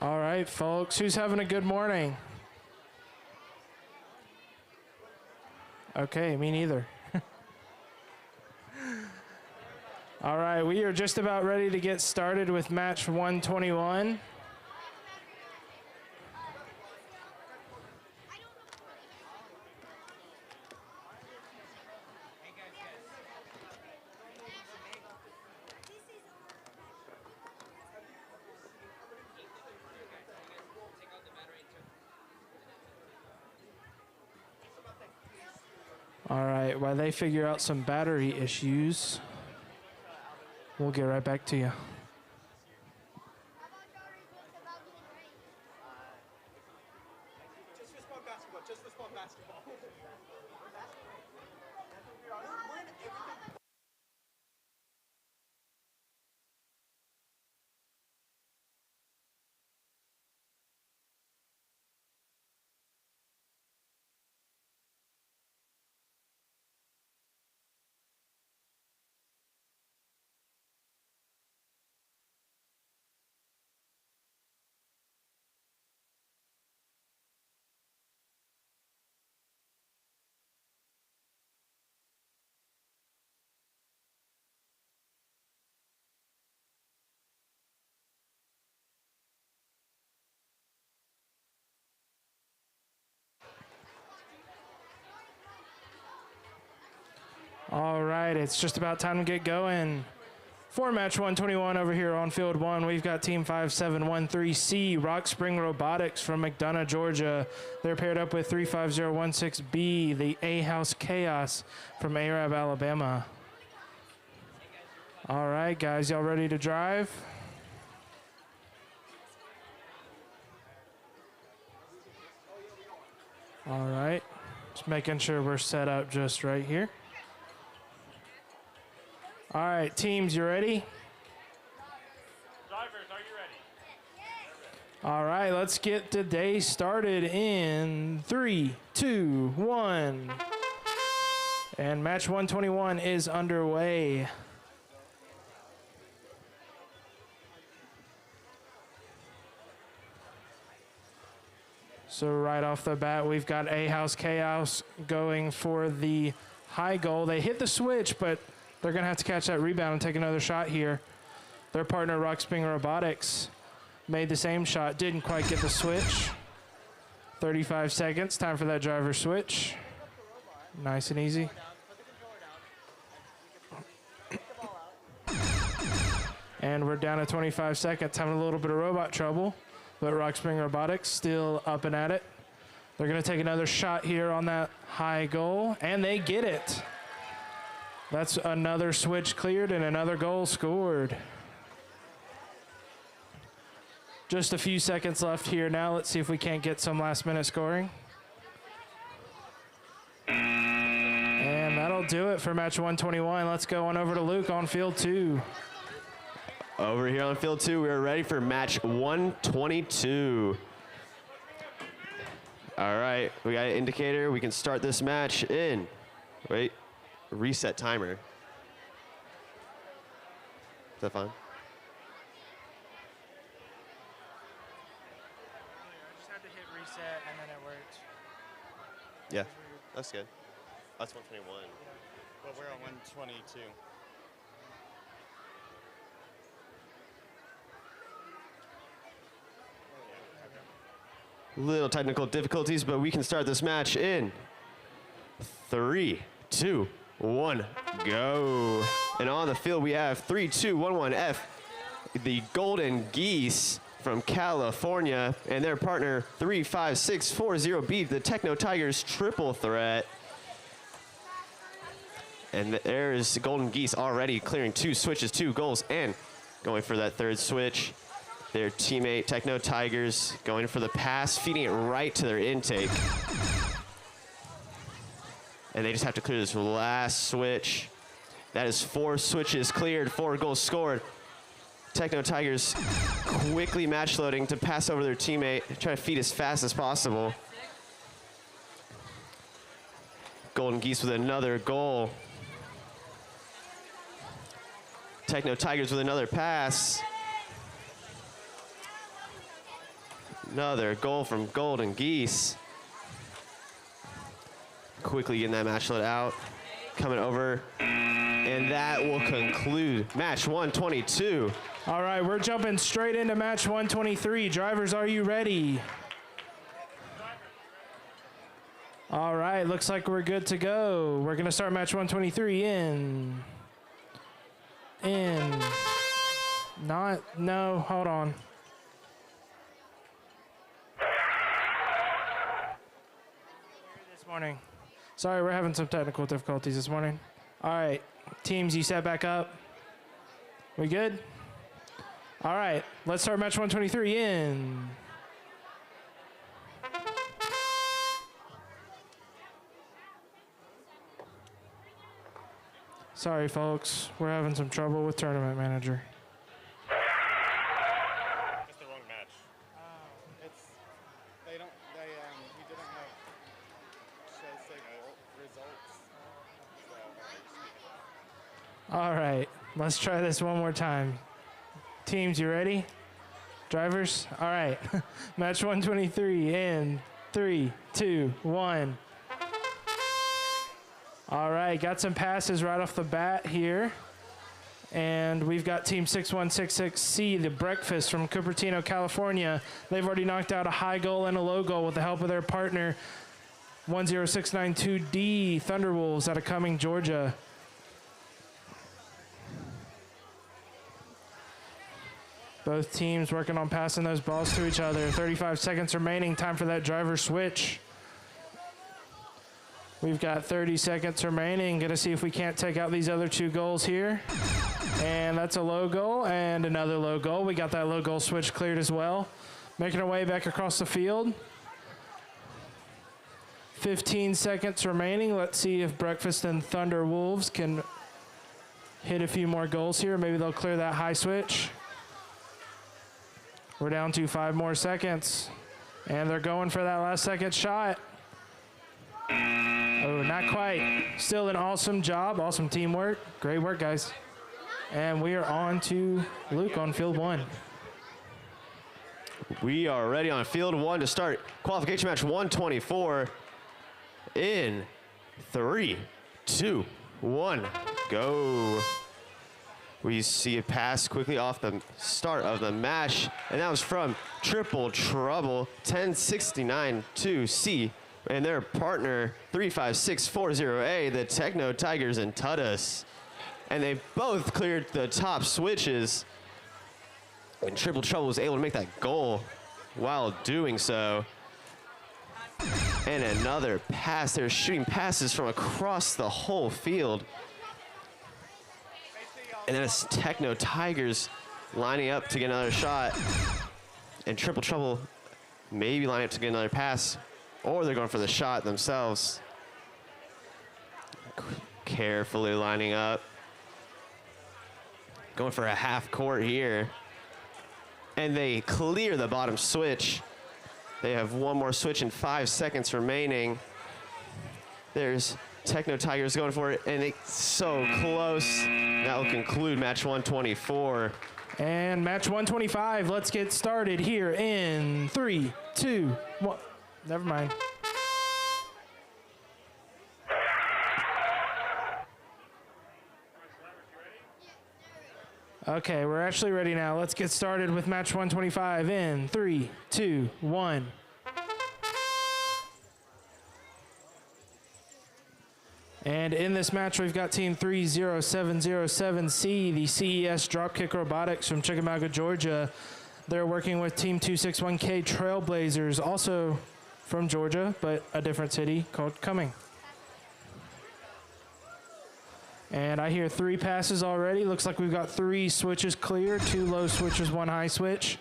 All right, folks, who's having a good morning? Okay, me neither. All right, we are just about ready to get started with match 121. All right, while they figure out some battery issues, we'll get right back to you. All right, it's just about time to get going. For match 121 over here on field one, we've got team 5713C, Rock Spring Robotics from McDonough, Georgia. They're paired up with 35016B, the A-House Chaos from Arab, Alabama. All right, guys, y'all ready to drive? All right, just making sure we're set up just right here. All right, teams, you ready? Drivers, are you ready? All right, let's get the day started in 3, 2, 1. And match 121 is underway. So right off the bat, we've got A-House Chaos going for the high goal. They hit the switch, but they're going to have to catch that rebound and take another shot here. Their partner, Rock Spring Robotics, made the same shot, didn't quite get the switch. 35 seconds, time for that driver switch. Nice and easy. And we're down to 25 seconds, having a little bit of robot trouble, but Rock Spring Robotics still up and at it. They're going to take another shot here on that high goal, and they get it. That's another switch cleared and another goal scored. Just a few seconds left here now. Let's see if we can't get some last minute scoring. And that'll do it for match 121. Let's go on over to Luke on field 2. Over here on field 2, we are ready for match 122. All right, we got an indicator. We can start this match in, wait. Reset timer. Is that fine? I just had to hit reset and then it worked. Yeah, that's good. That's 121. Well, we're on 122. Little technical difficulties, but we can start this match in 3, 2, 1, go. And on the field we have 3211F, the Golden Geese from California, and their partner 35640B, the Techno Tigers triple threat. And there's Golden Geese already clearing 2 switches, 2 goals, and going for that third switch. Their teammate Techno Tigers going for the pass, feeding it right to their intake. And they just have to clear this last switch. That is 4 switches cleared, 4 goals scored. Techno Tigers quickly match loading to pass over their teammate, try to feed as fast as possible. Golden Geese with another goal. Techno Tigers with another pass. Another goal from Golden Geese. Quickly getting that match let out. Coming over. And that will conclude match 122. All right, we're jumping straight into match 123. Drivers, are you ready? All right, looks like we're good to go. We're gonna start match 123 no, hold on. This morning. Sorry, we're having some technical difficulties this morning. All right, teams, you set back up. We good? All right, let's start match 123 in. Sorry, folks, we're having some trouble with Tournament Manager. It's the wrong match. We didn't have show signal results. All right, let's try this one more time. Teams, you ready? Drivers? All right, match 123 in 3, 2, 1. All right, got some passes right off the bat here. And we've got Team 6166C, the Breakfast from Cupertino, California. They've already knocked out a high goal and a low goal with the help of their partner, 10692D Thunderwolves out of Cumming, Georgia. Both teams working on passing those balls to each other. 35 seconds remaining, time for that driver switch. We've got 30 seconds remaining. Gonna see if we can't take out these other two goals here. And that's a low goal and another low goal. We got that low goal switch cleared as well. Making our way back across the field. 15 seconds remaining. Let's see if Breakfast and Thunder Wolves can hit a few more goals here. Maybe they'll clear that high switch. We're down to 5 more seconds. And they're going for that last second shot. Oh, not quite. Still an awesome job, awesome teamwork. Great work, guys. And we are on to Luke on field 1. We are ready on field 1 to start qualification match 124 in 3, 2, 1, go. We see a pass quickly off the start of the match, and that was from Triple Trouble 1069-2C and their partner 35640A, the Techno Tigers and Tutus. And they both cleared the top switches, and Triple Trouble was able to make that goal while doing so. And another pass. They're shooting passes from across the whole field. And then it's Techno Tigers lining up to get another shot. And Triple Trouble maybe lining up to get another pass, or they're going for the shot themselves. Carefully lining up. Going for a half court here. And they clear the bottom switch. They have one more switch and 5 seconds remaining. There's Techno Tigers going for it, and it's so close. That will conclude match 124. And match 125, let's get started here in 3, 2, 1. Never mind. Okay, we're actually ready now. Let's get started with match 125 in 3, 2, 1. And in this match, we've got Team 30707C, the CES Dropkick Robotics from Chickamauga, Georgia. They're working with Team 261K Trailblazers, also from Georgia, but a different city called Cumming. And I hear 3 passes already. Looks like we've got 3 switches clear, 2 low switches, 1 high switch.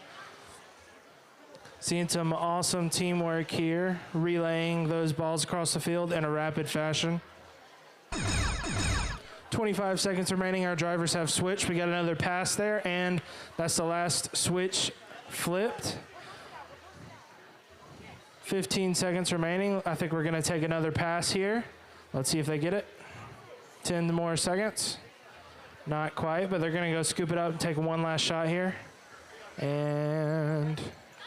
Seeing some awesome teamwork here, relaying those balls across the field in a rapid fashion. 25 seconds remaining. Our drivers have switched. We got another pass there, and that's the last switch flipped. 15 seconds remaining. I think we're going to take another pass here. Let's see if they get it. 10 more seconds. Not quite, but they're going to go scoop it up and take one last shot here. And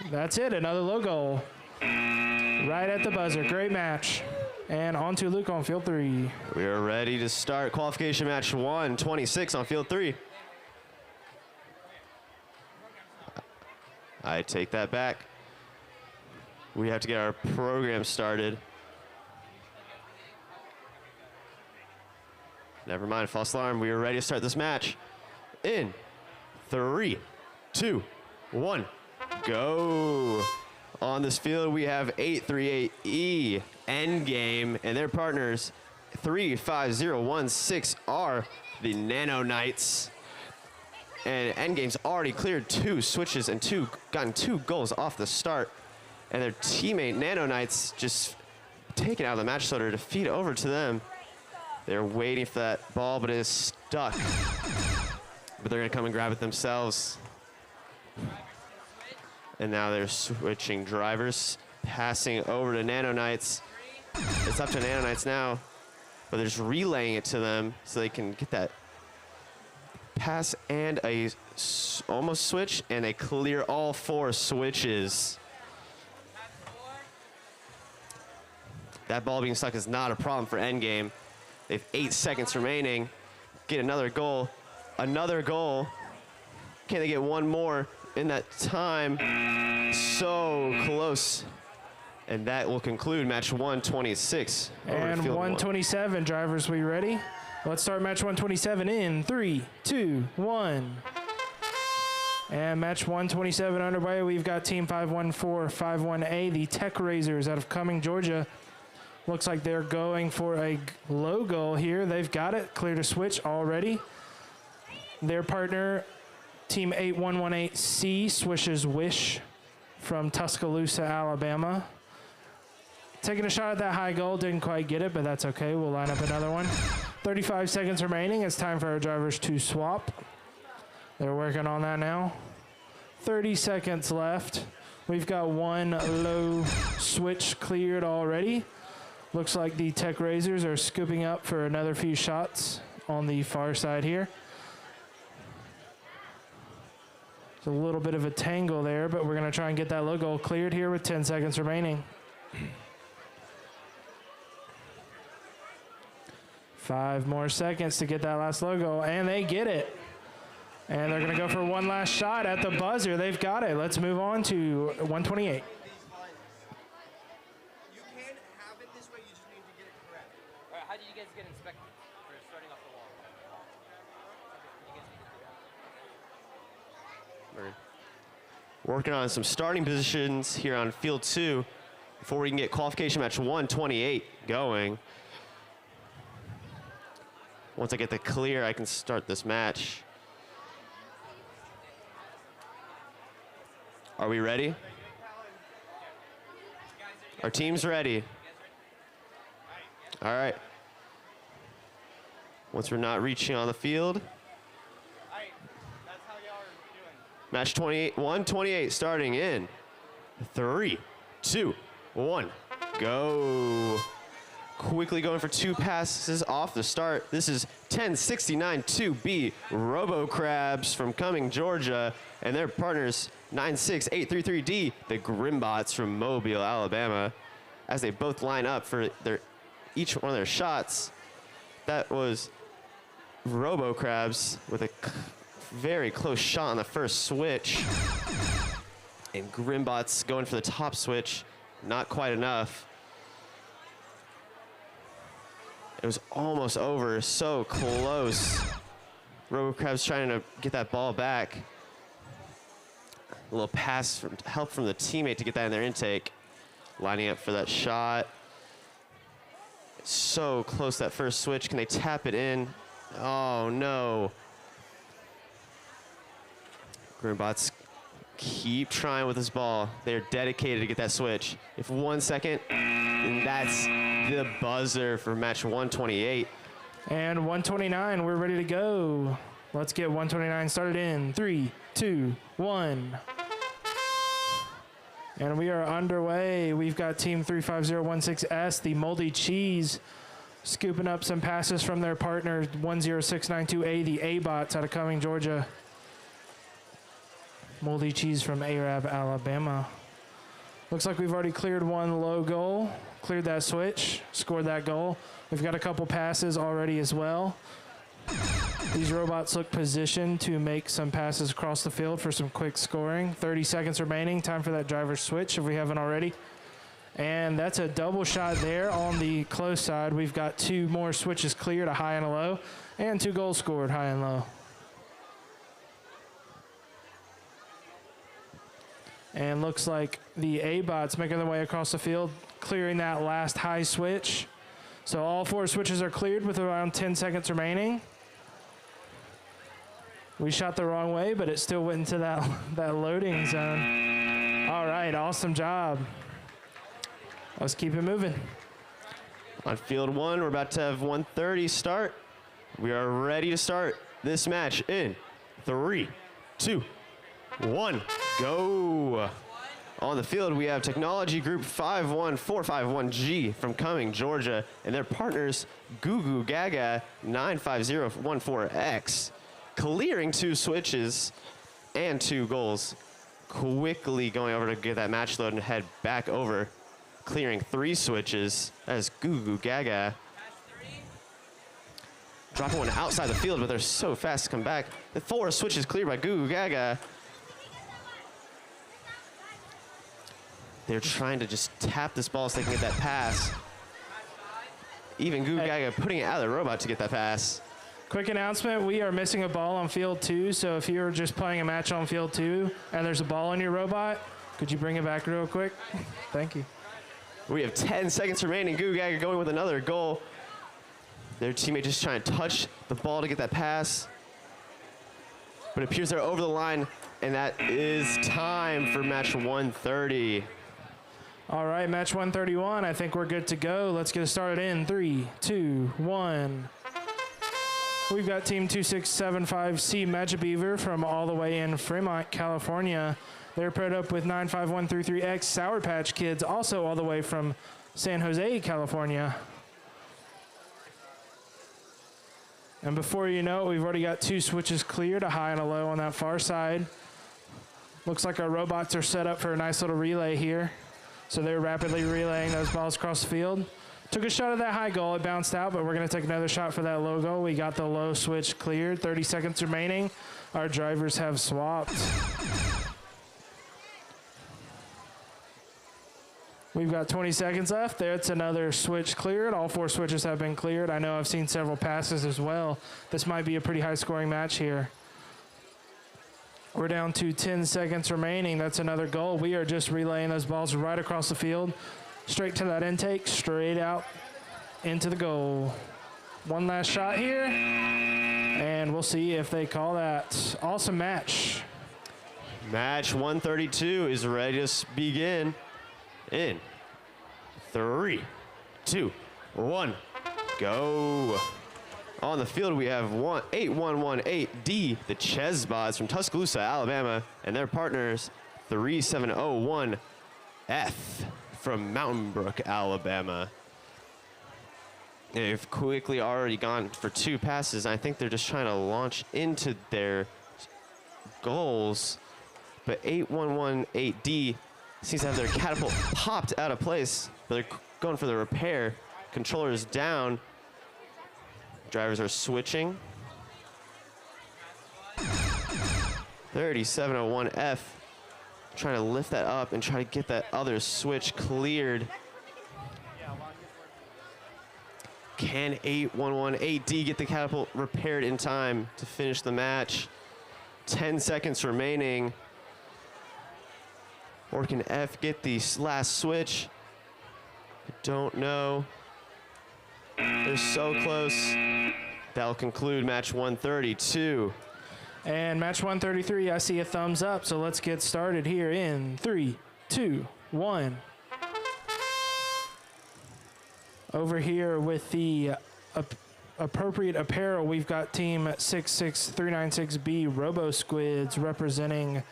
That's it, another low goal. Right at the buzzer, great match. And on to Luke on field 3. We are ready to start qualification match 126 on field 3. I take that back. We have to get our program started. Never mind, false alarm. We are ready to start this match. In 3, 2, 1, go. On this field, we have 838E Endgame and their partners 35016 the Nano Knights. And Endgame's already cleared 2 switches and gotten 2 goals off the start. And their teammate Nano Knights just taken out of the match starter to feed over to them. They're waiting for that ball, but it is stuck. But they're gonna come and grab it themselves. And now they're switching drivers, passing over to Nano Knights. It's up to Nano Knights now, but they're just relaying it to them so they can get that pass and a almost switch, and they clear all 4 switches. That ball being stuck is not a problem for Endgame. They have 8 seconds remaining. Get another goal. Another goal. Can they get one more in that time? So close. And that will conclude match 126. And 127, drivers, we ready? Let's start match 127 in 3, 2, 1. And match 127 underway. We've got team 51451A, the Tech Razors out of Cumming, Georgia. Looks like they're going for a low goal here. They've got it, cleared a switch already. Their partner, team 8118C, swishes Wish from Tuscaloosa, Alabama. Taking a shot at that high goal, didn't quite get it, but that's okay. We'll line up another one. 35 seconds remaining. It's time for our drivers to swap. They're working on that now. 30 seconds left. We've got one low switch cleared already. Looks like the Tech Razors are scooping up for another few shots on the far side here. It's a little bit of a tangle there, but we're gonna try and get that low goal cleared here with 10 seconds remaining. 5 more seconds to get that last low goal, and they get it. And they're gonna go for one last shot at the buzzer. They've got it. Let's move on to 128. You can have it this way, you just need to get it correct. All right, how do you guys get inspected for starting off the wall? We're working on some starting positions here on field 2 before we can get qualification match 128 going. Once I get the clear, I can start this match. Are we ready? Our team's ready. All right. Once we're not reaching on the field. Match 128 starting in 3, 2, 1, go. Quickly going for 2 passes off the start. This is 1069 2B Robo Crabs from Cumming, Georgia, and their partners 96833D, the Grimbots from Mobile, Alabama, as they both line up for each one of their shots. That was Robo Crabs with a very close shot on the first switch. And Grimbots going for the top switch, not quite enough. It was almost over, so close. RoboCrab's trying to get that ball back. A little pass from help from the teammate to get that in their intake. Lining up for that shot. So close, that first switch. Can they tap it in? Oh no. Grimbots keep trying with this ball. They're dedicated to get that switch. If 1 second, and that's the buzzer for match 128. And 129, we're ready to go. Let's get 129 started in 3, 2, 1. And we are underway. We've got team 35016S, the Moldy Cheese, scooping up some passes from their partner 10692A, the A-Bots out of Cumming, Georgia. Moldy Cheese from Arab, Alabama. Looks like we've already cleared one low goal, cleared that switch, scored that goal. We've got a couple passes already as well. These robots look positioned to make some passes across the field for some quick scoring. 30 seconds remaining. Time for that driver's switch if we haven't already. And that's a double shot there on the close side. We've got 2 more switches cleared, a high and a low, and 2 goals scored, high and low. And looks like the A-bots making their way across the field, clearing that last high switch. So all 4 switches are cleared with around 10 seconds remaining. We shot the wrong way, but it still went into that loading zone. All right, awesome job. Let's keep it moving. On field 1, we're about to have 1:30 start. We are ready to start this match in 3, 2, 1, go. On the field, we have Technology Group 51451G from Cumming, Georgia, and their partners, Goo Goo Gaga 95014X, clearing 2 switches and 2 goals. Quickly going over to get that match load and head back over, clearing 3 switches. That is Goo Goo Gaga. Dropping one outside the field, but they're so fast to come back. The 4 switches cleared by Goo Goo Gaga. They're trying to just tap this ball so they can get that pass. Even Goo Goo Gaga putting it out of the robot to get that pass. Quick announcement, we are missing a ball on field 2, so if you're just playing a match on field 2 and there's a ball in your robot, could you bring it back real quick? Thank you. We have 10 seconds remaining. Goo Goo Gaga going with another goal. Their teammate just trying to touch the ball to get that pass. But it appears they're over the line, and that is time for match 130. All right, match 131. I think we're good to go. Let's get it started in 3, 2, 1. We've got Team 2675C Magic Beaver from all the way in Fremont, California. They're paired up with 95133X Sour Patch Kids, also all the way from San Jose, California. And before you know it, we've already got 2 switches cleared, a high and a low on that far side. Looks like our robots are set up for a nice little relay here. So they're rapidly relaying those balls across the field. Took a shot at that high goal. It bounced out, but we're going to take another shot for that low goal. We got the low switch cleared. 30 seconds remaining. Our drivers have swapped. We've got 20 seconds left. That's another switch cleared. All 4 switches have been cleared. I know I've seen several passes as well. This might be a pretty high-scoring match here. We're down to 10 seconds remaining. That's another goal. We are just relaying those balls right across the field, straight to that intake, straight out into the goal. One last shot here, and we'll see if they call that. Awesome match. Match 132 is ready to begin in 3, 2, 1, go. On the field, we have 8118D, the Chesbots from Tuscaloosa, Alabama, and their partners, 3701F from Mountain Brook, Alabama. They've quickly already gone for 2 passes. I think they're just trying to launch into their goals. But 8118D seems to have their catapult popped out of place, but they're going for the repair. Controller is down. Drivers are switching. 3701F trying to lift that up and try to get that other switch cleared. Can 8118D get the catapult repaired in time to finish the match? 10 seconds remaining. Or can F get the last switch? I don't know. They're so close. That'll conclude match 132. And match 133, I see a thumbs up, so let's get started here in 3, 2, 1. Over here with the appropriate apparel, we've got team 66396B Robo Squids representing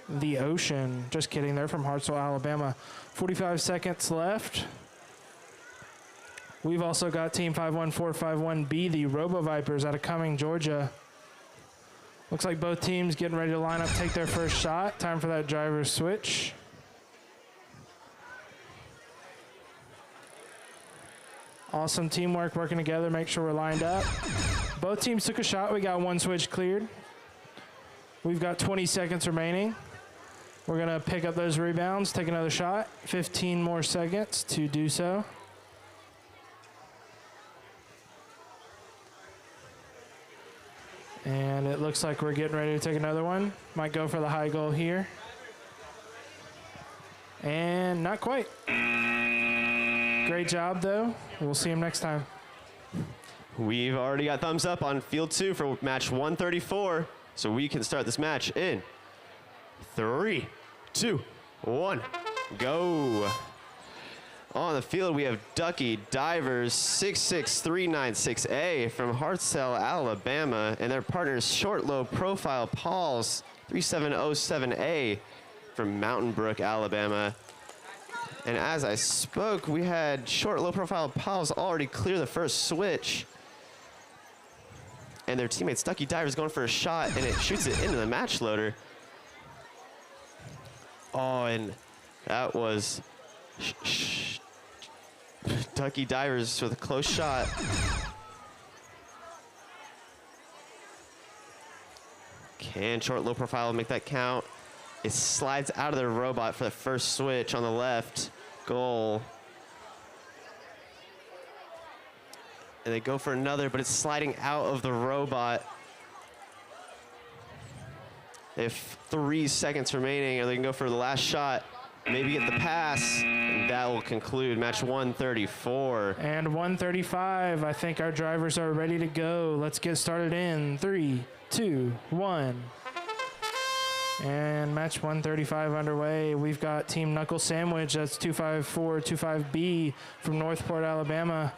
the ocean. Just kidding, they're from Hartsville, Alabama. 45 seconds left. We've also got team 51451B, the Robo Vipers out of Cumming, Georgia. Looks like both teams getting ready to line up, take their first shot. Time for that driver's switch. Awesome teamwork, working together, make sure we're lined up. Both teams took a shot. We got one switch cleared. We've got 20 seconds remaining. We're gonna pick up those rebounds, take another shot. 15 more seconds to do so. And it looks like we're getting ready to take another one. Might go for the high goal here. And not quite. Great job, though. We'll see him next time. We've already got thumbs up on field 2 for match 134. So we can start this match in 3, 2, 1, go. On the field, we have Ducky Divers 66396A from Hartselle, Alabama, and their partners Short Low Profile Pauls 3707A from Mountain Brook, Alabama. And as I spoke, we had Short Low Profile Pauls already clear the first switch. And their teammates, Ducky Divers, going for a shot, and it shoots it into the match loader. Oh, and that was Ducky Divers with a close shot. Can Short Low Profile make that count? It slides out of their robot for the first switch on the left. Goal. And they go for another, but it's sliding out of the robot. They have 3 seconds remaining, and they can go for the last shot. Maybe get the pass, and that will conclude match 134. And 135. I think our drivers are ready to go. Let's get started in 3, 2, 1. And match 135 underway. We've got Team Knuckle Sandwich. That's 25425B from Northport, Alabama.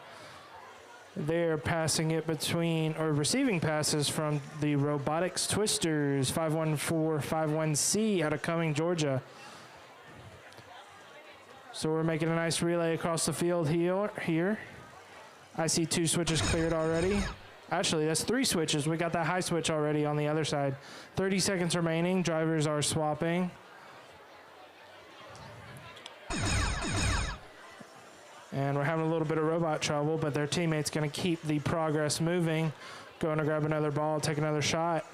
They're passing it between, or receiving passes from the Robotics Twisters, 51451C out of Cumming, Georgia. So we're making a nice relay across the field here. I see 2 switches cleared already. Actually, that's 3 switches. We got that high switch already on the other side. 30 seconds remaining. Drivers are swapping. And we're having a little bit of robot trouble, but their teammate's going to keep the progress moving. Going to grab another ball, take another shot.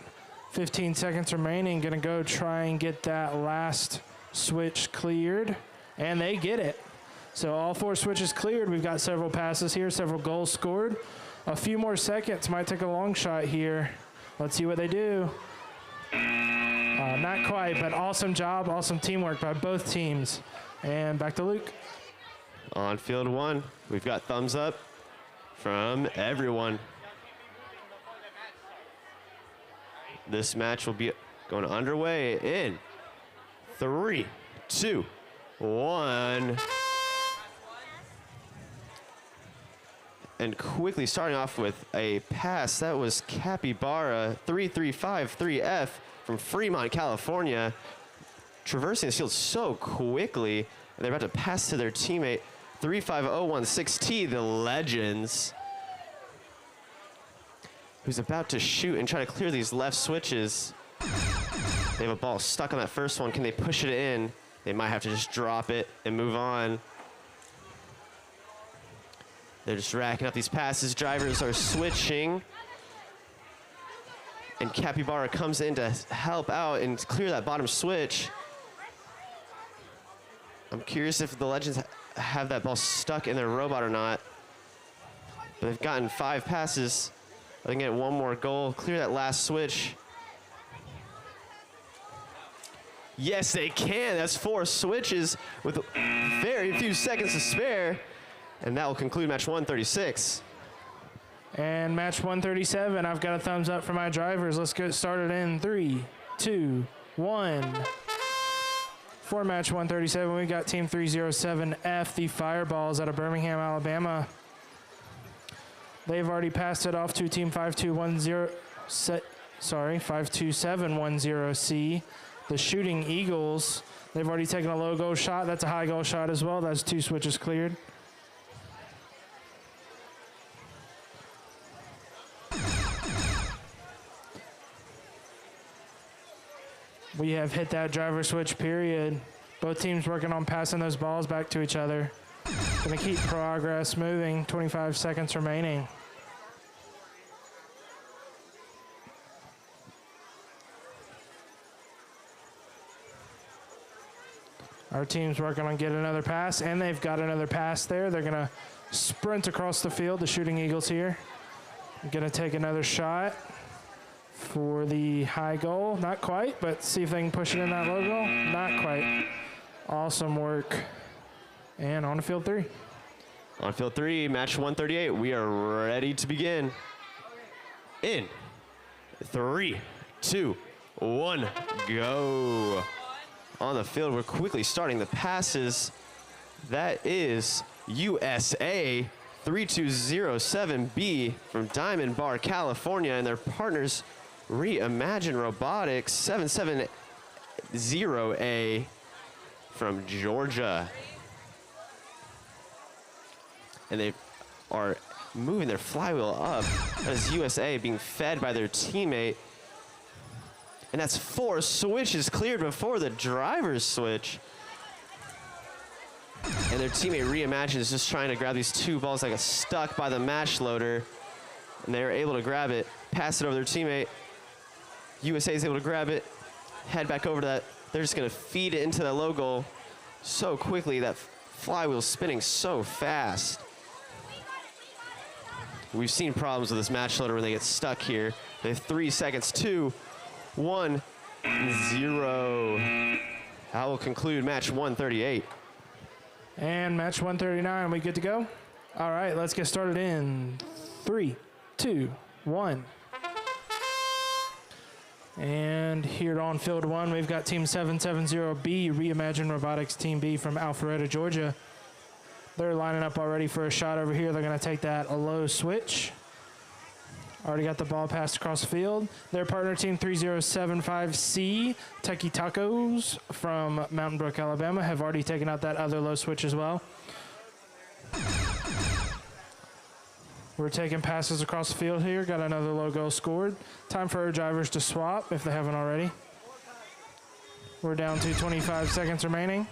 15 seconds remaining. Going to go try and get that last switch cleared. And they get it. So all 4 switches cleared. We've got several passes here, several goals scored. A few more seconds. Might take a long shot here. Let's see what they do. Not quite, but awesome job, awesome teamwork by both teams. And back to Luke. On field 1, we've got thumbs up from everyone. This match will be going underway in 3, 2, 1. And quickly starting off with a pass, that was Capybara 3353F from Fremont, California, traversing the field so quickly, and they're about to pass to their teammate 35016T, the Legends, who's about to shoot and try to clear these left switches. They have a ball stuck on that first one. Can they push it in? They might have to just drop it and move on. They're just racking up these passes. Drivers are switching. And Capybara comes in to help out and clear that bottom switch. I'm curious if the Legends have that ball stuck in their robot or not. But they've gotten 5 passes. They can get 1 more goal, clear that last switch. Yes, they can. That's 4 switches with very few seconds to spare. And that will conclude match 136. And match 137, I've got a thumbs up for my drivers. Let's get started in 3, 2, 1. For match 137, we got Team 307F, the Fireballs out of Birmingham, Alabama. They've already passed it off to Team 52710C, the Shooting Eagles. They've already taken a low goal shot. That's a high goal shot as well. That's 2 switches cleared. We have hit that driver switch period. Both teams working on passing those balls back to each other. Gonna keep progress moving, 25 seconds remaining. Our team's working on getting another pass, and they've got another pass there. They're gonna sprint across the field, the Shooting Eagles here. Gonna take another shot for the high goal. Not quite, but see if they can push it in that low goal. Not quite. Awesome work. And on to field 3. On field 3, match 138. We are ready to begin. In 3, 2, 1, go. On the field, we're quickly starting the passes. That is USA 3207B from Diamond Bar, California, and their partners Reimagine Robotics 770A from Georgia. And they are moving their flywheel up. That is USA being fed by their teammate. And that's 4 switches cleared before the driver's switch. And their teammate Reimagine is just trying to grab these 2 balls like a stuck by the match loader. And they're able to grab it, pass it over their teammate. USA is able to grab it, head back over to that. They're just gonna feed it into the low goal so quickly. That flywheel's spinning so fast. We've seen problems with this match loader when they get stuck here. They have 3 seconds, 2, 1, 0. That will conclude match 138. And match 139, we good to go? All right, let's get started in 3, 2, 1. And here on field 1, we've got team 770B, Reimagine Robotics Team B from Alpharetta, Georgia. They're lining up already for a shot over here. They're gonna take that a low switch. Already got the ball passed across the field. Their partner team 3075C, Techie Tacos from Mountain Brook, Alabama, have already taken out that other low switch as well. We're taking passes across the field here. Got another low goal scored. Time for our drivers to swap if they haven't already. We're down to 25 seconds remaining.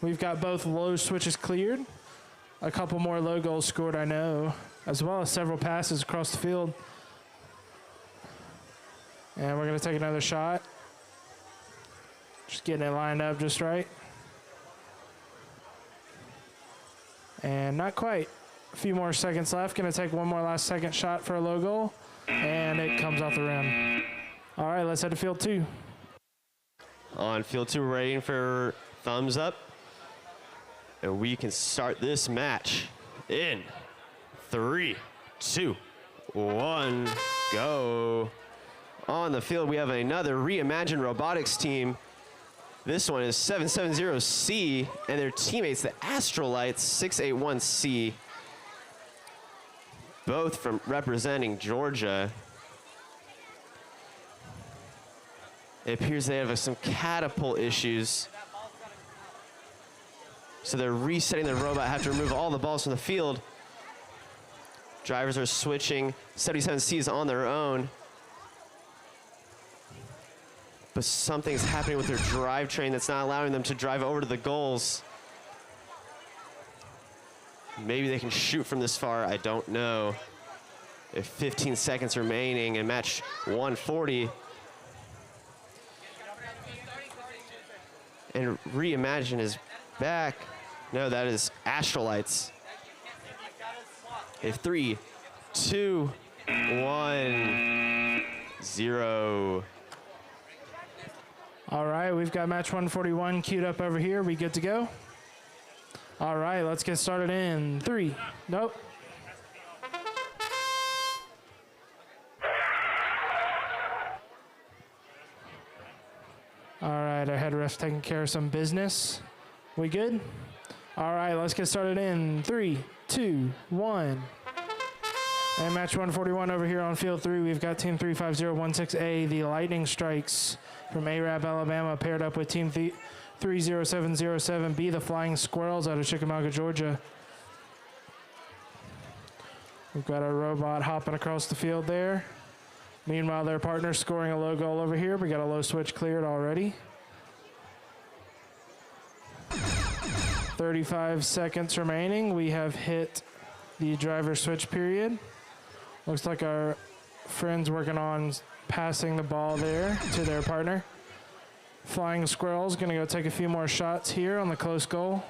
We've got both low switches cleared. A couple more low goals scored, I know, as well as several passes across the field. And we're gonna take another shot. Just getting it lined up just right. And not quite. A few more seconds left. Gonna take one more last second shot for a low goal. And it comes off the rim. All right, let's head to field 2. On field 2, we're waiting for thumbs up. And we can start this match in 3, 2, 1, go. On the field, we have another Reimagine Robotics team. This one is 770C, and their teammates, the Astrolites, 681C, both from representing Georgia. It appears they have some catapult issues. So they're resetting their robot, have to remove all the balls from the field. Drivers are switching. 77C is on their own. But something's happening with their drivetrain that's not allowing them to drive over to the goals. Maybe they can shoot from this far, I don't know. If 15 seconds remaining in match 140. And Reimagine is back. No, that is Astrolites. If 3, 2, 1, 0. All right, we've got match 141 queued up over here. We good to go? All right, let's get started in 3. Nope. All right, our head ref's taking care of some business. We good? All right, let's get started in 3, 2, 1. And match 141 over here on field 3, we've got team 35016A, the Lightning Strikes from Arab, Alabama, paired up with team 30707B, the Flying Squirrels out of Chickamauga, Georgia. We've got our robot hopping across the field there. Meanwhile, their partner's scoring a low goal over here. We got a low switch cleared already. 35 seconds remaining. We have hit the driver switch period. Looks like our friends working on passing the ball there to their partner. Flying Squirrel's gonna go take a few more shots here on the close goal.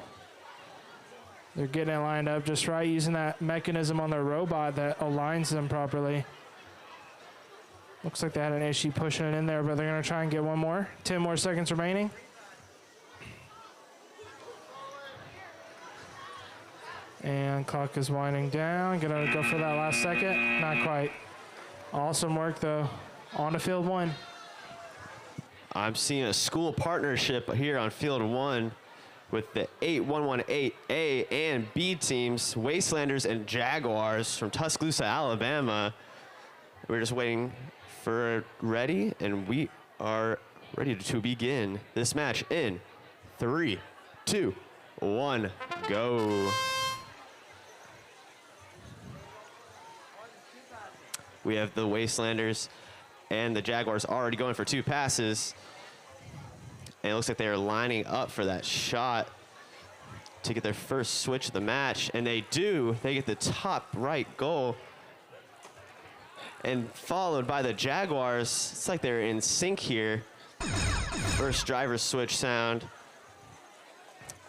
They're getting it lined up just right, using that mechanism on their robot that aligns them properly. Looks like they had an issue pushing it in there, but they're gonna try and get one more. 10 more seconds remaining. And clock is winding down. Gonna go for that last second. Not quite. Awesome work though. On to field 1. I'm seeing a school partnership here on field 1 with the 8118A and B teams, Wastelanders and Jaguars from Tuscaloosa, Alabama. We're just waiting for ready, and we are ready to begin this match in 3, 2, 1, go. We have the Wastelanders and the Jaguars already going for 2 passes. And it looks like they are lining up for that shot to get their first switch of the match. And they do. They get the top right goal. And followed by the Jaguars. It's like they're in sync here. First driver switch sound.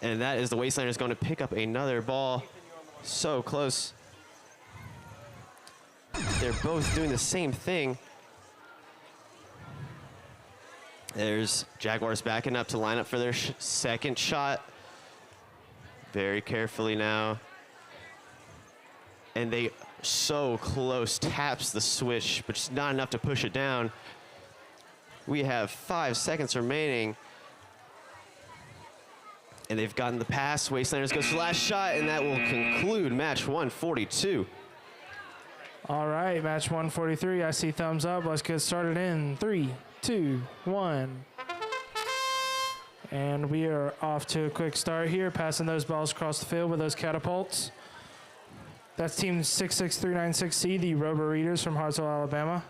And that is the Wastelanders going to pick up another ball. So close. They're both doing the same thing. There's Jaguars backing up to line up for their second shot. Very carefully now. And they so close, taps the switch, but just not enough to push it down. We have 5 seconds remaining. And they've gotten the pass. Wastelanders goes for the last shot, and that will conclude match 142. All right, match 143. I see thumbs up. Let's get started in 3, 2, 1. And we are off to a quick start here, passing those balls across the field with those catapults. That's team 66396C, the Robo Readers from Hartsville, Alabama.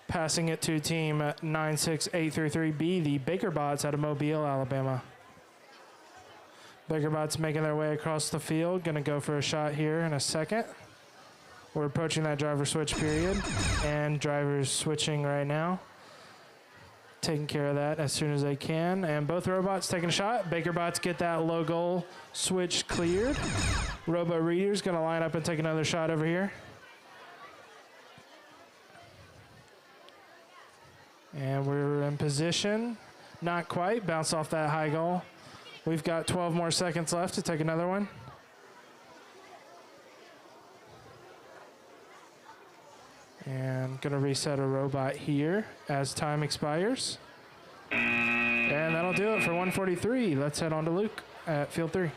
Passing it to team 96833B, the Baker Bots out of Mobile, Alabama. Baker Bots making their way across the field. Gonna go for a shot here in a second. We're approaching that driver switch period, and drivers switching right now. Taking care of that as soon as they can. And both robots taking a shot. Baker Bots get that low goal switch cleared. Robo Reader's gonna line up and take another shot over here. And we're in position. Not quite, bounce off that high goal. We've got 12 more seconds left to take another one. And gonna reset a robot here as time expires. And that'll do it for 143. Let's head on to Luke at field 3.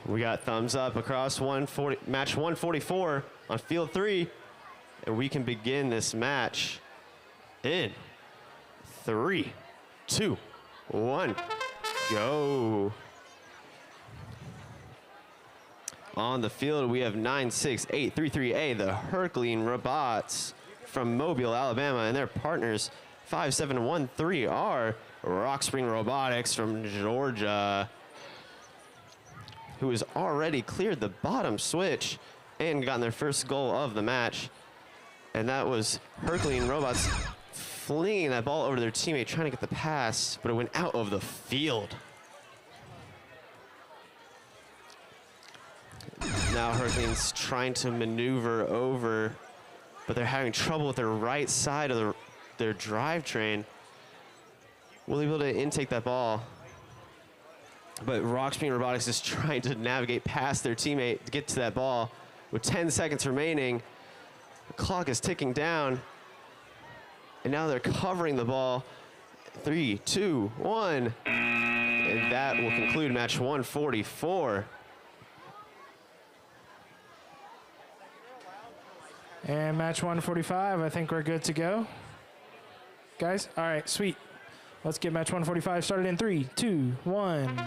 We got thumbs up across match 144 on field 3. And we can begin this match in 3, 2, 1, go. On the field, we have 96833A, the Herculean Robots from Mobile, Alabama, and their partners 5713R, Rock Spring Robotics from Georgia, who has already cleared the bottom switch and gotten their first goal of the match. And that was Herculean Robots flinging that ball over to their teammate, trying to get the pass, but it went out of the field. Now Herculean's trying to maneuver over, but they're having trouble with their right side of their drivetrain. Will they be able to intake that ball? But Rock Spring Robotics is trying to navigate past their teammate to get to that ball. With 10 seconds remaining, the clock is ticking down. And now they're covering the ball. 3, 2, 1. And that will conclude match 144. And match 145, I think we're good to go. Guys, all right, sweet. Let's get match 145 started in 3, 2, 1.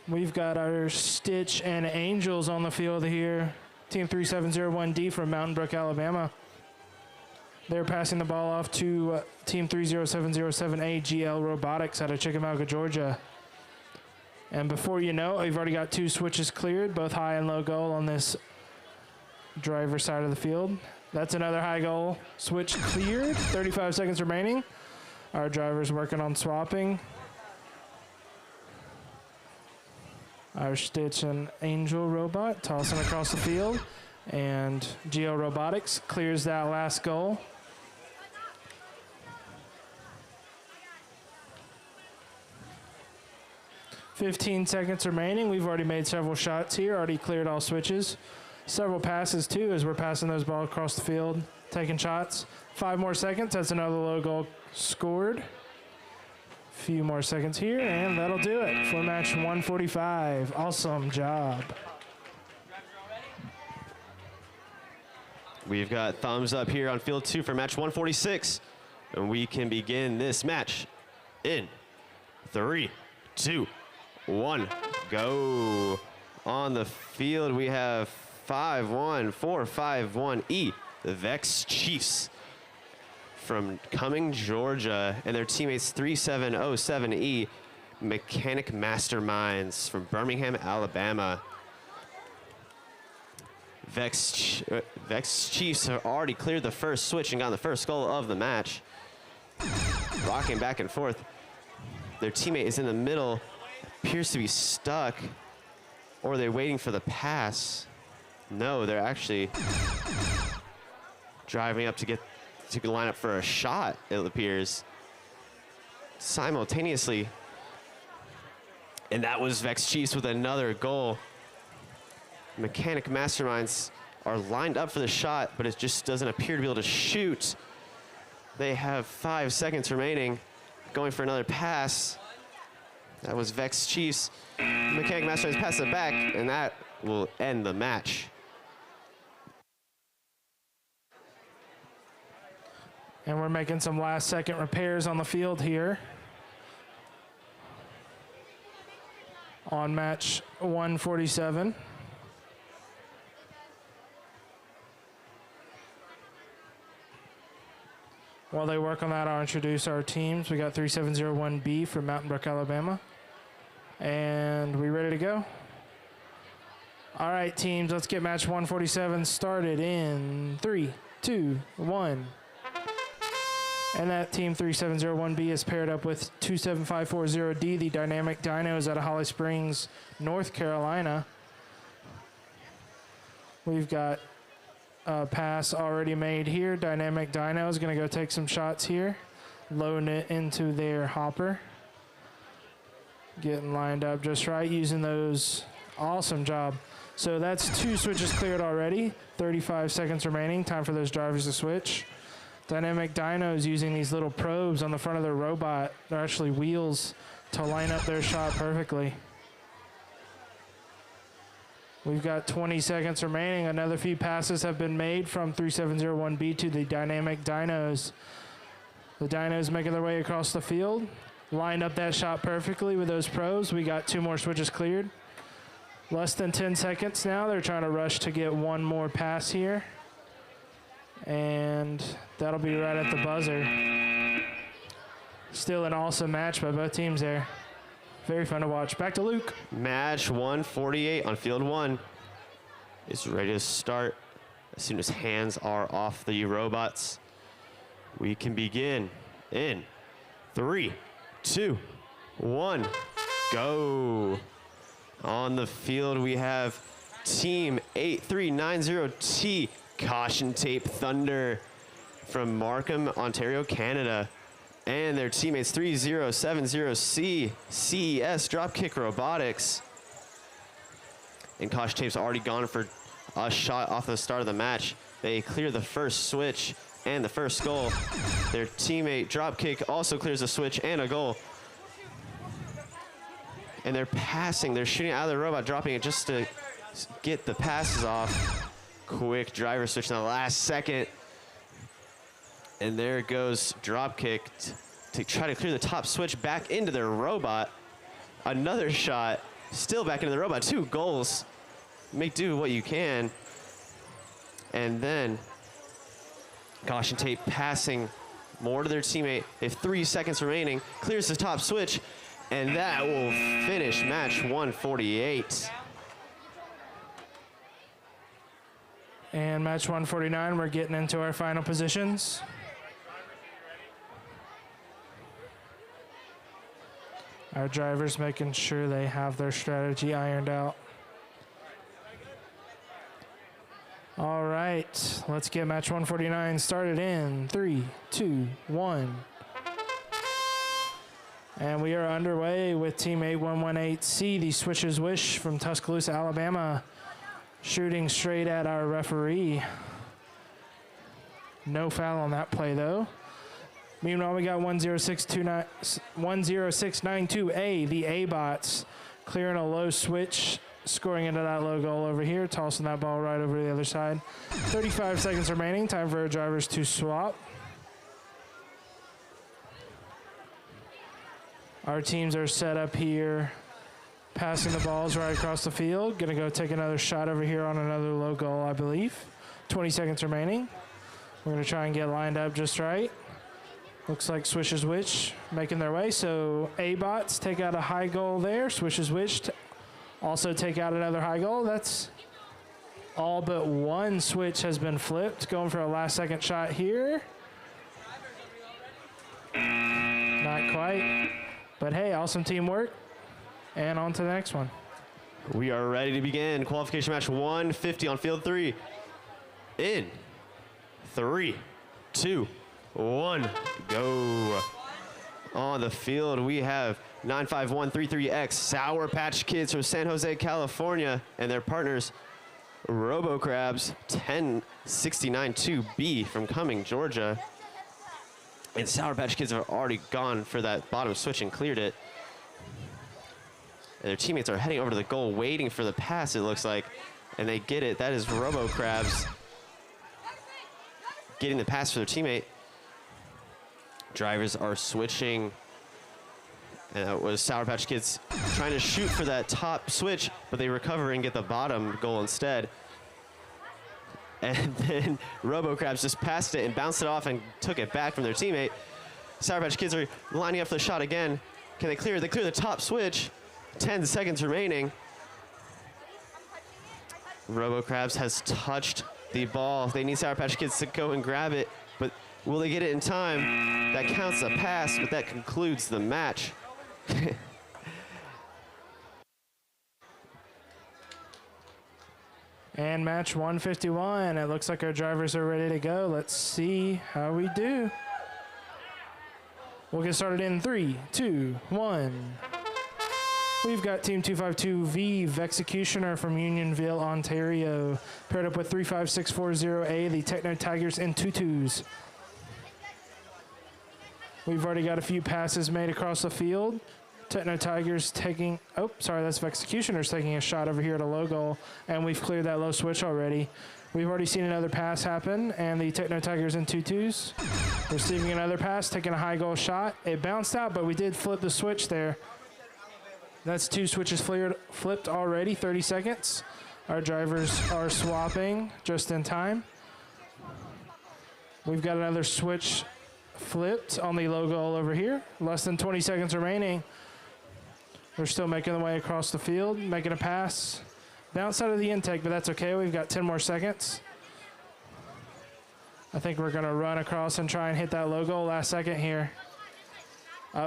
We've got our Stitch and Angels on the field here. Team 3701D from Mountain Brook, Alabama. They're passing the ball off to Team 30707A GL Robotics out of Chickamauga, Georgia. And before you know it, we've already got 2 switches cleared, both high and low goal on this driver side of the field. That's another high goal. Switch cleared, 35 seconds remaining. Our driver's working on swapping. Our Stitch and Angel robot tossing across the field. And GL Robotics clears that last goal. "15 seconds remaining. We've already made several shots here, already cleared all switches. Several passes too as we're passing those balls across the field, taking shots. 5 more seconds, that's another low goal scored. Few more seconds here, and that'll do it for match 145. Awesome job. We've got thumbs up here on field 2 for match 146. And we can begin this match in 3, 2, 1, go. On the field, we have 51451E, the VEX Chiefs from Cumming, Georgia, and their teammates 3707E, Mechanic Masterminds from Birmingham, Alabama. VEX Chiefs have already cleared the first switch and got the first goal of the match. Rocking back and forth. Their teammate is in the middle, appears to be stuck, or are they waiting for the pass? No, they're actually driving up to line up for a shot, it appears, simultaneously. And that was VEX Chiefs with another goal. Mechanic Masterminds are lined up for the shot, but it just doesn't appear to be able to shoot. They have 5 seconds remaining, going for another pass. That was VEX Chiefs. Mechanic Masterminds pass it back, and that will end the match. And we're making some last second repairs on the field here on match 147. While they work on that, I'll introduce our teams. We got 3701B from Mountain Brook, Alabama. And we ready to go? All right, teams, let's get match 147 started in 3, 2, 1. And that team 3701B is paired up with 27540D, the Dynamic Dinos out of Holly Springs, North Carolina. We've got a pass already made here. Dynamic Dino is going to go take some shots here, loading it into their hopper. Getting lined up just right, using those. Awesome job. So that's 2 switches cleared already. 35 seconds remaining. Time for those drivers to switch. Dynamic Dinos using these little probes on the front of their robot. They're actually wheels to line up their shot perfectly. We've got 20 seconds remaining. Another few passes have been made from 3701B to the Dynamic Dinos. The Dinos making their way across the field. Lined up that shot perfectly with those probes. We got 2 more switches cleared. Less than 10 seconds now. They're trying to rush to get one more pass here. And that'll be right at the buzzer. Still an awesome match by both teams there. Very fun to watch. Back to Luke. Match 148 on field 1 is ready to start as soon as hands are off the robots. We can begin in 3, 2, 1, go. On the field, we have Team 8390T, Caution Tape Thunder from Markham, Ontario, Canada. And their teammates 3070C, CES Dropkick Robotics. And Caution Tape's already gone for a shot off the start of the match. They clear the first switch and the first goal. Their teammate Dropkick also clears a switch and a goal. And they're passing, they're shooting out of the robot, dropping it just to get the passes off. Quick driver switch in the last second. And there goes Dropkick to try to clear the top switch back into their robot. Another shot, still back into the robot. 2 goals. Make do what you can. And then Caution tape passing more to their teammate. They have 3 seconds remaining. Clears the top switch, and that will finish match 148. And match 149, we're getting into our final positions. Our drivers making sure they have their strategy ironed out. All right, let's get match 149 started in 3, 2, 1. And we are underway with Team 8118C, the Switch's Wish from Tuscaloosa, Alabama, shooting straight at our referee. No foul on that play, though. Meanwhile, we got 10692A, the A-bots, clearing a low switch, scoring into that low goal over here, tossing that ball right over to the other side. 35 seconds remaining, time for our drivers to swap. Our teams are set up here, passing the balls right across the field. Gonna go take another shot over here on another low goal, I believe. 20 seconds remaining. We're gonna try and get lined up just right. Looks like Swish's Witch making their way. So A-bots take out a high goal there. Swish's Witch also take out another high goal. That's all but one switch has been flipped. Going for a last second shot here. Not quite. But hey, awesome teamwork. And on to the next one. We are ready to begin qualification match 150 on field 3. In 3, 2, 1, go. On the field, we have 95133X Sour Patch Kids from San Jose, California, and their partners, Robo Crabs 10692B from Cumming, Georgia. And Sour Patch Kids have already gone for that bottom switch and cleared it. And their teammates are heading over to the goal, waiting for the pass, it looks like. And they get it. That is Robo Crabs getting the pass for their teammate. Drivers are switching. And that was Sour Patch Kids trying to shoot for that top switch, but they recover and get the bottom goal instead. And then Robo Crabs just passed it and bounced it off and took it back from their teammate. Sour Patch Kids are lining up for the shot again. Can they clear? They clear the top switch. 10 seconds remaining. Robo Crabs has touched the ball. They need Sour Patch Kids to go and grab it, but will they get it in time? That counts a pass, but that concludes the match. And match 151. It looks like our drivers are ready to go. Let's see how we do. We'll get started in 3, 2, 1. We've got Team 252V, Vexecutioner from Unionville, Ontario, paired up with 35640A, the Techno Tigers in tutus. We've already got a few passes made across the field. Techno Tigers taking, oh, sorry, that's Vexecutioners taking a shot over here at a low goal, and we've cleared that low switch already. We've already seen another pass happen, and the Techno Tigers in tutus receiving another pass, taking a high goal shot. It bounced out, but we did flip the switch there. That's 2 switches flipped already, 30 seconds. Our drivers are swapping just in time. We've got another switch flipped on the low goal over here. Less than 20 seconds remaining. They're still making their way across the field, making a pass. Bounce out of the intake, but that's okay. We've got 10 more seconds. I think we're gonna run across and try and hit that low goal last second here.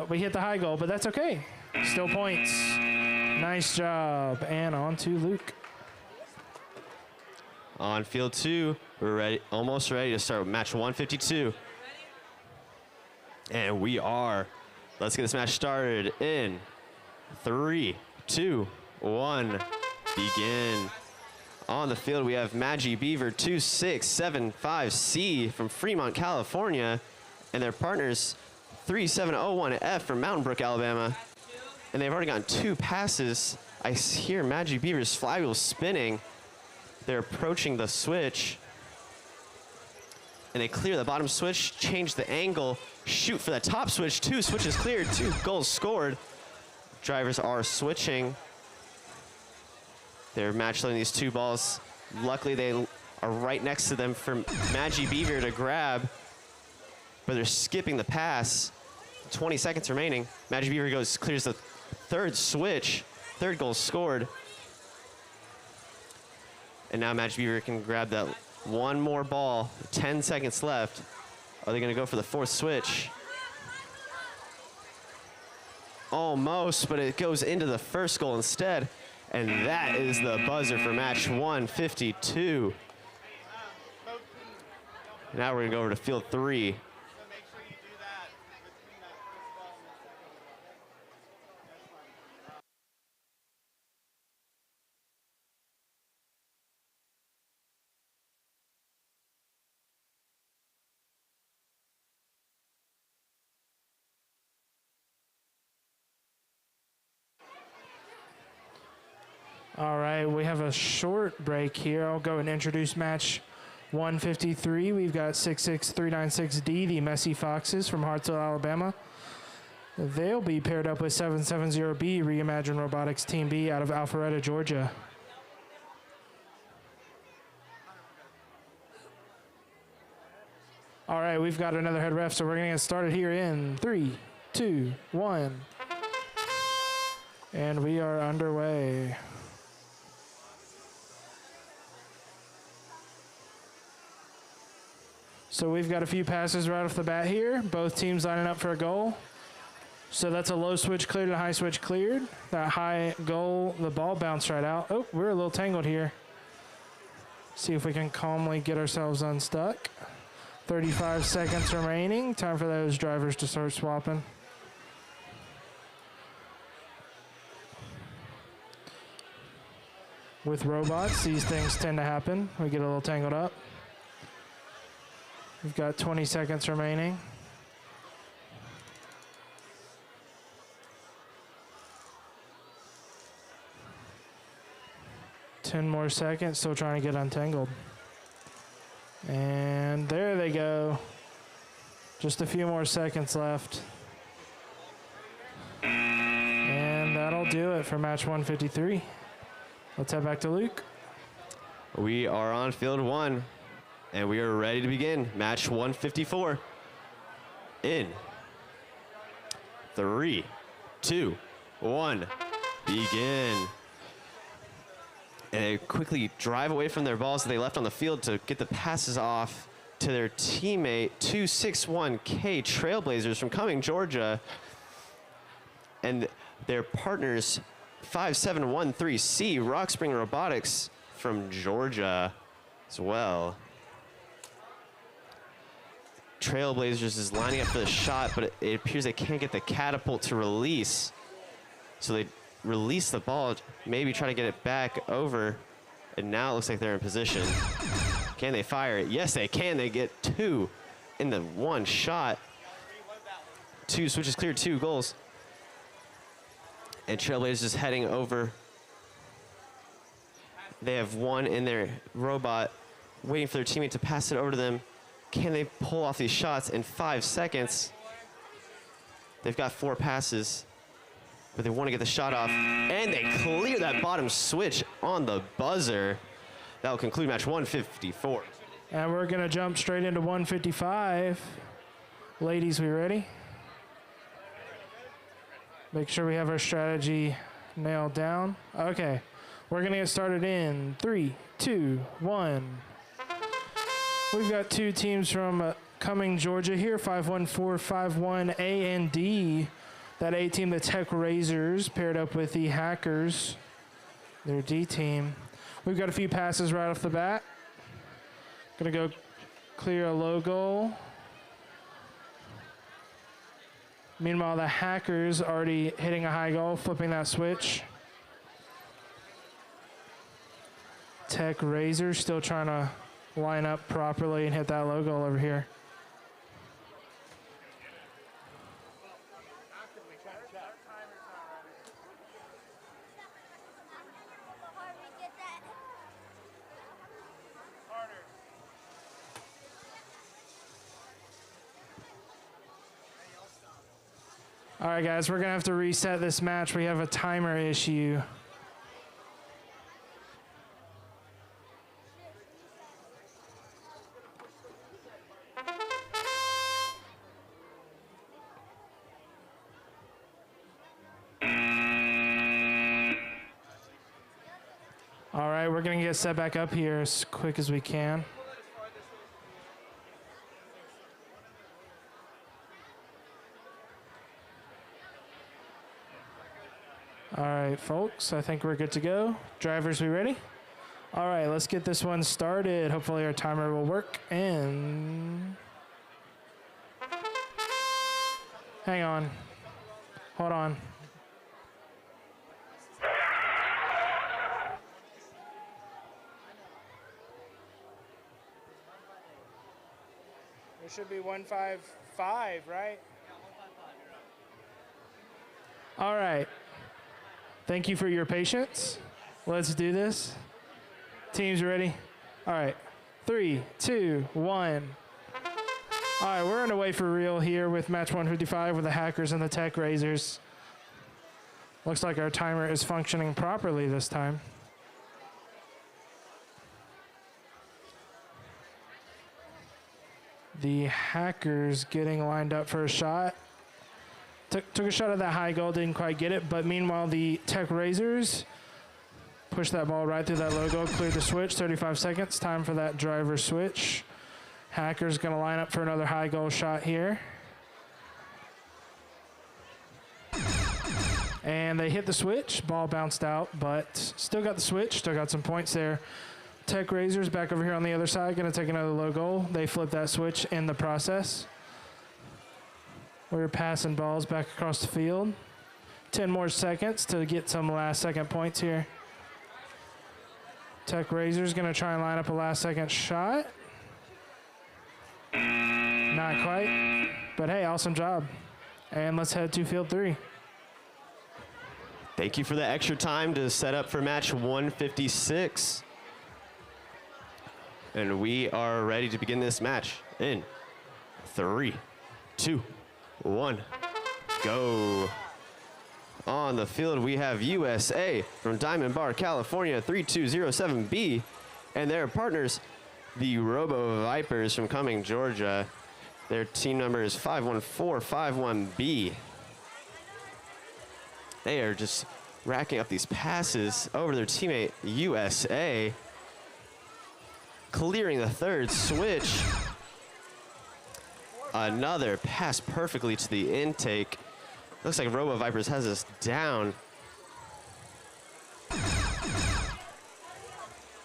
We hit the high goal, but that's okay. Still points. Nice job. And on to Luke. On field 2, we're ready, almost ready to start match 152. And we are. Let's get this match started in 3, 2, 1, begin. On the field, we have Magi Beaver 2675C from Fremont, California, and their partners 3701F from Mountain Brook, Alabama. And they've already gotten 2 passes. I hear Magi Beaver's flywheel spinning. They're approaching the switch. And they clear the bottom switch, change the angle, shoot for the top switch. 2 switches cleared, 2 goals scored. Drivers are switching. They're match loading these 2 balls. Luckily, they are right next to them for Magi Beaver to grab, but they're skipping the pass. 20 seconds remaining. Magi Beaver clears the third switch, third goal scored. And now Magi Beaver can grab that one more ball, 10 seconds left. Are they gonna go for the fourth switch? Almost, but it goes into the first goal instead. And that is the buzzer for match 152. Now we're gonna go over to field 3. All right, we have a short break here. I'll go and introduce match 153. We've got 66396D, the Messy Foxes from Hartsville, Alabama. They'll be paired up with 770B, Reimagine Robotics Team B out of Alpharetta, Georgia. All right, we've got another head ref, so we're gonna get started here in 3, 2, 1. And we are underway. So we've got a few passes right off the bat here. Both teams lining up for a goal. So that's a low switch cleared and a high switch cleared. That high goal, the ball bounced right out. Oh, we're a little tangled here. See if we can calmly get ourselves unstuck. 35 seconds remaining. Time for those drivers to start swapping. With robots, these things tend to happen. We get a little tangled up. We've got 20 seconds remaining. Ten more seconds, still trying to get untangled. And there they go. Just a few more seconds left. And that'll do it for match 153. Let's head back to Luke. We are on field 1, and we are ready to begin match 154. In 3, 2, 1, begin. And they quickly drive away from their balls that they left on the field to get the passes off to their teammate 261K Trailblazers from Cumming, Georgia, and their partners 5713C Rockspring Robotics from Georgia as well. Trailblazers is lining up for the shot, but it appears they can't get the catapult to release. So they release the ball, maybe try to get it back over, and now it looks like they're in position. Can they fire it? Yes, they can. They get 2 in the one shot. 2 switches cleared, 2 goals. And Trailblazers is heading over. They have 1 in their robot, waiting for their teammate to pass it over to them. Can they pull off these shots in 5 seconds? They've got 4 passes, but they want to get the shot off, and they clear that bottom switch on the buzzer. That will conclude match 154. And we're going to jump straight into 155. Ladies, we ready? Make sure we have our strategy nailed down. Okay, we're going to get started in 3, 2, 1. We've got 2 teams from Cumming, Georgia here, 51451A and D. That A team, the Tech Razors, paired up with the Hackers, their D team. We've got a few passes right off the bat. Gonna go clear a low goal. Meanwhile, the Hackers already hitting a high goal, flipping that switch. Tech Razors still trying to line up properly and hit that low goal over here. All right, guys, we're going to have to reset this match. We have a timer issue. All right, we're going to get set back up here as quick as we can. All right, folks, I think we're good to go. Drivers, we ready? All right, let's get this one started. Hopefully our timer will work. And hang on. Hold on. It should be 155, right? All right. Thank you for your patience. Let's do this. Teams ready? All right. 3, 2, 1. All right, we're underway for real here with match 155 with the Hackers and the Tech Razors. Looks like our timer is functioning properly this time. The Hackers getting lined up for a shot. Took a shot at that high goal, didn't quite get it, but meanwhile the Tech Razors pushed that ball right through that low goal, cleared the switch, 35 seconds, time for that driver switch. Hackers gonna line up for another high goal shot here. And they hit the switch, ball bounced out, but still got the switch, still got some points there. Tech Razors back over here on the other side, gonna take another low goal. They flip that switch in the process. We're passing balls back across the field. 10 more seconds to get some last second points here. Tech Razors gonna try and line up a last second shot. Not quite, but hey, awesome job. And let's head to field 3. Thank you for the extra time to set up for match 156. And we are ready to begin this match in 3, 2, 1, go. On the field, we have USA from Diamond Bar, California, 3207B, and their partners, the Robo Vipers from Cumming, Georgia. Their team number is 51451B. They are just racking up these passes over their teammate, USA, clearing the third switch. Another pass perfectly to the intake. Looks like Robo Vipers has us down.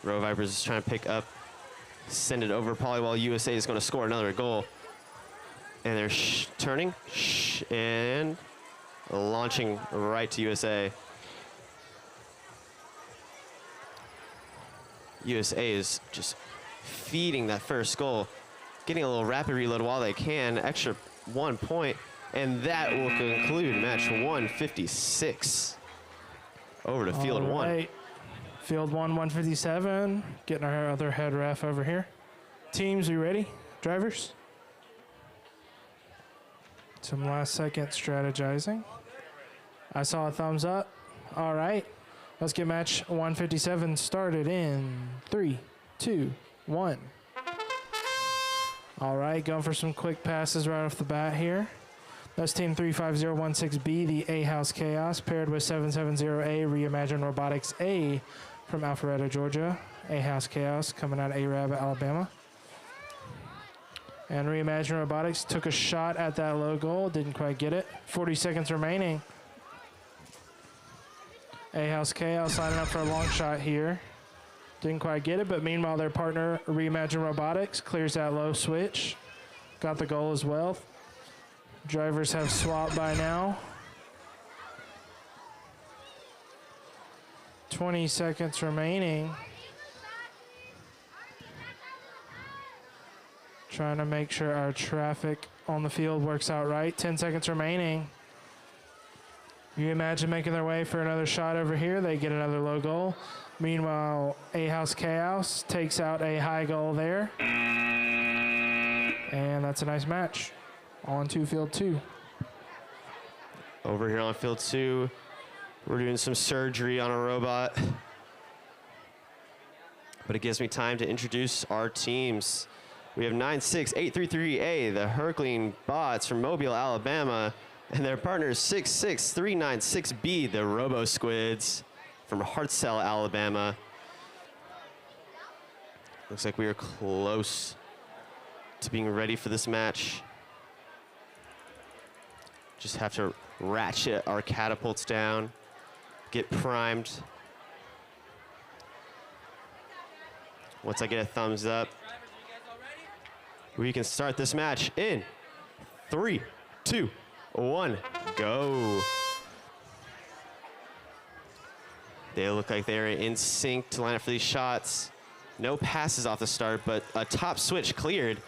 Robo Vipers is trying to pick up, send it over Polywall. USA is going to score another goal. And they're turning and launching right to USA. USA is just feeding that first goal, getting a little rapid reload while they can, extra 1 point, and that will conclude match 156. Over to field 1. Field 1, 157. Getting our other head ref over here. Teams, you ready? Drivers? Some last second strategizing. I saw a thumbs up. All right. Let's get match 157 started in 3, 2, 1. All right, going for some quick passes right off the bat here. That's team 35016B, the A-House Chaos, paired with 770A, Reimagine Robotics A from Alpharetta, Georgia. A-House Chaos coming out of Arab, Alabama. And Reimagine Robotics took a shot at that low goal, didn't quite get it. 40 seconds remaining. A-House Chaos signing up for a long shot here. Didn't quite get it, but meanwhile their partner, Reimagine Robotics, clears that low switch. Got the goal as well. Drivers have swapped by now. 20 seconds remaining. Trying to make sure our traffic on the field works out right. 10 seconds remaining. You imagine making their way for another shot over here. They get another low goal. Meanwhile, A-House Chaos takes out a high goal there. And that's a nice match. On to field 2. Over here on field 2, we're doing some surgery on a robot. But it gives me time to introduce our teams. We have 96833A, the Herculean Bots from Mobile, Alabama, and their partners 66396B, the Robo Squids from Hartselle, Alabama. Looks like we are close to being ready for this match. Just have to ratchet our catapults down, get primed. Once I get a thumbs up, we can start this match in 3, 2, 1, go. They look like they're in sync to line up for these shots. No passes off the start, but a top switch cleared.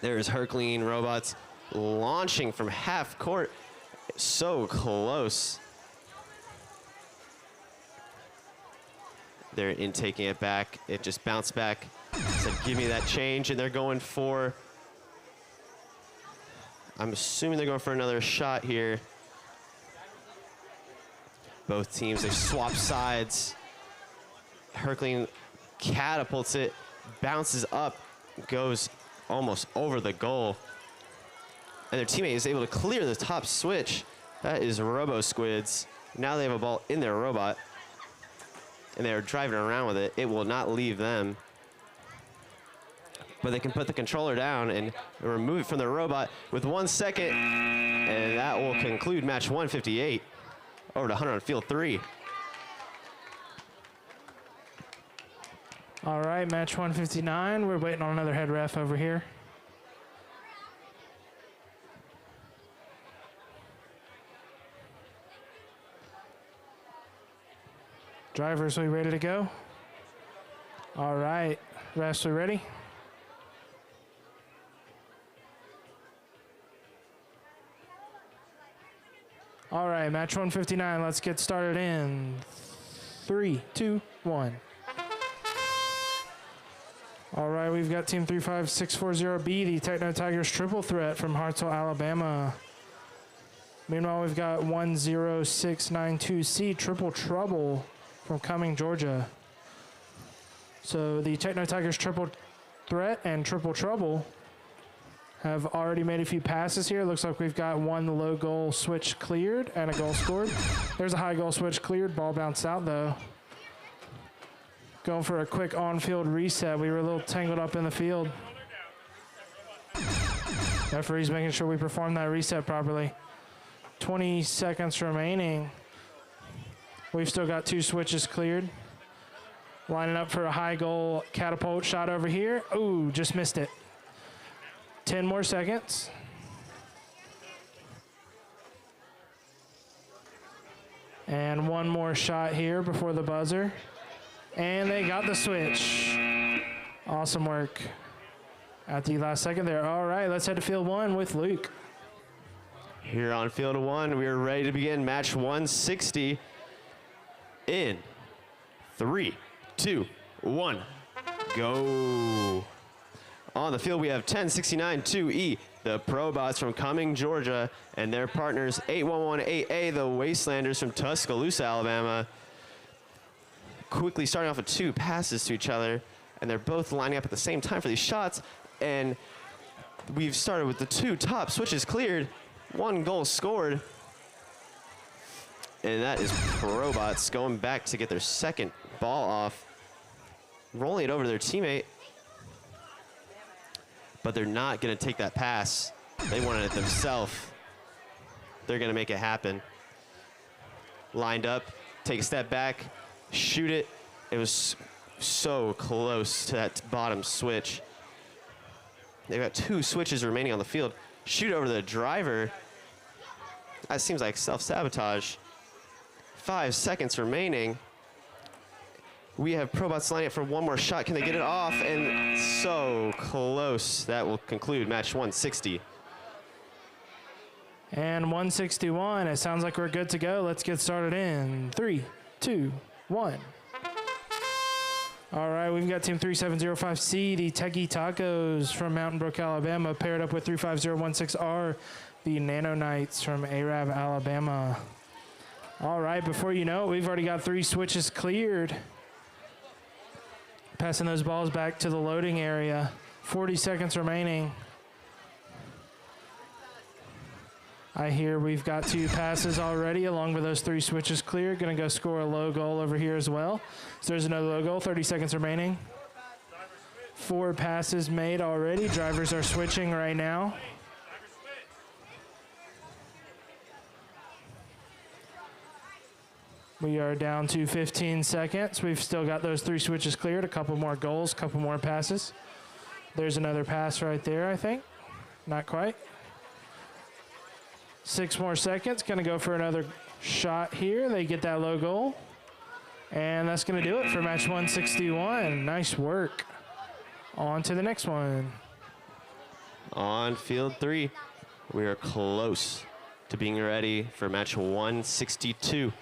There's Herculean robots launching from half court. So close. They're in taking it back. It just bounced back. Said, give me that change, and they're going for, I'm assuming they're going for another shot here. Both teams, they swap sides. Herculean catapults it, bounces up, goes almost over the goal. And their teammate is able to clear the top switch. That is Robo Squids. Now they have a ball in their robot, and they're driving around with it. It will not leave them. But they can put the controller down and remove it from the robot with 1 second. And that will conclude match 158. Over to Hunter on field 3. All right, match 159. We're waiting on another head ref over here. Drivers, we ready to go? All right, refs, we ready? All right, match 159. Let's get started in 3, 2, 1. All right, we've got team 35640B, the Techno Tigers triple threat from Hartselle, Alabama. Meanwhile, we've got 10692C triple trouble from Cumming, Georgia. So the Techno Tigers triple threat and triple trouble have already made a few passes here. Looks like we've got one low goal switch cleared and a goal scored. There's a high goal switch cleared. Ball bounced out though. Going for a quick on-field reset. We were a little tangled up in the field. Referee's making sure we perform that reset properly. 20 seconds remaining. We've still got 2 switches cleared. Lining up for a high goal catapult shot over here. Ooh, just missed it. 10 more seconds. And one more shot here before the buzzer. And they got the switch. Awesome work at the last second there. All right, let's head to field 1 with Luke. Here on field 1, we are ready to begin match 160 in 3, 2, 1, go. On the field, we have 1069-2E, the Probots from Cumming, Georgia, and their partners 8118A, the Wastelanders from Tuscaloosa, Alabama. Quickly starting off with 2 passes to each other, and they're both lining up at the same time for these shots. And we've started with the 2 top switches cleared, 1 goal scored. And that is Probots going back to get their second ball off, rolling it over to their teammate. But they're not going to take that pass. They wanted it themselves. They're going to make it happen. Lined up, take a step back, shoot it. It was so close to that bottom switch. They've got 2 switches remaining on the field. Shoot over to the driver. That seems like self-sabotage. 5 seconds remaining. We have Probots lining up for one more shot. Can they get it off? And so close. That will conclude match 160. And 161. It sounds like we're good to go. Let's get started in 3, 2, 1. All right, we've got team 3705C, the Techie Tacos from Mountain Brook, Alabama, paired up with 35016R, the Nano Knights from Arab, Alabama. All right, before you know it, we've already got 3 switches cleared. Passing those balls back to the loading area. 40 seconds remaining. I hear we've got 2 passes already along with those 3 switches clear. Going to go score a low goal over here as well. So there's another low goal, 30 seconds remaining. 4 passes made already. Drivers are switching right now. We are down to 15 seconds. We've still got those 3 switches cleared, a couple more goals, couple more passes. There's another pass right there, I think. Not quite. 6 more seconds. Going to go for another shot here. They get that low goal. And that's going to do it for match 161. Nice work. On to the next one. On field 3, we are close to being ready for match 162.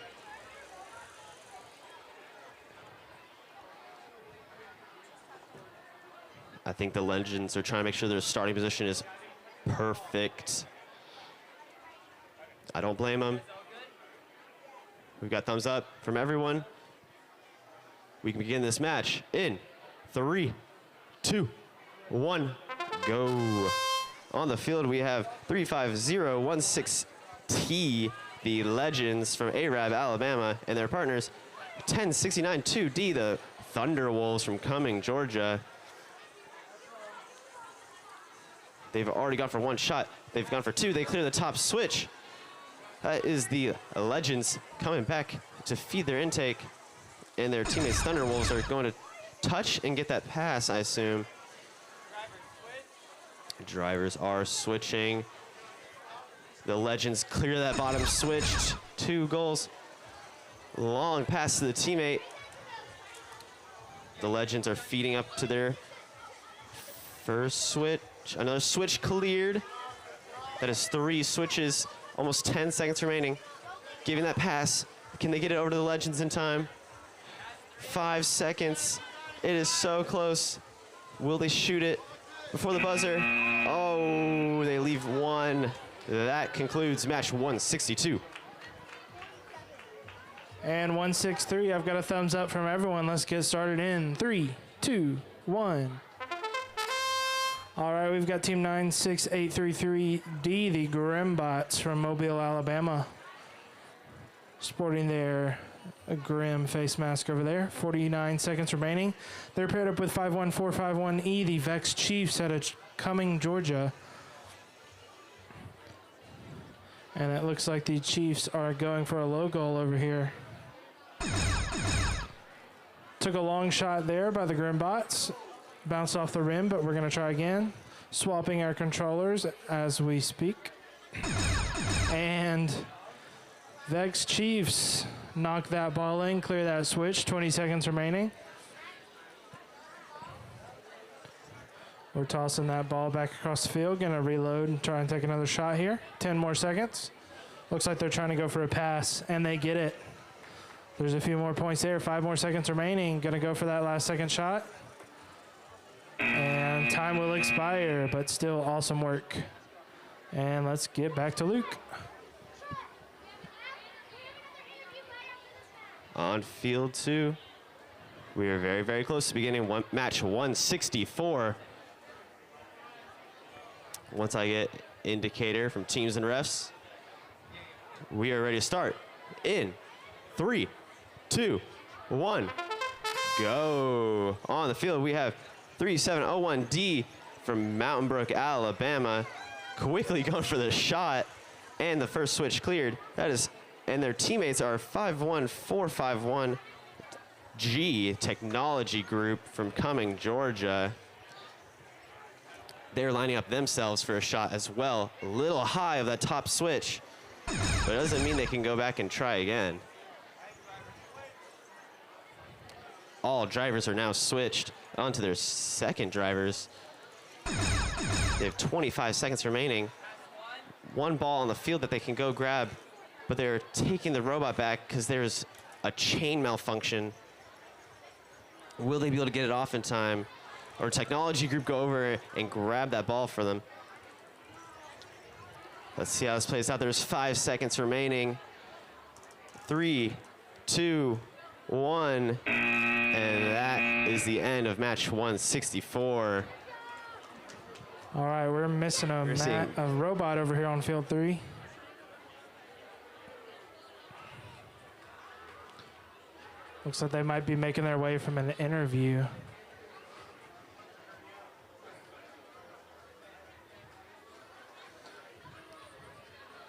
I think the Legends are trying to make sure their starting position is perfect. I don't blame them. We've got thumbs up from everyone. We can begin this match in 3, 2, 1, go. On the field, we have 35016T, the Legends from Arab, Alabama, and their partners, 10692D, the Thunderwolves from Cumming, Georgia. They've already gone for 1 shot. They've gone for 2. They clear the top switch. That is the Legends coming back to feed their intake. And their teammates, Thunderwolves, are going to touch and get that pass, I assume. Drivers are switching. The Legends clear that bottom switch. 2 goals. Long pass to the teammate. The Legends are feeding up to their first switch. Another switch cleared. That is 3 switches, almost 10 seconds remaining. Giving that pass. Can they get it over to the Legends in time? 5 seconds. It is so close. Will they shoot it before the buzzer? Oh, they leave 1. That concludes match 162. And 163, I've got a thumbs up from everyone. Let's get started in 3, 2, 1. All right, we've got team 96833D, the Grimbots from Mobile, Alabama, sporting their Grim face mask over there. 49 seconds remaining. They're paired up with 51451E, the VEX Chiefs out of Cumming, Georgia. And it looks like the Chiefs are going for a low goal over here. Took a long shot there by the Grimbots. Bounced off the rim, but we're going to try again. Swapping our controllers as we speak. And VEX Chiefs knock that ball in, clear that switch. 20 seconds remaining. We're tossing that ball back across the field. Going to reload and try and take another shot here. 10 more seconds. Looks like they're trying to go for a pass, and they get it. There's a few more points there. 5 more seconds remaining. Going to go for that last second shot. And time will expire, but still awesome work. And let's get back to Luke. On field 2, we are very, very close to beginning match 164. Once I get indicator from teams and refs, we are ready to start in 3, 2, 1, go. On the field, we have 3701D from Mountain Brook, Alabama, quickly going for the shot, and the first switch cleared. That is, and their teammates are 51451G Technology Group from Cumming, Georgia. They're lining up themselves for a shot as well. A little high of that top switch, but it doesn't mean they can go back and try again. All drivers are now switched onto their second drivers. They have 25 seconds remaining. 1 ball on the field that they can go grab, but they're taking the robot back because there's a chain malfunction. Will they be able to get it off in time? Or technology group go over and grab that ball for them? Let's see how this plays out. There's 5 seconds remaining. 3, 2, 1. And that is the end of match 164. All right, we're missing a robot over here on field 3. Looks like they might be making their way from an interview.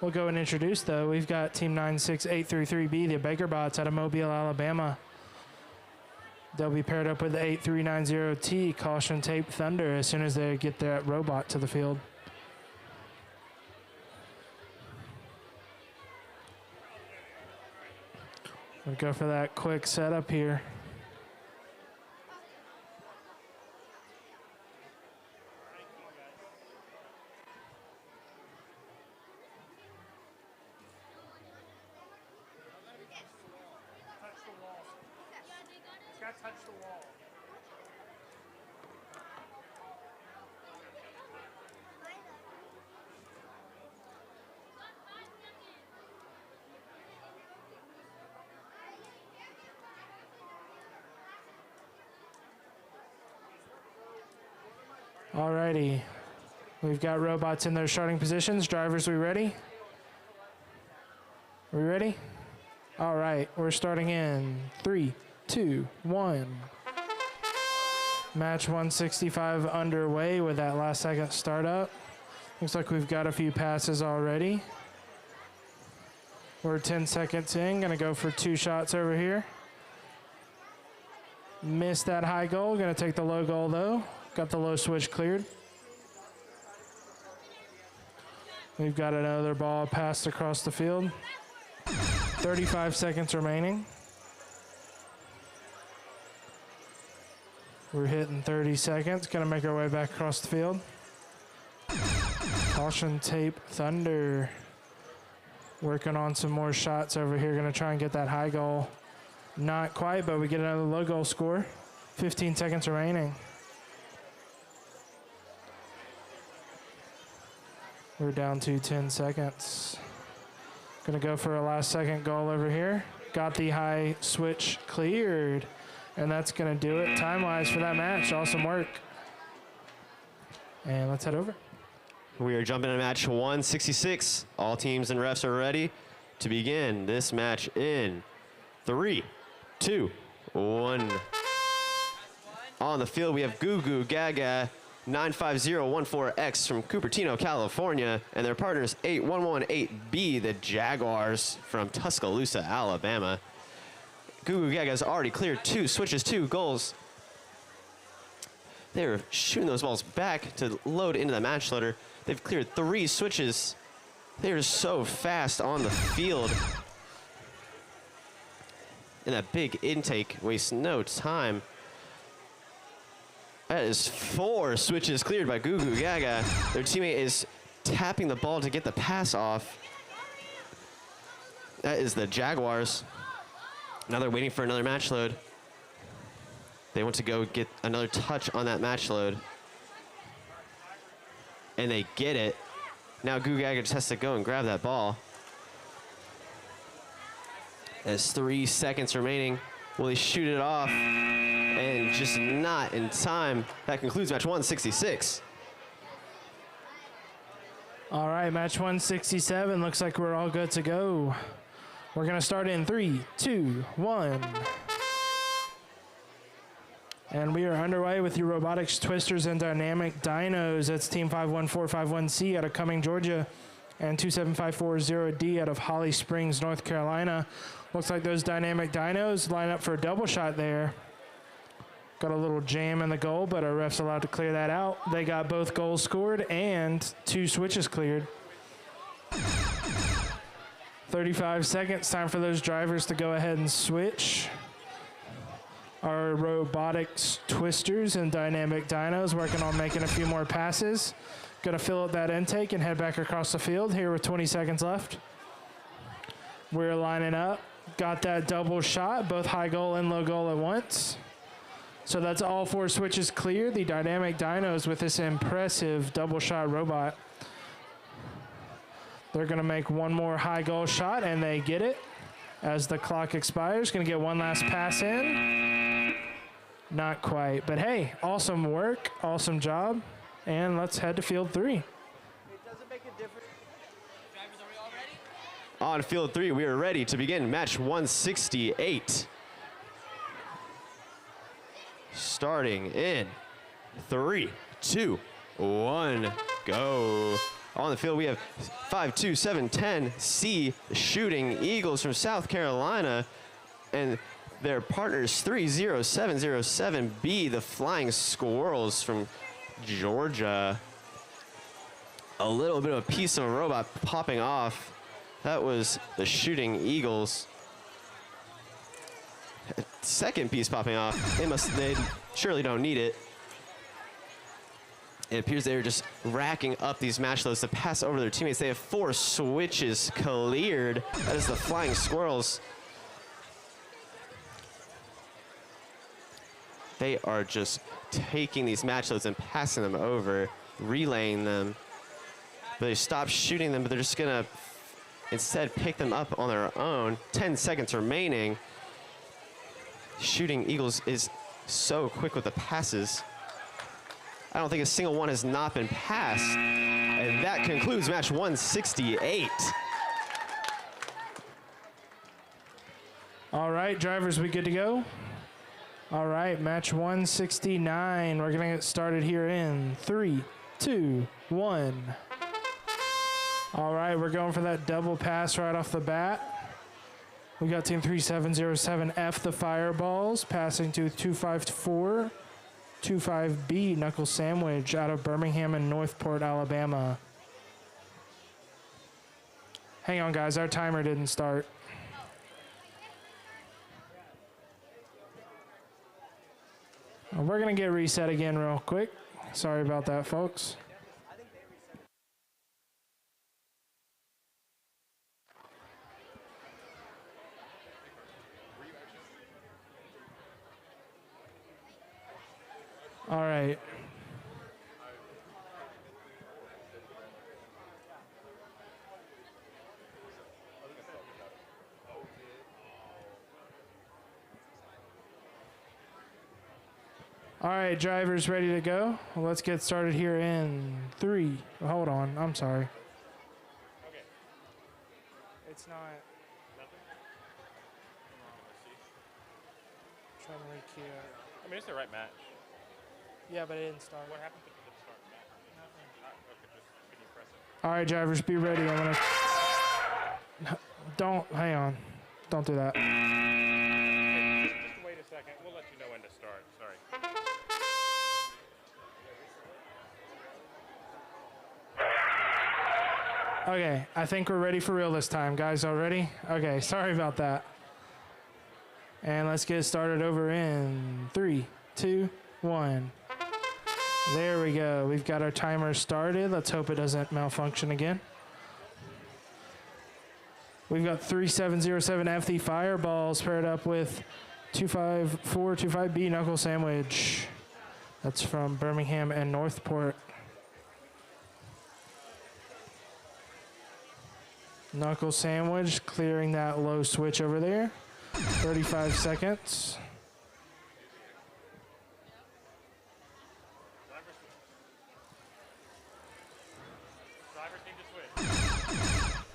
We'll go and introduce, though. We've got Team 96833B, the Baker Bots out of Mobile, Alabama. They'll be paired up with the 8390T, Caution Tape Thunder, as soon as they get that robot to the field. We'll go for that quick setup here. Alrighty, we've got robots in their starting positions. Drivers, we ready? We ready? All right, we're starting in 3, 2, 1. Match 165 underway with that last second startup. Looks like we've got a few passes already. We're 10 seconds in, gonna go for 2 shots over here. Missed that high goal, gonna take the low goal though. Got the low switch cleared. We've got another ball passed across the field. 35 seconds remaining. We're hitting 30 seconds. Gonna make our way back across the field. Caution Tape Thunder. Working on some more shots over here. Gonna try and get that high goal. Not quite, but we get another low goal score. 15 seconds remaining. We're down to 10 seconds. Gonna go for a last second goal over here. Got the high switch cleared. And that's gonna do it time-wise for that match. Awesome work. And let's head over. We are jumping into match 166. All teams and refs are ready to begin this match in 3, 2, 1. On the field, we have Goo Goo Gaga 95014X from Cupertino, California, and their partners 8118B, the Jaguars from Tuscaloosa, Alabama. Goo Goo Gaga has already cleared 2 switches, 2 goals. They're shooting those balls back to load into the match loader. They've cleared 3 switches. They're so fast on the field. And that big intake wastes no time. That is 4 switches cleared by Goo Goo Gaga. Their teammate is tapping the ball to get the pass off. That is the Jaguars. Now they're waiting for another match load. They want to go get another touch on that match load. And they get it. Now Goo Goo Gaga just has to go and grab that ball. There's 3 seconds remaining. Will he shoot it off? And just not in time. That concludes match 166. All right, match 167. Looks like we're all good to go. We're gonna start in 3, 2, 1. And we are underway with your robotics twisters and dynamic dynos. That's team 51451C out of Cumming, Georgia, and 27540D out of Holly Springs, North Carolina. Looks like those dynamic dynos line up for a double shot there. Got a little jam in the goal, but our ref's allowed to clear that out. They got both goals scored and 2 switches cleared. 35 seconds, time for those drivers to go ahead and switch. Our robotics twisters and dynamic dynos working on making a few more passes. Gonna fill up that intake and head back across the field here with 20 seconds left. We're lining up. Got that double shot, both high goal and low goal at once. So that's all 4 switches clear. The dynamic dynos with this impressive double shot robot. They're gonna make one more high goal shot and they get it. As the clock expires, gonna get one last pass in. Not quite, but hey, awesome work, awesome job. And let's head to field 3. It doesn't make a difference. Drivers, are we all ready? On field 3, we are ready to begin match 168. Starting in 3, 2, 1, go. On the field, we have 52710C Shooting Eagles from South Carolina, and their partners 30707B, the Flying Squirrels from Georgia. A little bit of a piece of a robot popping off. That was the Shooting Eagles. Second piece popping off. They surely don't need it. It appears they're just racking up these match loads to pass over their teammates. They have 4 switches cleared. That is the Flying Squirrels. They are just taking these match loads and passing them over, relaying them. But they stop shooting them, but they're just gonna instead pick them up on their own. 10 seconds remaining. Shooting Eagles is so quick with the passes. I don't think a single one has not been passed. And that concludes match 168. All right, drivers, we good to go? All right, match 169. We're gonna get started here in 3, 2, 1. All right, we're going for that double pass right off the bat. We got team 3707F, the Fireballs, passing to 25425B, Knuckle Sandwich, out of Birmingham and Northport, Alabama. Hang on, guys, our timer didn't start. We're gonna get reset again real quick. Sorry about that, folks. All right. All right, drivers ready to go? Well, let's get started here in 3. Hold on, I'm sorry. Okay. It's not. Nothing? Trying to rekey it. I mean, it's the right match. Yeah, but it didn't start. What happened to the start match? Nothing. Okay, just can you press it? All right, drivers, be ready. I'm gonna. Don't hang on. Don't do that. Okay, just wait a second. We'll let you know when to start. Sorry. Okay, I think we're ready for real this time, guys. All ready? Okay, sorry about that. And let's get started over in 3, 2, 1. There we go. We've got our timer started. Let's hope it doesn't malfunction again. We've got 3707F, the Fireballs, paired up with 25425B, Knuckle Sandwich. That's from Birmingham and Northport. Knuckle Sandwich clearing that low switch over there. 35 seconds.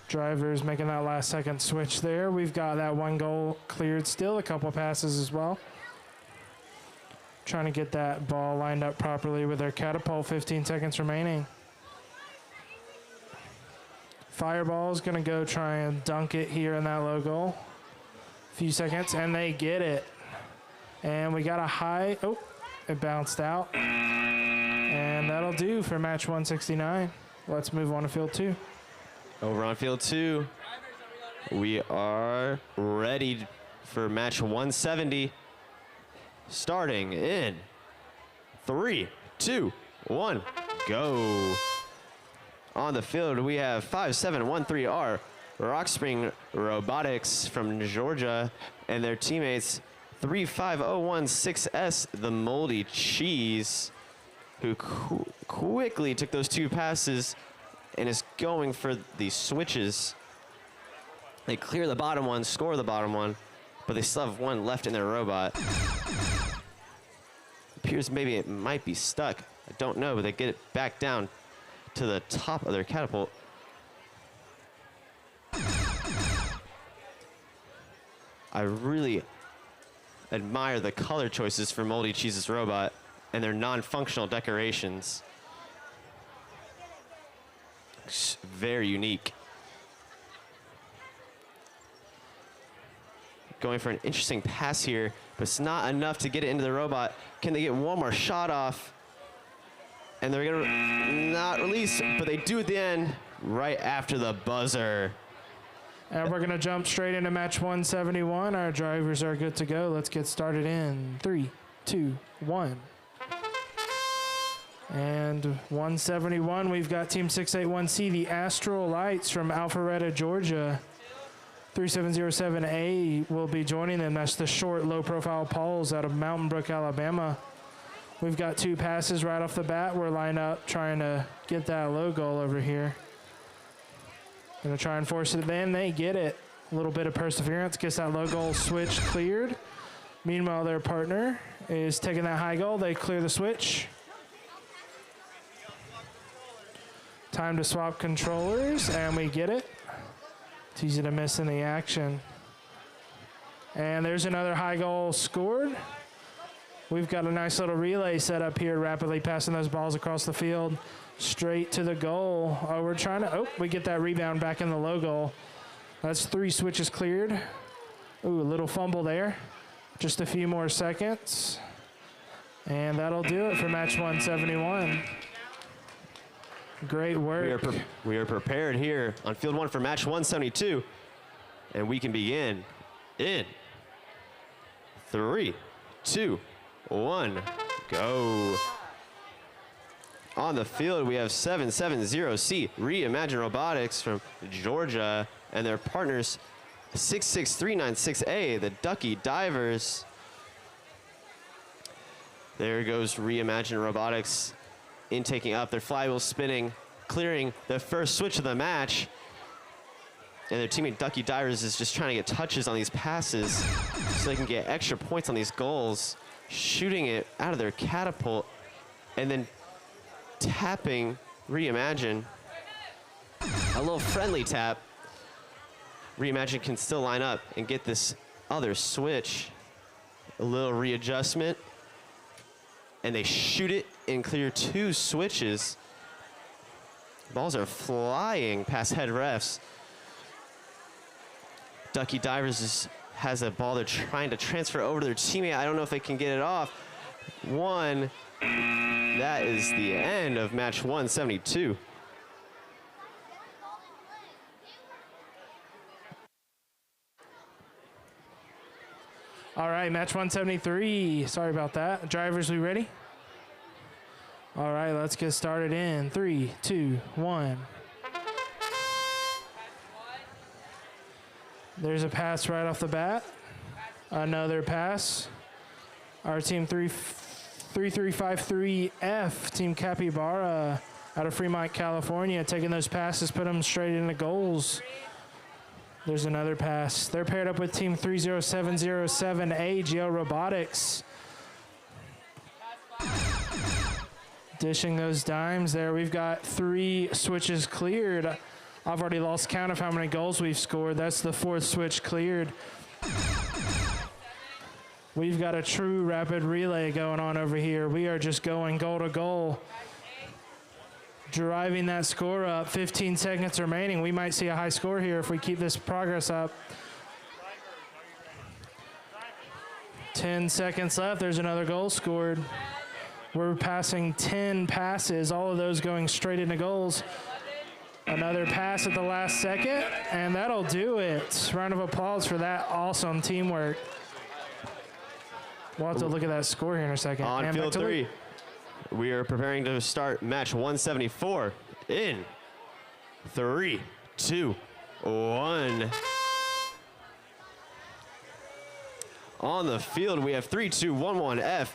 Drivers making that last second switch there. We've got that one goal cleared still, a couple passes as well. Trying to get that ball lined up properly with their catapult, 15 seconds remaining. Fireball's gonna go try and dunk it here in that low goal. Few seconds, and they get it. And we got a high, oh, it bounced out. And that'll do for match 169. Let's move on to field 2. Over on field 2, we are ready for match 170. Starting in 3, 2, 1, go. On the field, we have 5713R, Rockspring Robotics from Georgia, and their teammates 35016S, the Moldy Cheese, who quickly took those 2 passes and is going for the switches. They clear the bottom one, score the bottom one, but they still have 1 left in their robot. Appears maybe it might be stuck. I don't know, but they get it back down to the top of their catapult. I admire the color choices for Moldy Cheese's robot and their non-functional decorations. It's very unique. Going for an interesting pass here, but it's not enough to get it into the robot. Can they get one more shot off? And they're gonna not release, but they do at the end, right after the buzzer. And we're gonna jump straight into match 171. Our drivers are good to go. Let's get started in 3, 2, 1. And 171, we've got Team 681C, the Astral Lights from Alpharetta, Georgia. 3707A will be joining them. That's the short, low-profile poles out of Mountain Brook, Alabama. We've got 2 passes right off the bat. We're lined up trying to get that low goal over here. Gonna try and force it in. They get it. A little bit of perseverance. Gets that low goal switch cleared. Meanwhile, their partner is taking that high goal. They clear the switch. Time to swap controllers, and we get it. It's easy to miss in the action. And there's another high goal scored. We've got a nice little relay set up here, rapidly passing those balls across the field, straight to the goal. We're trying to, we get that rebound back in the low goal. That's 3 switches cleared. Ooh, a little fumble there. Just a few more seconds. And that'll do it for match 171. Great work. We are prepared here on field 1 for match 172. And we can begin in 3, 2, 1, go. On the field, we have 770C Reimagine Robotics from Georgia and their partners 66396A, the Ducky Divers. There goes Reimagine Robotics intaking up, their flywheel spinning, clearing the first switch of the match. And their teammate Ducky Divers is just trying to get touches on these passes so they can get extra points on these goals, shooting it out of their catapult and then tapping Reimagine. A little friendly tap. Reimagine can still line up and get this other switch. A little readjustment. And they shoot it and clear 2 switches. Balls are flying past head refs. Ducky Divers has a ball they're trying to transfer over to their teammate. I don't know if they can get it off. 1. That is the end of match 172. All right, match 173. Sorry about that. Drivers, we ready? All right, let's get started in 3, 2, 1. There's a pass right off the bat. Another pass. Our team 3353F, Team Capybara out of Fremont, California, taking those passes, put them straight into goals. There's another pass. They're paired up with Team 30707A, GL Robotics. Dishing those dimes there. We've got 3 switches cleared. I've already lost count of how many goals we've scored. That's the 4th switch cleared. We've got a true rapid relay going on over here. We are just going goal to goal, driving that score up. 15 seconds remaining. We might see a high score here if we keep this progress up. 10 seconds left. There's another goal scored. We're passing 10 passes, all of those going straight into goals. Another pass at the last second, and that'll do it. Round of applause for that awesome teamwork. We'll have to look at that score here in a second. On and field 3, we are preparing to start match 174 in 3, 2, 1. On the field, we have 3211F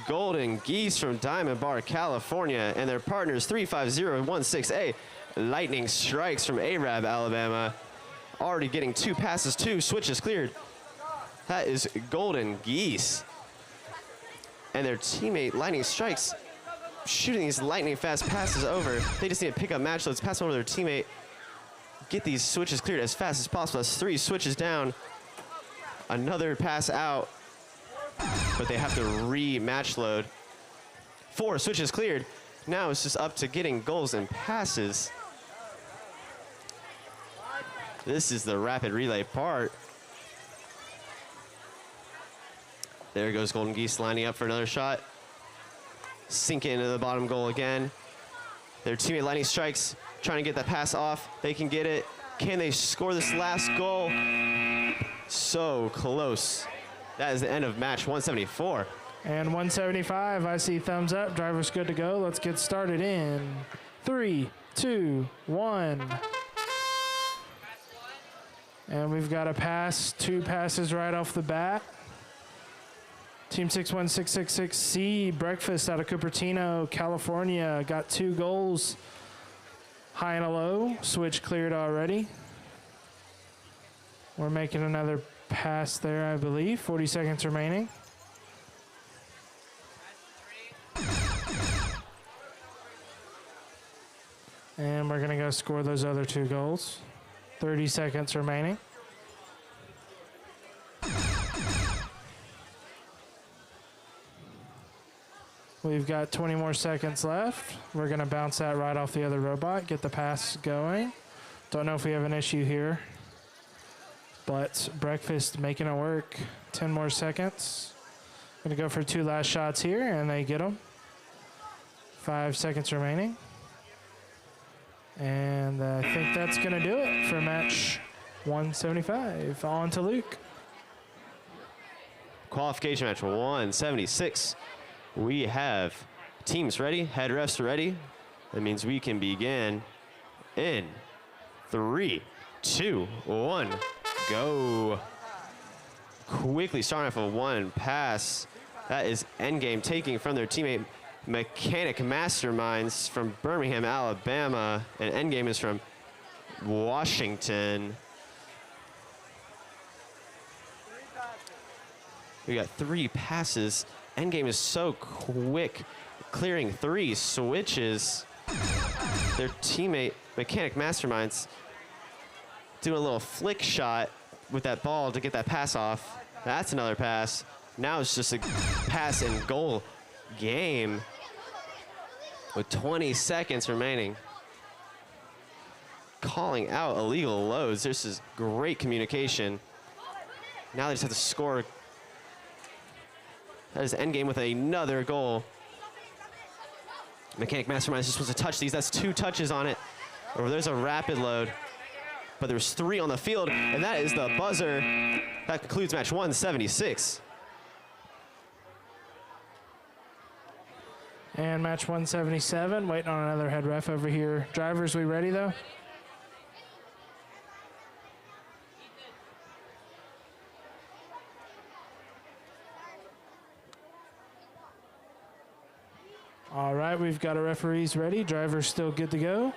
Golden Geese from Diamond Bar, California, and their partners 35016A Lightning Strikes from Arab, Alabama. Already getting 2 passes, 2 switches cleared. That is Golden Geese. And their teammate Lightning Strikes shooting these lightning fast passes over. They just need to pick up match loads, pass them over to their teammate, get these switches cleared as fast as possible. That's 3 switches down. Another pass out. but they have to rematch load. 4 switches cleared. Now it's just up to getting goals and passes. This is the rapid relay part. There goes Golden Geese lining up for another shot. Sink into the bottom goal again. Their teammate Lightning strikes, trying to get that pass off. They can get it. Can they score this last goal? So close. That is the end of match 174. And 175, I see thumbs up. Driver's good to go. Let's get started in 3, 2, 1. And we've got a pass, 2 passes right off the bat. Team 61666C, Breakfast out of Cupertino, California, got 2 goals. High and a low, switch cleared already. We're making another pass there, I believe. 40 seconds remaining. And we're gonna go score those other 2 goals. 30 seconds remaining. We've got 20 more seconds left. We're gonna bounce that right off the other robot, get the pass going. Don't know if we have an issue here, but Breakfast making it work. 10 more seconds. Gonna go for 2 last shots here, and they get them. 5 seconds remaining. And I think that's gonna do it for match 175. On to Luke. Qualification match 176. We have teams ready, head refs ready. That means we can begin in 3, 2, 1, go. Quickly starting off with 1 pass. That is Endgame taking from their teammate Mechanic Masterminds from Birmingham, Alabama. And Endgame is from Washington. We got 3 passes. Endgame is so quick, clearing 3 switches. Their teammate, Mechanic Masterminds, doing a little flick shot with that ball to get that pass off. That's another pass. Now it's just a pass and goal game with 20 seconds remaining. Calling out illegal loads. This is great communication. Now they just have to score. That is Endgame with another goal. Mechanic Masterminds just wants to touch these. That's 2 touches on it. Or there's a rapid load. But there's 3 on the field, and that is the buzzer. That concludes match 176. And match 177, waiting on another head ref over here. Drivers, we ready though? All right, we've got our referees ready. Drivers still good to go.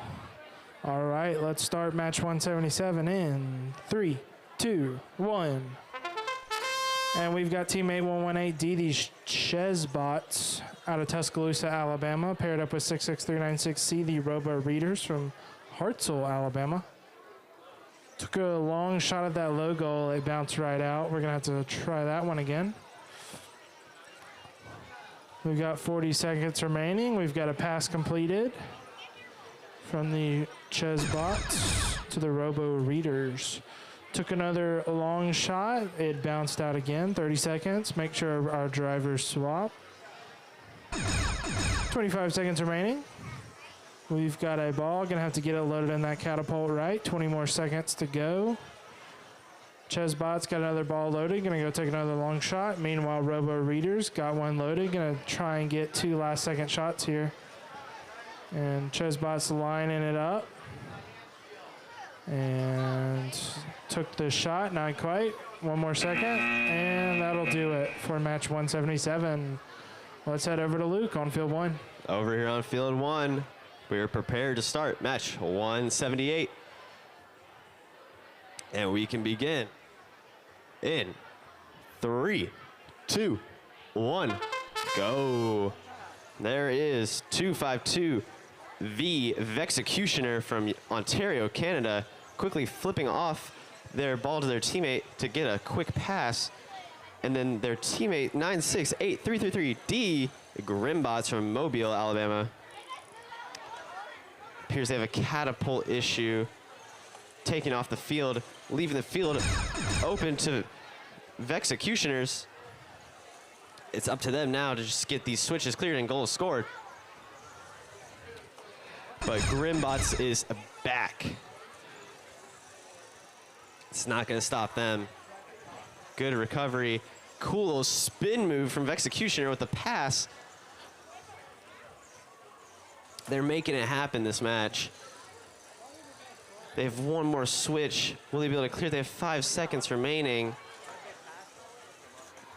All right, let's start match 177 in 3, 2, 1. And we've got teammate 118, Didi Chesbots out of Tuscaloosa, Alabama, paired up with 66396C, the Robo Readers from Hartselle, Alabama. Took a long shot at that low goal. It bounced right out. We're going to have to try that one again. We've got 40 seconds remaining. We've got a pass completed from the Chesbots to the Robo Readers. Took another long shot. It bounced out again. 30 seconds. Make sure our drivers swap. 25 seconds remaining. We've got a ball. Gonna have to get it loaded in that catapult right. 20 more seconds to go. Chesbot's got another ball loaded. Gonna go take another long shot. Meanwhile, Robo Readers got one loaded. Gonna try and get 2 last second shots here. And Chesbot's lining it up. And took the shot, not quite. 1 more second, and that'll do it for match 177. Let's head over to Luke on field 1. Over here on field 1, we are prepared to start match 178. And we can begin in 3, 2, 1, go. There is 252, the Vexecutioner from Ontario, Canada, quickly flipping off their ball to their teammate to get a quick pass. And then their teammate 9683333D, the Grimbots from Mobile, Alabama. Appears they have a catapult issue. Taking off the field, leaving the field open to Vexecutioners. It's up to them now to just get these switches cleared and goals scored. But Grimbots is back. It's not going to stop them. Good recovery. Cool little spin move from Vexecutioner with the pass. They're making it happen this match. They have one more switch. Will they be able to clear? They have 5 seconds remaining.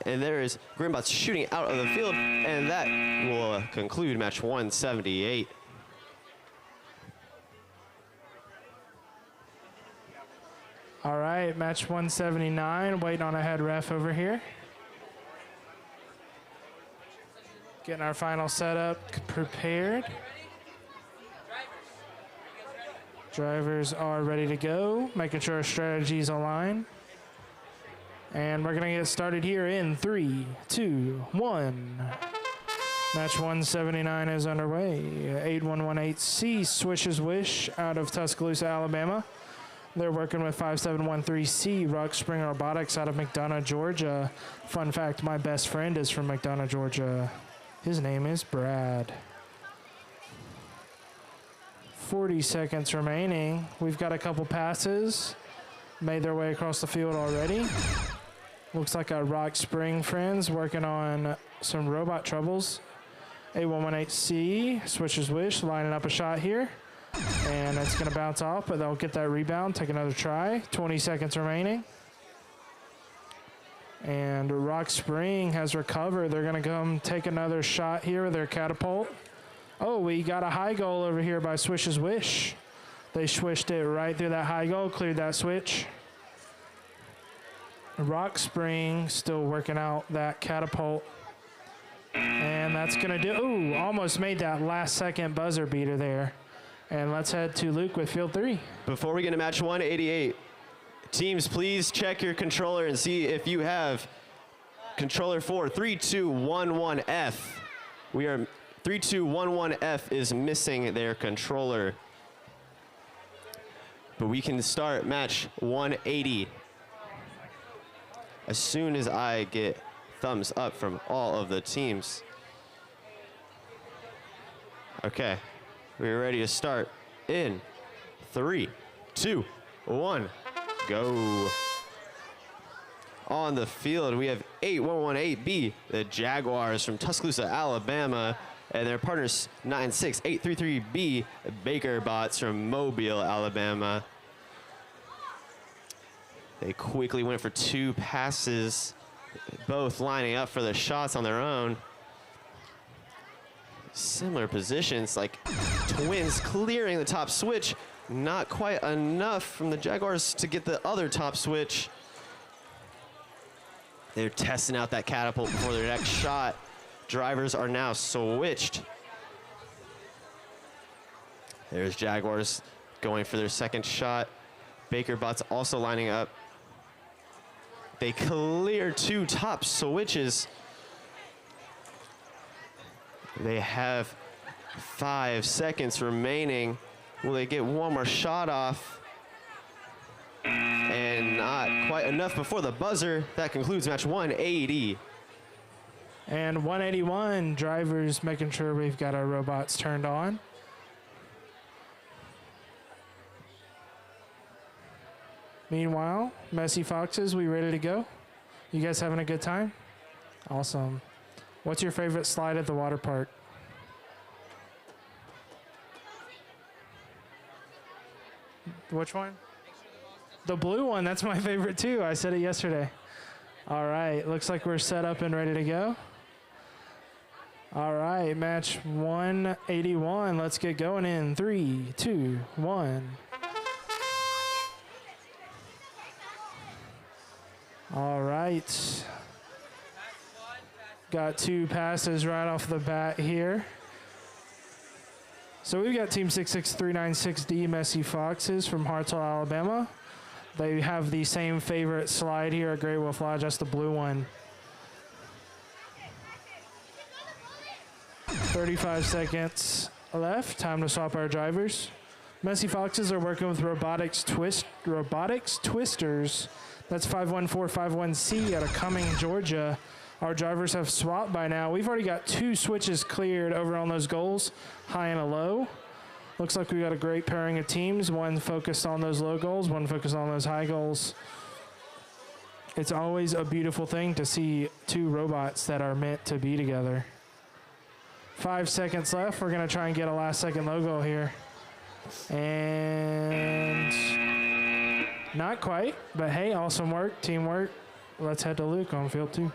And there is Grimbots shooting out of the field, and that will conclude match 178. All right, match 179, waiting on a head ref over here. Getting our final setup prepared. Drivers are ready to go, making sure our strategies align. And we're gonna get started here in 3, 2, 1. Match 179 is underway. 8118C Swish's Wish out of Tuscaloosa, Alabama. They're working with 5713C Rock Spring Robotics out of McDonough, Georgia. Fun fact, my best friend is from McDonough, Georgia. His name is Brad. 40 seconds remaining. We've got a couple passes. Made their way across the field already. Looks like our Rock Spring friends working on some robot troubles. 8118C, Switcher's Wish, lining up a shot here. And it's going to bounce off, but they'll get that rebound, take another try. 20 seconds remaining. And Rock Spring has recovered. They're going to come take another shot here with their catapult. Oh, we got a high goal over here by Swish's Wish. They swished it right through that high goal, cleared that switch. Rock Spring still working out that catapult. And that's going to do, ooh, almost made that last second buzzer beater there. And let's head to Luke with field 3. Before we get to match 188, teams, please check your controller and see if you have controller 43211F. We are 3211F is missing their controller. But we can start match 180 as soon as I get thumbs up from all of the teams. Okay, we're ready to start in 3, 2, 1, go. On the field, we have 8118B, the Jaguars from Tuscaloosa, Alabama, and their partners 96833B, Baker Bots from Mobile, Alabama. They quickly went for 2 passes, both lining up for the shots on their own. Similar positions, like twins clearing the top switch. Not quite enough from the Jaguars to get the other top switch. They're testing out that catapult before their next shot. Drivers are now switched. There's Jaguars going for their second shot. Baker Bots also lining up. They clear 2 top switches. They have 5 seconds remaining. Will they get one more shot off? And not quite enough before the buzzer. That concludes match 180. And 181, drivers making sure we've got our robots turned on. Meanwhile, Messy Foxes, we ready to go? You guys having a good time? Awesome. What's your favorite slide at the water park? Which one? The blue one, that's my favorite too. I said it yesterday. All right, looks like we're set up and ready to go. All right, match 181. Let's get going in 3, 2, 1. All right. Got 2 passes right off the bat here. So we've got Team 66396D Messy Foxes from Hartselle, Alabama. They have the same favorite slide here at Great Wolf Lodge. That's the blue one. 35 seconds left. Time to swap our drivers. Messy Foxes are working with Robotics Twisters. That's 51451C out of Cumming, Georgia. Our drivers have swapped by now. We've already got 2 switches cleared over on those goals, high and a low. Looks like we got a great pairing of teams. One focused on those low goals, one focused on those high goals. It's always a beautiful thing to see 2 robots that are meant to be together. 5 seconds left. We're going to try and get a last second low goal here. And not quite, but hey, awesome work, teamwork. Let's head to Luke on field 2.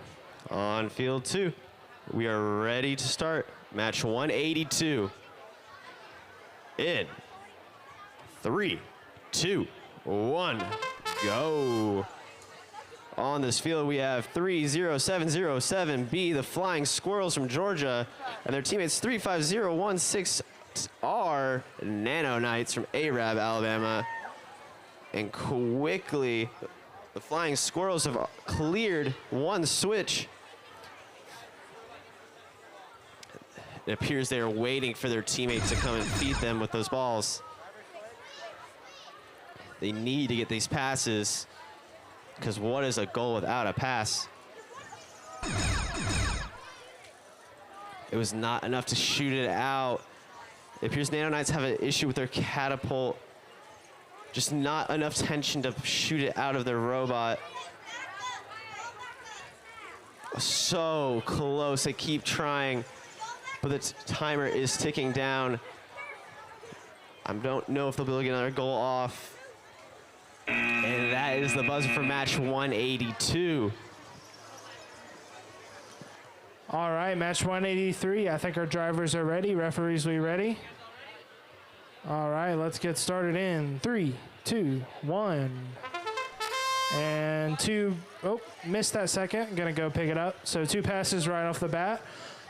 On field 2, we are ready to start match 182. In 3, 2, 1, go. On this field, we have 30707B, the Flying Squirrels from Georgia, and their teammates 35016R, Nano Knights from Arab, Alabama. And quickly, the Flying Squirrels have cleared 1 switch. It appears they are waiting for their teammates to come and feed them with those balls. They need to get these passes, because what is a goal without a pass? It was not enough to shoot it out. It appears Nano Knights have an issue with their catapult. Just not enough tension to shoot it out of their robot. So close, they keep trying, but the timer is ticking down. I don't know if they'll be able to get another goal off. And that is the buzzer for match 182. All right, match 183. I think our drivers are ready. Referees, we ready? All right, let's get started in 3, 2, 1. And 2, oh, missed that second. Gonna go pick it up. So 2 passes right off the bat.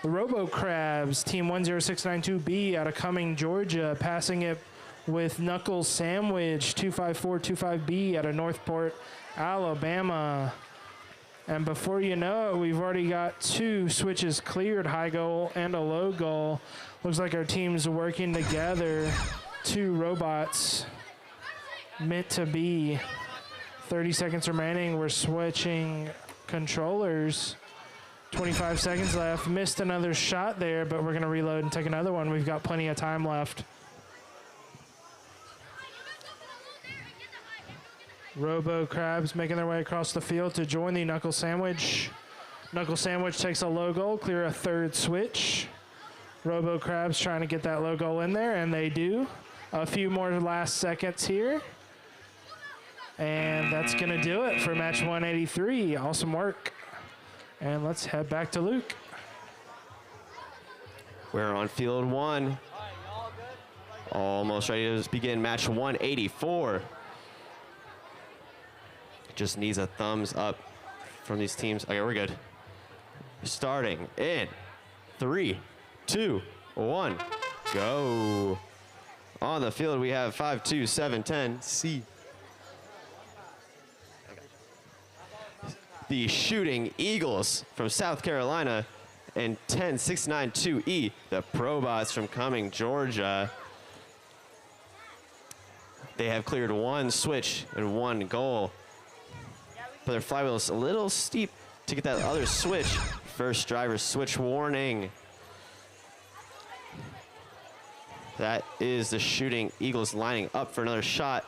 The Robo Crabs, team 10692B out of Cumming, Georgia, passing it with Knuckles Sandwich, 25425B out of Northport, Alabama. And before you know it, we've already got 2 switches cleared, high goal and a low goal. Looks like our team's working together. 2 robots meant to be. 30 seconds remaining. We're switching controllers. 25 seconds left. Missed another shot there, but we're going to reload and take another one. We've got plenty of time left. Robo Crabs making their way across the field to join the Knuckle Sandwich. Knuckle Sandwich takes a low goal, clear a 3rd switch. Robo Crabs trying to get that low goal in there, and they do. A few more last seconds here. And that's going to do it for match 183. Awesome work. And let's head back to Luke. We're on field 1. Almost ready to begin match 184. Just needs a thumbs up from these teams. Okay, we're good. Starting in 3, 2, 1, go. On the field, we have 52710C. The Shooting Eagles from South Carolina, and 10692E, the Probots from Cumming, Georgia. They have cleared 1 switch and 1 goal. But their flywheel is a little steep to get that other switch. First driver switch warning. That is the Shooting Eagles lining up for another shot.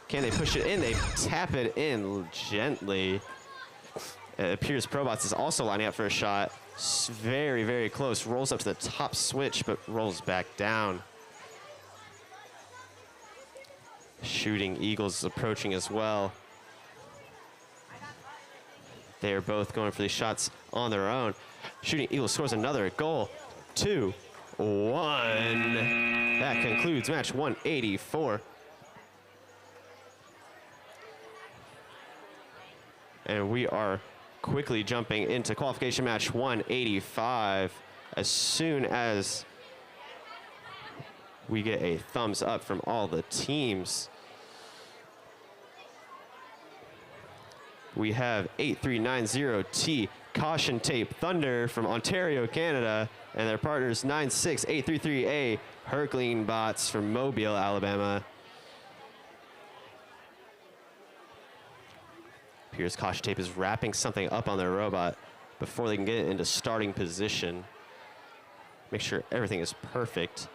Can they push it in? They tap it in gently. It appears Probots is also lining up for a shot. Very, very close. Rolls up to the top switch, but rolls back down. Shooting Eagles is approaching as well. They are both going for these shots on their own. Shooting Eagles scores another goal. 2-1. That concludes match 184. And we are quickly jumping into qualification match 185 as soon as we get a thumbs up from all the teams. we have 8390T Caution Tape Thunder from Ontario, Canada, and their partners 96833A Herculean Bots from Mobile, Alabama. Appears Caution Tape is wrapping something up on their robot before they can get it into starting position. Make sure everything is perfect.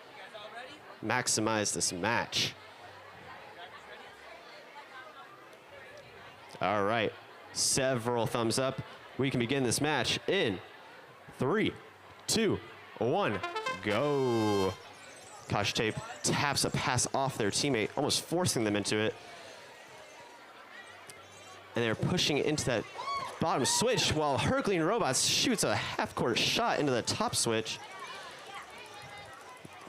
Maximize this match. All right, several thumbs up. We can begin this match in 3, 2, 1, go. Caution Tape taps a pass off their teammate, almost forcing them into it. And they're pushing into that bottom switch while Herculean Robots shoots a half-court shot into the top switch.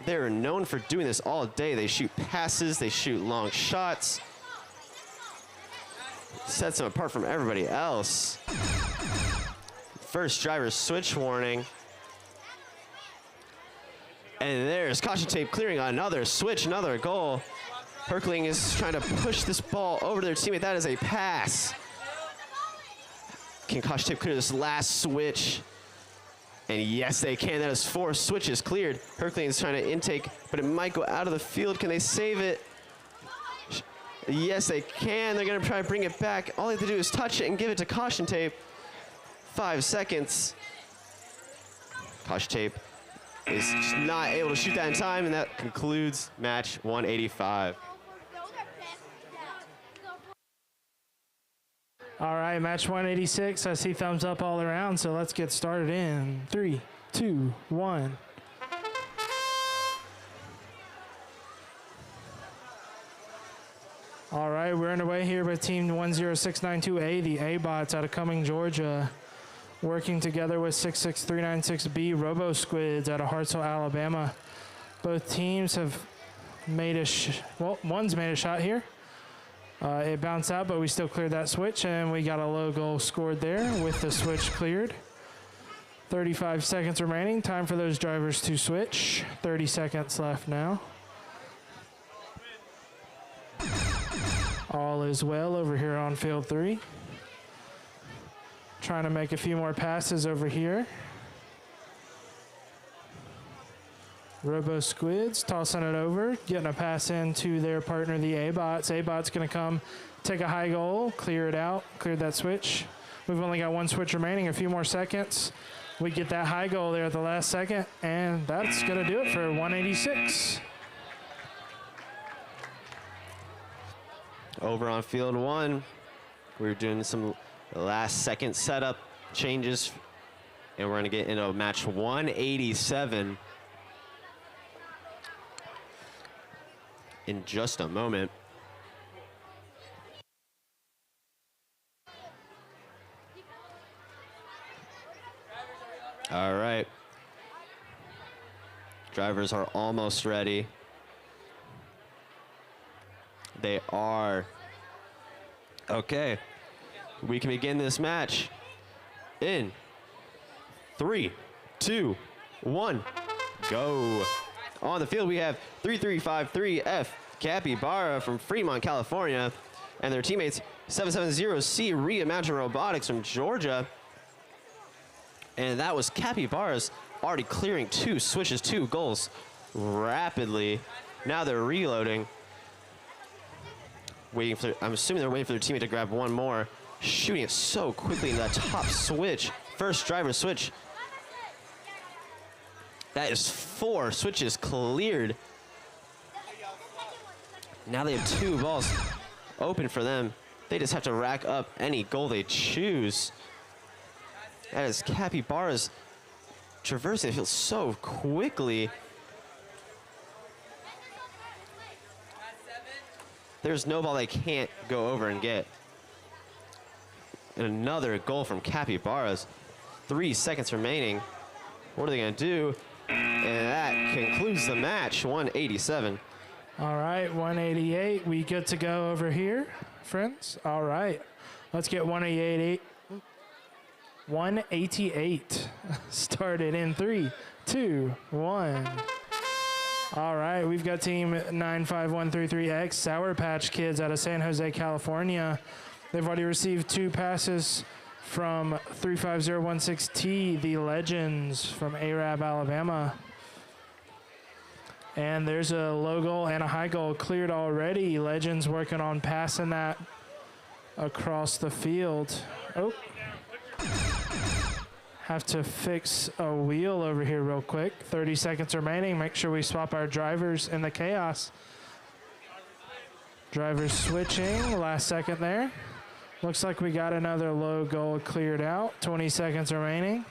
They're known for doing this all day. They shoot passes, they shoot long shots. Sets them apart from everybody else. First driver switch warning. And there's Caution Tape clearing another switch, another goal. Herculean is trying to push this ball over to their teammate. That is a pass. Can Caution Tape clear this last switch? And yes, they can. That is 4 switches cleared. Herculean is trying to intake, but it might go out of the field. Can they save it? Yes, they can. They're going to try to bring it back. All they have to do is touch it and give it to Caution Tape. 5 seconds. Caution Tape is just not able to shoot that in time, and that concludes match 185. All right, match 186. I see thumbs up all around, so let's get started in 3, 2, 1. All right, we're underway here with team 10692A, the A-Bots out of Cumming, Georgia, working together with 66396B Robo Squids out of Hartselle, Alabama. Both teams have made a one's made a shot here. It bounced out, but we still cleared that switch, and we got a low goal scored there with the switch cleared. 35 seconds remaining. Time for those drivers to switch. 30 seconds left now. All is well over here on field 3. Trying to make a few more passes over here. Robo Squids tossing it over, getting a pass into their partner, the A-Bots. A-Bots going to come take a high goal, clear it out, cleared that switch. We've only got 1 switch remaining, a few more seconds. We get that high goal there at the last second, and that's going to do it for 186. Over on field 1, we're doing some last second setup changes, and we're going to get into match 187 in just a moment. All right. Drivers are almost ready. They are. Okay. We can begin this match in 3, 2, 1, go. On the field, we have 3353F Capybara from Fremont, California, and their teammates 770C Reimagine Robotics from Georgia. And that was Capybara's already clearing 2 switches, 2 goals rapidly. Now they're reloading. Waiting for, I'm assuming they're waiting for their teammate to grab one more. Shooting it so quickly in that top switch. First driver switch. That is 4 switches cleared. Now they have 2 balls open for them. They just have to rack up any goal they choose. That is Capybara's traversing the field so quickly. There's no ball they can't go over and get. And another goal from Capybaras. 3 seconds remaining. What are they going to do? And that concludes the match, 187. All right, 188. We good to go over here, friends? All right. Let's get 188. 188 started in 3, 2, 1. All right, we've got team 95133X Sour Patch Kids out of San Jose, California, They've already received 2 passes from 35016T, the Legends from Arab, Alabama. And there's a low goal and a high goal cleared already. Legends working on passing that across the field. Oh. Have to fix a wheel over here real quick. 30 seconds remaining. Make sure we swap our drivers in the chaos. Drivers switching, last second there. Looks like we got another low goal cleared out. 20 seconds remaining.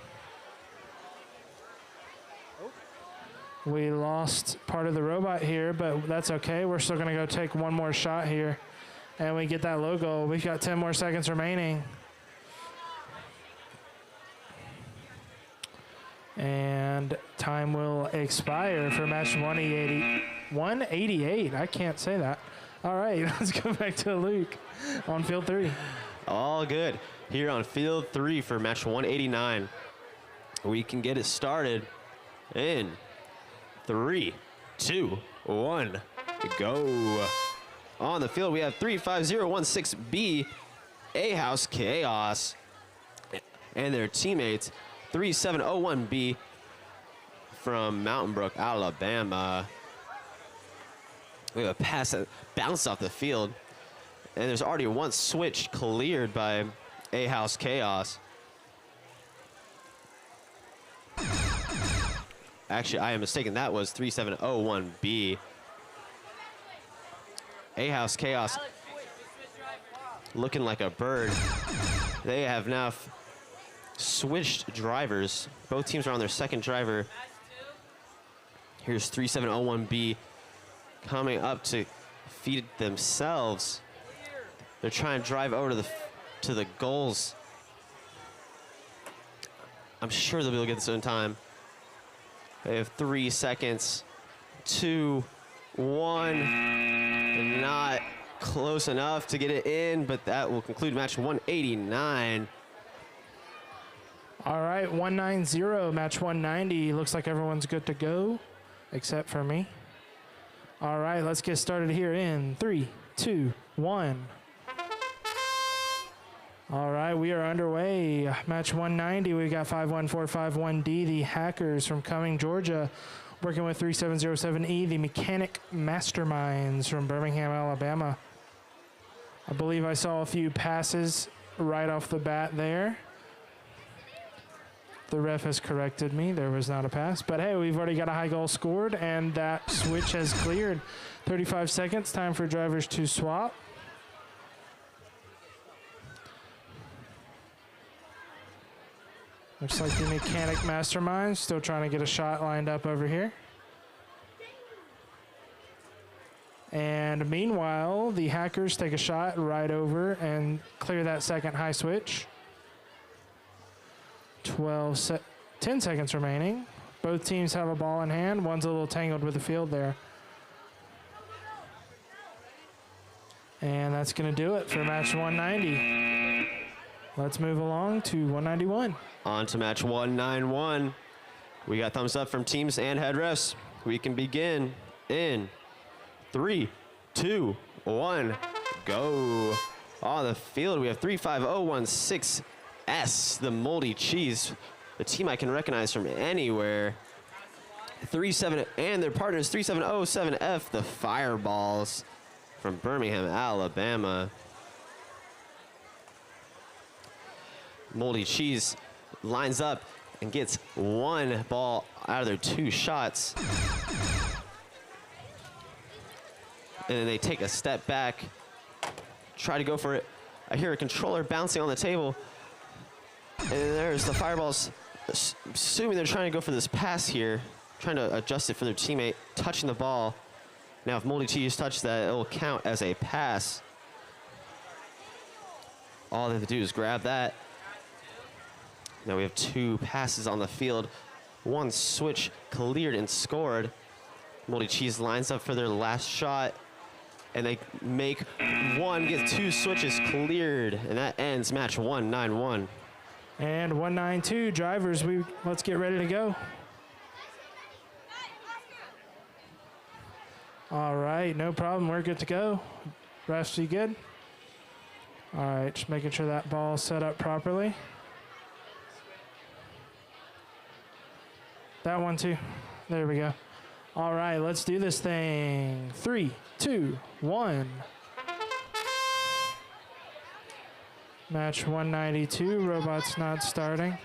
We lost part of the robot here, but that's okay. We're still gonna go take one more shot here and we get that low goal. We've got 10 more seconds remaining. And time will expire for match 188. I can't say that. All right, let's go back to Luke on field 3. All good. Here on field 3 for match 189. We can get it started in 3, 2, 1, go. On the field, we have 35016B, A-House Chaos, and their teammates, 3701B from Mountain Brook, Alabama. We have a pass that bounced off the field, and there's already one switch cleared by A-House Chaos. Actually, I am mistaken. That was 3701B. A-House Chaos looking like a bird. They have now switched drivers. Both teams are on their second driver. Here's 3701B coming up to feed themselves. They're trying to drive over to the goals. I'm sure they'll be able to get this in time. They have 3 seconds. 2, 1. Not close enough to get it in, but that will conclude match 189. All right, 190, match 190. Looks like everyone's good to go, except for me. All right, let's get started here in 3, 2, 1. All right, we are underway. Match 190, we've got 51451D, the Hackers from Cumming, Georgia, working with 3707E, the Mechanic Masterminds from Birmingham, Alabama. I believe I saw a few passes right off the bat there. The ref has corrected me. There was not a pass. But hey, we've already got a high goal scored, and that switch has cleared. 35 seconds, time for drivers to swap. Looks like the Mechanic Mastermind still trying to get a shot lined up over here. And meanwhile, the Hackers take a shot right over and clear that second high switch. 10 seconds remaining. Both teams have a ball in hand. One's a little tangled with the field there. And that's going to do it for match 190. Let's move along to 191. On to match 191. We got thumbs up from teams and head refs. We can begin in 3, 2, 1, go. On the field, we have 35016S, the Moldy Cheese, the team I can recognize from anywhere. 37 and their partners, 3707F, the Fireballs from Birmingham, Alabama. Moldy Cheese lines up and gets one ball out of their 2 shots. And then they take a step back, try to go for it. I hear a controller bouncing on the table. And there's the Fireballs, assuming they're trying to go for this pass here, trying to adjust it for their teammate, touching the ball. Now if Moldy Cheese touches that, it will count as a pass. All they have to do is grab that. Now we have 2 passes on the field. 1 switch cleared and scored. Moldy Cheese lines up for their last shot. And they make 1, get 2 switches cleared. And that ends match 191. And 192, drivers, let's get ready to go. All right, no problem, we're good to go. Refs, you good? All right, just making sure that ball's set up properly. That one too. There we go. All right, let's do this thing. 3, 2, 1. Match 192, robots not starting.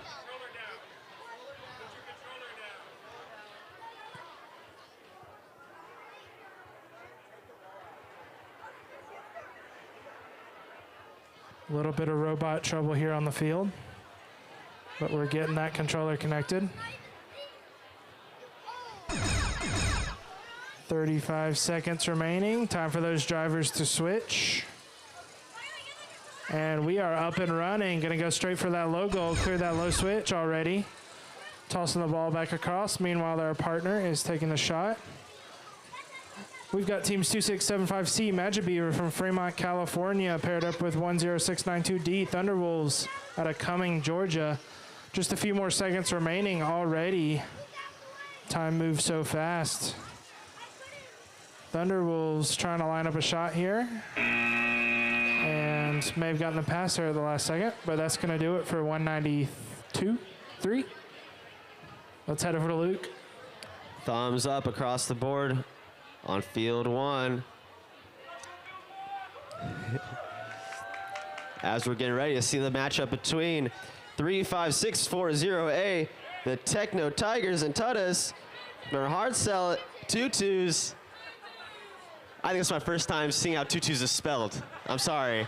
A little bit of robot trouble here on the field, but we're getting that controller connected. 35 seconds remaining. Time for those drivers to switch. And we are up and running. Gonna go straight for that low goal, clear that low switch already. Tossing the ball back across. Meanwhile, their partner is taking the shot. We've got teams 2675C, Magibeaver from Fremont, California, paired up with 10692D, Thunderwolves out of Cumming, Georgia. Just a few more seconds remaining already. Time moves so fast. Thunderwolves trying to line up a shot here. And may have gotten a pass there at the last second, but that's going to do it for 192-3. Let's head over to Luke. Thumbs up across the board on field 1. As we're getting ready to see the matchup between 35640A, the Techno Tigers and Tutas, their hard sell at 2-2s. I think it's my first time seeing how 2-2s is spelled. I'm sorry.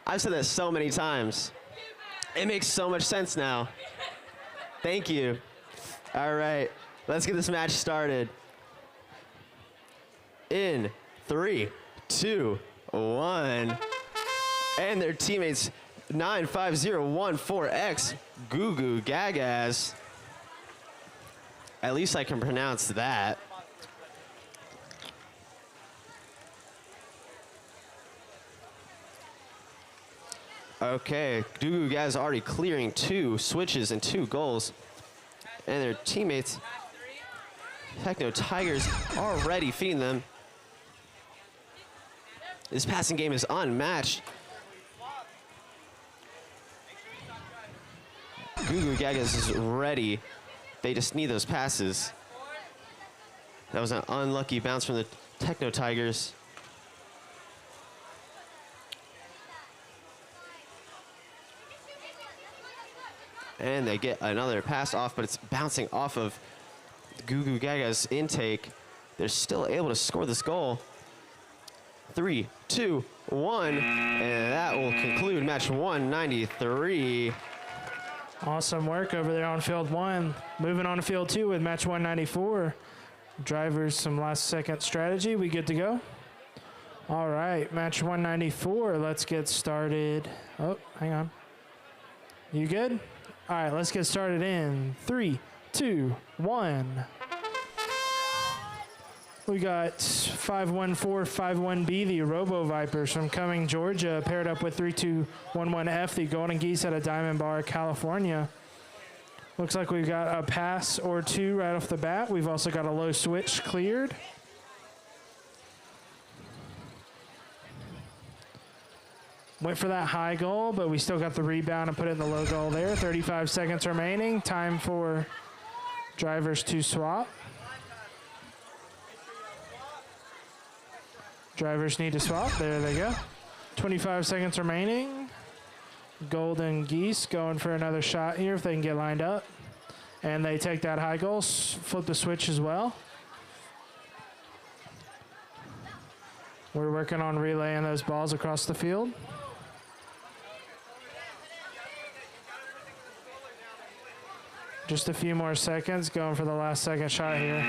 I've said that so many times. It makes so much sense now. Thank you. All right, let's get this match started. In 3, 2, 1. And their teammates 95014X, Goo Goo Gagas. At least I can pronounce that. Okay, Goo Goo Gagas already clearing 2 switches and 2 goals. And their teammates, Techno Tigers, already feeding them. This passing game is unmatched. Goo Goo Gagas is ready. They just need those passes. That was an unlucky bounce from the Techno Tigers. And they get another pass off, but it's bouncing off of Goo Goo Gaga's intake. They're still able to score this goal. 3, 2, 1, and that will conclude match 193. Awesome work over there on field 1. Moving on to field 2 with match 194. Drivers, some last second strategy. We good to go? All right, match 194. Let's get started. Oh, hang on. You good? All right, let's get started in 3, 2, 1. We got 51451B, the Robo Vipers from Cumming, Georgia, paired up with 3211F, the Golden Geese out of Diamond Bar, California. Looks like we've got a pass or 2 right off the bat. We've also got a low switch cleared. Went for that high goal, but we still got the rebound and put it in the low goal there. 35 seconds remaining. Time for drivers to swap. Drivers need to swap. There they go. 25 seconds remaining. Golden Geese going for another shot here if they can get lined up. And they take that high goal, flip the switch as well. We're working on relaying those balls across the field. Just a few more seconds, going for the last second shot here.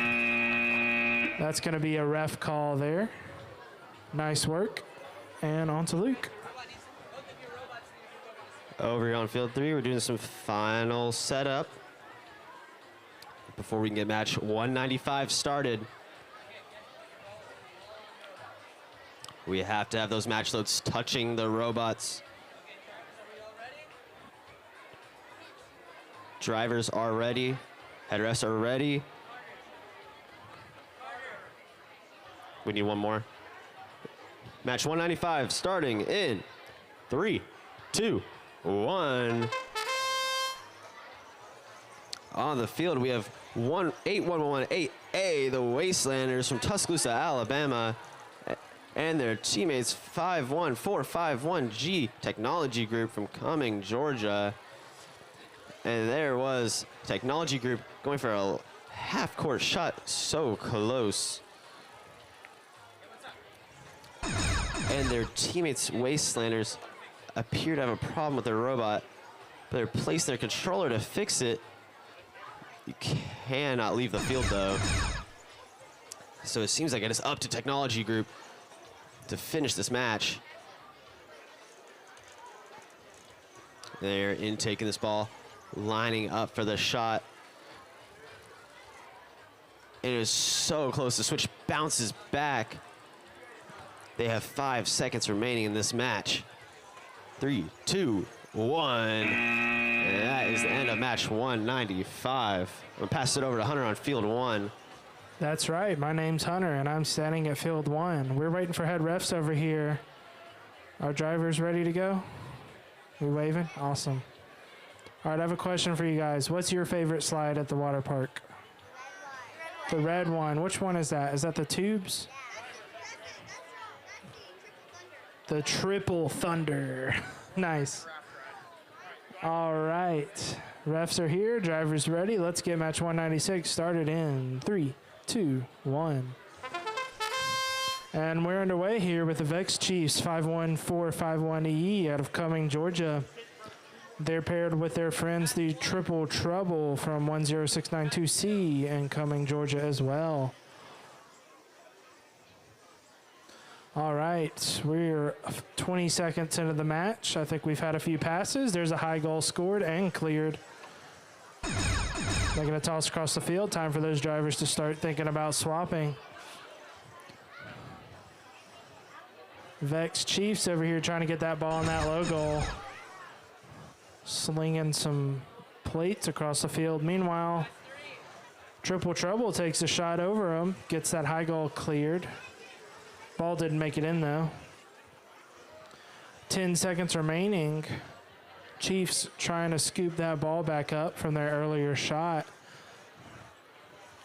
That's going to be a ref call there. Nice work. And on to Luke. Over here on field 3, we're doing some final setup before we can get match 195 started. We have to have those match loads touching the robots. Drivers are ready. Headrests are ready. We need one more. Match 195 starting in 3, 2, 1. On the field, we have 8118A, the Wastelanders from Tuscaloosa, Alabama, and their teammates 51451G Technology Group from Cumming, Georgia. And there was Technology Group going for a half-court shot, so close. And their teammates, Wastelanders, appear to have a problem with their robot, but they're placing their controller to fix it. You cannot leave the field, though. So it seems like it is up to Technology Group to finish this match. They're intaking this ball, lining up for the shot. It is so close. The switch bounces back. They have 5 seconds remaining in this match. 3, 2, 1. And that is the end of match 195. I'm gonna pass it over to Hunter on field 1. That's right. My name's Hunter, and I'm standing at field 1. We're waiting for head refs over here. Our driver's ready to go? We waving? Awesome. All right, I have a question for you guys. What's your favorite slide at the water park? The red one. Which one is that? Is that the tubes? The Triple Thunder. Nice. All right. Refs are here. Drivers ready. Let's get match 196 started in 3, 2, 1. And we're underway here with the VEX Chiefs 51451E out of Cumming, Georgia. They're paired with their friends, the Triple Trouble from 10692C in Cumming, Georgia as well. All right, we're 20 seconds into the match. I think we've had a few passes. There's a high goal scored and cleared. Making a toss across the field. Time for those drivers to start thinking about swapping. VEX Chiefs over here trying to get that ball in that low goal. Slinging some plates across the field. Meanwhile, Triple Trouble takes a shot over him, gets that high goal cleared. Ball didn't make it in though. 10 seconds remaining. Chiefs trying to scoop that ball back up from their earlier shot.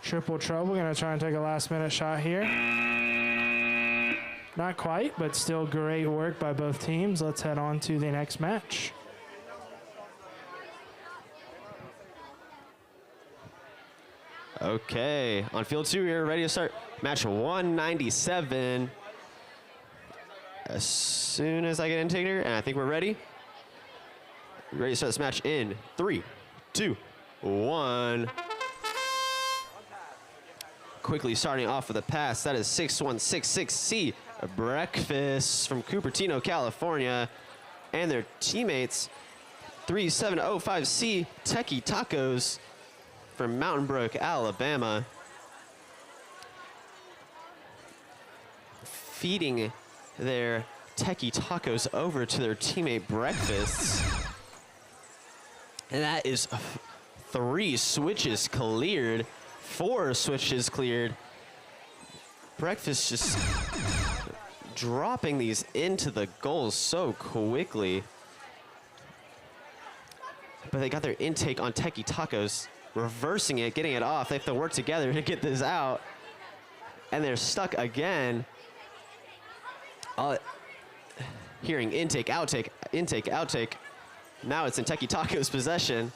Triple Trouble gonna try and take a last minute shot here. Not quite, but still great work by both teams. Let's head on to the next match. Okay, on field 2, we're ready to start match 197. As soon as I get in here, and I think we're ready. We're ready to start this match in 3, 2, 1. Quickly starting off with a pass. That is 6166C, a breakfast from Cupertino, California. And their teammates, 3705C, Techie Tacos from Mountain Brook, Alabama. Feeding their Techie Tacos over to their teammate Breakfasts. And that is 3 switches cleared, 4 switches cleared. Breakfast just dropping these into the goals so quickly. But they got their intake on Techie Tacos, reversing it, getting it off. They have to work together to get this out. And they're stuck again. Hearing intake, outtake, intake, outtake. Now it's in Techie Tacos' possession.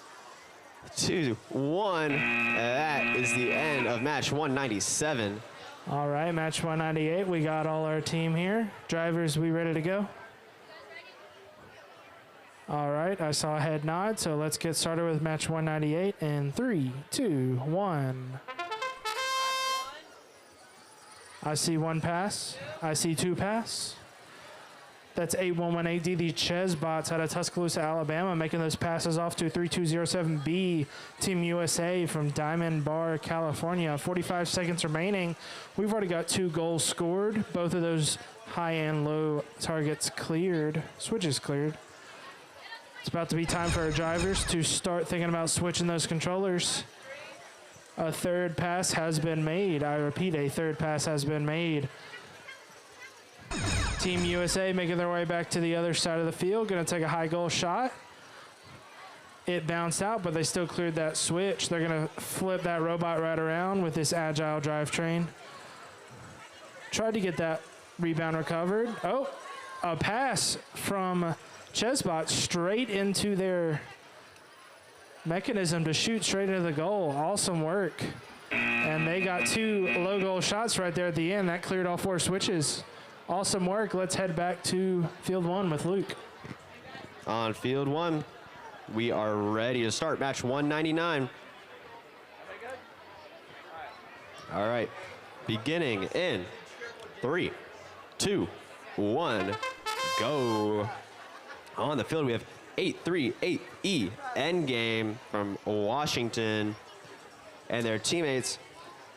2, 1. That is the end of match 197. All right, match 198. We got all our team here. Drivers, we ready to go? All right, I saw a head nod, so let's get started with match 198 in 3, 2, 1. I see 1 pass. I see 2 pass. That's 8118D, the Chesbots out of Tuscaloosa, Alabama, making those passes off to 3207B, Team USA from Diamond Bar, California. 45 seconds remaining. We've already got 2 goals scored. Both of those high and low targets cleared, switches cleared. It's about to be time for our drivers to start thinking about switching those controllers. A 3rd pass has been made. I repeat, a 3rd pass has been made. Team USA making their way back to the other side of the field. Going to take a high goal shot. It bounced out, but they still cleared that switch. They're going to flip that robot right around with this agile drivetrain. Tried to get that rebound recovered. Oh, a pass from Chesbot straight into their mechanism to shoot straight into the goal. Awesome work. And they got 2 low goal shots right there at the end. That cleared all 4 switches. Awesome work. Let's head back to field 1 with Luke. On field 1, we are ready to start match 199. All right, beginning in 3, 2, 1, go. On the field, we have 838E Endgame from Washington and their teammates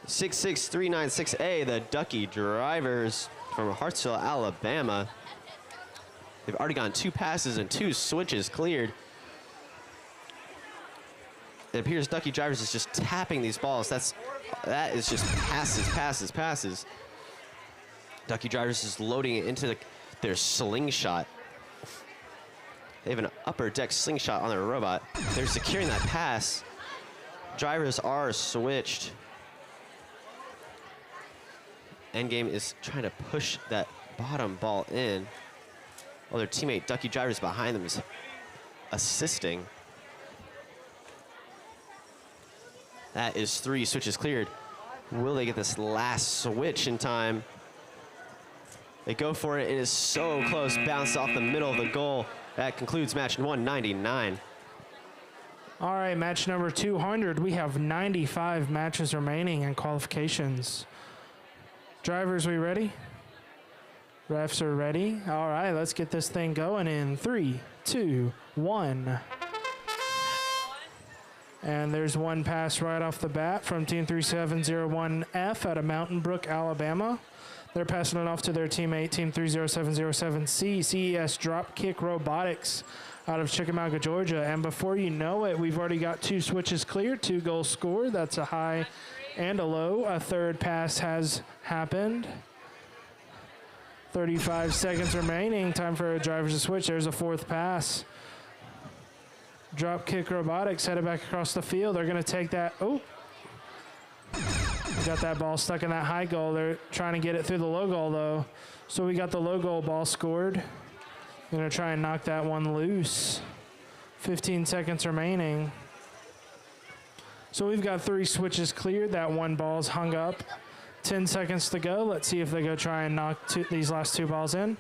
66396A, the Ducky Drivers from Hartsville, Alabama. They've already gotten 2 passes and 2 switches cleared. It appears Ducky Drivers is just tapping these balls. That is just passes. Ducky Drivers is loading it into their slingshot. They have an upper deck slingshot on their robot. They're securing that pass. Drivers are switched. Endgame is trying to push that bottom ball in, while their teammate Ducky Drivers behind them is assisting. That is 3 switches cleared. Will they get this last switch in time? They go for it. It is so close. Bounced off the middle of the goal. That concludes match 199. All right, match number 200. We have 95 matches remaining in qualifications. Drivers, we ready? Refs are ready. All right, let's get this thing going in 3, 2, 1. And there's one pass right off the bat from Team 3701F out of Mountain Brook, Alabama. They're passing it off to their teammate, Team 30707C, CES Dropkick Robotics out of Chickamauga, Georgia. And before you know it, we've already got 2 switches cleared, 2 goals scored. That's a high and a low. A third pass has happened. 35 seconds remaining. Time for drivers to switch. There's a 4th pass. Dropkick Robotics headed back across the field. They're going to take that. Oh. Got that ball stuck in that high goal. They're trying to get it through the low goal, though. So we got the low goal ball scored. Going to try and knock that one loose. 15 seconds remaining. So we've got 3 switches cleared. That one ball's hung up. 10 seconds to go. Let's see if they go try and knock these last 2 balls in.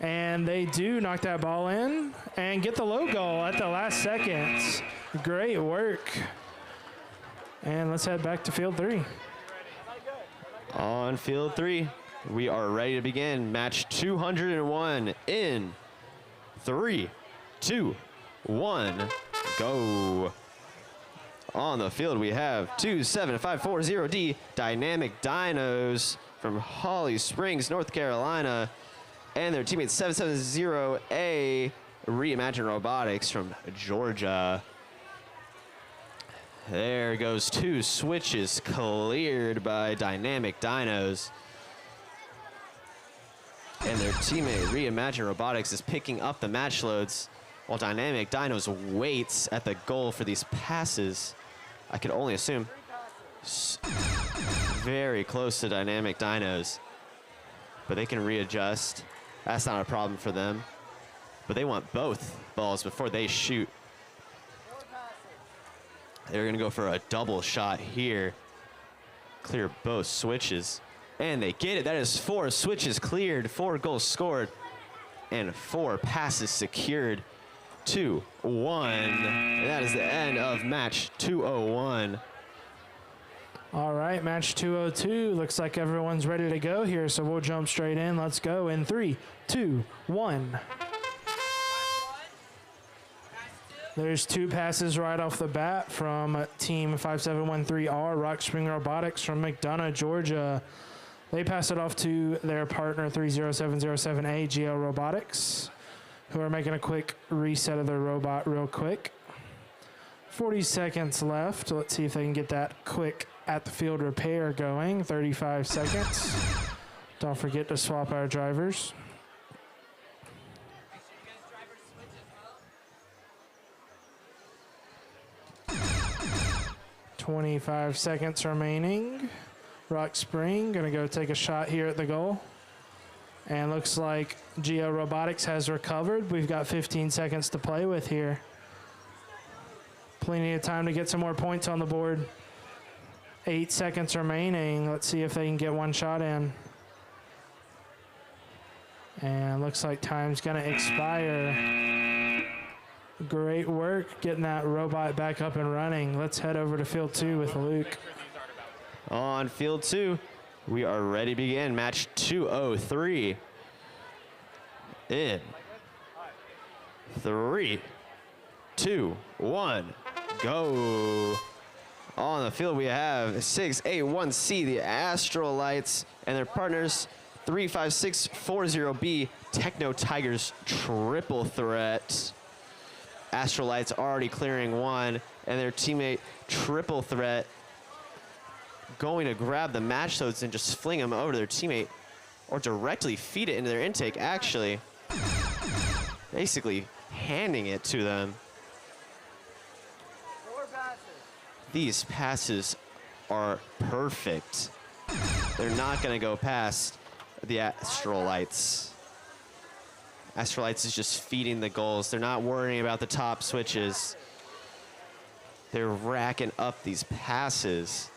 And they do knock that ball in and get the low goal at the last seconds. Great work. And let's head back to field 3. On field 3, we are ready to begin match 201 in 3, 2, 1, go. On the field, we have 27540D Dynamic Dinos from Holly Springs, North Carolina, and their teammates 770A Reimagine Robotics from Georgia. There goes 2 switches cleared by Dynamic Dinos. And their teammate Reimagine Robotics is picking up the match loads while Dynamic Dinos waits at the goal for these passes. I could only assume very close to Dynamic Dinos, but they can readjust. That's not a problem for them, but they want both balls before they shoot. They're going to go for a double shot here. Clear both switches. And they get it. That is 4 switches cleared, 4 goals scored, and 4 passes secured. 2-1. And that is the end of match 201. All right, match 202. Looks like everyone's ready to go here, so we'll jump straight in. Let's go in 3, 2, 1. There's 2 passes right off the bat from Team 5713R, Rock Spring Robotics from McDonough, Georgia. They pass it off to their partner 30707A, GL Robotics, who are making a quick reset of their robot real quick. 40 seconds left. Let's see if they can get that quick at the field repair going. 35 seconds. Don't forget to swap our drivers. 25 seconds remaining. Rock Spring gonna go take a shot here at the goal. And looks like Geo Robotics has recovered. We've got 15 seconds to play with here. Plenty of time to get some more points on the board. 8 seconds remaining. Let's see if they can get one shot in. And looks like time's gonna expire. Great work getting that robot back up and running. Let's head over to field 2 with Luke. On field 2, we are ready to begin match 203. In 3, 2, 1, go. On the field, we have 681C, the Astrolites, and their partners, 35640B, Techno Tigers triple threat. Astrolites already clearing one, and their teammate triple threat going to grab the match toads and just fling them over to their teammate, or directly feed it into their intake, actually. Basically handing it to them. 4 passes. These passes are perfect. They're not going to go past the Astrolites. Astrolites is just feeding the goals. They're not worrying about the top switches. They're racking up these passes.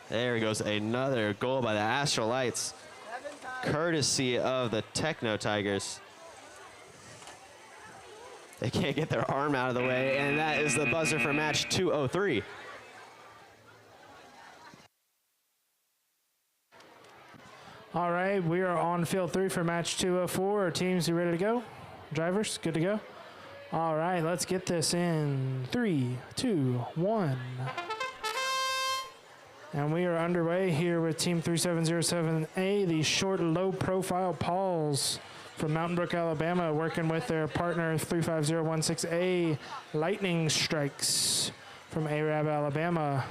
There goes another goal by the Astrolites, 7 times. courtesy of the Techno Tigers. They can't get their arm out of the way, and that is the buzzer for match 203. All right, we are on field 3 for match 204. Our teams, you ready to go? Drivers, good to go? All right, let's get this in 3, 2, 1. And we are underway here with Team 3707A, the short, low-profile Pauls from Mountain Brook, Alabama, working with their partner 35016A, Lightning Strikes from Arab, Alabama.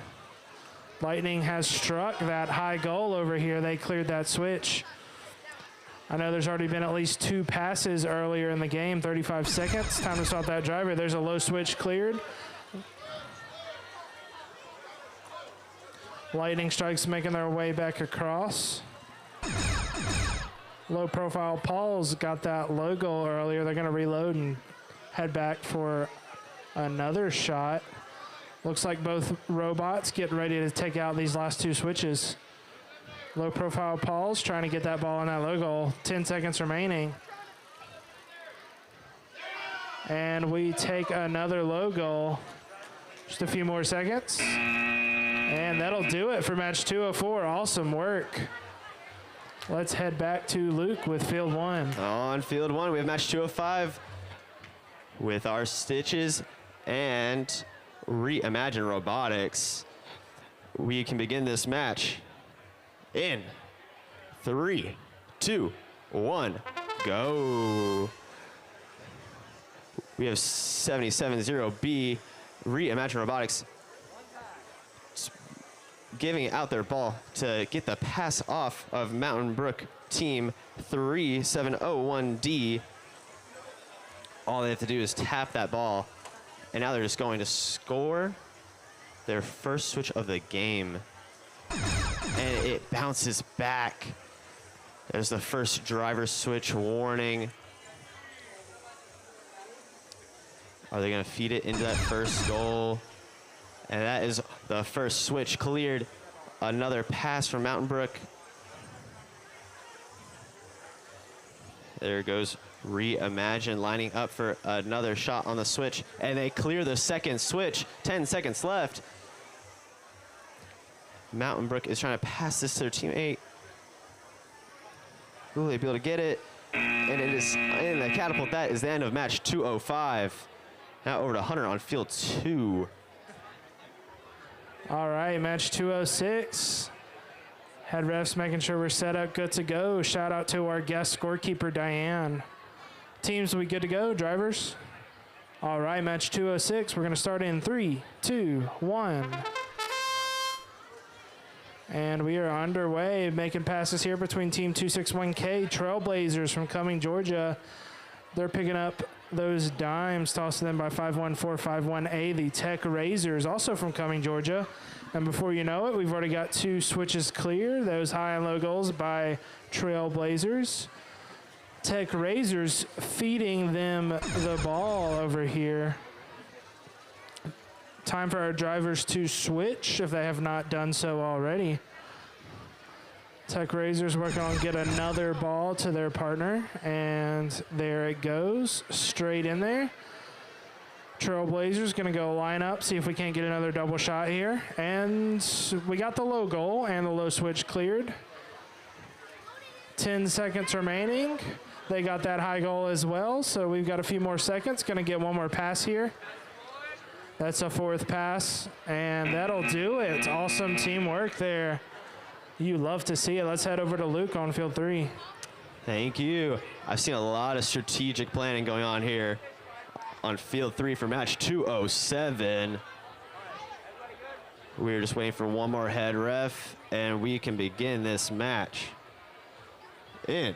Lightning has struck that high goal over here. They cleared that switch. I know there's already been at least 2 passes earlier in the game, 35 seconds. Time to swap that driver. There's a low switch cleared. Lightning Strikes making their way back across. Low profile Pauls got that low goal earlier. They're gonna reload and head back for another shot. Looks like both robots getting ready to take out these last 2 switches. Low profile Pauls trying to get that ball on that low goal. 10 seconds remaining. And we take another low goal. Just a few more seconds. And that'll do it for match 204. Awesome work. Let's head back to Luke with field 1. On field 1, we have match 205 with our Stitches and Reimagine Robotics. We can begin this match in 3, 2, 1, go. We have 770B, Reimagine Robotics, giving out their ball to get the pass off of Mountain Brook team 3701D. All they have to do is tap that ball, and now they're just going to score their first switch of the game. And it bounces back. There's the first driver switch warning. Are they going to feed it into that first goal? And that is the first switch cleared. Another pass from Mountain Brook. There goes Reimagine lining up for another shot on the switch. And they clear the second switch. 10 seconds left. Mountain Brook is trying to pass this to their teammate. Will they be able to get it? And it is in the catapult. That is the end of match 205. Now over to Hunter on field 2. All right, match 206. Head refs making sure we're set up, good to go. Shout out to our guest scorekeeper, Diane. Teams, we good to go, drivers? All right, match 206. We're going to start in 3, 2, 1. And we are underway, making passes here between Team 261K, Trailblazers from Cumming, Georgia. They're picking up those dimes, tossing them by 51451A. The Tech Razors, also from Cumming, Georgia. And before you know it, we've already got 2 switches clear. Those high and low goals by Trailblazers. Tech Razors feeding them the ball over here. Time for our drivers to switch if they have not done so already. Tech Razors working on get another ball to their partner, and there it goes, straight in there. Trailblazers gonna go line up, see if we can't get another double shot here. And we got the low goal and the low switch cleared. 10 seconds remaining. They got that high goal as well, so we've got a few more seconds. Gonna get one more pass here. That's a 4th pass, and that'll do it. Awesome teamwork there. You love to see it. Let's head over to Luke on field 3. Thank you. I've seen a lot of strategic planning going on here on field 3 for match 207. We're just waiting for one more head ref, and we can begin this match in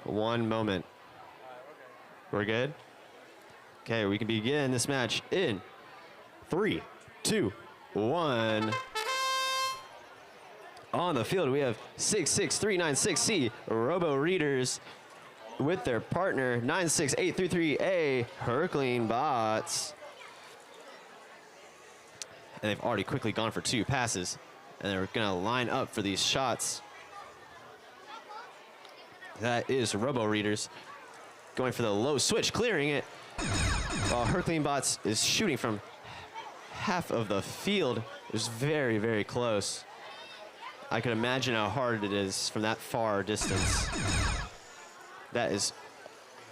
1 moment. We're good? Okay, we can begin this match in 3, 2, 1. On the field, we have 66396C Robo Readers with their partner 96833A Herculean Bots. And they've already quickly gone for 2 passes, and they're gonna line up for these shots. That is Robo Readers going for the low switch, clearing it. While Herculean Bots is shooting from half of the field. It was very, very close. I can imagine how hard it is from that far distance. That is,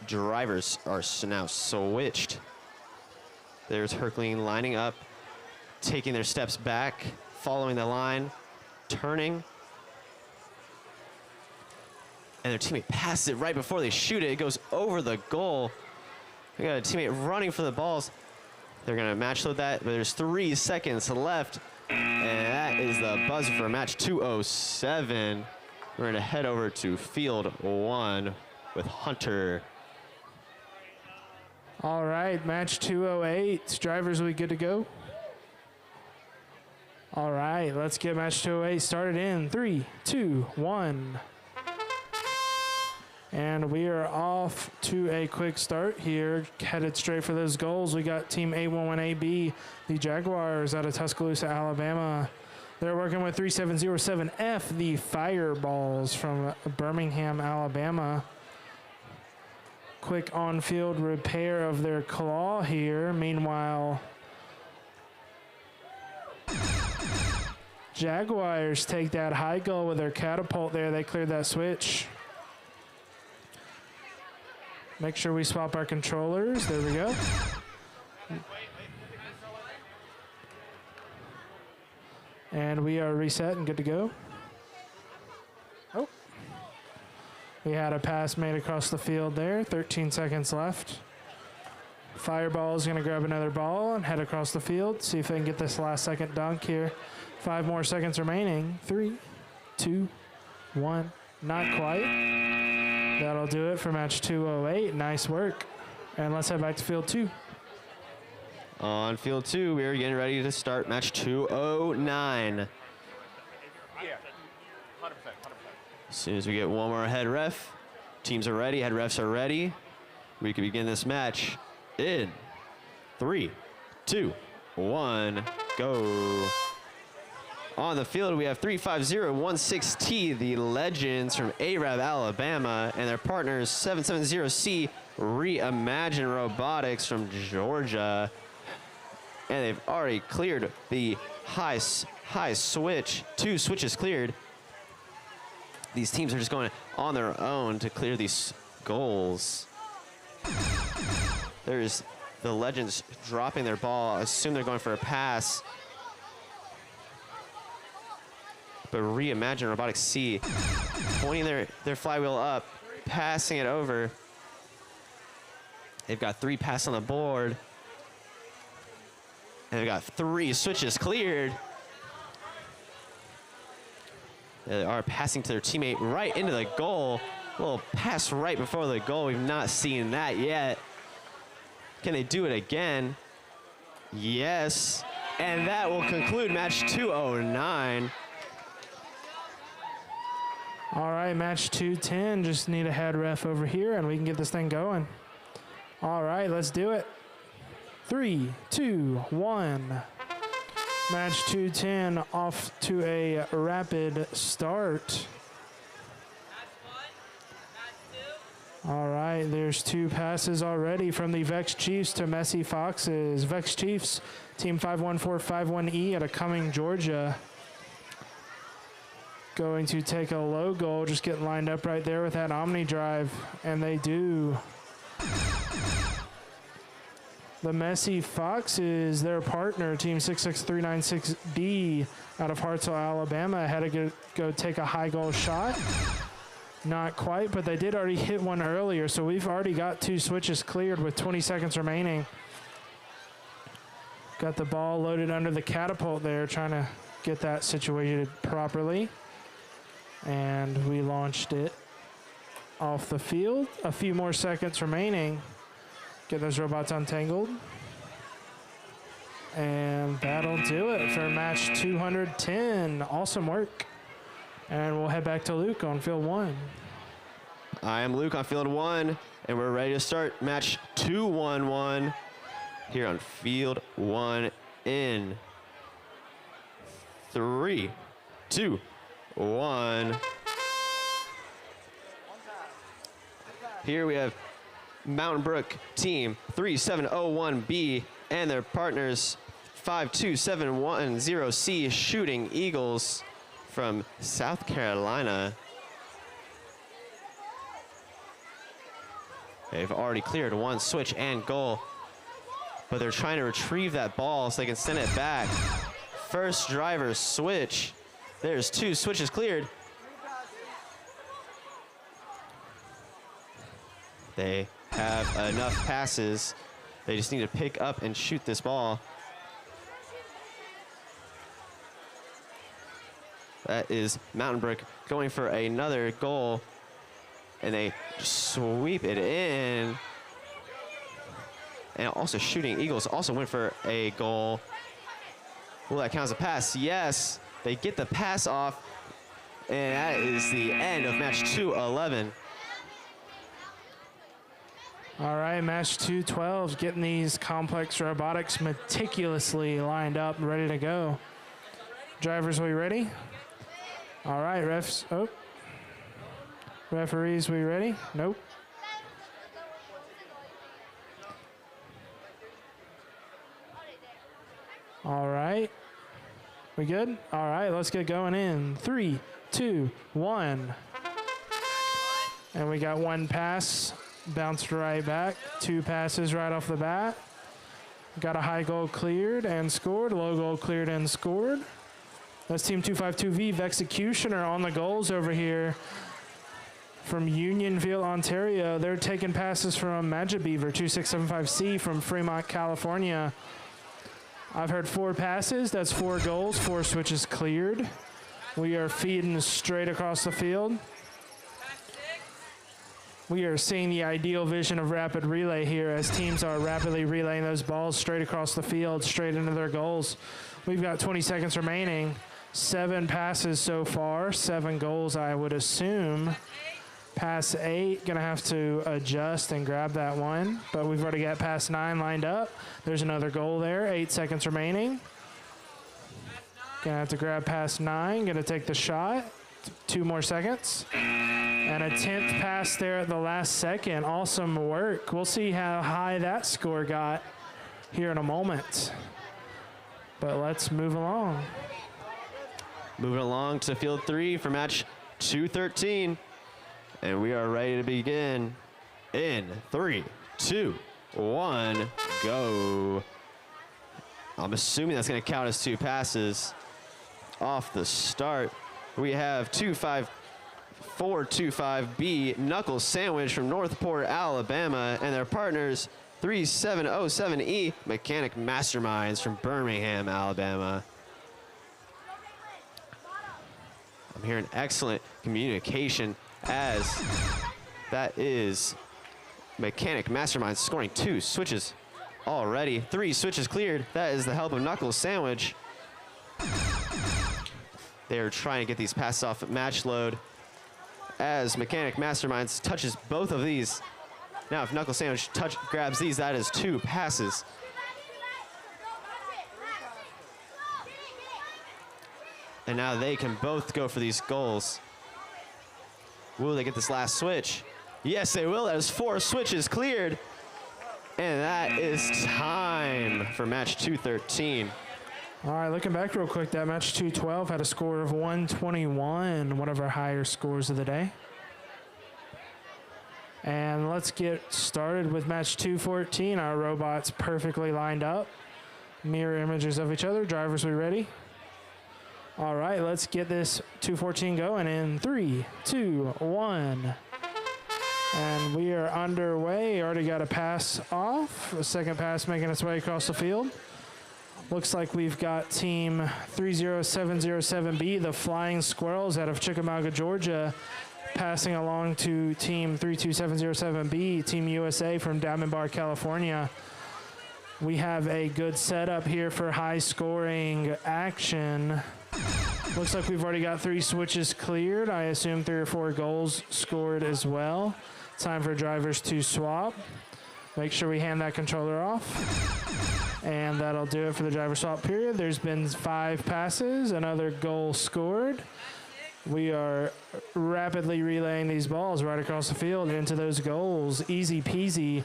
drivers are now switched. There's Herculean lining up, taking their steps back, following the line, turning. And their teammate passes it right before they shoot it. It goes over the goal. We got a teammate running for the balls. They're gonna match load that, but there's 3 seconds left. And that is the buzzer for match 207. We're gonna head over to field 1 with Hunter. All right, match 208. Drivers, are we good to go? All right, let's get match 208 started in 3, 2, 1. And we are off to a quick start here, headed straight for those goals. We got Team A11AB, the Jaguars out of Tuscaloosa, Alabama. They're working with 3707F, the Fireballs from Birmingham, Alabama. Quick on-field repair of their claw here. Meanwhile, Jaguars take that high goal with their catapult there. They cleared that switch. Make sure we swap our controllers. There we go. And we are reset and good to go. Oh. We had a pass made across the field there. 13 seconds left. Fireball is going to grab another ball and head across the field. See if they can get this last second dunk here. 5 more seconds remaining. 3, 2, 1. Not quite. That'll do it for match 208. Nice work. And let's head back to field 2. On field 2, we are getting ready to start match 209. Yeah, 100%. As soon as we get one more head ref, teams are ready, head refs are ready. We can begin this match in 3, 2, 1, go. On the field, we have 35016T, the Legends from Arab, Alabama, and their partners 770C, Reimagine Robotics from Georgia. And they've already cleared the high switch. 2 switches cleared. These teams are just going on their own to clear these goals. There's the Legends dropping their ball. I assume they're going for a pass. But Reimagine Robotics C, pointing their flywheel up, passing it over. They've got 3 passes on the board. And they've got 3 switches cleared. They are passing to their teammate right into the goal. A little pass right before the goal. We've not seen that yet. Can they do it again? Yes. And that will conclude match 209. All right, match 210. Just need a head ref over here, and we can get this thing going. All right, let's do it. 3, 2, 1. Match 210 off to a rapid start. All right, there's 2 passes already from the VEX Chiefs to Messi Foxes. VEX Chiefs, team 51451E out of Cumming, Georgia. Going to take a low goal, just getting lined up right there with that Omni drive, and they do. The Messi Foxes, their partner, team 66396B out of Hartselle, Alabama, had to go take a high goal shot. Not quite, but they did already hit one earlier, so we've already got 2 switches cleared with 20 seconds remaining. Got the ball loaded under the catapult there, trying to get that situated properly. And we launched it off the field. A few more seconds remaining. Get those robots untangled. And that'll do it for match 210. Awesome work. And we'll head back to Luke on field 1. I am Luke on field 1, and we're ready to start match 211 here on field 1 in 3, 2, 1. Here we have Mountain Brook team 3701B and their partners 52710C Shooting Eagles from South Carolina. They've already cleared 1 switch and goal, but they're trying to retrieve that ball so they can send it back. First driver switch. There's 2 switches cleared. They have enough passes. They just need to pick up and shoot this ball. That is Mountain Brook going for another goal, and they sweep it in. And also Shooting Eagles also went for a goal. Will that count as a pass? Yes, they get the pass off, and that is the end of match 211. All right, match 212, getting these complex robotics meticulously lined up and ready to go. Drivers, we ready? All right, refs, oh. Referees, we ready? Nope. All right, we good? All right, let's get going in 3, 2, 1. And we got 1 pass. Bounced right back. 2 passes right off the bat. Got a high goal cleared and scored. Low goal cleared and scored. That's team 252V, VEX Executioner on the goals over here from Unionville, Ontario. They're taking passes from Magic Beaver 2675C from Fremont, California. I've heard 4 passes. That's 4 goals, 4 switches cleared. We are feeding straight across the field. We are seeing the ideal vision of rapid relay here as teams are rapidly relaying those balls straight across the field, straight into their goals. We've got 20 seconds remaining. 7 passes so far, 7 goals, I would assume. Pass 8, gonna have to adjust and grab that one, but we've already got pass 9 lined up. There's another goal there, 8 seconds remaining. Gonna have to grab pass 9, gonna take the shot. 2 more seconds. And a 10th pass there at the last second. Awesome work. We'll see how high that score got here in a moment. But let's move along. Moving along to field 3 for match 213. And we are ready to begin in 3, 2, 1, go. I'm assuming that's going to count as 2 passes off the start. We have 425B Knuckles Sandwich from Northport, Alabama, and their partners 3707E Mechanic Masterminds from Birmingham, Alabama. I'm I'm hearing excellent communication as that is Mechanic Mastermind scoring 2 switches already. 3 switches cleared. That is the help of Knuckles Sandwich. They're trying to get these passes off match load as Mechanic Masterminds touches both of these. Now if Knuckles Sandwich grabs these, that is 2 passes. And now they can both go for these goals. Will they get this last switch? Yes, they will. That is 4 switches cleared. And that is time for match 213. All right, looking back real quick, that match 212 had a score of 121, one of our higher scores of the day. And let's get started with match 214. Our robots perfectly lined up. Mirror images of each other. Drivers, we ready? All right, let's get this 214 going in 3, 2, 1. And we are underway. Already got a pass off. A second pass making its way across the field. Looks like we've got team 30707B, the Flying Squirrels out of Chickamauga, Georgia, passing along to team 32707B, Team USA from Diamond Bar, California. We have a good setup here for high scoring action. Looks like we've already got 3 switches cleared. I assume 3 or 4 goals scored as well. Time for drivers to swap. Make sure we hand that controller off. And that'll do it for the driver swap period. There's been 5 passes, another goal scored. We are rapidly relaying these balls right across the field into those goals. Easy peasy.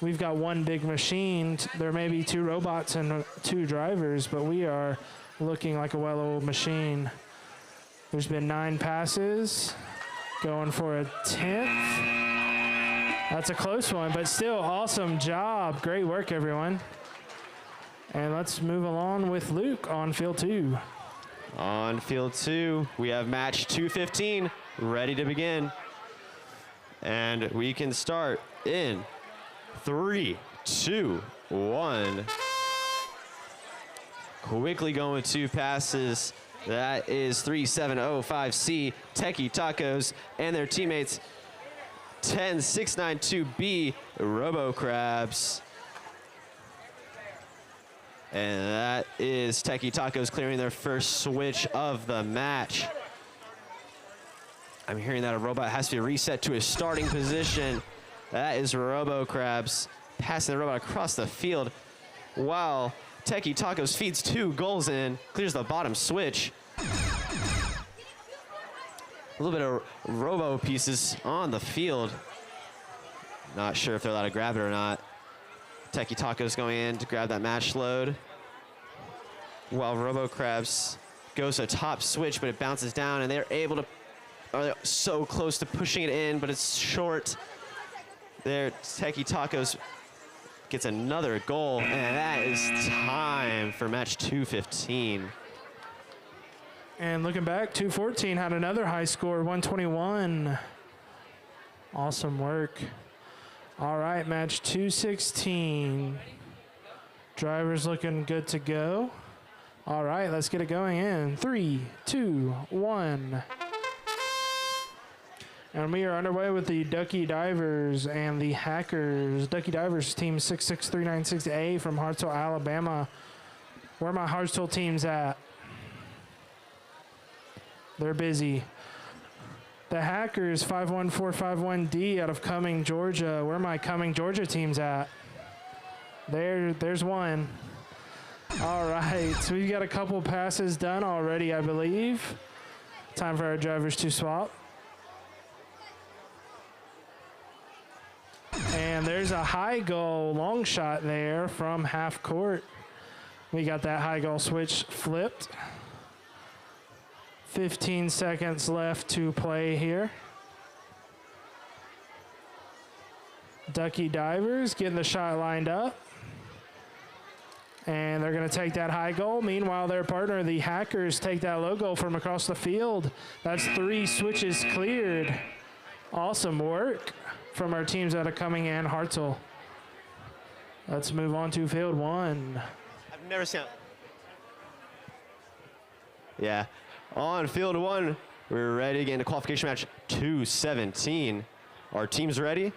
We've got one big machine. There may be 2 robots and 2 drivers, but we are looking like a well-oiled machine. There's been 9 passes, going for a 10th. That's a close one, but still awesome job. Great work, everyone. And let's move along with Luke on field 2. On field 2, we have match 215 ready to begin. And we can start in 3, 2, 1. Quickly going 2 passes. That is 3705C, Techie Tacos, and their teammates 10692B, Robo Crabs. And that is Techie Tacos clearing their first switch of the match. I'm hearing that a robot has to be reset to a starting position. That is Robo Crabs passing the robot across the field while Techie Tacos feeds 2 goals in, clears the bottom switch. A little bit of robo pieces on the field. Not sure if they're allowed to grab it or not. Techie Tacos going in to grab that match load. While Robo Crabs goes to top switch, but it bounces down, and they're able to, they're so close to pushing it in, but it's short. There, Techie Tacos gets another goal, and that is time for match 215. And looking back, 214 had another high score, 121. Awesome work. All right, match 216. Drivers looking good to go. All right, let's get it going in 3, 2, 1. And we are underway with the Ducky Divers and the Hackers. Ducky Divers, team 66396A from Hartselle, Alabama. Where are my Hartselle teams at? They're busy. The Hackers, 51451D out of Cumming, Georgia. Where are my Cumming, Georgia teams at? There's one. All right, so we've got a couple passes done already, I believe. Time for our drivers to swap. And there's a high goal long shot there from half court. We got that high goal switch flipped. 15 seconds left to play here. Ducky Divers getting the shot lined up. And they're going to take that high goal. Meanwhile, their partner, the Hackers, take that low goal from across the field. That's 3 switches cleared. Awesome work from our teams out of Cumming and Hartselle. Let's move on to field 1. I've never seen. Yeah, on field 1, We're ready to get into qualification match 217. Our team's ready?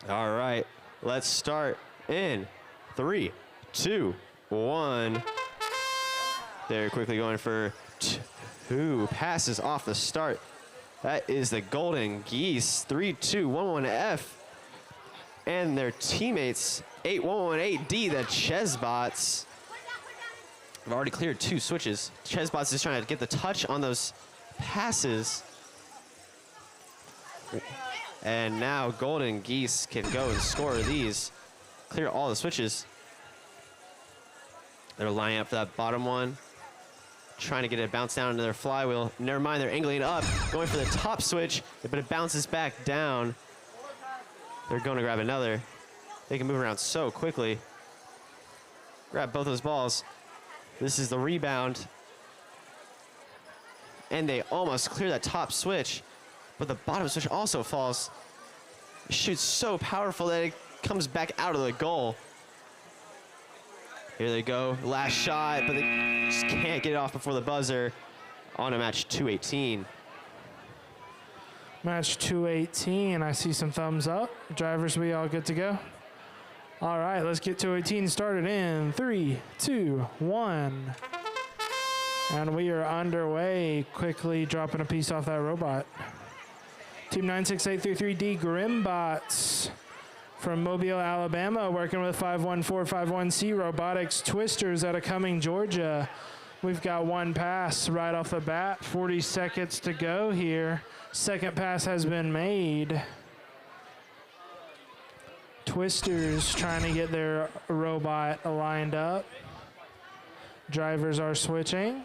All right, let's start in 3, 2, 1. They're quickly going for 2 passes off the start. That is the Golden Geese, 3211F. And their teammates, 8118D, the Chesbots. I've already cleared 2 switches. Chesbots is trying to get the touch on those passes. And now Golden Geese can go and score these. Clear all the switches. They're lining up for that bottom one. Trying to get it bounced down into their flywheel. Never mind, they're angling up, going for the top switch, but it bounces back down. They're going to grab another. They can move around so quickly. Grab both those balls. This is the rebound. And they almost clear that top switch, but the bottom switch also falls. It shoots so powerful that it comes back out of the goal. Here they go, last shot, but they just can't get it off before the buzzer. On to match 218. Match 218, I see some thumbs up. Drivers, we all good to go? All right, let's get 218 started in 3, 2, 1. And we are underway, quickly dropping a piece off that robot. Team 96833D Grimbots from Mobile, Alabama, working with 51451C Robotics Twisters out of Cumming, Georgia. We've got 1 pass right off the bat, 40 seconds to go here. Second pass has been made. Twisters trying to get their robot lined up. Drivers are switching.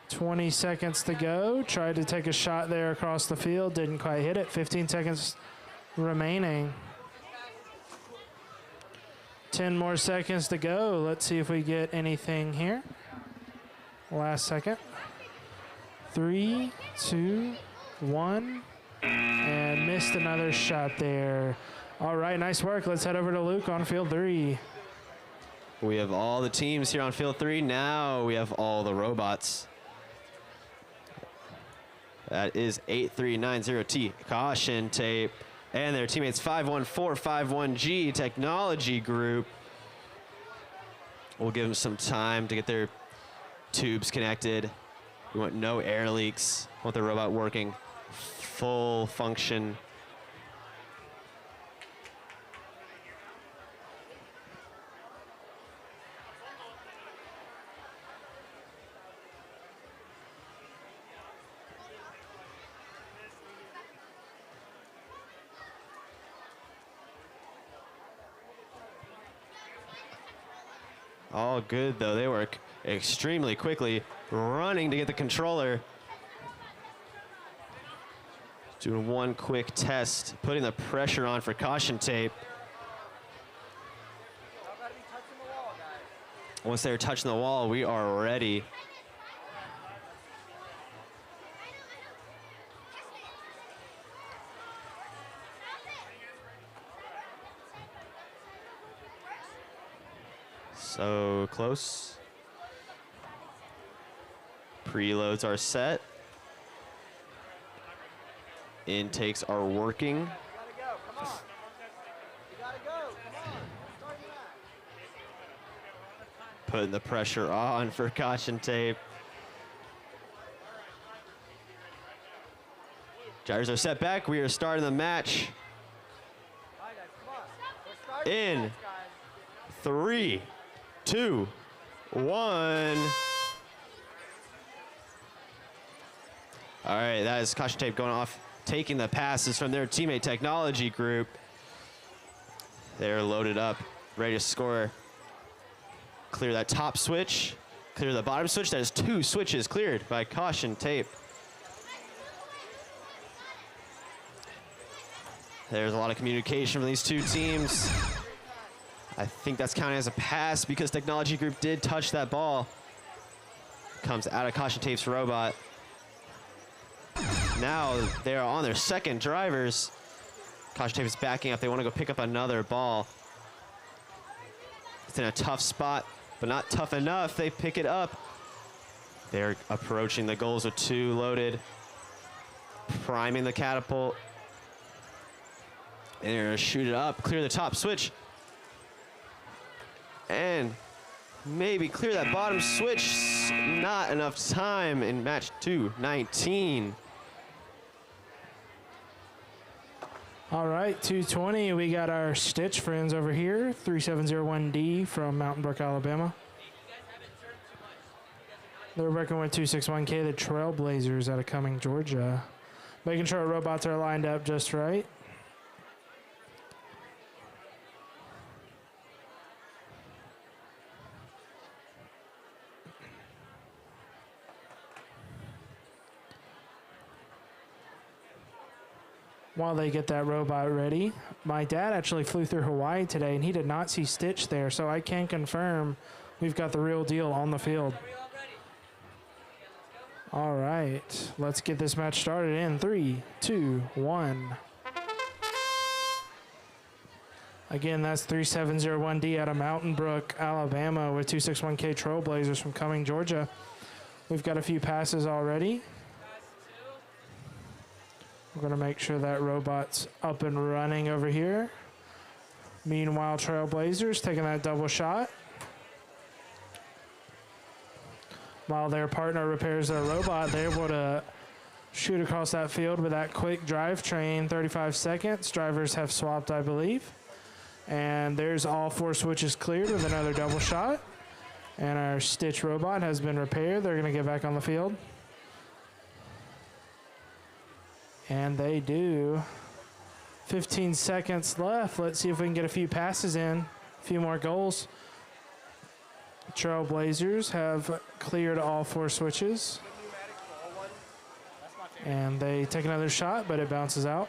20 seconds to go. Tried to take a shot there across the field. Didn't quite hit it. 15 seconds remaining. 10 more seconds to go. Let's see if we get anything here. Last second. 3, 2, 1. And missed another shot there. All right, nice work. Let's head over to Luke on field 3. We have all the teams here on field 3. Now we have all the robots. That is 8390T caution tape. And their teammates 51451G Technology Group. We'll give them some time to get their tubes connected. We want no air leaks. We want the robot working full function. All good, though. They work extremely quickly, running to get the controller. Doing one quick test, putting the pressure on for caution tape. Once they're touching the wall, we are ready. So close. Preloads are set. Intakes are working. You gotta go, come on. You gotta go, come on. Start the match. Putting the pressure on for caution tape. Drivers are set back. We are starting the match All right, guys, come on. We're starting the in match, guys. 3, 2, 1. All right, that is caution tape going off, taking the passes from their teammate Technology Group. They're loaded up, ready to score. Clear that top switch, clear the bottom switch. That is 2 switches cleared by caution tape. There's a lot of communication from these 2 teams. I think that's counting as a pass because Technology Group did touch that ball. Comes out of caution tape's robot. Now they're on their second drivers. Caution tape is backing up. They want to go pick up another ball. It's in a tough spot, but not tough enough. They pick it up. They're approaching the goals with 2 loaded. Priming the catapult. And they're going to shoot it up, clear the top switch. And maybe clear that bottom switch. Not enough time in match 2:19. All right, 220. We got our Stitch friends over here, 3701D from Mountain Brook, Alabama. They're working with 261K, the Trailblazers out of Cumming, Georgia. Making sure our robots are lined up just right. While they get that robot ready, my dad actually flew through Hawaii today and he did not see Stitch there, so I can confirm we've got the real deal on the field. All right, let's get this match started in 3, 2, 1. Again, that's 3701D out of Mountain Brook, Alabama with 261K Trailblazers from Cumming, Georgia. We've got a few passes already. We're going to make sure that robot's up and running over here. Meanwhile, Trailblazers taking that double shot. While their partner repairs their robot, they're able to shoot across that field with that quick drivetrain, 35 seconds. Drivers have swapped, I believe. And there's all 4 switches cleared with another double shot. And our Stitch robot has been repaired. They're going to get back on the field. And they do. 15 seconds left. Let's see if we can get a few passes in, a few more goals. Trailblazers have cleared all 4 switches. And they take another shot, but it bounces out.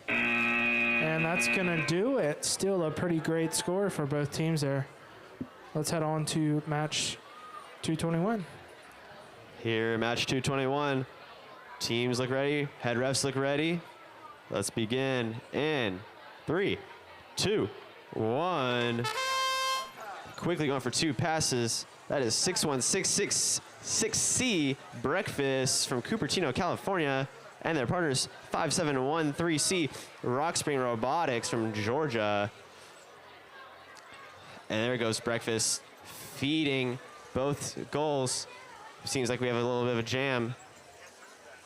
And that's going to do it. Still a pretty great score for both teams there. Let's head on to match 221. Here, match 221. Teams look ready. Head refs look ready. Let's begin in 3, 2, 1. Quickly going for 2 passes. That is 61666C Breakfast from Cupertino, California. And their partners 5713C Rock Spring Robotics from Georgia. And there goes Breakfast feeding both goals. Seems like we have a little bit of a jam.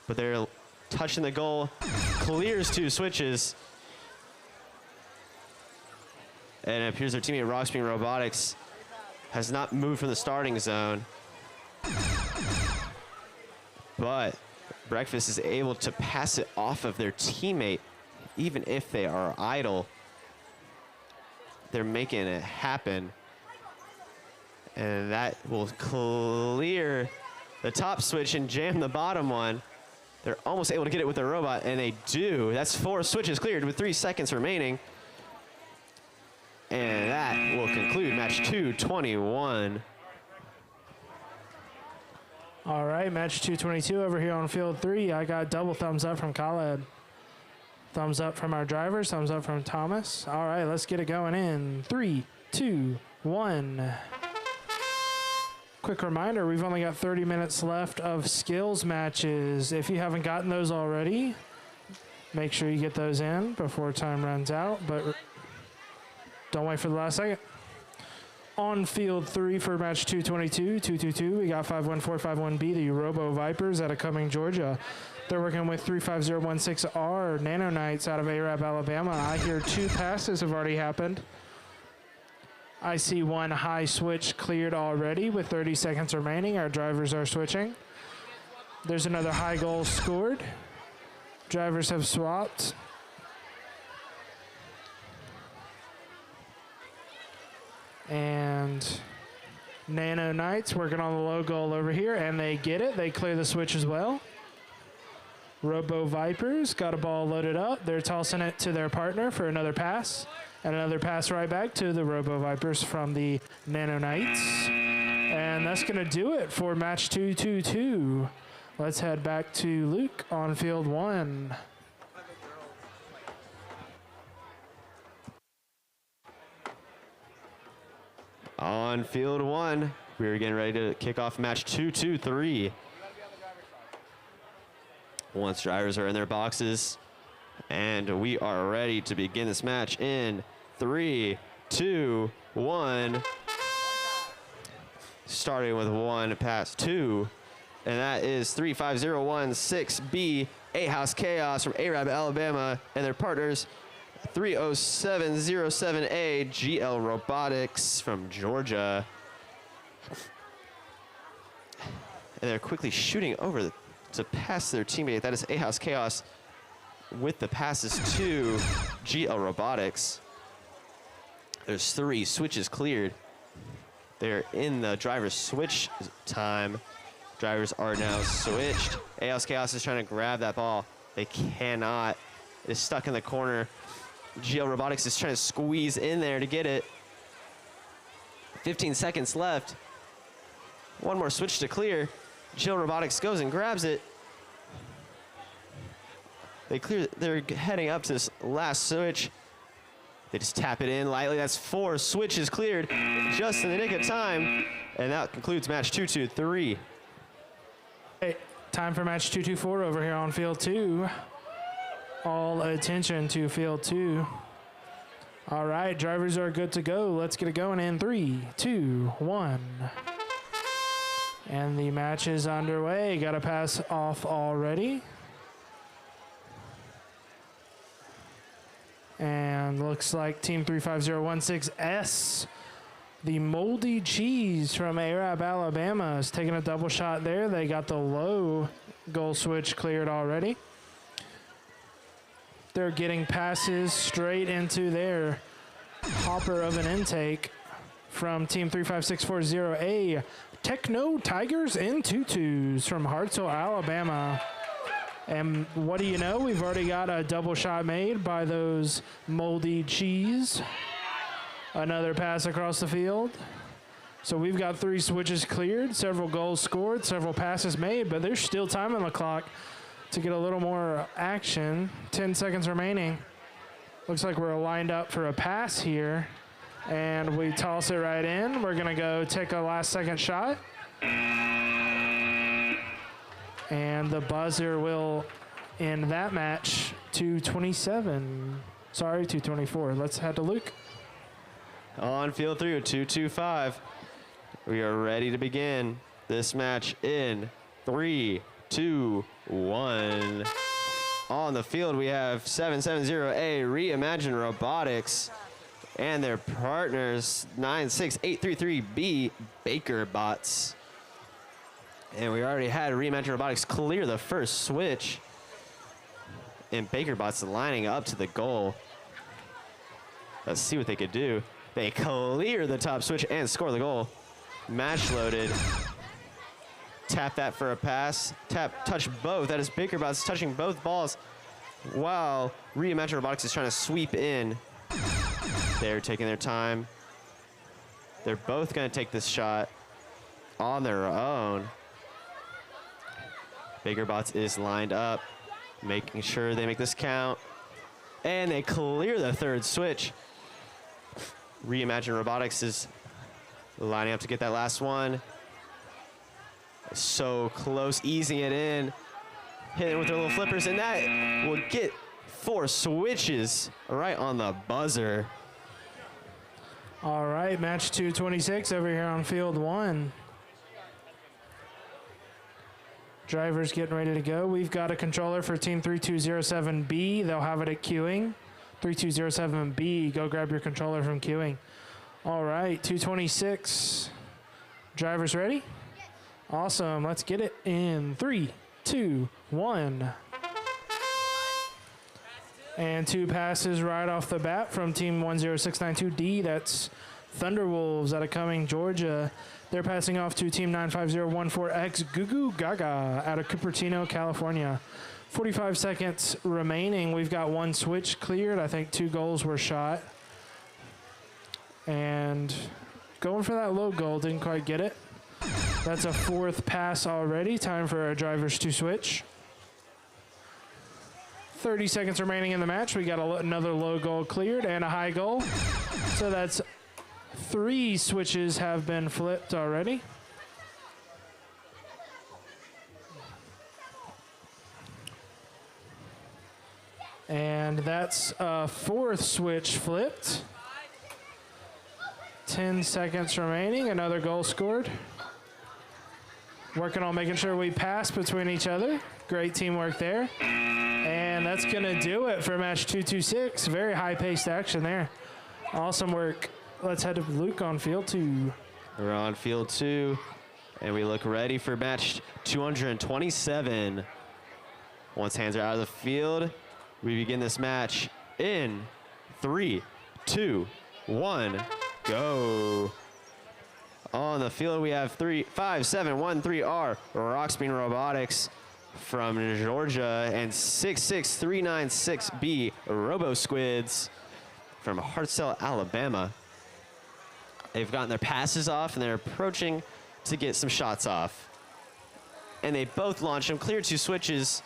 But they're touching the goal, clears 2 switches. And it appears their teammate Rock Spring Robotics has not moved from the starting zone. But Breakfast is able to pass it off of their teammate, even if they are idle. They're making it happen. And that will clear the top switch and jam the bottom one. They're almost able to get it with their robot, and they do. That's 4 switches cleared with 3 seconds remaining. And that will conclude match 221. All right, match 222 over here on field 3. I got double thumbs up from Khaled. Thumbs up from our drivers, thumbs up from Thomas. All right, let's get it going in 3, 2, 1. Quick reminder, we've only got 30 minutes left of skills matches. If you haven't gotten those already, make sure you get those in before time runs out, but don't wait for the last second. On field 3 for match 222, 222, we got 51451B, the Robo Vipers out of Cumming, Georgia. They're working with 35016R Nano Knights out of Arab, Alabama. I hear 2 passes have already happened. I see 1 high switch cleared already with 30 seconds remaining. Our drivers are switching. There's another high goal scored. Drivers have swapped. And Nano Knights working on the low goal over here, and they get it. They clear the switch as well. Robo Vipers got a ball loaded up. They're tossing it to their partner for another pass. And another pass right back to the Robo Vipers from the Nano Knights. And that's going to do it for match 222. Let's head back to Luke on field 1. On field 1, we're getting ready to kick off match 2-2-3. Once drivers are in their boxes, and we are ready to begin this match in 3, 2, 1. Starting with 1 past 2, and that is 35016B, A-House Chaos from Arab, Alabama, and their partners 30707A, GL Robotics from Georgia. And they're quickly shooting over to pass their teammate. That is A-House Chaos with the passes to GL Robotics. There's 3 switches cleared. They're in the driver's switch time. Drivers are now switched. A-House Chaos is trying to grab that ball. They cannot. It is stuck in the corner. GL Robotics is trying to squeeze in there to get it. 15 seconds left. One more switch to clear. GL Robotics goes and grabs it. They're heading up to this last switch. They just tap it in lightly. That's 4 switches cleared just in the nick of time. And that concludes match 2-2-3. Hey, time for match 2-2-4 over here on field 2. All attention to field 2. All right, drivers are good to go. Let's get it going in 3, 2, 1. And the match is underway. Got to pass off already. And looks like Team 35016S, the Moldy Cheese from Arab, Alabama, is taking a double shot there. They got the low goal switch cleared already. They're getting passes straight into their hopper of an intake from Team 35640A, Techno Tigers in Tutus from Hartselle, Alabama. And what do you know? We've already got a double shot made by those Moldy Cheese. Another pass across the field. So we've got 3 switches cleared, several goals scored, several passes made, but there's still time on the clock to get a little more action. 10 seconds remaining. Looks like we're lined up for a pass here. And we toss it right in. We're going to go take a last second shot. And the buzzer will end that match 2:27. Sorry, 2:24. Let's head to Luke. On field 3 with 2-2-5. We are ready to begin this match in 3, 2, 1. On the field, we have 770A Reimagine Robotics and their partners 96833B Baker Bots. And we already had Reimagine Robotics clear the first switch. And Baker Bots lining up to the goal. Let's see what they could do. They clear the top switch and score the goal. Match loaded. Tap that for a pass. Tap, touch both. That is Baker Bots touching both balls while Reimagine Robotics is trying to sweep in. They're taking their time. They're both going to take this shot on their own. Baker Bots is lined up, making sure they make this count. And they clear the third switch. Reimagine Robotics is lining up to get that last one. So close, easing it in. Hit it with their little flippers, and that will get 4 switches right on the buzzer. All right, match 2:26 over here on field 1. Drivers getting ready to go. We've got a controller for Team 3207B. They'll have it at queuing. 3207B, go grab your controller from queuing. All right, 2:26. Drivers ready? Awesome, let's get it in 3, 2, 1. And 2 passes right off the bat from Team 10692D. That's Thunderwolves out of Cumming, Georgia. They're passing off to Team 95014X Goo Goo Gaga out of Cupertino, California. 45 seconds remaining. We've got 1 switch cleared. I think 2 goals were shot. And going for that low goal, didn't quite get it. That's a 4th pass already. Time for our drivers to switch. 30 seconds remaining in the match. We got another low goal cleared and a high goal. So that's 3 switches have been flipped already. And that's a 4th switch flipped. 10 seconds remaining, another goal scored. Working on making sure we pass between each other. Great teamwork there. And that's gonna do it for match 226. Very high-paced action there. Awesome work. Let's head to Luke on field 2. We're on field 2, and we look ready for match 227. Once hands are out of the field, we begin this match in 3, 2, 1, go. On the field, we have 5713R Rockspeed Robotics from Georgia and 66396B Robo Squids from Hartselle, Alabama. They've gotten their passes off and they're approaching to get some shots off. And they both launched them, cleared 2 switches,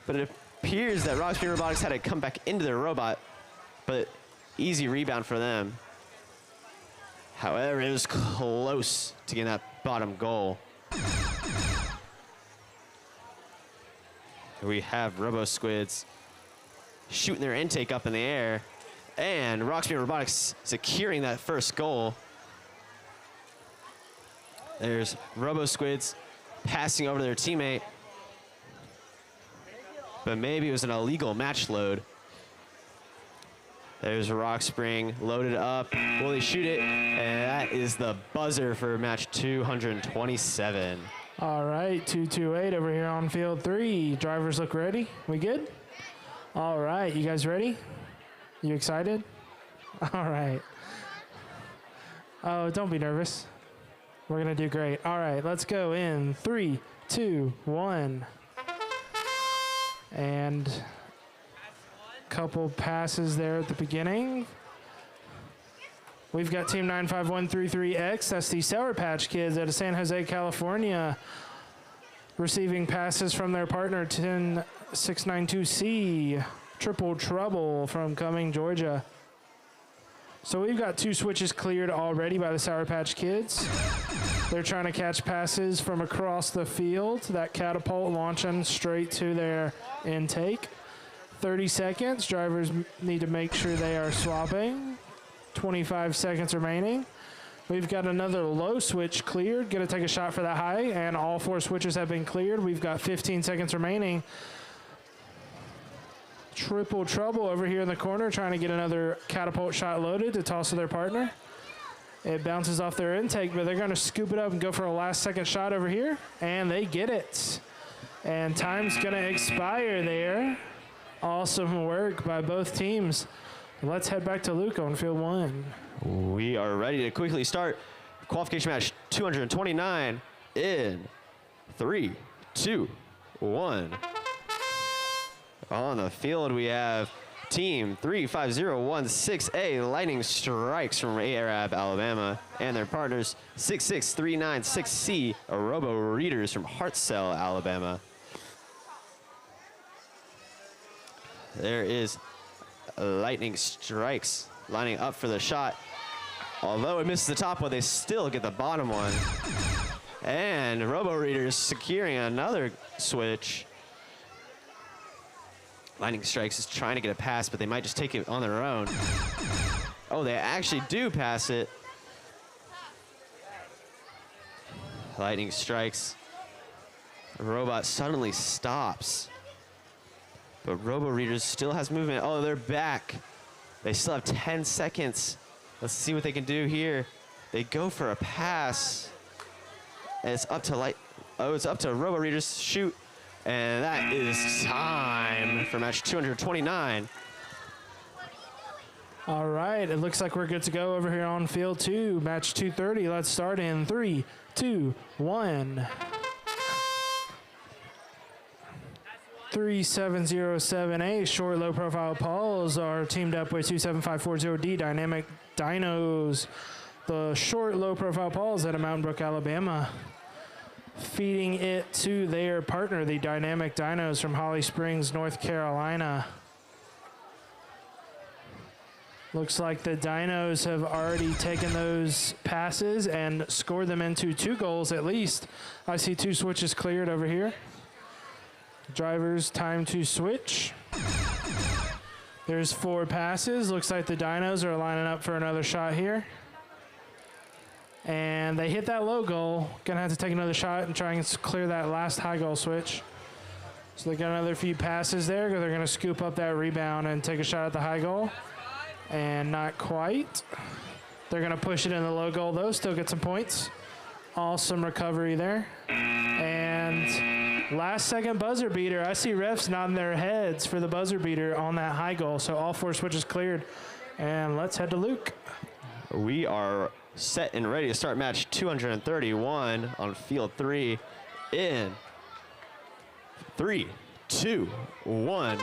but it appears that Rockspeed Robotics had to come back into their robot, but easy rebound for them. However, it was close to getting that bottom goal. We have Robo Squids shooting their intake up in the air, and Rockspeed Robotics securing that first goal. There's Robo Squids passing over to their teammate, but maybe it was an illegal match load. There's Rock Spring loaded up. Will he shoot it? And that is the buzzer for match 227. All right, 228 over here on field 3. Drivers look ready. We good? All right, you guys ready? You excited? All right. Oh, don't be nervous. We're gonna do great. All right, let's go in 3, 2, 1. And couple passes there at the beginning. We've got Team 95133X, that's the Sour Patch Kids out of San Jose, California, receiving passes from their partner 10692C, Triple Trouble from Cumming, Georgia. So we've got 2 switches cleared already by the Sour Patch Kids. They're trying to catch passes from across the field, that catapult launching straight to their intake. 30 seconds. Drivers need to make sure they are swapping. 25 seconds remaining. We've got another low switch cleared. Gonna take a shot for that high, and all 4 switches have been cleared. We've got 15 seconds remaining. Triple Trouble over here in the corner trying to get another catapult shot loaded to toss to their partner. It bounces off their intake, but they're gonna scoop it up and go for a last second shot over here, and they get it. And time's gonna expire there. Awesome work by both teams. Let's head back to Luke on field 1. We are ready to quickly start qualification match 229 in 3, 2, 1. On the field, we have Team 35016A Lightning Strikes from Arab, Alabama, and their partners 66396C Robo Readers from Hartselle, Alabama. There is Lightning Strikes lining up for the shot. Although it misses the top one, they still get the bottom one. And Robo Readers securing another switch. Lightning Strikes is trying to get a pass, but they might just take it on their own. Oh, they actually do pass it. Lightning Strikes. The robot suddenly stops. But Robo Readers still has movement. Oh, they're back. They still have 10 seconds. Let's see what they can do here. They go for a pass. And it's up to it's up to Robo Readers to shoot. And that is time for match 229. All right, it looks like we're good to go over here on field 2, match 230. Let's start in 3, 2, 1. 3707A short low profile Pauls are teamed up with 27540D Dynamic Dinos. The short low profile Pauls out of Mountain Brook, Alabama, feeding it to their partner, the Dynamic Dinos from Holly Springs, North Carolina. Looks like the Dinos have already taken those passes and scored them into 2 goals at least. I see 2 switches cleared over here. Drivers, time to switch. There's 4 passes. Looks like the Dinos are lining up for another shot here. And they hit that low goal. Gonna have to take another shot and try and clear that last high goal switch. So they got another few passes there. They're gonna scoop up that rebound and take a shot at the high goal. And not quite. They're gonna push it in the low goal though, still get some points. Awesome recovery there. And last second buzzer beater. I see refs nodding their heads for the buzzer beater on that high goal. So all 4 switches cleared. And let's head to Luke. We are set and ready to start match 231 on field 3 in 3, 2, 1.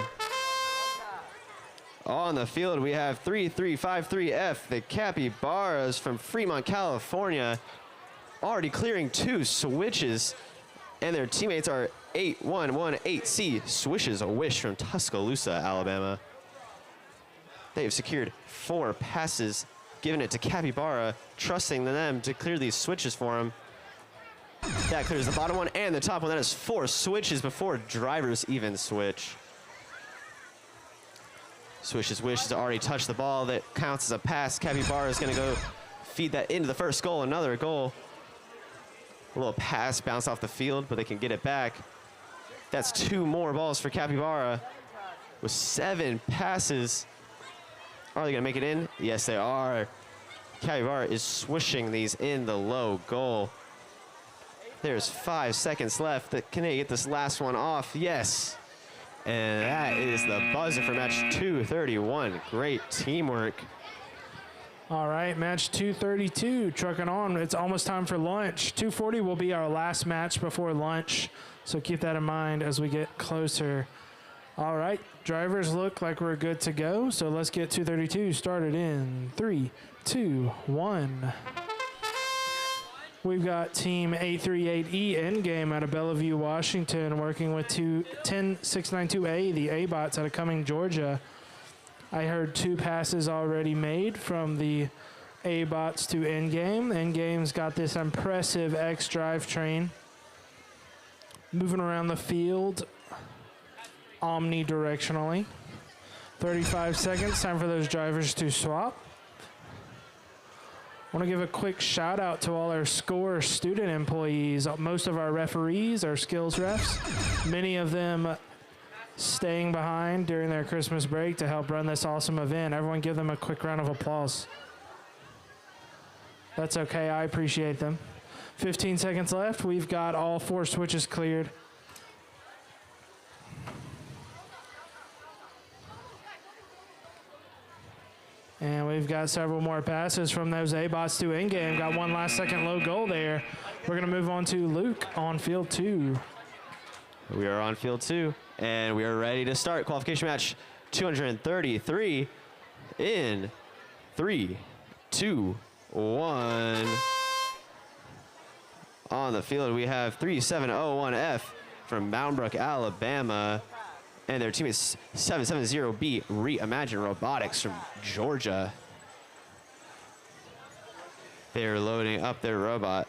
On the field, we have 3353F, the Capybaras from Fremont, California, already clearing 2 switches, and their teammates are 8118C, Swishes a Wish from Tuscaloosa, Alabama. They have secured 4 passes, giving it to Capybara, trusting them to clear these switches for him. That clears the bottom one and the top one. That is 4 switches before drivers even switch. Swish's Wish has already touched the ball. That counts as a pass. Capybara is going to go feed that into the first goal. Another goal. A little pass bounced off the field, but they can get it back. That's 2 more balls for Capybara with 7 passes. Are they going to make it in? Yes, they are. Capybara is swishing these in the low goal. There's 5 seconds left. Can they get this last one off? Yes. And that is the buzzer for match 231. Great teamwork. All right, match 232, trucking on. It's almost time for lunch. 240 will be our last match before lunch, so keep that in mind as we get closer. All right, drivers look like we're good to go, so let's get 232 started in 3, 2, 1. We've got team 838E Endgame out of Bellevue, Washington, working with 10692A, the A-Bots out of Cumming, Georgia. I heard 2 passes already made from the A-Bots to Endgame. Endgame's got this impressive X drivetrain. Moving around the field omnidirectionally. 35 seconds, time for those drivers to swap. I want to give a quick shout out to all our SCORE student employees. Most of our referees are skills refs. Many of them staying behind during their Christmas break to help run this awesome event. Everyone give them a quick round of applause. That's okay, I appreciate them. 15 seconds left. We've got all 4 switches cleared. And we've got several more passes from those A-Bots to Endgame. Got 1 last second low goal there. We're going to move on to Luke on field 2. We are on field 2, and we are ready to start qualification match 233 in 3, 2, 1. On the field, we have 3701F from Mountain Brook, Alabama. And their team is 770B, Reimagine Robotics from Georgia. They're loading up their robot.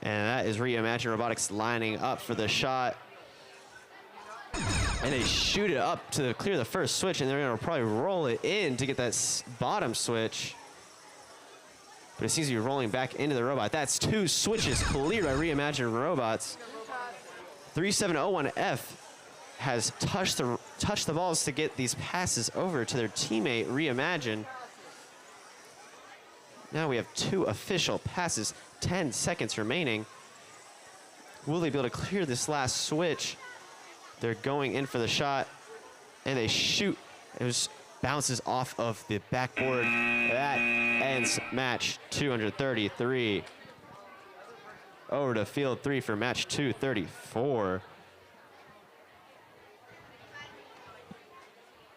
And that is Reimagine Robotics lining up for the shot. And they shoot it up to clear the first switch, and they're going to probably roll it in to get that bottom switch. But it seems to be rolling back into the robot. That's 2 switches cleared by Reimagine Robots. 3701F has touched the balls to get these passes over to their teammate, Reimagine. Now we have 2 official passes, 10 seconds remaining. Will they be able to clear this last switch? They're going in for the shot, and they shoot. It just bounces off of the backboard. That ends match 233. Over to field 3 for match 234.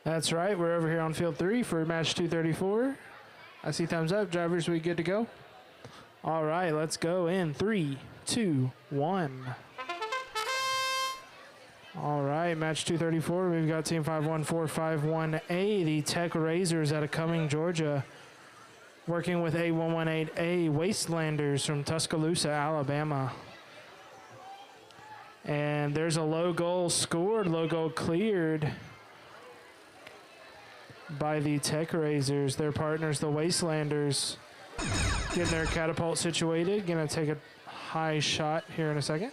That's right, we're over here on field 3 for match 234. I see thumbs up. Drivers, we good to go? All right, let's go in 3, 2, 1. All right, match 234. We've got Team 51451A, the Tech Razors out of Cumming, Georgia, working with A118A Wastelanders from Tuscaloosa, Alabama. And there's a low goal scored, low goal cleared by the Tech Razors. Their partners, the Wastelanders, getting their catapult situated. Gonna take a high shot here in a second.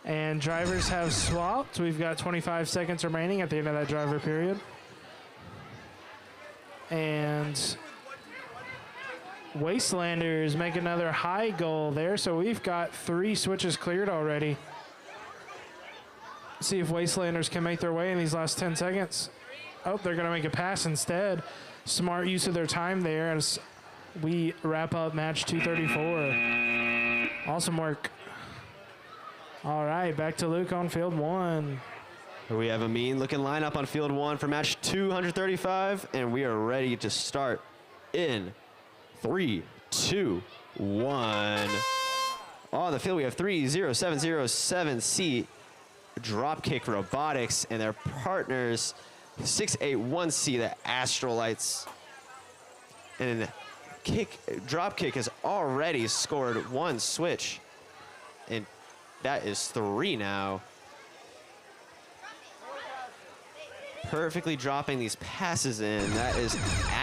And drivers have swapped. We've got 25 seconds remaining at the end of that driver period. And Wastelanders make another high goal there. So we've got 3 switches cleared already. See if Wastelanders can make their way in these last 10 seconds. Oh, they're going to make a pass instead. Smart use of their time there as we wrap up match 234. Awesome work. All right, back to Luke on field 1. We have a mean-looking lineup on field 1 for match 235, and we are ready to start in 3, 2, 1. On the field, we have 30707C Dropkick Robotics and their partners 681C, the Astrolites. And Dropkick has already scored 1 switch, and that is 3 now. Perfectly dropping these passes in. That is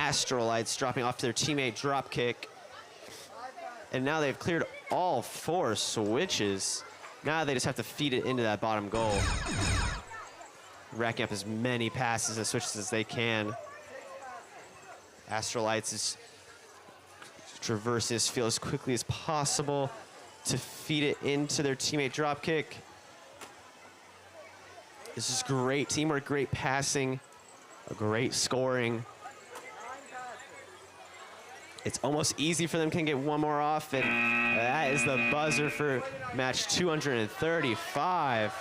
Astrolites dropping off to their teammate Dropkick. And now they've cleared all 4 switches. Now they just have to feed it into that bottom goal. Racking up as many passes and switches as they can. Astrolites is traversing this field as quickly as possible to feed it into their teammate Dropkick. This is great teamwork, great passing, great scoring. It's almost easy for them to get 1 more off, and that is the buzzer for match 235.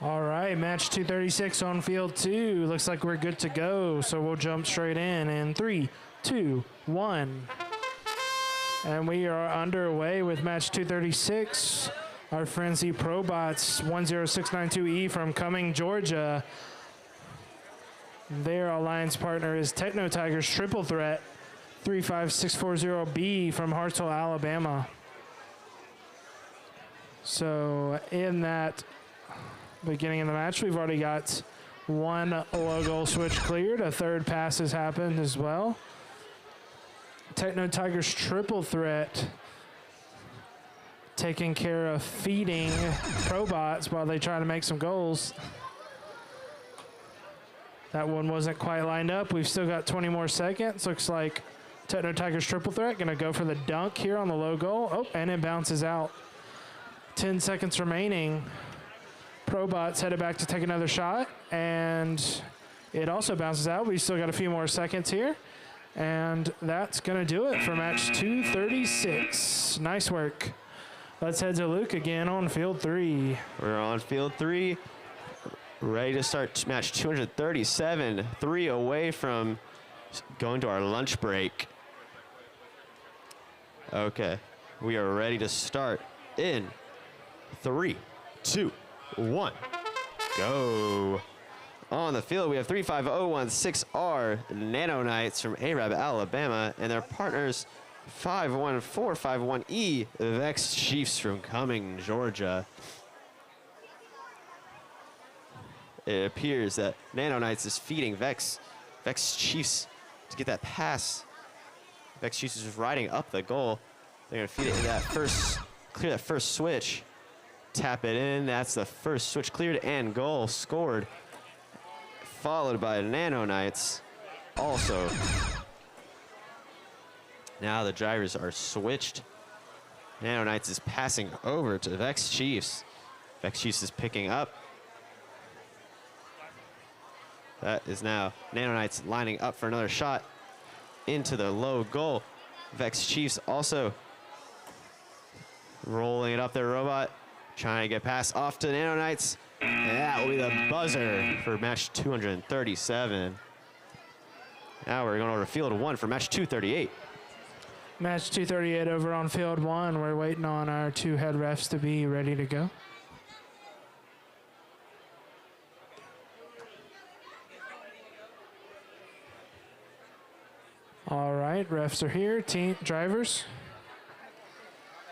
All right, match 236 on field 2. Looks like we're good to go, so we'll jump straight in 3, 2, 1. And we are underway with match 236. Our friends, the Probots 10692E from Cumming, Georgia. Their alliance partner is Techno Tigers Triple Threat 35640B from Hartsville, Alabama. So in that beginning of the match, we've already got 1 low goal switch cleared. A 3rd pass has happened as well. Techno Tigers Triple Threat taking care of feeding Probots while they try to make some goals. That one wasn't quite lined up. We've still got 20 more seconds. Looks like Techno Tigers Triple Threat gonna go for the dunk here on the low goal. Oh, and it bounces out. 10 seconds remaining. Probots headed back to take another shot, and it also bounces out. We've still got a few more seconds here. And that's gonna do it for match 236. Nice work. Let's head to Luke again on field 3. We're on field 3, ready to start match 237, 3 away from going to our lunch break. Okay, we are ready to start in 3, 2, 1, go. On the field, we have 35016R Nano Knights from Arab, Alabama, and their partners 51451E VEX Chiefs from Cumming, Georgia. It appears that Nano Knights is feeding VEX Chiefs to get that pass. VEX Chiefs is riding up the goal. They're gonna feed it in that clear that first switch. Tap it in, that's the first switch cleared and goal scored. Followed by Nano Knights also. Now the drivers are switched. Nano Knights is passing over to VEX Chiefs. VEX Chiefs is picking up. That is now Nano Knights lining up for another shot into the low goal. VEX Chiefs also rolling it up their robot, trying to get past off to Nano Knights. And that will be the buzzer for match 237. Now we're going over to field 1 for match 238. Match 238 over on field 1. We're waiting on our 2 head refs to be ready to go. All right, refs are here. Team drivers,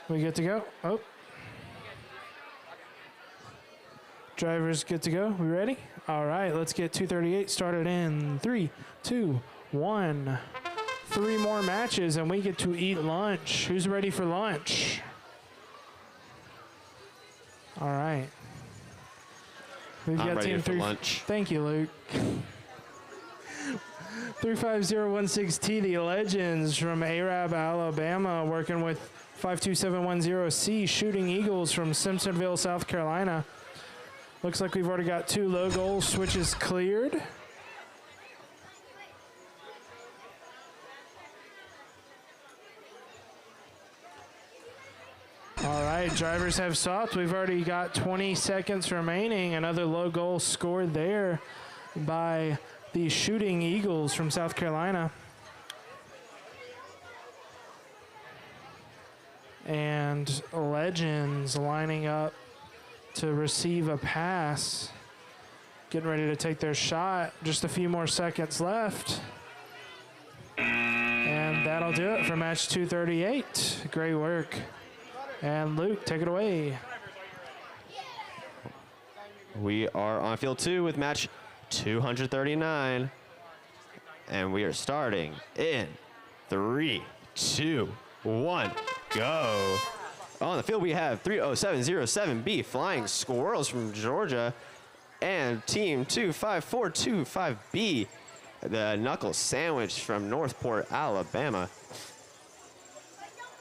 we good to go? Oh. Drivers good to go. We ready? All right, let's get 238 started in 3, 2, 1. 3 more matches and we get to eat lunch. Who's ready for lunch? All right. We've I'm got ready team for 3. lunch. Thank you, Luke. 35016T, the Legends from Arab, Alabama, working with 52710C, Shooting Eagles from Simpsonville, South Carolina. Looks like we've already got 2 low goal switches cleared. All right, drivers have swapped. We've already got 20 seconds remaining. Another low goal scored there by the Shooting Eagles from South Carolina. And Legends lining up to receive a pass. Getting ready to take their shot. Just a few more seconds left. And that'll do it for match 238. Great work. And Luke, take it away. We are on field 2 with match 239. And we are starting in 3, 2, 1, go. On the field, we have 30707B Flying Squirrels from Georgia and team 25425B, the Knuckle Sandwich from Northport, Alabama.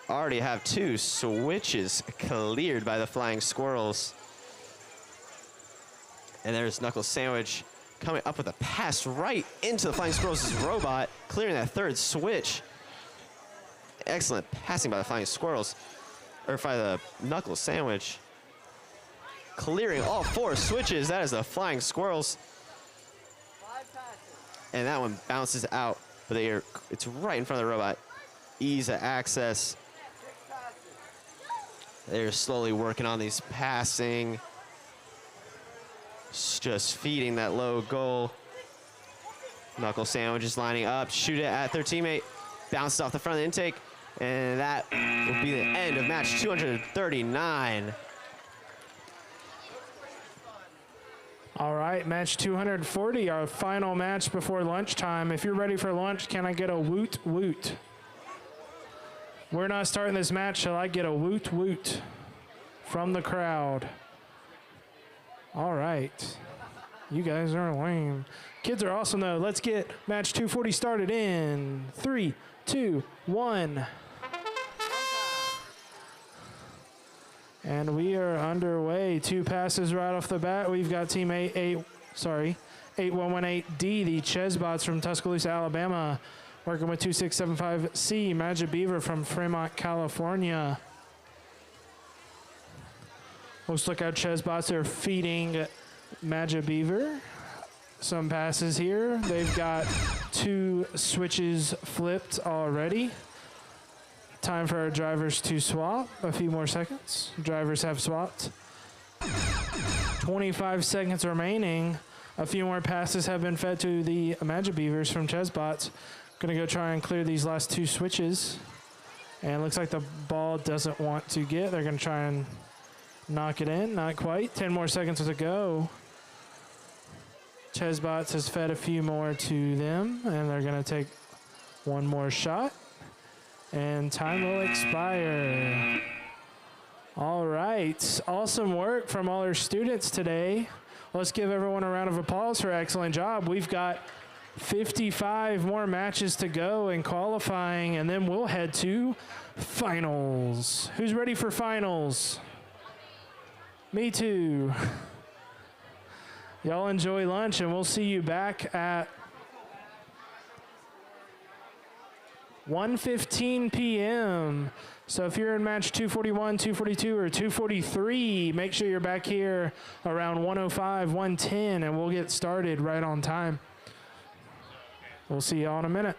Already have 2 switches cleared by the Flying Squirrels. And there's Knuckle Sandwich coming up with a pass right into the Flying Squirrels' robot, clearing that 3rd switch. Excellent passing by the Flying Squirrels, or by the Knuckle Sandwich. Clearing all 4 switches. That is the Flying Squirrels. 5 passes. And that one bounces out, but it's right in front of the robot. Ease of access. 6 passes. They're slowly working on these passing. Just feeding that low goal. Knuckle Sandwich is lining up. Shoot it at their teammate. Bounces off the front of the intake. And that will be the end of match 239. All right, match 240, our final match before lunchtime. If you're ready for lunch, can I get a woot woot? We're not starting this match till I get a woot woot from the crowd. All right. You guys are lame. Kids are awesome, though. Let's get match 240 started in 3, 2, 1. And we are underway. 2 passes right off the bat. We've got team 8118D, the Chesbots from Tuscaloosa, Alabama, working with 2675C, Magic Beaver from Fremont, California. Looks like our Chesbots are feeding Magic Beaver. Some passes here. They've got 2 switches flipped already. Time for our drivers to swap. A few more seconds. Drivers have swapped. 25 seconds remaining. A few more passes have been fed to the Magic Beavers from Chesbots. Gonna go try and clear these last 2 switches. And looks like the ball doesn't want to get. They're gonna try and knock it in. Not quite. 10 more seconds to go. Chesbots has fed a few more to them, and they're gonna take one more shot. And time will expire. All right, awesome work from all our students today. Let's give everyone a round of applause for excellent job. We've got 55 more matches to go in qualifying, and then we'll head to finals. Who's ready for finals? Me too. Y'all enjoy lunch, and we'll see you back at 1:15 p.m. So if you're in match 241, 242, or 243, make sure you're back here around 105, 110, and we'll get started right on time. We'll see y'all in a minute.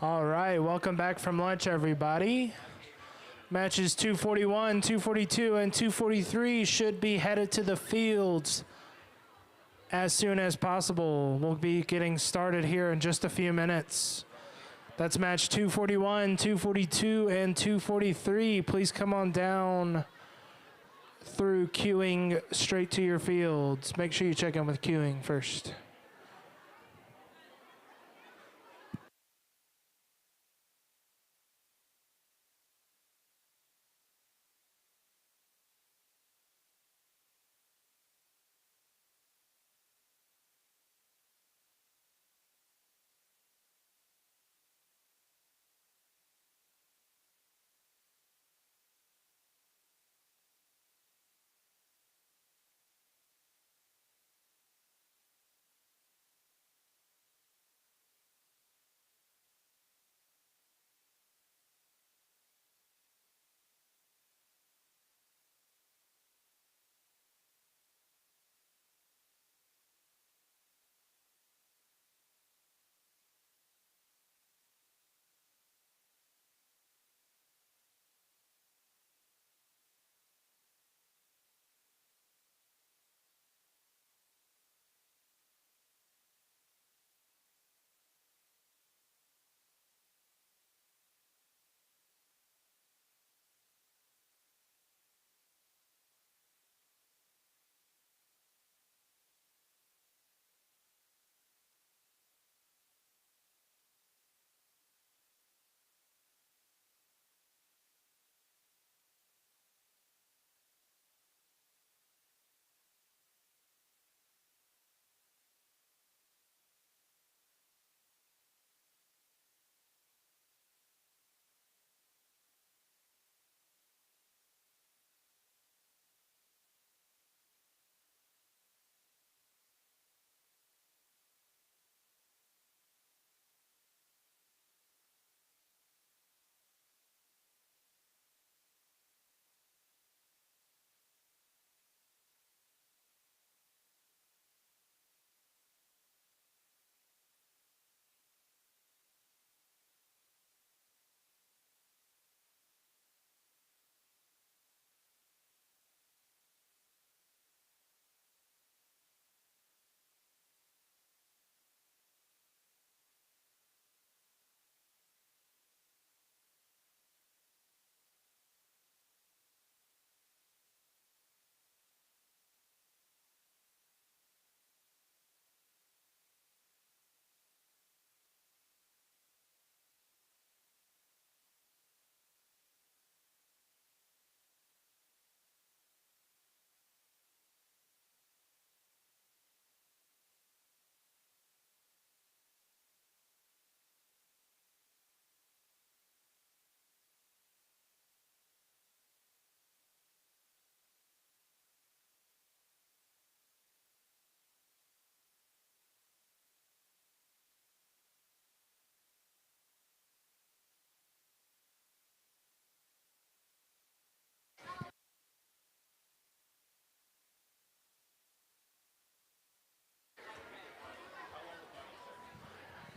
All right, welcome back from lunch, everybody. Matches 241, 242, and 243 should be headed to the fields as soon as possible. We'll be getting started here in just a few minutes. That's match 241, 242, and 243. Please come on down through queuing straight to your fields. Make sure you check in with queuing first.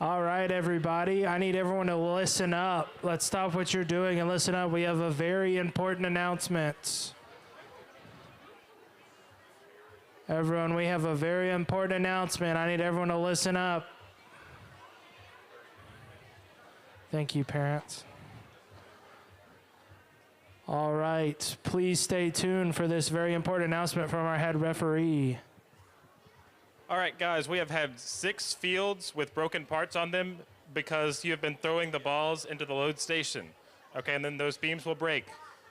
All right, everybody. I need everyone to listen up. Let's stop what you're doing and listen up. We have a very important announcement. Everyone, we have a very important announcement. I need everyone to listen up. Thank you, parents. All right. Please stay tuned for this very important announcement from our head referee. All right, guys, we have had 6 fields with broken parts on them because you have been throwing the balls into the load station. Okay, and then those beams will break.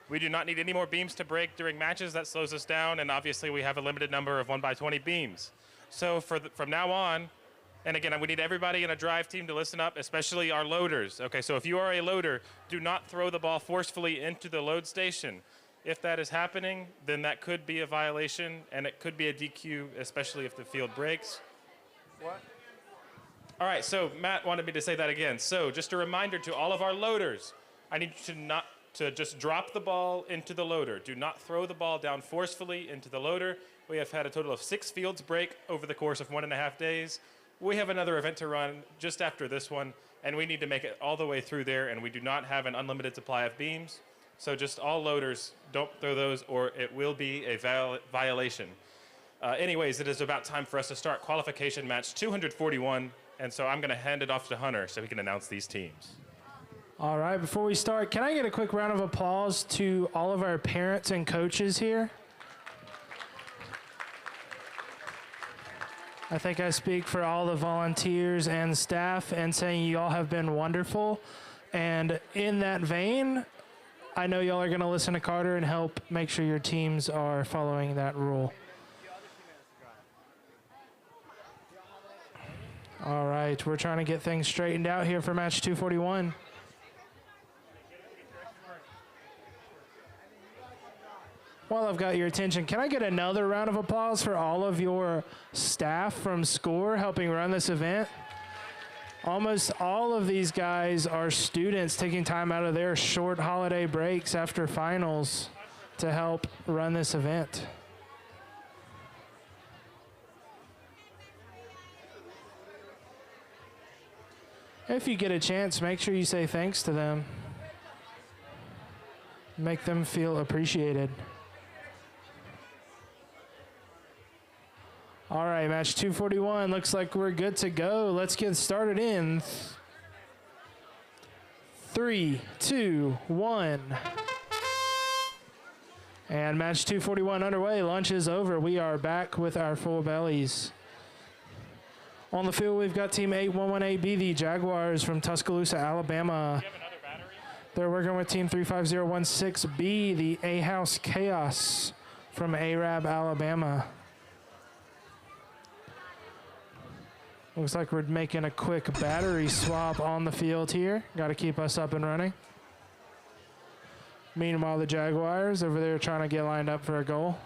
We do not need any more beams to break during matches. That slows us down, and obviously we have a limited number of 1x20 beams. So from now on, and again, we need everybody in a drive team to listen up, especially our loaders. Okay, so if you are a loader, do not throw the ball forcefully into the load station. If that is happening, then that could be a violation, and it could be a DQ, especially if the field breaks. What? All right, so Matt wanted me to say that again. So just a reminder to all of our loaders, I need you to just drop the ball into the loader. Do not throw the ball down forcefully into the loader. We have had a total of 6 fields break over the course of 1.5 days. We have another event to run just after this one, and we need to make it all the way through there, and we do not have an unlimited supply of beams. So just all loaders, don't throw those, or it will be a violation. Anyways, it is about time for us to start qualification match 241, and so I'm going to hand it off to Hunter so he can announce these teams. All right, before we start, can I get a quick round of applause to all of our parents and coaches here? I think I speak for all the volunteers and staff and saying you all have been wonderful. And in that vein, I know y'all are going to listen to Carter and help make sure your teams are following that rule. All right, we're trying to get things straightened out here for match 241. While I've got your attention, can I get another round of applause for all of your staff from SCORE helping run this event? Almost all of these guys are students taking time out of their short holiday breaks after finals to help run this event. If you get a chance, make sure you say thanks to them. Make them feel appreciated. All right, match 241. Looks like we're good to go. Let's get started in 3, 2, 1. And match 241 underway. Lunch is over. We are back with our full bellies. On the field, we've got Team 8118B, the Jaguars from Tuscaloosa, Alabama. They're working with Team 35016B, the A-House Chaos from Arab, Alabama. Looks like we're making a quick battery swap on the field here. Got to keep us up and running. Meanwhile, the Jaguars over there trying to get lined up for a goal.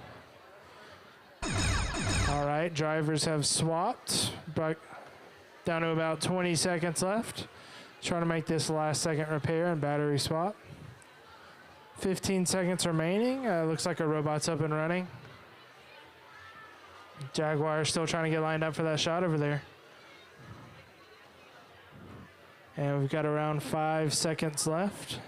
All right, drivers have swapped. Down to about 20 seconds left. Trying to make this last second repair and battery swap. 15 seconds remaining. Looks like our robot's up and running. Jaguars still trying to get lined up for that shot over there. And we've got around 5 seconds left.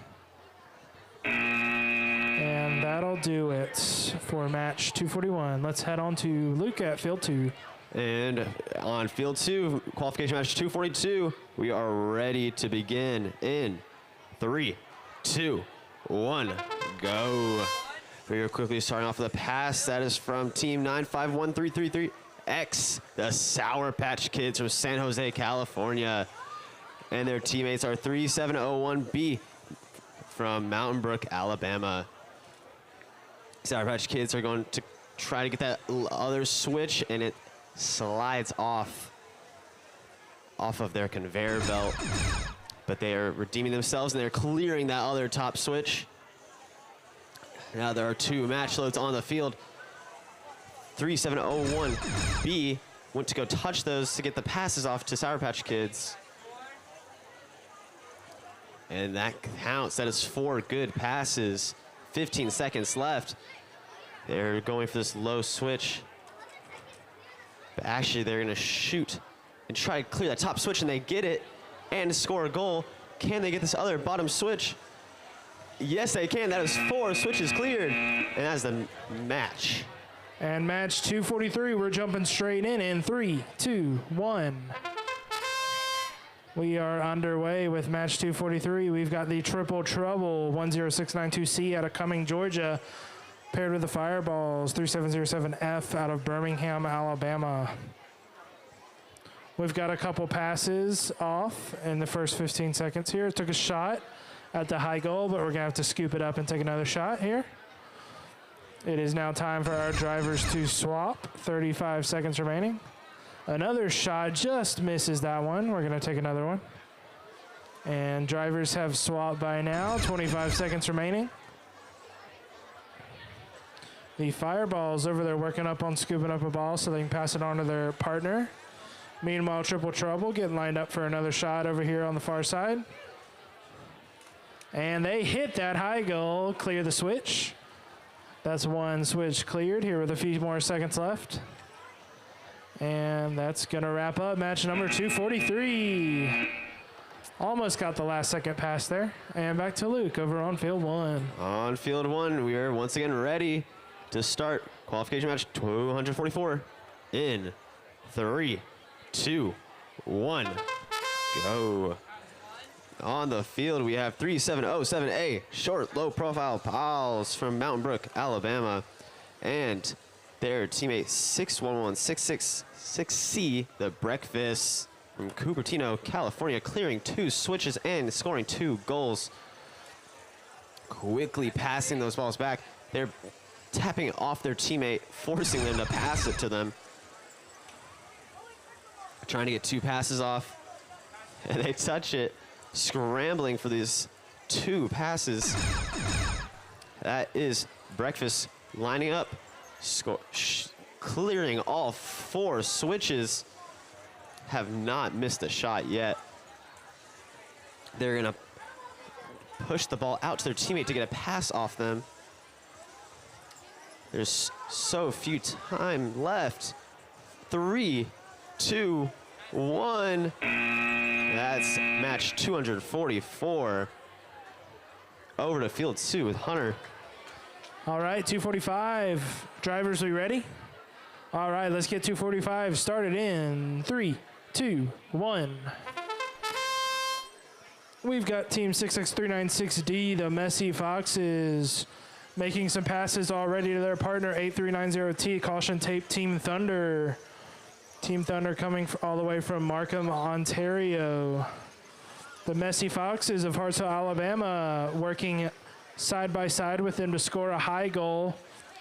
And that'll do it for match 241. Let's head on to Luke at field 2. And on field 2, qualification match 242, we are ready to begin in 3, 2, 1, go. We are quickly starting off with a pass that is from team 951333X, the Sour Patch Kids from San Jose, California. And their teammates are 3701B from Mountain Brook, Alabama. Sour Patch Kids are going to try to get that other switch, and it slides off of their conveyor belt. But they are redeeming themselves, and they're clearing that other top switch. Now there are 2 match loads on the field. 3701B went to go touch those to get the passes off to Sour Patch Kids. And that counts. That is 4 good passes. 15 seconds left. They're going for this low switch. But actually, they're going to shoot and try to clear that top switch, and they get it and score a goal. Can they get this other bottom switch? Yes, they can. That is 4 switches cleared. And that's the match. And match 243, we're jumping straight in 3, 2, 1. We are underway with match 243. We've got the Triple Trouble 10692C out of Cumming, Georgia, paired with the Fireballs 3707F out of Birmingham, Alabama. We've got a couple passes off in the first 15 seconds here. It took a shot at the high goal, but we're going to have to scoop it up and take another shot here. It is now time for our drivers to swap. 35 seconds remaining. Another shot just misses that one. We're going to take another one. And drivers have swapped by now. 25 seconds remaining. The Fireballs over there working up on scooping up a ball so they can pass it on to their partner. Meanwhile, Triple Trouble getting lined up for another shot over here on the far side. And they hit that high goal, clear the switch. That's 1 switch cleared here with a few more seconds left. And that's going to wrap up match number 243. Almost got the last second pass there. And back to Luke over on field 1. On field 1, we are once again ready to start qualification match 244 in 3, 2, 1, go. On the field, we have 3707A, short, low-profile pals from Mountain Brook, Alabama, and their teammate 611666C, the Breakfast from Cupertino, California, clearing 2 switches and scoring 2 goals. Quickly passing those balls back. They're tapping off their teammate, forcing them to pass it to them. Trying to get 2 passes off, and they touch it. Scrambling for these 2 passes. That is Breakfast lining up, clearing all 4 switches. Have not missed a shot yet. They're gonna push the ball out to their teammate to get a pass off them. There's so few time left. 3, 2, 1. That's match 244. Over to field 2 with Hunter. All right, 245. Drivers, we ready? All right, let's get 245 started in 3, 2, 1. We've got team 66396D, the Messy Foxes, making some passes already to their partner 8390T, caution tape Team Thunder. Team Thunder coming all the way from Markham, Ontario. The Messy Foxes of Hartsville, Alabama, working side by side with them to score a high goal,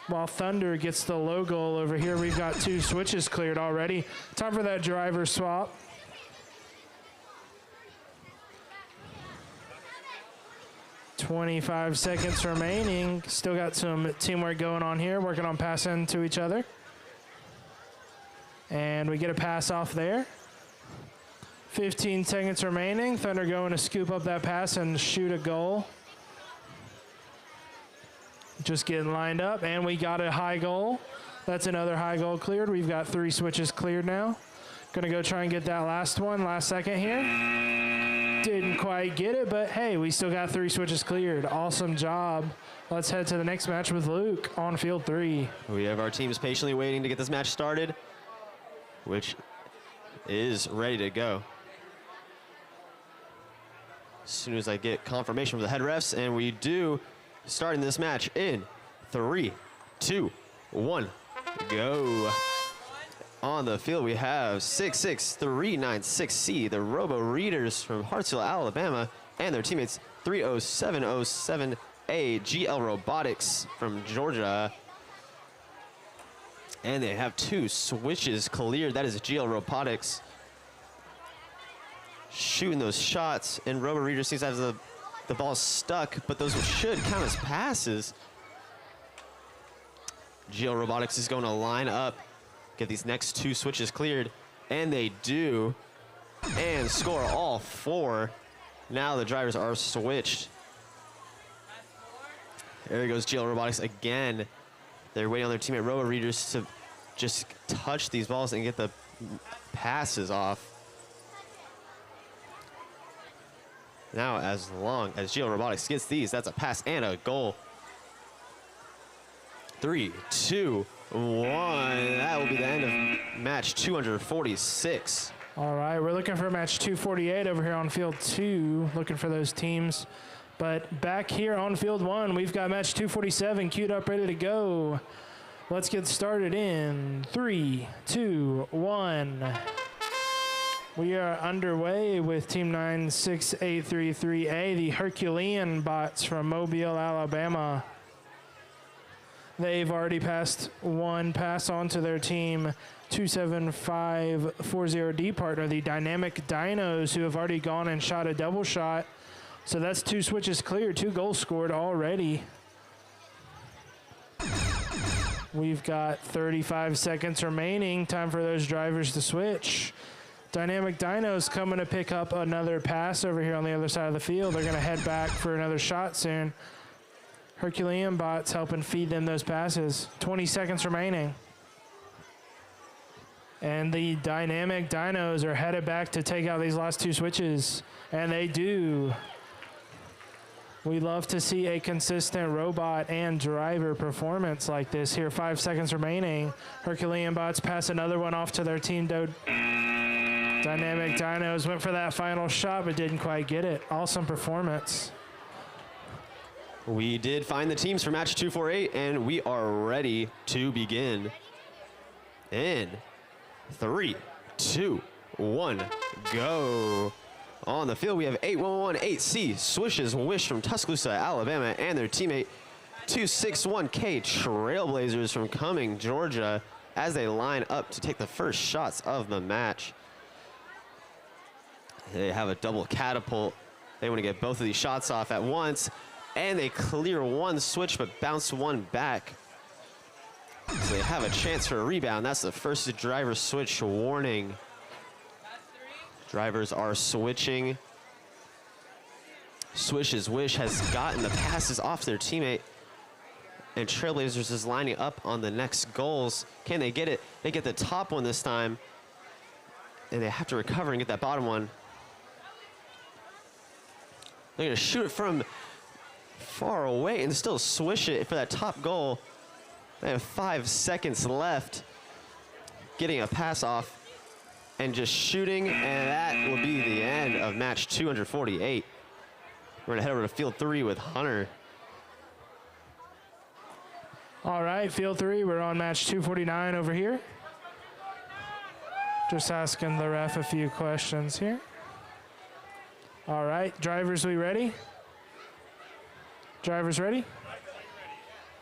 while Thunder gets the low goal over here. We've got 2 switches cleared already. Time for that driver swap. "25 seconds remaining. Still got some teamwork going on here, working on passing to each other. And we get a pass off there. 15 seconds remaining. Thunder going to scoop up that pass and shoot a goal. Just getting lined up, and we got a high goal. That's another high goal cleared. We've got 3 switches cleared now. Gonna go try and get that last one, last second here. Didn't quite get it, but hey, we still got 3 switches cleared. Awesome job. Let's head to the next match with Luke on field 3. We have our teams patiently waiting to get this match started, which is ready to go. As soon as I get confirmation from the head refs, and we do, starting this match in 3, 2, 1, go. On the field, we have 66396C, the Robo Readers from Hartsville, Alabama, and their teammates 30707A, GL Robotics from Georgia. And they have 2 switches cleared. That is GL Robotics shooting those shots, and Robo Reader seems to have the ball stuck, but those should count as passes. GL Robotics is going to line up, get these next 2 switches cleared, and they do, and score all 4. Now the drivers are switched. There goes GL Robotics again. They're waiting on their teammate Robo Readers to just touch these balls and get the passes off. Now, as long as GL Robotics gets these, that's a pass and a goal. 3, 2, 1. That will be the end of match 246. All right, we're looking for match 248 over here on field 2, looking for those teams. But back here on field 1, we've got match 247 queued up, ready to go. Let's get started in 3, 2, 1. We are underway with Team 96833A, the Herculean bots from Mobile, Alabama. They've already passed 1 pass on to their team 27540D partner, the Dynamic Dinos, who have already gone and shot a double shot. So that's 2 switches cleared, 2 goals scored already. We've got 35 seconds remaining. Time for those drivers to switch. Dynamic Dinos coming to pick up another pass over here on the other side of the field. They're going to head back for another shot soon. Herculean bots helping feed them those passes. 20 seconds remaining. And the dynamic dynos are headed back to take out these last two switches. And they do. We love to see a consistent robot and driver performance like this here. 5 seconds remaining. Herculean bots pass another one off to their team. Dynamic dynos went for that final shot, but didn't quite get it. Awesome performance. We did find the teams for match 248, and we are ready to begin. In 3, 2, 1, go. On the field, we have 8118C Swishes Wish from Tuscaloosa, Alabama, and their teammate 261K Trailblazers from Cumming, Georgia, as they line up to take the first shots of the match. They have a double catapult. They want to get both of these shots off at once, and they clear one switch but bounce one back. So they have a chance for a rebound. That's the first driver switch warning. Drivers are switching. Swish's Wish has gotten the passes off their teammate, and Trailblazers is lining up on the next goals. Can they get it? They get the top one this time, and they have to recover and get that bottom one. They're gonna shoot it from far away and still swish it for that top goal. They have 5 seconds left. Getting a pass off and just shooting, and that will be the end of match 248. We're gonna head over to field 3 with Hunter. All right, field 3, we're on match 249 over here. Just asking the ref a few questions here. All right, drivers, we ready? Drivers ready?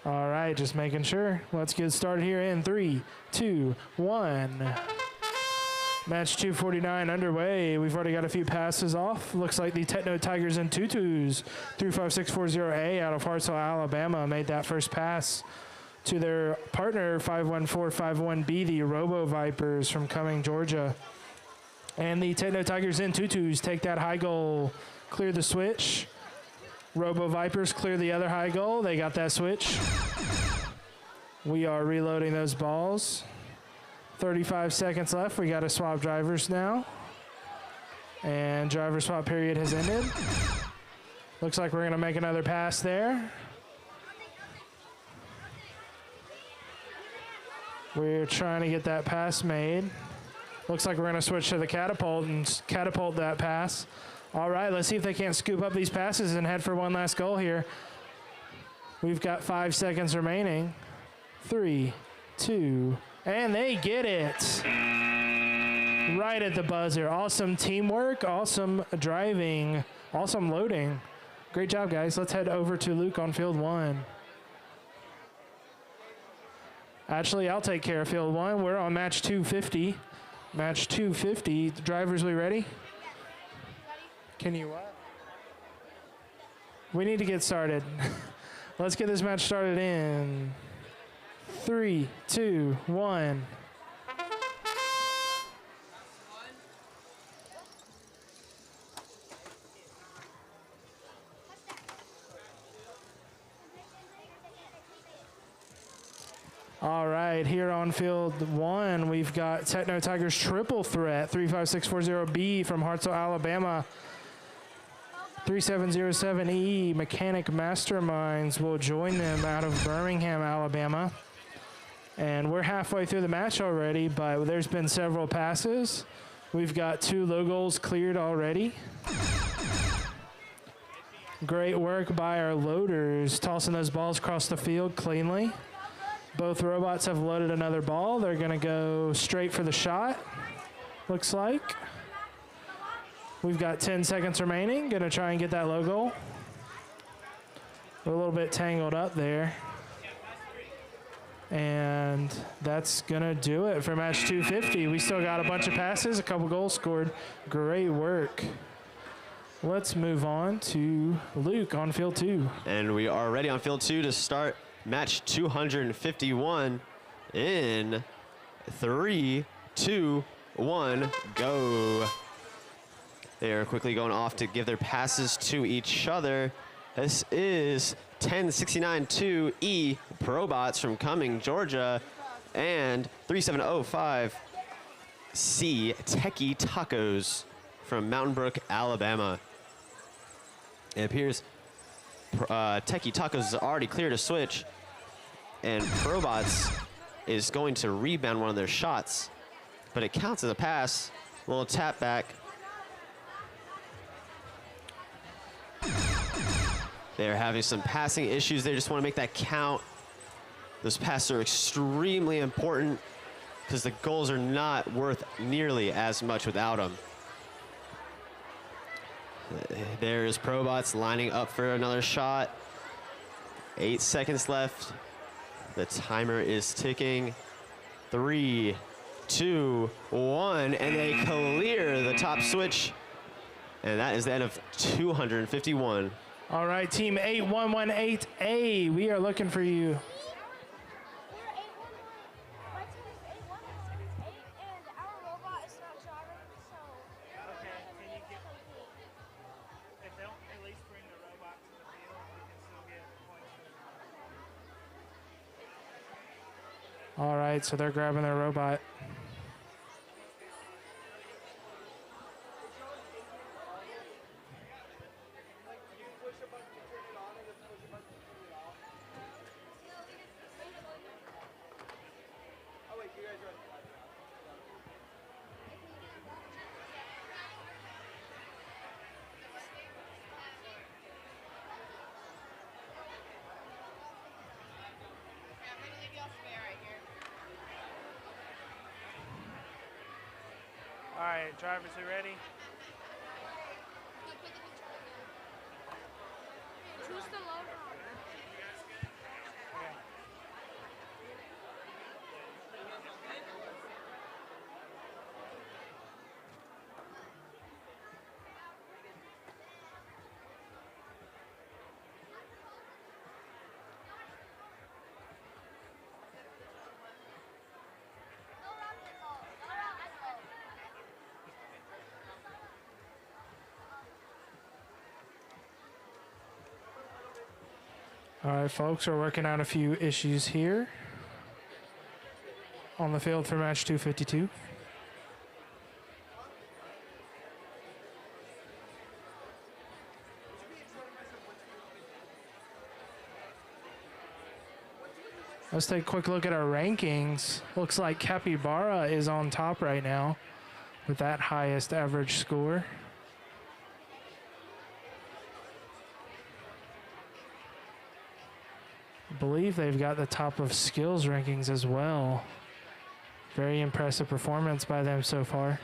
All right, just making sure. Let's get started here in 3, 2, 1. Match 249 underway. We've already got a few passes off. Looks like the Techno Tigers and Tutus 35640A out of Hartselle, Alabama made that first pass to their partner 51451B, the Robo Vipers from Cumming, Georgia. And the Techno Tigers and Tutus take that high goal, clear the switch. Robo Vipers clear the other high goal. They got that switch. We are reloading those balls. 35 seconds left. We got to swap drivers now. And driver swap period has ended. Looks like we're going to make another pass there. We're trying to get that pass made. Looks like we're going to switch to the catapult and catapult that pass. All right, let's see if they can't scoop up these passes and head for one last goal here. We've got 5 seconds remaining. 3, 2, and they get it. Right at the buzzer. Awesome teamwork, awesome driving, awesome loading. Great job, guys. Let's head over to Luke on field 1. Actually, I'll take care of field 1. We're on match 250. Match 250. Drivers, we ready? Can you what? We need to get started. Let's get this match started in 3, 2, 1. All right, here on field 1, we've got Techno Tigers triple threat, 35640B from Hartselle, Alabama. 3707E Mechanic Masterminds will join them out of Birmingham, Alabama. And we're halfway through the match already, but there's been several passes. We've got 2 low goals cleared already. Great work by our loaders, tossing those balls across the field cleanly. Both robots have loaded another ball. They're going to go straight for the shot, looks like. We've got 10 seconds remaining. Going to try and get that low goal. We're a little bit tangled up there. And that's going to do it for match 250. We still got a bunch of passes, a couple goals scored. Great work. Let's move on to Luke on field 2. And we are ready on field 2 to start match 251 in 3, 2, 1, go. They are quickly going off to give their passes to each other. This is 10692E Probots from Cumming, Georgia, and 3705 C, Techie Tacos from Mountain Brook, Alabama. It appears Techie Tacos has already cleared a switch, and Probots is going to rebound one of their shots, but it counts as a pass. A little tap back. They're having some passing issues. They just want to make that count. Those passes are extremely important because the goals are not worth nearly as much without them. There's Probots lining up for another shot. 8 seconds left. The timer is ticking. 3, 2, 1, and they clear the top switch. And that is the end of 251. All right, team 8118A, we are looking for you. We're 811. My team is 811. And our robot is not driving, so. Okay, can you get, if they'll at least bring the robot to the field, we can still get points. All right, so they're grabbing their robot. All right, drivers, are ready? Choose the logo. Okay. All right, folks, we're working out a few issues here on the field for match 252. Let's take a quick look at our rankings. Looks like Capybara is on top right now with that highest average score. I believe they've got the top of skills rankings as well. Very impressive performance by them so far.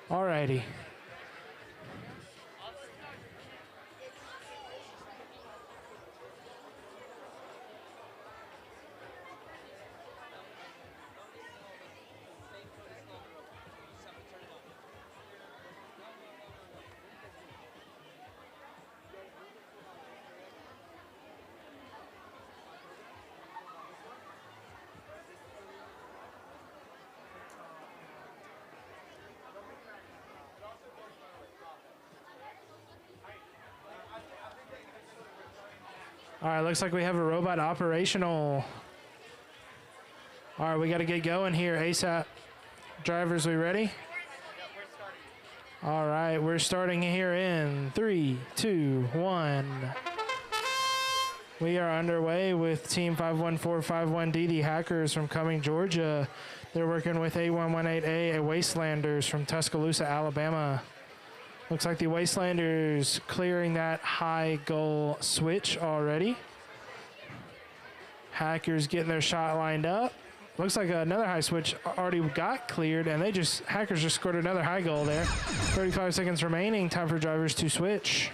Alrighty. All right, looks like we have a robot operational. All right, we got to get going here ASAP. Drivers, we ready? All right, we're starting here in 3, 2, 1. We are underway with Team 51451D, the Hackers from Cumming, Georgia. They're working with A118A, a Wastelanders from Tuscaloosa, Alabama. Looks like the Wastelanders clearing that high goal switch already. Hackers getting their shot lined up. Looks like another high switch already got cleared, and Hackers just scored another high goal there. 35 seconds remaining. Time for drivers to switch.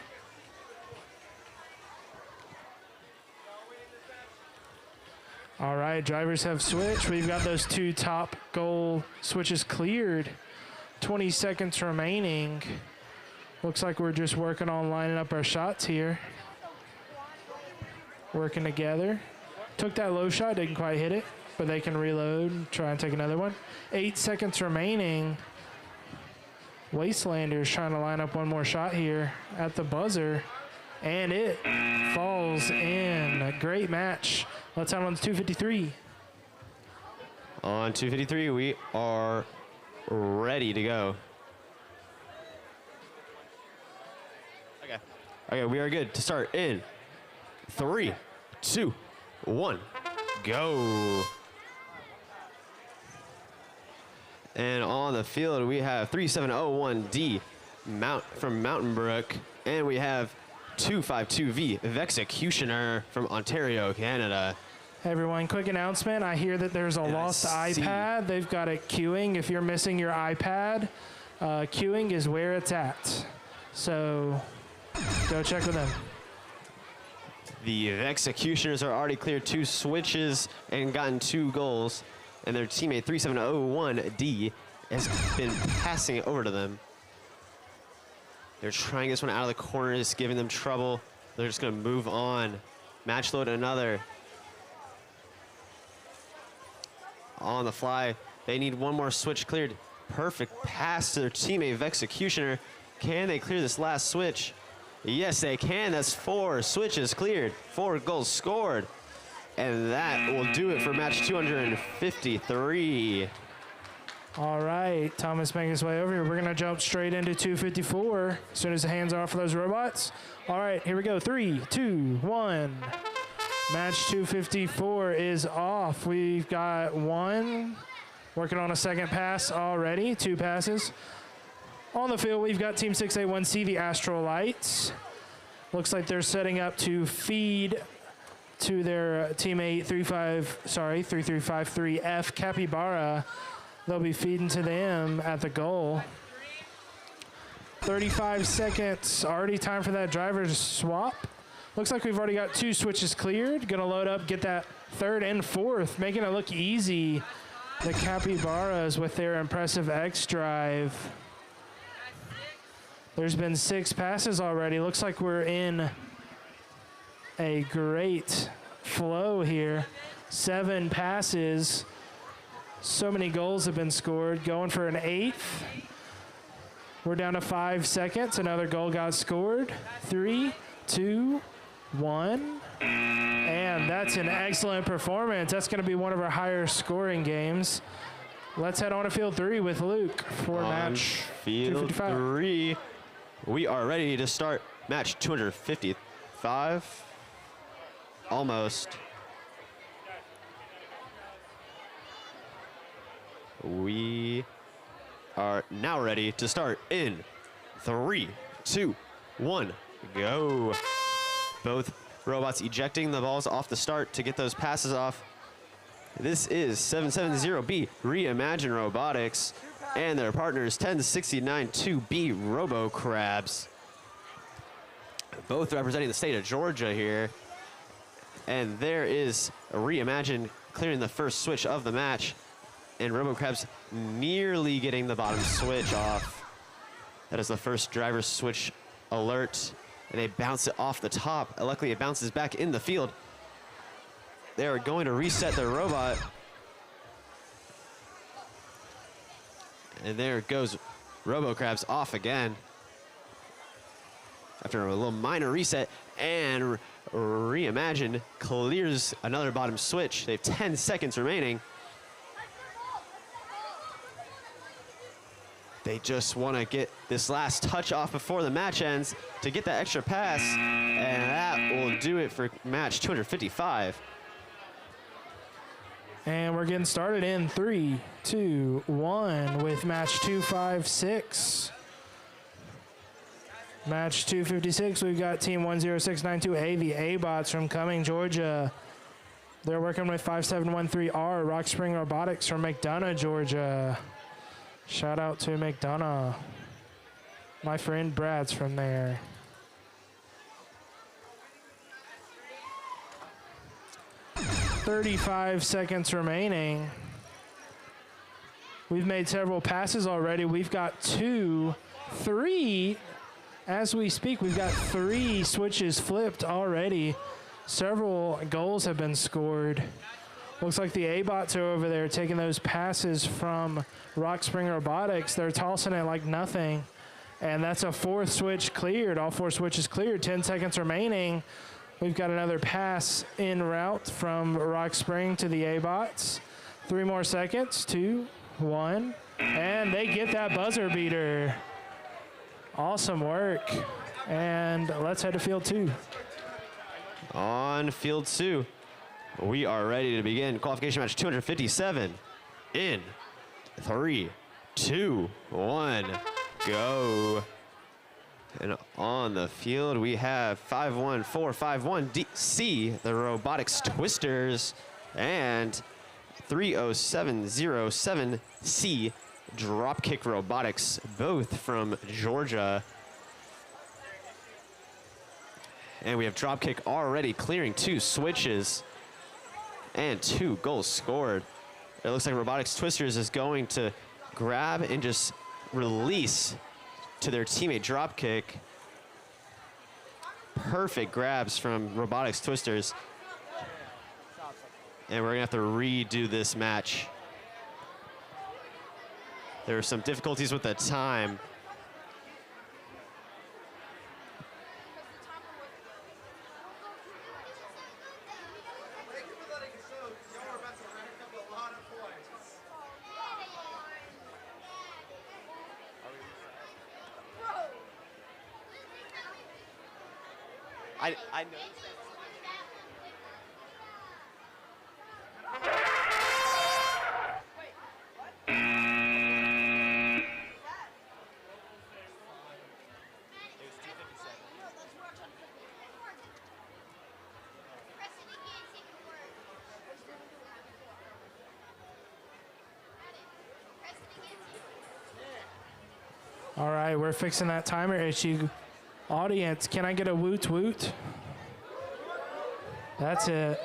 All right, drivers have switched. We've got those two top goal switches cleared. 20 seconds remaining. Looks like we're just working on lining up our shots here. Working together. Took that low shot, didn't quite hit it, but they can reload and try and take another one. 8 seconds remaining. Wastelanders trying to line up one more shot here at the buzzer, and it falls in. A great match. Let's have on 253. On 253, we are ready to go. Okay, we are good to start in 3, 2, 1, go. And on the field, we have 3701D from Mountain Brook, and we have 252V VEX Executioner from Ontario, Canada. Hey everyone, quick announcement. I hear that there's a lost iPad. They've got it queuing. If you're missing your iPad, queuing is where it's at. So go check with them. The VEX Executioners are already cleared 2 switches and gotten 2 goals. And their teammate 3701D has been passing it over to them. They're trying this one out of the corners, giving them trouble. They're just going to move on. Match load another. On the fly, they need one more switch cleared. Perfect pass to their teammate VEX Executioner. Can they clear this last switch? Yes, they can. That's 4 switches cleared, 4 goals scored. And that will do it for match 253. All right, Thomas making his way over here. We're going to jump straight into 254 as soon as the hands are off of those robots. All right, here we go. 3, 2, 1. Match 254 is off. We've got 1 working on a second pass already, 2 passes. On the field, we've got Team 681C, the Astrolites. Looks like they're setting up to feed to their teammate 3353F Capybara. They'll be feeding to them at the goal. 35 seconds, already time for that driver to swap. Looks like we've already got 2 switches cleared. Gonna load up, get that 3rd and 4th, making it look easy. The Capybaras with their impressive X drive. There's been 6 passes already. Looks like we're in a great flow here. 7 passes. So many goals have been scored. Going for an 8th. We're down to 5 seconds. Another goal got scored. 3, 2, 1. And that's an excellent performance. That's going to be one of our higher scoring games. Let's head on to field 3 with Luke for match field 255. 3. We are ready to start match 255. Almost. We are now ready to start in 3, 2, 1, go. Both robots ejecting the balls off the start to get those passes off. This is 770B Reimagine Robotics and their partners 1069-2B Robo Crabs. Both representing the state of Georgia here. And there is Reimagine clearing the first switch of the match. And Robo Crabs nearly getting the bottom switch off. That is the first driver switch alert. And they bounce it off the top. Luckily, it bounces back in the field. They are going to reset their robot. And there goes Robo Crabs off again. After a little minor reset, and Reimagine clears another bottom switch. They have 10 seconds remaining. They just want to get this last touch off before the match ends to get that extra pass, and that will do it for match 255. And we're getting started in 3, 2, 1 with match 256. Match 256, we've got team 10692A, the A-Bots from Cumming, Georgia. They're working with 5713R, Rock Spring Robotics from McDonough, Georgia. Shout out to McDonough. My friend Brad's from there. "35 seconds remaining. We've made several passes already. We've got 2, 3. As we speak, we've got 3 switches flipped already. Several goals have been scored. Looks like the A-bots are over there taking those passes from Rock Spring Robotics. They're tossing it like nothing. And that's a fourth switch cleared. All four switches cleared. 10 seconds remaining. We've got another pass en route from Rock Spring to the A-bots. 3 more seconds. 2, 1. And they get that buzzer beater. Awesome work. And let's head to field 2. On field 2, we are ready to begin qualification match 257 in 3, 2, 1, go. And on the field, we have 51451C, the Robotics Twisters, and 30707C, Dropkick Robotics, both from Georgia. And we have Dropkick already clearing 2 switches and 2 goals scored. It looks like Robotics Twisters is going to grab and just release to their teammate Dropkick. Perfect grabs from Robotics Twisters. And we're gonna have to redo this match. There were some difficulties with the time. I know. All right, we're fixing that timer issue. Audience, can I get a woot woot? That's it.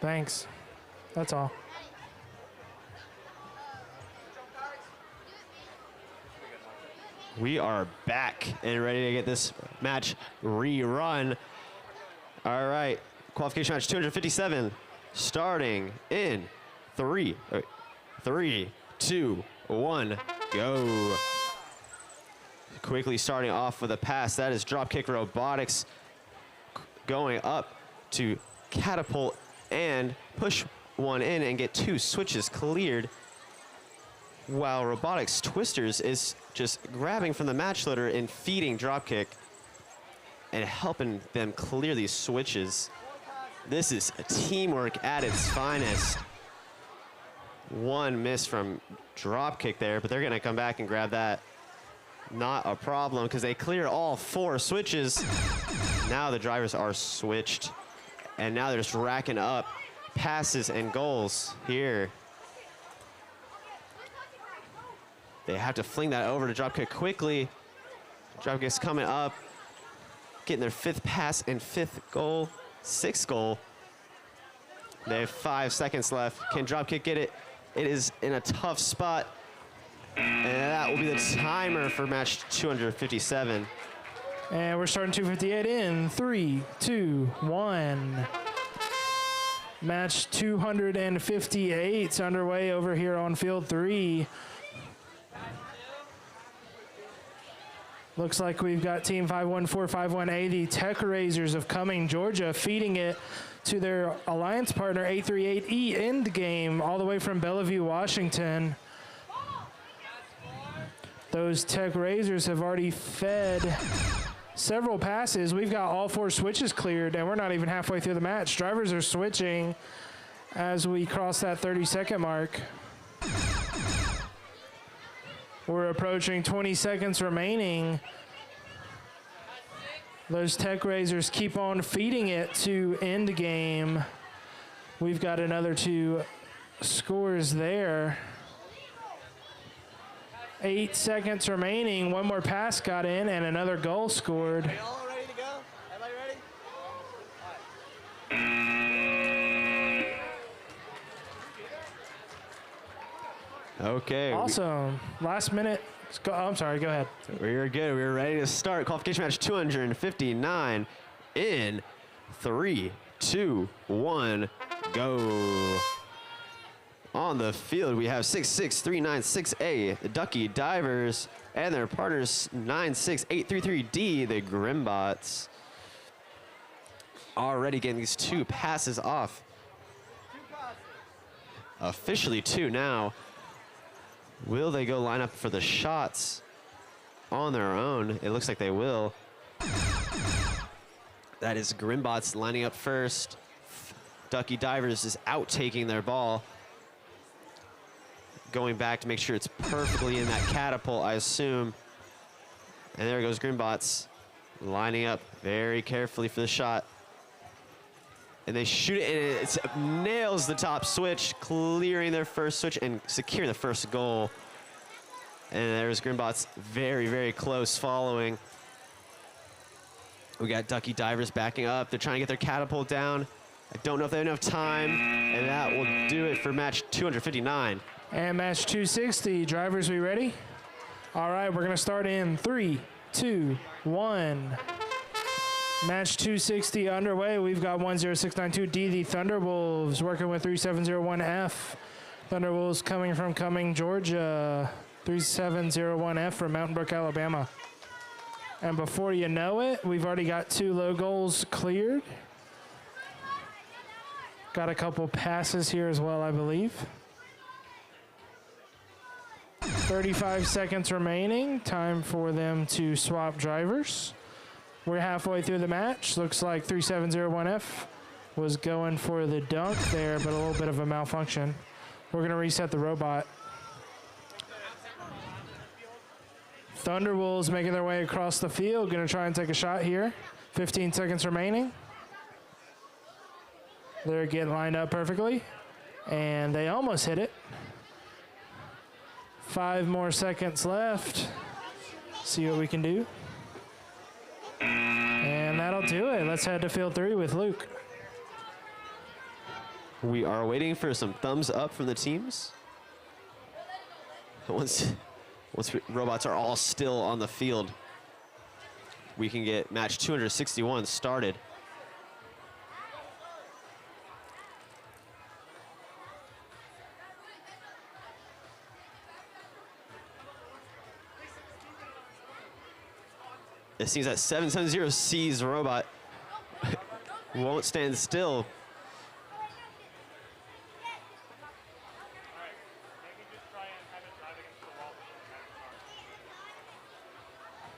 Thanks. That's all. We are back and ready to get this match rerun. All right, qualification match 257, starting in 3, 2, 1, go. Quickly starting off with a pass. That is Dropkick Robotics going up to catapult and push one in and get 2 switches cleared, while Robotics Twisters is just grabbing from the match leader and feeding Dropkick and helping them clear these switches. This is a teamwork at its finest. One miss from Dropkick there, but they're gonna come back and grab that. Not a problem, because they clear all 4 switches. Now the drivers are switched, and now they're just racking up passes and goals here. They have to fling that over to Dropkick quickly. Dropkick's coming up, getting their 5th pass and 5th goal, 6th goal. They have 5 seconds left. Can Dropkick get it? It is in a tough spot. And that will be the timer for match 257. And we're starting 258 in 3, 2, 1. Match 258 is underway over here on field 3. Looks like we've got Team 51451A, the Tech Razors of Cumming, Georgia, feeding it to their alliance partner 838E Endgame, all the way from Bellevue, Washington. Those Tech Razors have already fed several passes. We've got all 4 switches cleared, and we're not even halfway through the match. Drivers are switching as we cross that 30-second mark. We're approaching 20 seconds remaining. Those Tech Razors keep on feeding it to Endgame. We've got another 2 scores there. 8 seconds remaining. One more pass got in and another goal scored. Are you all ready to go? Everybody ready? Okay. Awesome. Last minute. Oh, I'm sorry. Go ahead. We're good. We're ready to start qualification match 259 in 3, 2, 1, go. On the field, we have 66396A, the Ducky Divers, and their partners 96833D, the Grimbots. Already getting these 2 passes off. Officially 2 now. Will they go line up for the shots on their own? It looks like they will. That is Grimbots lining up first. Ducky Divers is out taking their ball. Going back to make sure it's perfectly in that catapult, I assume. And there goes Grimbots lining up very carefully for the shot. And they shoot it, and it nails the top switch, clearing their first switch and securing the first goal. And there's Grimbots very, very close following. We got Ducky Divers backing up. They're trying to get their catapult down. I don't know if they have enough time, and that will do it for match 259. And match 260. Drivers, we ready? All right, we're going to start in 3, 2, 1. Match 260 underway. We've got 10692D, the Thunderwolves, working with 3701F. Thunderwolves coming from Cumming, Georgia. 3701F from Mountain Brook, Alabama. And before you know it, we've already got 2 low goals cleared. Got a couple passes here as well, I believe. 35 seconds remaining. Time for them to swap drivers. We're halfway through the match. Looks like 3701F was going for the dunk there, but a little bit of a malfunction. We're going to reset the robot. Thunderwolves making their way across the field. Going to try and take a shot here. 15 seconds remaining. They're getting lined up perfectly. And they almost hit it. 5 more seconds left. See what we can do. And that'll do it. Let's head to field 3 with Luke. We are waiting for some thumbs up from the teams. Once robots are all still on the field, we can get match 261 started. It seems that 770C's robot won't stand still.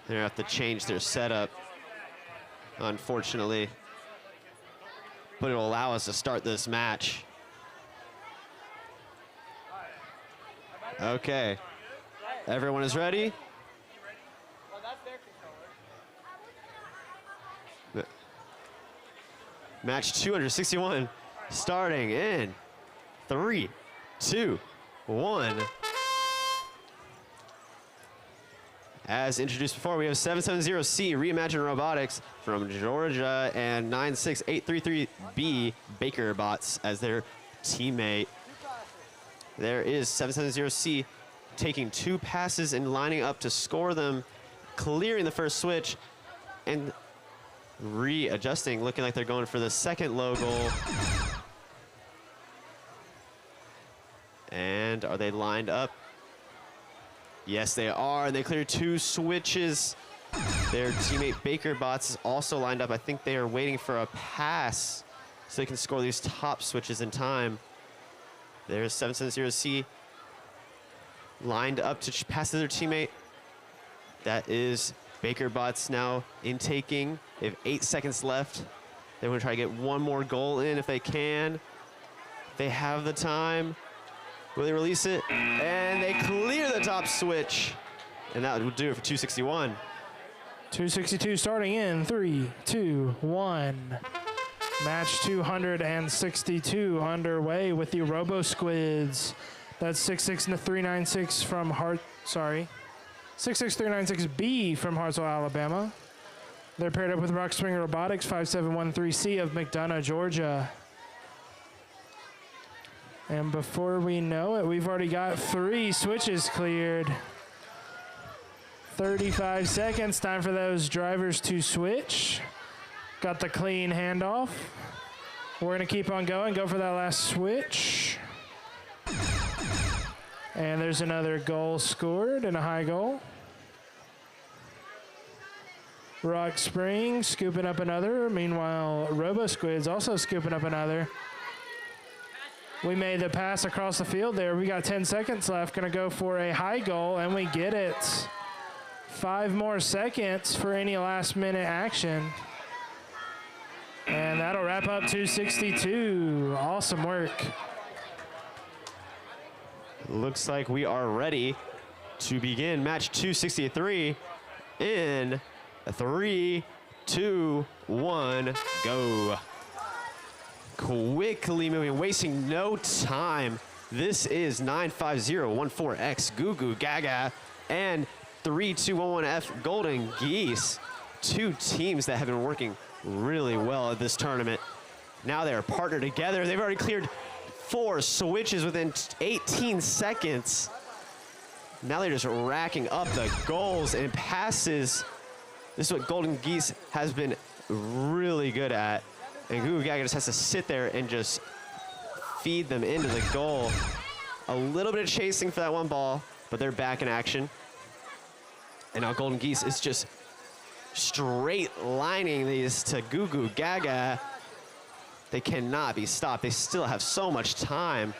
They have to change their setup, unfortunately. But it'll allow us to start this match. Okay. Everyone is ready? Well, that's their controller. Match 261 starting in 3, 2, 1. As introduced before, we have 770C Reimagine Robotics from Georgia and 96833B Baker Bots as their teammate. There is 770C taking 2 passes and lining up to score them, clearing the first switch and readjusting, looking like they're going for the second low goal. And are they lined up? Yes, they are. They cleared 2 switches. Their teammate Baker Bots is also lined up. I think they are waiting for a pass so they can score these top switches in time. There's 770C lined up to pass to their teammate. That is Baker Bots now intaking. They have 8 seconds left. They want to try to get one more goal in if they can. They have the time. Will they release it? And they clear the top switch. And that will do it for 261. 262 starting in 3, 2, 1. Match 262 underway with the Robo Squids. That's 66396 from 66396B from Hartsville, Alabama. They're paired up with Rock Swing Robotics 5713C of McDonough, Georgia. And before we know it, we've already got 3 switches cleared. 35 seconds, time for those drivers to switch. Got the clean handoff. We're going to keep on going, go for that last switch. And there's another goal scored and a high goal. Rock Spring scooping up another. Meanwhile, Robo Squid's also scooping up another. We made the pass across the field there. We got 10 seconds left. Going to go for a high goal, and we get it. 5 more seconds for any last-minute action. And that'll wrap up 262. Awesome work. Looks like we are ready to begin match 263 in 3, 2, 1, go. Quickly moving, wasting no time. This is 95014X Goo Goo Gaga and 3211F Golden Geese. 2 teams that have been working really well at this tournament. Now they're partnered together. They've already cleared 4 switches within 18 seconds. Now they're just racking up the goals and passes. This is what Golden Geese has been really good at. And Goo Goo Gaga just has to sit there and just feed them into the goal. A little bit of chasing for that one ball, but they're back in action. And now Golden Geese is just straight lining these to Goo Goo Gaga. They cannot be stopped. They still have so much time.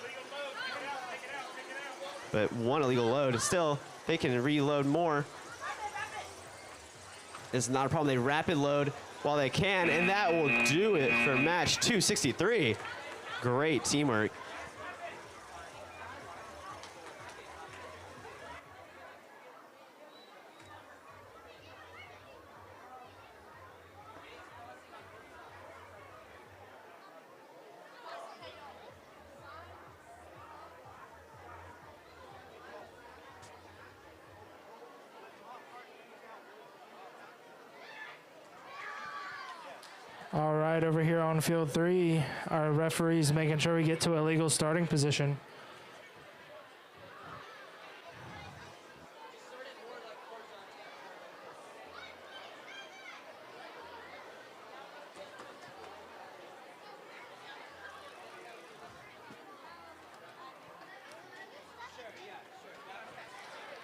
But one illegal load, still, they can reload more. It's not a problem. They rapid load while they can, and that will do it for match 263. Great teamwork. All right, over here on field 3, our referee's making sure we get to a legal starting position.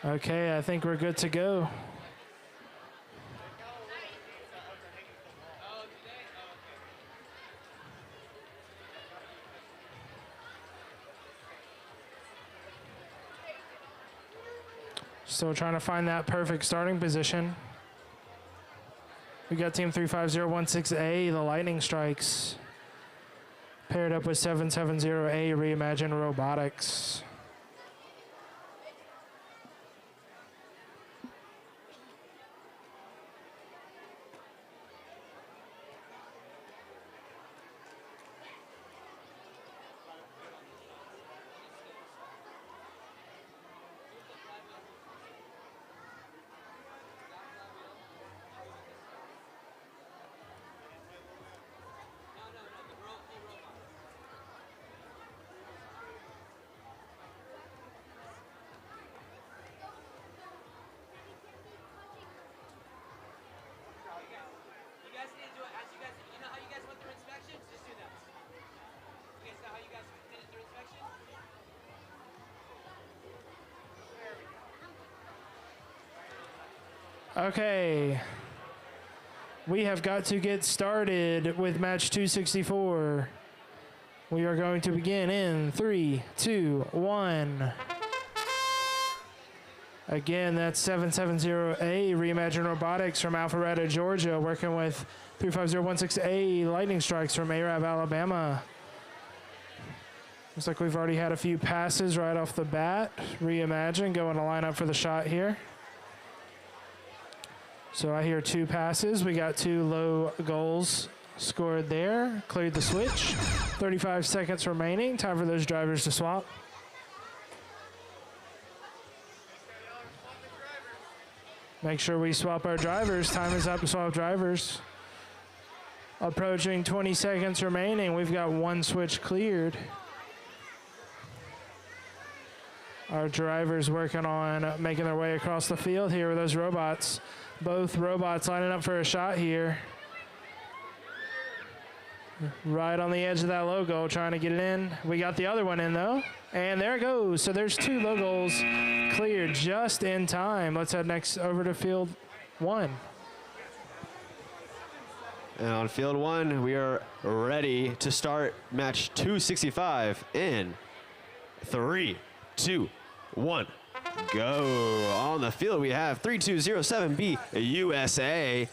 Okay, I think we're good to go. Still trying to find that perfect starting position. We got team 35016A, the Lightning Strikes, paired up with 770A, Reimagine Robotics. Okay, we have got to get started with match 264. We are going to begin in 3, 2, 1. Again, that's 770A, Reimagine Robotics from Alpharetta, Georgia, working with 35016A, Lightning Strikes from Arab, Alabama. Looks like we've already had a few passes right off the bat. Reimagine going to line up for the shot here. So I hear 2 passes. We got 2 low goals scored there. Cleared the switch. 35 seconds remaining. Time for those drivers to swap. Make sure we swap our drivers. Time is up to swap drivers. Approaching 20 seconds remaining. We've got 1 switch cleared. Our drivers working on making their way across the field here with those robots. Both robots lining up for a shot here. Right on the edge of that low goal, trying to get it in. We got the other one in, though. And there it goes. So there's 2 low goals cleared just in time. Let's head next over to field 1. And on field 1, we are ready to start match 265 in 3, 2, 1, go. On the field, we have 3207B USA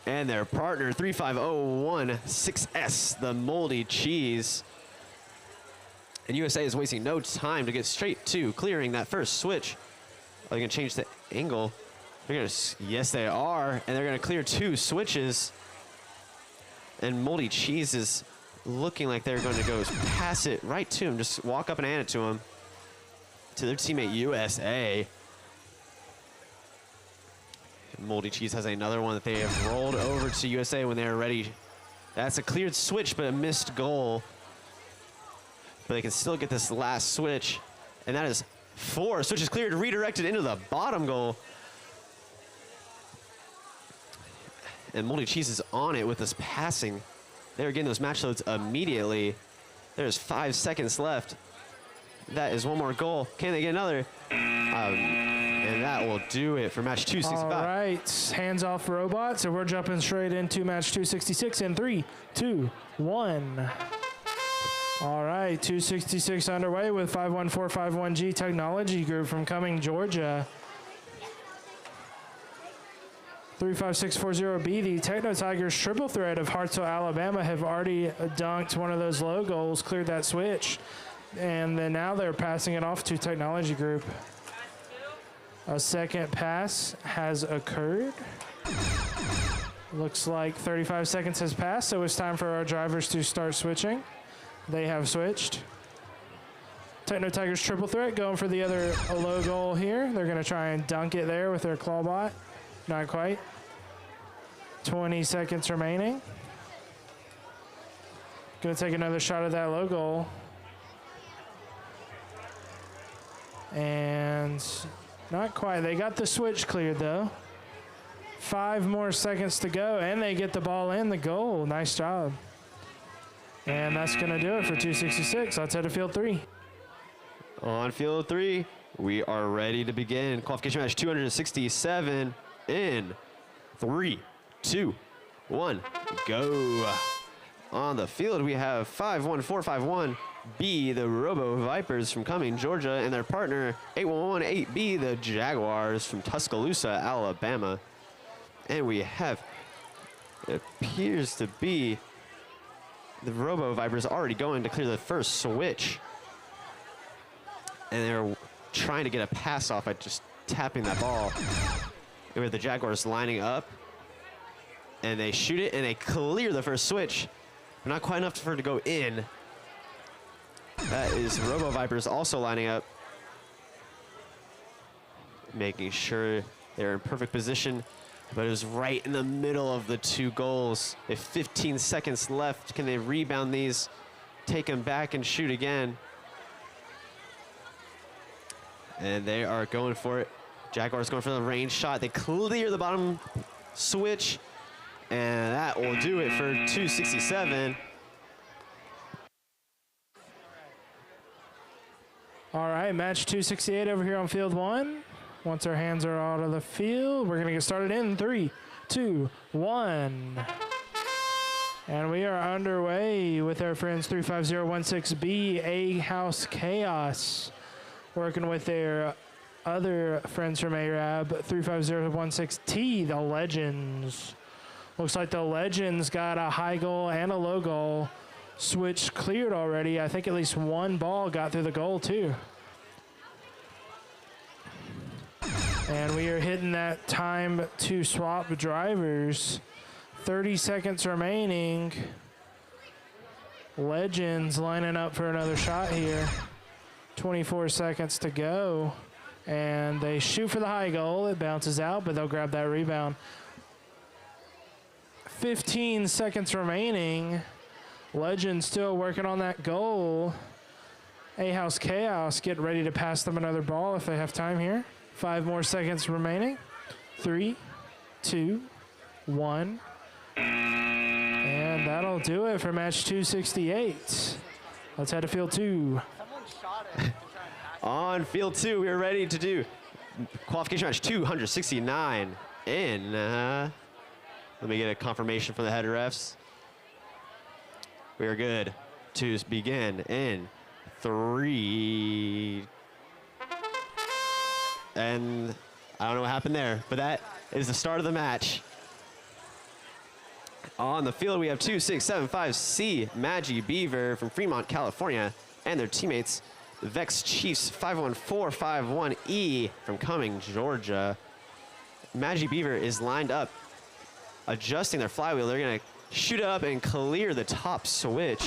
and their partner 35016S, the moldy cheese. And USA is wasting no time to get straight to clearing that first switch. Are they gonna change the angle? Yes, they are, and they're gonna clear 2 switches. And moldy cheese is looking like they're going to go pass it right to him, just walk up and hand it to him, to their teammate USA. Moldy Cheese has another one that they have rolled over to USA when they're ready. That's a cleared switch, but a missed goal. But they can still get this last switch. And that is 4 switches cleared, redirected into the bottom goal. And Moldy Cheese is on it with this passing. They're getting those match loads immediately. There's 5 seconds left. That is one more goal. Can they get another? And that will do it for match 265. All right, hands off robots, and we're jumping straight into match 266 in 3, 2, 1. All right, 266 underway with 51451G Technology Group from Cumming, Georgia. 35640B, the Techno Tigers triple threat of Hartsville, Alabama have already dunked one of those low goals, cleared that switch, and then now they're passing it off to Technology Group. A second pass has occurred. Looks like 35 seconds has passed, so it's time for our drivers to start switching. They have switched. Techno Tigers triple threat going for the other low goal here. They're going to try and dunk it there with their claw bot. Not quite. 20 seconds remaining. Going to take another shot at that low goal. And not quite. They got the switch cleared, though. 5 more seconds to go, and they get the ball in the goal. Nice job. And that's going to do it for 266. Let's head to field 3. On field 3, we are ready to begin qualification match 267 in 3, 2, 1, go. On the field, we have 51451B, the Robo Vipers from Cumming, Georgia, and their partner 8118B, the Jaguars from Tuscaloosa, Alabama. And we have, it appears to be the Robo Vipers already going to clear the first switch. And they're trying to get a pass off by just tapping that ball. We have the Jaguars lining up. And they shoot it and they clear the first switch. But not quite enough for it to go in. That is Robo Vipers also lining up. Making sure they're in perfect position. But it was right in the middle of the 2 goals. They have 15 seconds left. Can they rebound these? Take them back and shoot again. And they are going for it. Jaguars going for the range shot. They clear the bottom switch. And that will do it for 267. All right, match 268 over here on field 1. Once our hands are out of the field, we're going to get started in 3, 2, 1. And we are underway with our friends 35016B, A-House Chaos, working with their other friends from Arab, 35016T, the Legends. Looks like the Legends got a high goal and a low goal. Switch cleared already. I think at least one ball got through the goal, too. And we are hitting that time to swap drivers. 30 seconds remaining. Legends lining up for another shot here. 24 seconds to go. And they shoot for the high goal. It bounces out, but they'll grab that rebound. 15 seconds remaining. Legends still working on that goal. A-House Chaos getting ready to pass them another ball if they have time here. 5 more seconds remaining. 3, 2, 1. And that'll do it for match 268. Let's head to field 2. Someone shot it to try and pass. On field 2, we are ready to do qualification match 269 in. Let me get a confirmation from the head refs. We are good to begin in 3. And I don't know what happened there, but that is the start of the match. On the field, we have 2675C Maggie Beaver from Fremont, California, and their teammates, the VEX Chiefs 51451E from Cumming, Georgia. Maggie Beaver is lined up, adjusting their flywheel. They're going to shoot up and clear the top switch,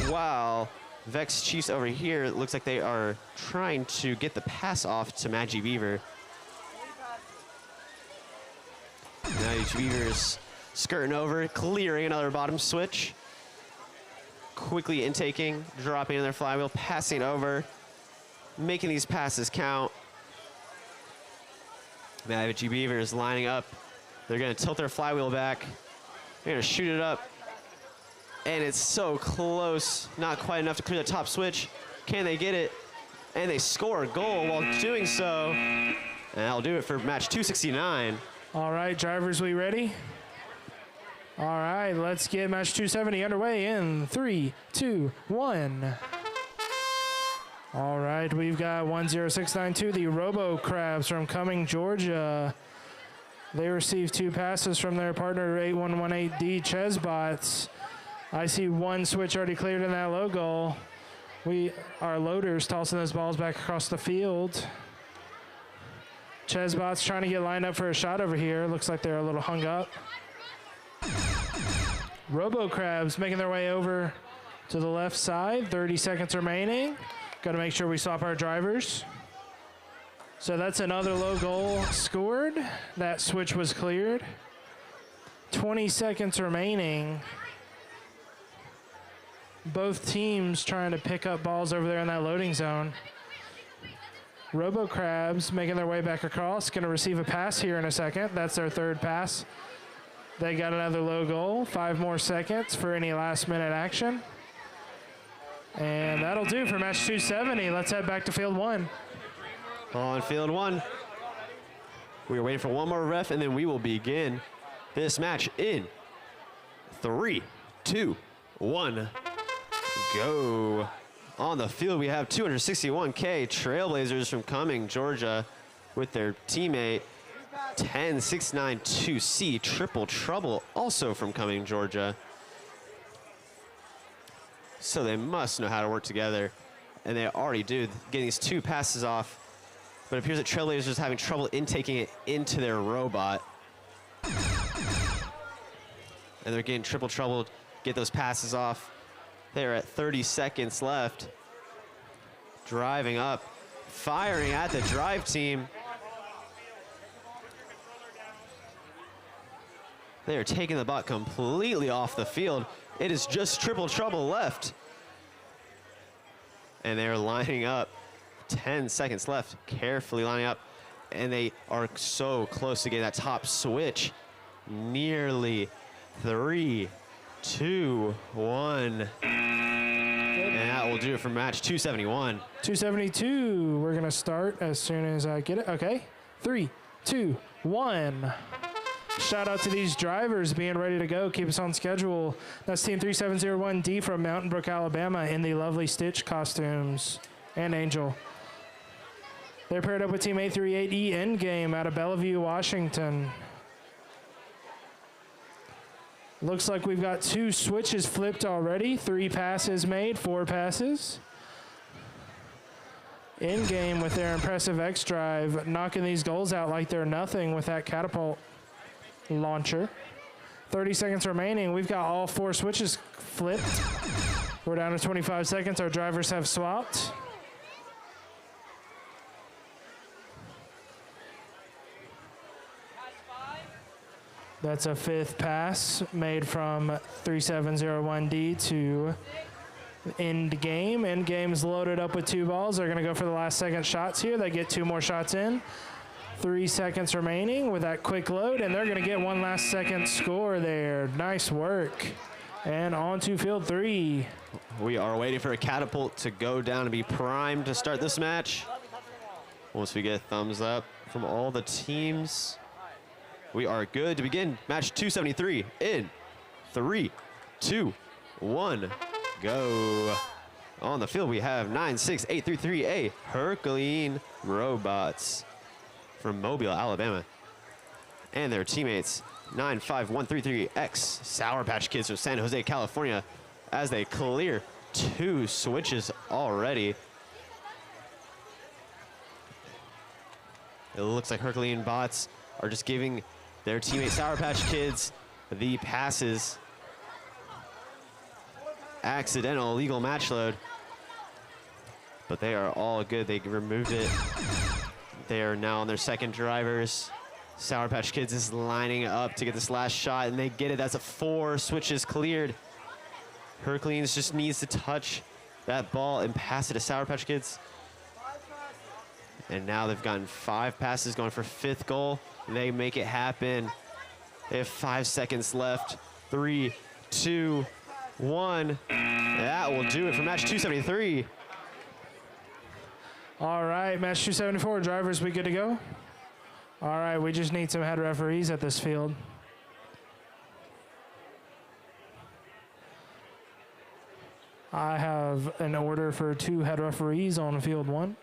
while VEX Chiefs over here, it looks like they are trying to get the pass off to Maggie Beaver. Maggie Beaver is skirting over, clearing another bottom switch. Quickly intaking, dropping in their flywheel, passing over, making these passes count. Maggie Beaver is lining up. They're going to tilt their flywheel back. They're going to shoot it up. And it's so close, not quite enough to clear the top switch. Can they get it? And they score a goal while doing so. And that'll do it for match 269. All right, drivers, we ready? All right, let's get match 270 underway in 3, 2, 1. All right, we've got 10692, the Robo Crabs from Cumming, Georgia. They received 2 passes from their partner 8118D Chesbots. I see 1 switch already cleared in that low goal. Our loaders tossing those balls back across the field. Chesbot's trying to get lined up for a shot over here. Looks like they're a little hung up. Robo Crabs making their way over to the left side. 30 seconds remaining. Got to make sure we stop our drivers. So that's another low goal scored. That switch was cleared. 20 seconds remaining. Both teams trying to pick up balls over there in that loading zone. Robo Crabs making their way back across. Going to receive a pass here in a second. That's their 3rd pass. They got another low goal. 5 more seconds for any last-minute action. And that'll do for match 270. Let's head back to field 1. On field 1, we are waiting for one more ref, and then we will begin this match in 3, 2, 1, go. On the field, we have 261K Trailblazers from Cumming, Georgia, with their teammate 10692C Triple Trouble, also from Cumming, Georgia. So they must know how to work together, and they already do, getting these 2 passes off. But it appears that Trailblazers is having trouble intaking it into their robot. And they're getting triple trouble to get those passes off. They're at 30 seconds left. Driving up, firing at the drive team. They are taking the bot completely off the field. It is just triple trouble left. And they're lining up. 10 seconds left, carefully lining up. And they are so close to getting that top switch. Nearly 3, 2, 1. And that will do it for match 271. 272. We're going to start as soon as I get it. Okay. 3, 2, 1. Shout out to these drivers being ready to go. Keep us on schedule. That's team 3701D from Mountain Brook, Alabama in the lovely Stitch costumes. And Angel. They're paired up with team 838E Endgame out of Bellevue, Washington. Looks like we've got 2 switches flipped already. 3 passes made, 4 passes. Endgame with their impressive X drive, knocking these goals out like they're nothing with that catapult launcher. 30 seconds remaining. We've got all 4 switches flipped. We're down to 25 seconds. Our drivers have swapped. That's a 5th pass made from 3701D to Endgame. Endgame's loaded up with 2 balls. They're going to go for the last second shots here. They get 2 more shots in. 3 seconds remaining with that quick load, and they're going to get 1 last second score there. Nice work. And on to field 3. We are waiting for a catapult to go down and be primed to start this match. Once we get a thumbs up from all the teams, we are good to begin match 273 in 3, 2, 1, go. On the field, we have 96833A Herculean Robots from Mobile, Alabama, and their teammates 95133X Sour Patch Kids from San Jose, California, as they clear 2 switches already. It looks like Herculean bots are just giving their teammates Sour Patch Kids the passes. Accidental illegal match load, but they are all good. They removed it. They are now on their second drivers. Sour Patch Kids is lining up to get this last shot, and they get it. That's a 4 switches cleared. Herculeans just needs to touch that ball and pass it to Sour Patch Kids. And now they've gotten 5 passes, going for 5th goal. They make it happen. They have 5 seconds left. 3, 2, 1. That will do it for match 273. All right, match 274. Drivers, we good to go? All right, we just need some head referees at this field. I have an order for 2 head referees on field 1.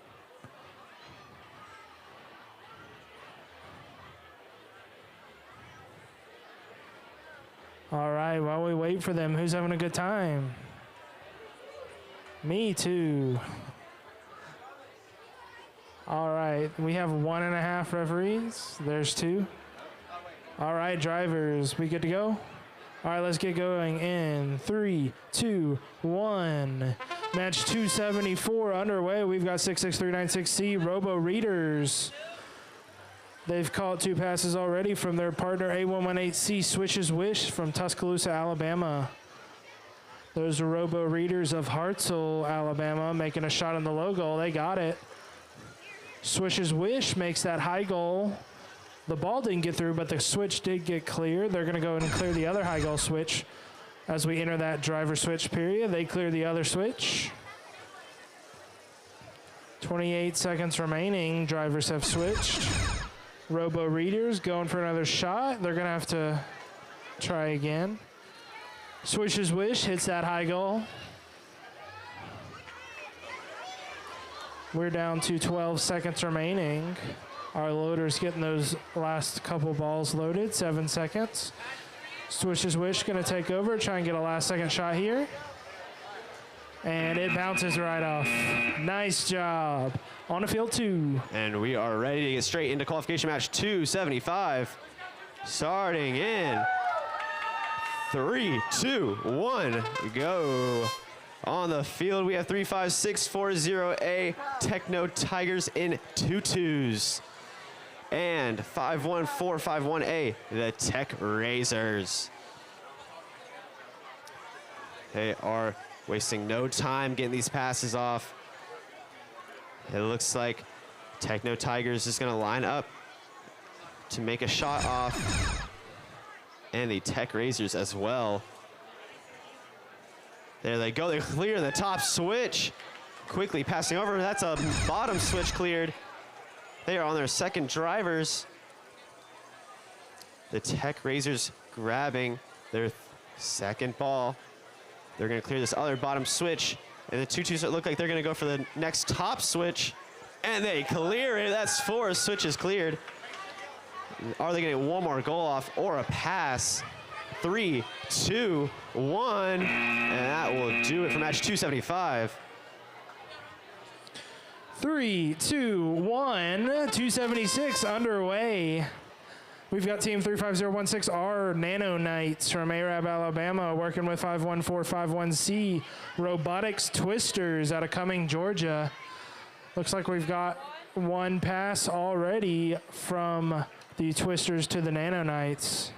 All right, while we wait for them, who's having a good time? Me too. All right, we have 1.5 referees. There's 2. All right, drivers, we good to go? All right, let's get going in 3, 2, 1. Match 274 underway. We've got 66396C Robo Readers. They've caught 2 passes already from their partner A118C Swish's Wish from Tuscaloosa, Alabama. Those Robo Readers of Hartselle, Alabama, making a shot on the low goal. They got it. Swish's Wish makes that high goal. The ball didn't get through, but the switch did get cleared. They're going to go and clear the other high goal switch as we enter that driver switch period. They clear the other switch. 28 seconds remaining. Drivers have switched. Robo Readers going for another shot. They're going to have to try again. Swish's Wish hits that high goal. We're down to 12 seconds remaining. Our loader's getting those last couple balls loaded. 7 seconds. Swish's Wish going to take over, try and get a last second shot here. And it bounces right off. Nice job. On to field 2. And we are ready to get straight into qualification match 275. Starting in 3, 2, 1, go. On the field, we have 35640A Techno Tigers in 2-2s. And 51451A, the Tech Razors. They are wasting no time getting these passes off. It looks like Techno Tigers is going to line up to make a shot off. And the Tech Razors as well. There they go. They clear the top switch. Quickly passing over. That's a bottom switch cleared. They are on their second drivers. The Tech Razors grabbing their second ball. They're going to clear this other bottom switch. And the 2-2s look like they're going to go for the next top switch. And they clear it. That's 4 switches cleared. Are they going to get one more goal off or a pass? 3, 2, 1. And that will do it for match 275. 3, 2, 1. 276 underway. We've got team 35016R Nano Knights from Arab, Alabama, working with 51451C Robotics Twisters out of Cumming, Georgia. Looks like we've got 1 pass already from the Twisters to the Nano Knights.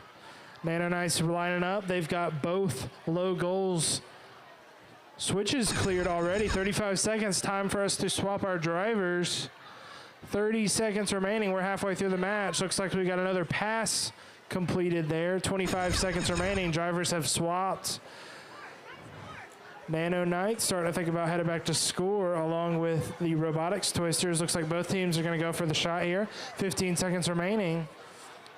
Nano Knights lining up. They've got both low goals. Switches cleared already. 35 seconds. Time for us to swap our drivers. 30 seconds remaining. We're halfway through the match. Looks like we got another pass completed there. 25 seconds remaining. Drivers have swapped. Nano Knights starting to think about heading back to score along with the Robotics Twisters. Looks like both teams are going to go for the shot here. 15 seconds remaining.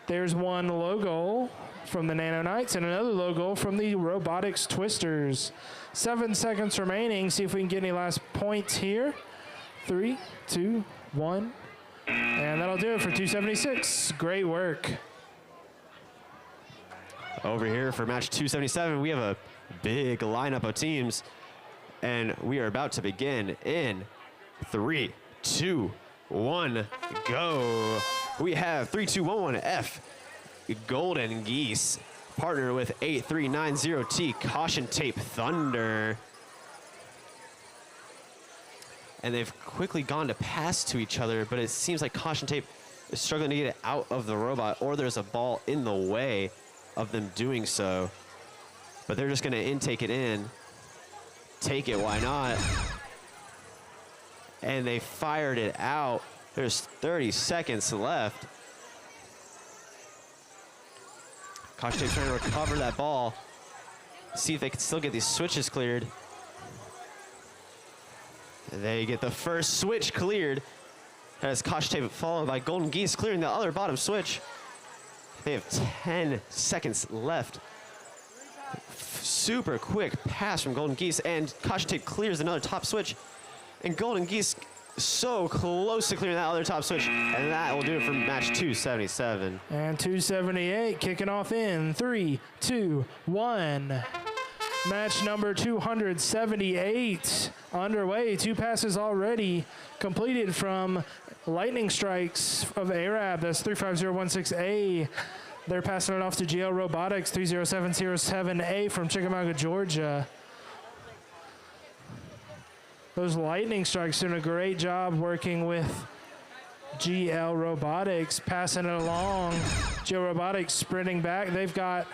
There's one low goal from the Nano Knights and another low goal from the Robotics Twisters. 7 seconds remaining. See if we can get any last points here. 3, 2, 1. And that'll do it for 276. Great work. Over here for match 277, we have a big lineup of teams, and we are about to begin in 3, 2, 1, go. We have 3211F Golden Geese, partnered with 8390T Caution Tape Thunder. And they've quickly gone to pass to each other, but it seems like Caution Tape is struggling to get it out of the robot, or there's a ball in the way of them doing so. But they're just going to intake it in. Take it, why not? And they fired it out. There's 30 seconds left. Caution Tape's trying to recover that ball. See if they can still get these switches cleared. They get the first switch cleared. As Caution Tape followed by Golden Geese clearing the other bottom switch. They have 10 seconds left. Super quick pass from Golden Geese, and Caution Tape clears another top switch. And Golden Geese so close to clearing that other top switch, and that will do it for match 277. And 278 kicking off in 3, 2, 1. Match number 278 underway. 2 passes already completed from Lightning Strikes of Arab. That's 35016A. They're passing it off to GL Robotics 30707A from Chickamauga, Georgia. Those Lightning Strikes doing a great job working with GL Robotics, passing it along. GL Robotics sprinting back. They've got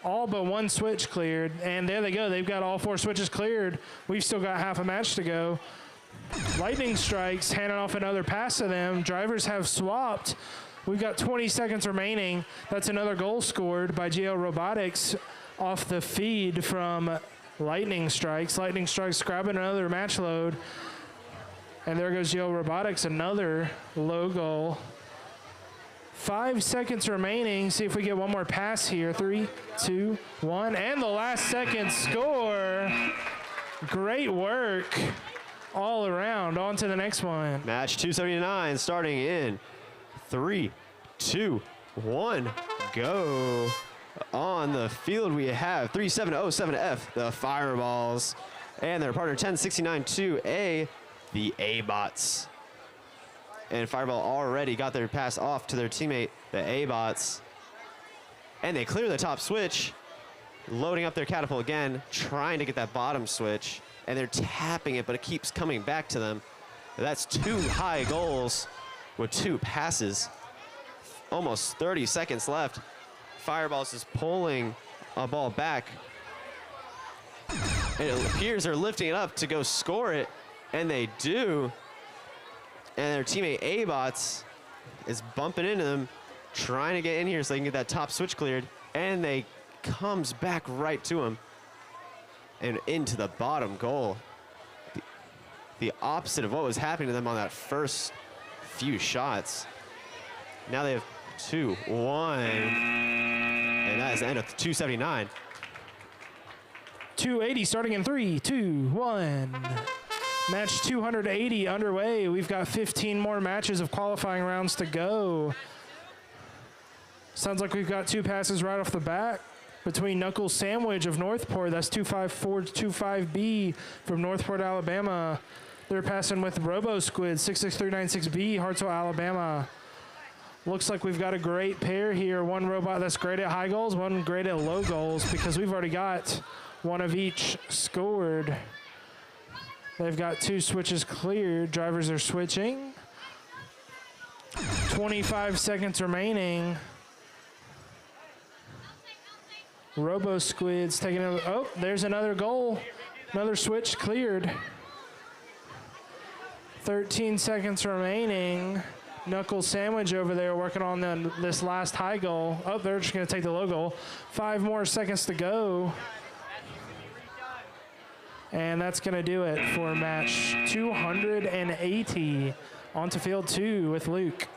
all but one switch cleared, and there they go. They've got all 4 switches cleared. We've still got half a match to go. Lightning Strikes handing off another pass to them. Drivers have swapped. We've got 20 seconds remaining. That's another goal scored by GL Robotics off the feed from Lightning Strikes. Lightning Strikes grabbing another match load. And there goes GL Robotics, another low goal. 5 seconds remaining. See if we get one more pass here. 3, 2, 1. And the last second score. Great work all around. On to the next one. Match 279 starting in 3, 2, 1, go. On the field we have 3707F, the Fireballs, and their partner 10692A, the A-Bots. And Fireball already got their pass off to their teammate, the A-Bots. And they clear the top switch, loading up their catapult again, trying to get that bottom switch. And they're tapping it, but it keeps coming back to them. That's 2 high goals with 2 passes. Almost 30 seconds left. Fireballs is pulling a ball back. And it appears they're lifting it up to go score it, and they do. And their teammate A-Bots is bumping into them, trying to get in here so they can get that top switch cleared, and they comes back right to him and into the bottom goal. The opposite of what was happening to them on that first few shots. Now they have 2, 1, and that is the end of 279. 280 starting in 3, 2, 1. Match 280 underway. We've got 15 more matches of qualifying rounds to go. Sounds like we've got 2 passes right off the bat between Knuckles Sandwich of Northport. That's 25425B from Northport, Alabama. They're passing with Robo Squid 66396B, Hartsville, Alabama. Looks like we've got a great pair here. One robot that's great at high goals, one great at low goals, because we've already got one of each scored. They've got 2 switches cleared. Drivers are switching. 25 seconds remaining. Robo Squid's taking it. Oh, there's another goal. Another switch cleared. 13 seconds remaining. Knuckles Sandwich over there working on this last high goal. Oh, they're just going to take the low goal. 5 more seconds to go. And that's going to do it for match 280. On to field 2 with Luke.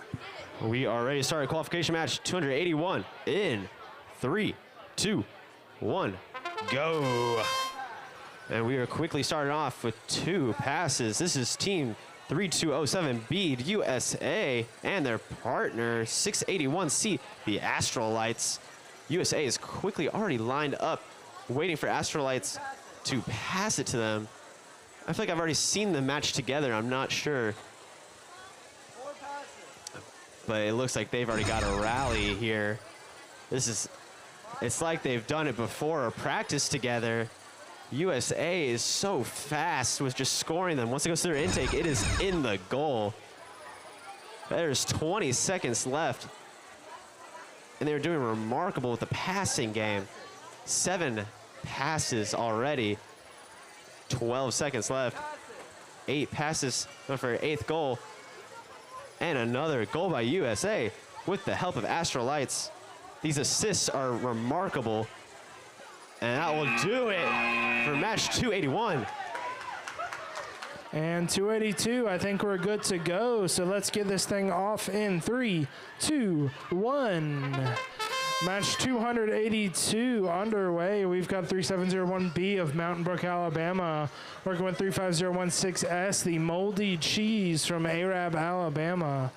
We are ready to start qualification match 281 in 3, 2, 1, go. And we are quickly starting off with 2 passes. This is team 3207B USA and their partner 681C, the Astrolites. USA is quickly already lined up, waiting for Astrolites to pass it to them. I feel like I've already seen them match together. I'm not sure. But it looks like they've already got a rally here. It's like they've done it before or practiced together. USA is so fast with just scoring them. Once it goes through their intake, it is in the goal. There's 20 seconds left. And they're doing remarkable with the passing game. 7 passes already. 12 seconds left. 8 passes for 8th goal. And another goal by USA with the help of Astrolites. These assists are remarkable. And that will do it for match 281. And 282, I think we're good to go. So let's get this thing off in 3, 2, 1. Match 282 underway. We've got 3701B of Mountain Brook, Alabama, working with 35016S, the Moldy Cheese from Arab, Alabama.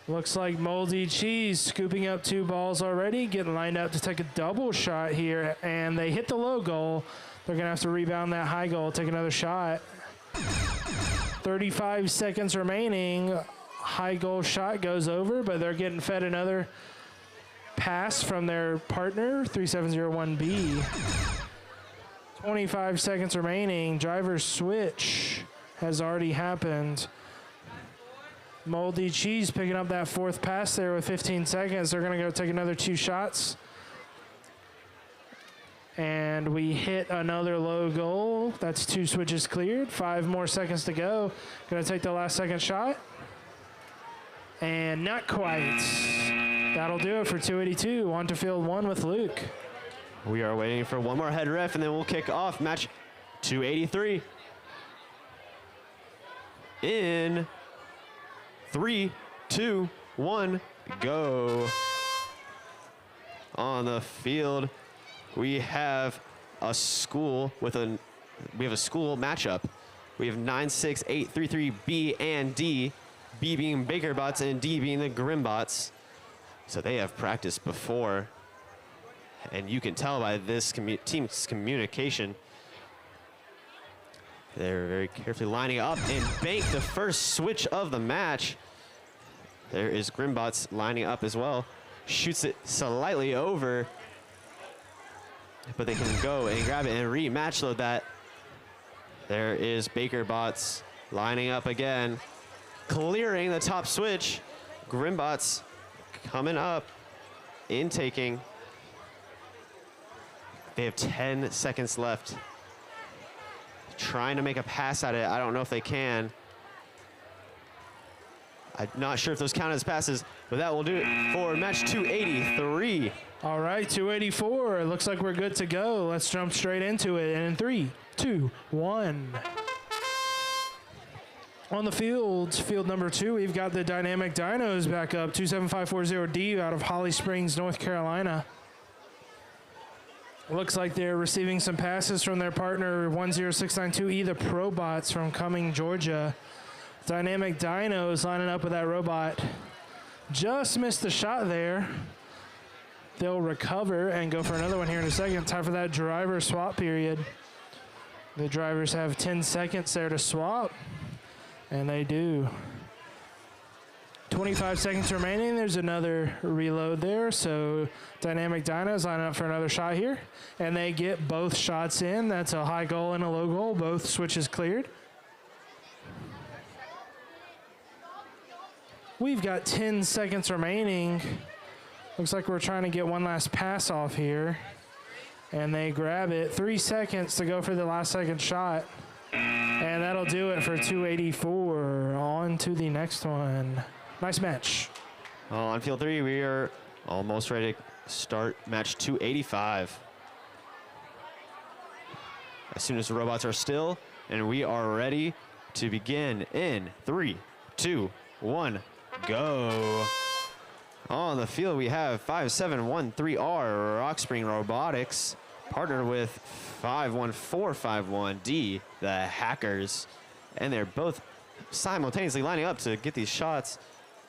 Looks like Moldy Cheese scooping up 2 balls already, getting lined up to take a double shot here, and they hit the low goal. They're going to have to rebound that high goal, take another shot. 35 seconds remaining. High goal shot goes over, but they're getting fed another pass from their partner, 3701B. 25 seconds remaining. Driver's switch has already happened. Moldy Cheese picking up that 4th pass there with 15 seconds. They're going to go take another 2 shots. And we hit another low goal. That's 2 switches cleared. 5 more seconds to go. Going to take the last second shot. And not quite. That'll do it for 282. On to field 1 with Luke. We are waiting for one more head ref, and then we'll kick off match 283. In 3, 2, 1, go. On the field, we have a school matchup. We have 96833B and D, B being Baker Bots and D being the Grimbots. So they have practiced before, and you can tell by this team's communication. They're very carefully lining up and bank the first switch of the match. There is Grimbots lining up as well. Shoots it slightly over, but they can go and grab it and rematch load that. There is Baker Bots lining up again, clearing the top switch. Grimbots coming up, intaking. They have 10 seconds left. Trying to make a pass at it. I don't know if they can. I'm not sure if those count as passes, but that will do it for match 283. All right, 284. It looks like we're good to go. Let's jump straight into it. And in 3, 2, 1. On the field number 2, we've got the Dynamic Dinos back up, 27540D out of Holly Springs, North Carolina. Looks like they're receiving some passes from their partner, 10692E, the Probots from Cumming, Georgia. Dynamic Dinos lining up with that robot. Just missed the shot there. They'll recover and go for another one here in a second. Time for that driver swap period. The drivers have 10 seconds there to swap. And they do. 25 seconds remaining. There's another reload there. So Dynamic Dinos lining up for another shot here. And they get both shots in. That's a high goal and a low goal. Both switches cleared. We've got 10 seconds remaining. Looks like we're trying to get one last pass off here. And they grab it. 3 seconds to go for the last second shot. And that'll do it for 284. On to the next one. Nice match. On field 3, we are almost ready to start match 285. as soon as the robots are still, and we are ready to begin in 3, 2, 1, go. On the field, we have 5713R Rockspring Robotics, partnered with 51451D, the Hackers. And they're both simultaneously lining up to get these shots.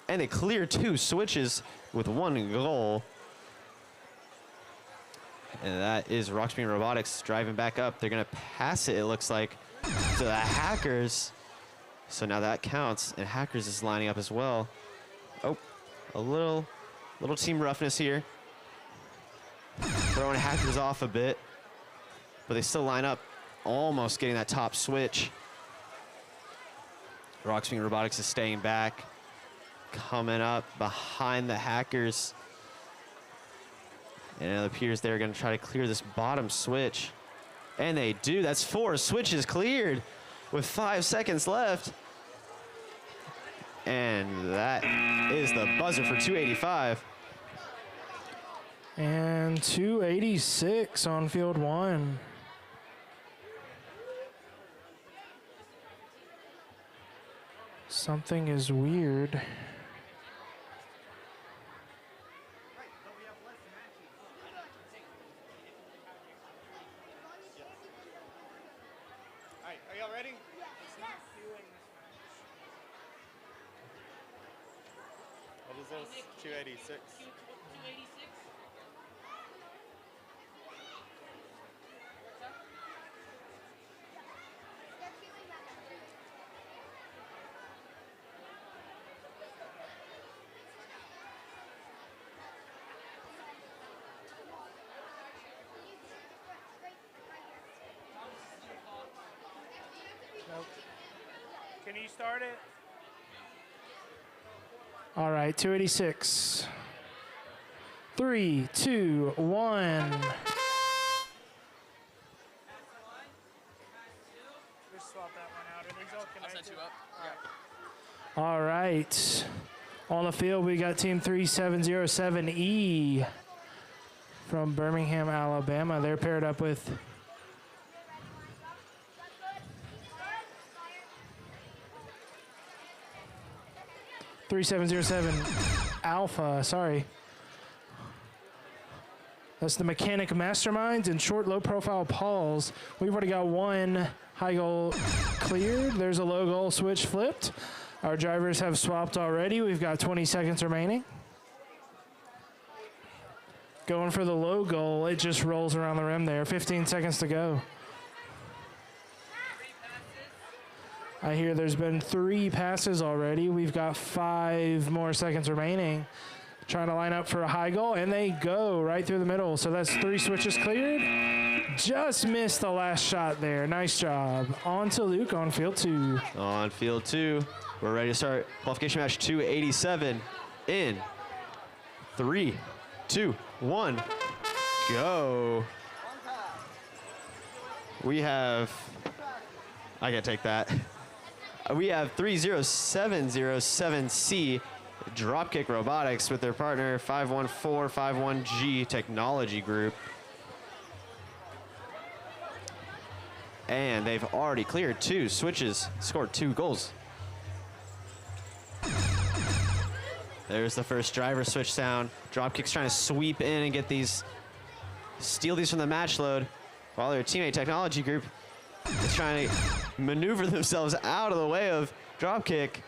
And they clear 2 switches with 1 goal. And that is Rockspring Robotics driving back up. They're going to pass it, it looks like, to the Hackers. So now that counts, and Hackers is lining up as well. Oh, a little team roughness here. Throwing Hackers off a bit, but they still line up, almost getting that top switch. Rockspring Robotics is staying back, coming up behind the Hackers. And it appears they're going to try to clear this bottom switch. And they do. That's 4 switches cleared with 5 seconds left. And that is the buzzer for 285. And 286 on field 1. Something is weird. Alright, are y'all ready? What is this? 286. 286. Can you start it? All right, 286. 3, 2, 1. Just swap that one out. Are these all connected? All right. On the field, we got team 3707E from Birmingham, Alabama. They're paired up with 3707 Alpha, sorry. That's the Mechanic Masterminds and short, low-profile Pauls. We've already got 1 high goal cleared. There's a low goal switch flipped. Our drivers have swapped already. We've got 20 seconds remaining. Going for the low goal. It just rolls around the rim there. 15 seconds to go. I hear there's been 3 passes already. We've got 5 more seconds remaining. Trying to line up for a high goal, and they go right through the middle. So that's 3 switches cleared. Just missed the last shot there. Nice job. On to Luke on field 2. On field 2, we're ready to start qualification match 287 in 3, 2, 1, go. We have, I can't take that. We have 30707C Dropkick Robotics with their partner 51451G Technology Group. And they've already cleared 2 switches, scored 2 goals. There's the first driver switch sound. Dropkick's trying to sweep in and get these, steal these from the match load, while their teammate Technology Group is trying to maneuver themselves out of the way of Dropkick.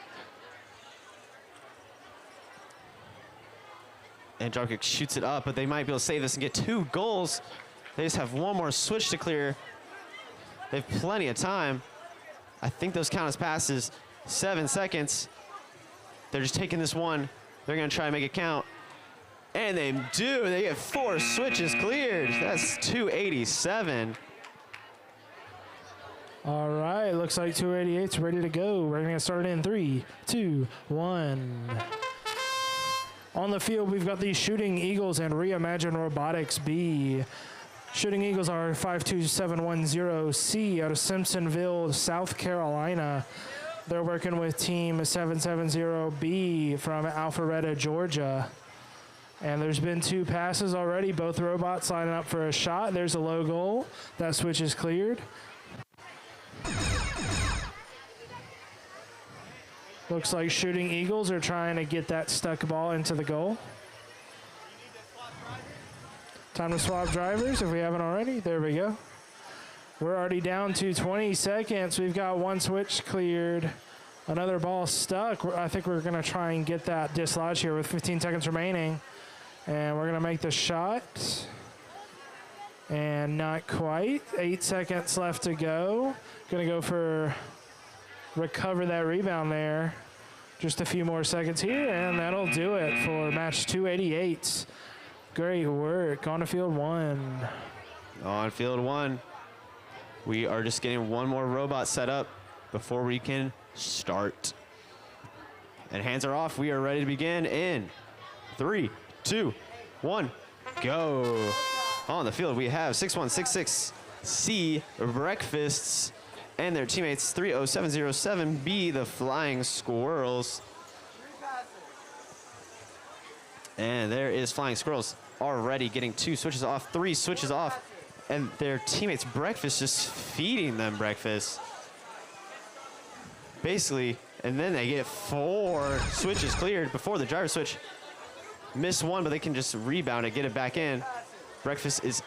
And Dropkick shoots it up, but they might be able to save this and get 2 goals. They just have 1 more switch to clear. They have plenty of time. I think those count as passes. 7 seconds. They're just taking this one. They're going to try and make it count. And they do. They get 4 switches cleared. That's 287. All right, looks like 288's ready to go. We're going to start in 3, 2, 1. On the field, we've got the Shooting Eagles and Reimagine Robotics B. Shooting Eagles are 52710C out of Simpsonville, South Carolina. They're working with team 770B from Alpharetta, Georgia. And there's been 2 passes already. Both robots lining up for a shot. There's a low goal. That switch is cleared. Looks like Shooting Eagles are trying to get that stuck ball into the goal. Time to swap drivers if we haven't already. There we go. We're already down to 20 seconds. We've got 1 switch cleared. Another ball stuck. I think we're going to try and get that dislodged here with 15 seconds remaining. And we're going to make the shot. And not quite. 8 seconds left to go. Going to go for recover that rebound there. Just a few more seconds here, and that'll do it for match 288. Great work. On to field 1. On field 1. We are just getting 1 more robot set up before we can start. And hands are off. We are ready to begin in 3, 2, 1, go. On the field, we have 6166C Breakfasts and their teammates 30707B, the Flying Squirrels. And there is Flying Squirrels already getting 2 switches off, 3 switches off, and their teammates Breakfast just feeding them breakfast. Basically, and then they get 4 switches cleared before the driver switch. Miss 1, but they can just rebound it, get it back in. Breakfast is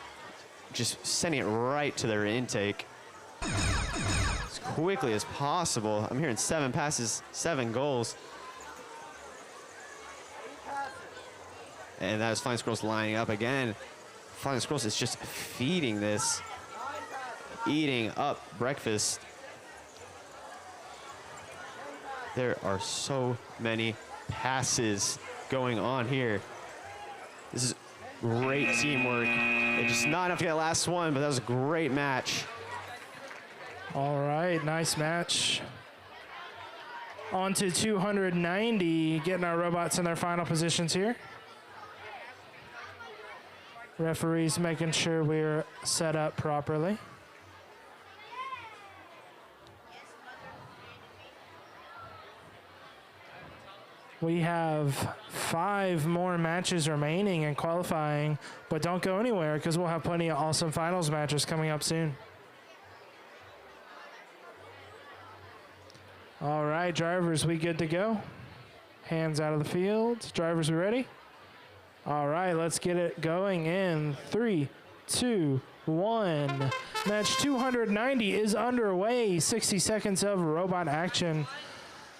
just sending it right to their intake as quickly as possible. I'm hearing 7 passes, 7 goals. And that is Flying Squirrels lining up again. Flying Squirrels is just feeding this, eating up breakfast. There are so many passes going on here. This is great teamwork. It's just not enough to get the last one, but that was a great match. All right, nice match. On to 290, getting our robots in their final positions here. Referees making sure we're set up properly. We have 5 more matches remaining in qualifying, but don't go anywhere because we'll have plenty of awesome finals matches coming up soon. All right, drivers, we good to go? Hands out of the field. Drivers, we ready? All right, let's get it going in 3, 2, 1. Match 290 is underway. 60 seconds of robot action.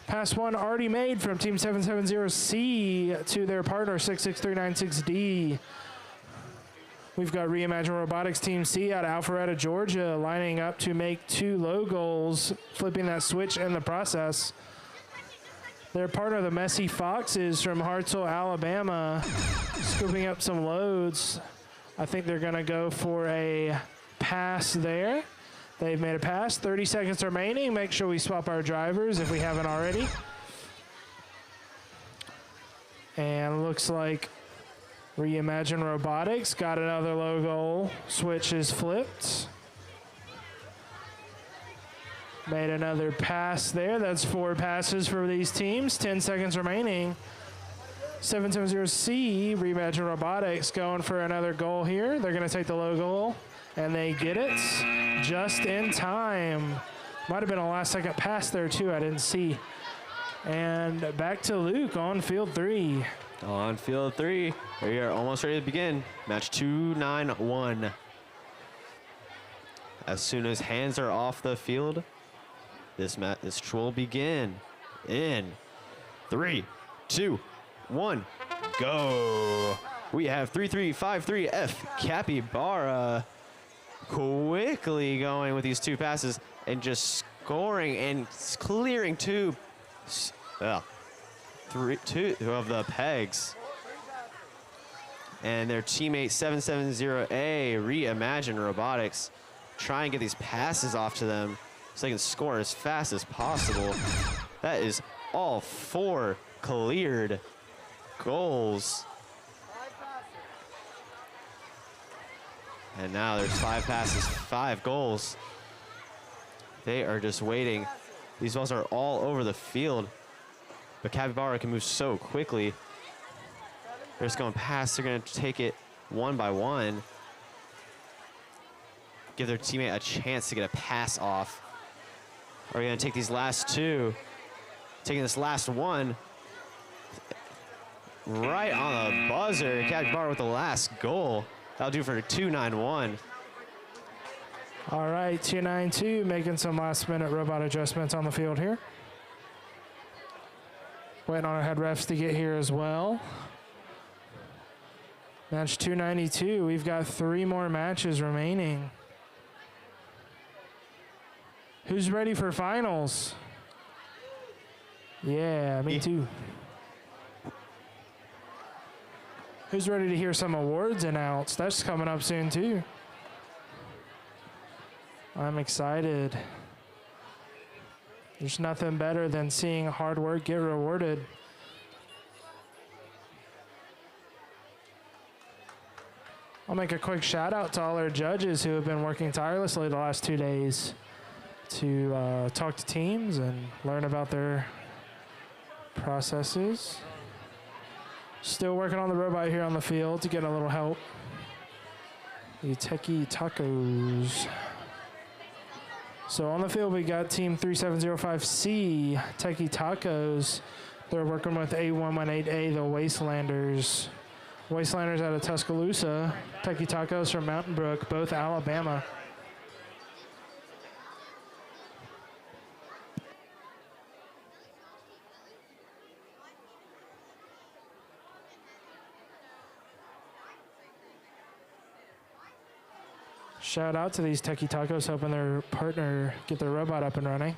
Pass 1 already made from Team 770C to their partner 66396D. We've got Reimagine Robotics Team C out of Alpharetta, Georgia, lining up to make 2 low goals, flipping that switch in the process. Their partner, the Messy Foxes from Hartselle, Alabama, scooping up some loads. I think they're going to go for a pass there. They've made a pass. 30 seconds remaining. Make sure we swap our drivers if we haven't already. And looks like Reimagine Robotics got another low goal. Switch is flipped. Made another pass there. That's 4 passes for these teams. 10 seconds remaining. 770C, Reimagine Robotics, going for another goal here. They're going to take the low goal, and they get it just in time. Might have been a last-second pass there, too. I didn't see. And back to Luke on field 3. On field 3, we are almost ready to begin. Match 291. As soon as hands are off the field, this will begin in 3, 2, 1, go. We have 3353F Capybara quickly going with these 2 passes and just scoring and clearing 2 of the pegs. And their teammate 770A Reimagine Robotics try and get these passes off to them so they can score as fast as possible. That is all 4 cleared goals. And now there's 5 passes, 5 goals. They are just waiting. These balls are all over the field, but Capybara can move so quickly. They're just going past. They're going to take it one by one. Give their teammate a chance to get a pass off. Are we going to take these last two? Taking this last one. Right on the buzzer. Bar with the last goal. That'll do for 291. All right, 292 making some last minute robot adjustments on the field here. Waiting on our head refs to get here as well. Match 292, we've got 3 more matches remaining. Who's ready for finals? Yeah, me too. Who's ready to hear some awards announced? That's coming up soon too. I'm excited. There's nothing better than seeing hard work get rewarded. I'll make a quick shout out to all our judges who have been working tirelessly the last 2 days to talk to teams and learn about their processes. Still working on the robot here on the field to get a little help. The Techie Tacos. So on the field, we got team 3705C, Techie Tacos. They're working with A118A, the Wastelanders. Wastelanders out of Tuscaloosa, Techie Tacos from Mountain Brook, both Alabama. Shout out to these Techie Tacos, helping their partner get their robot up and running.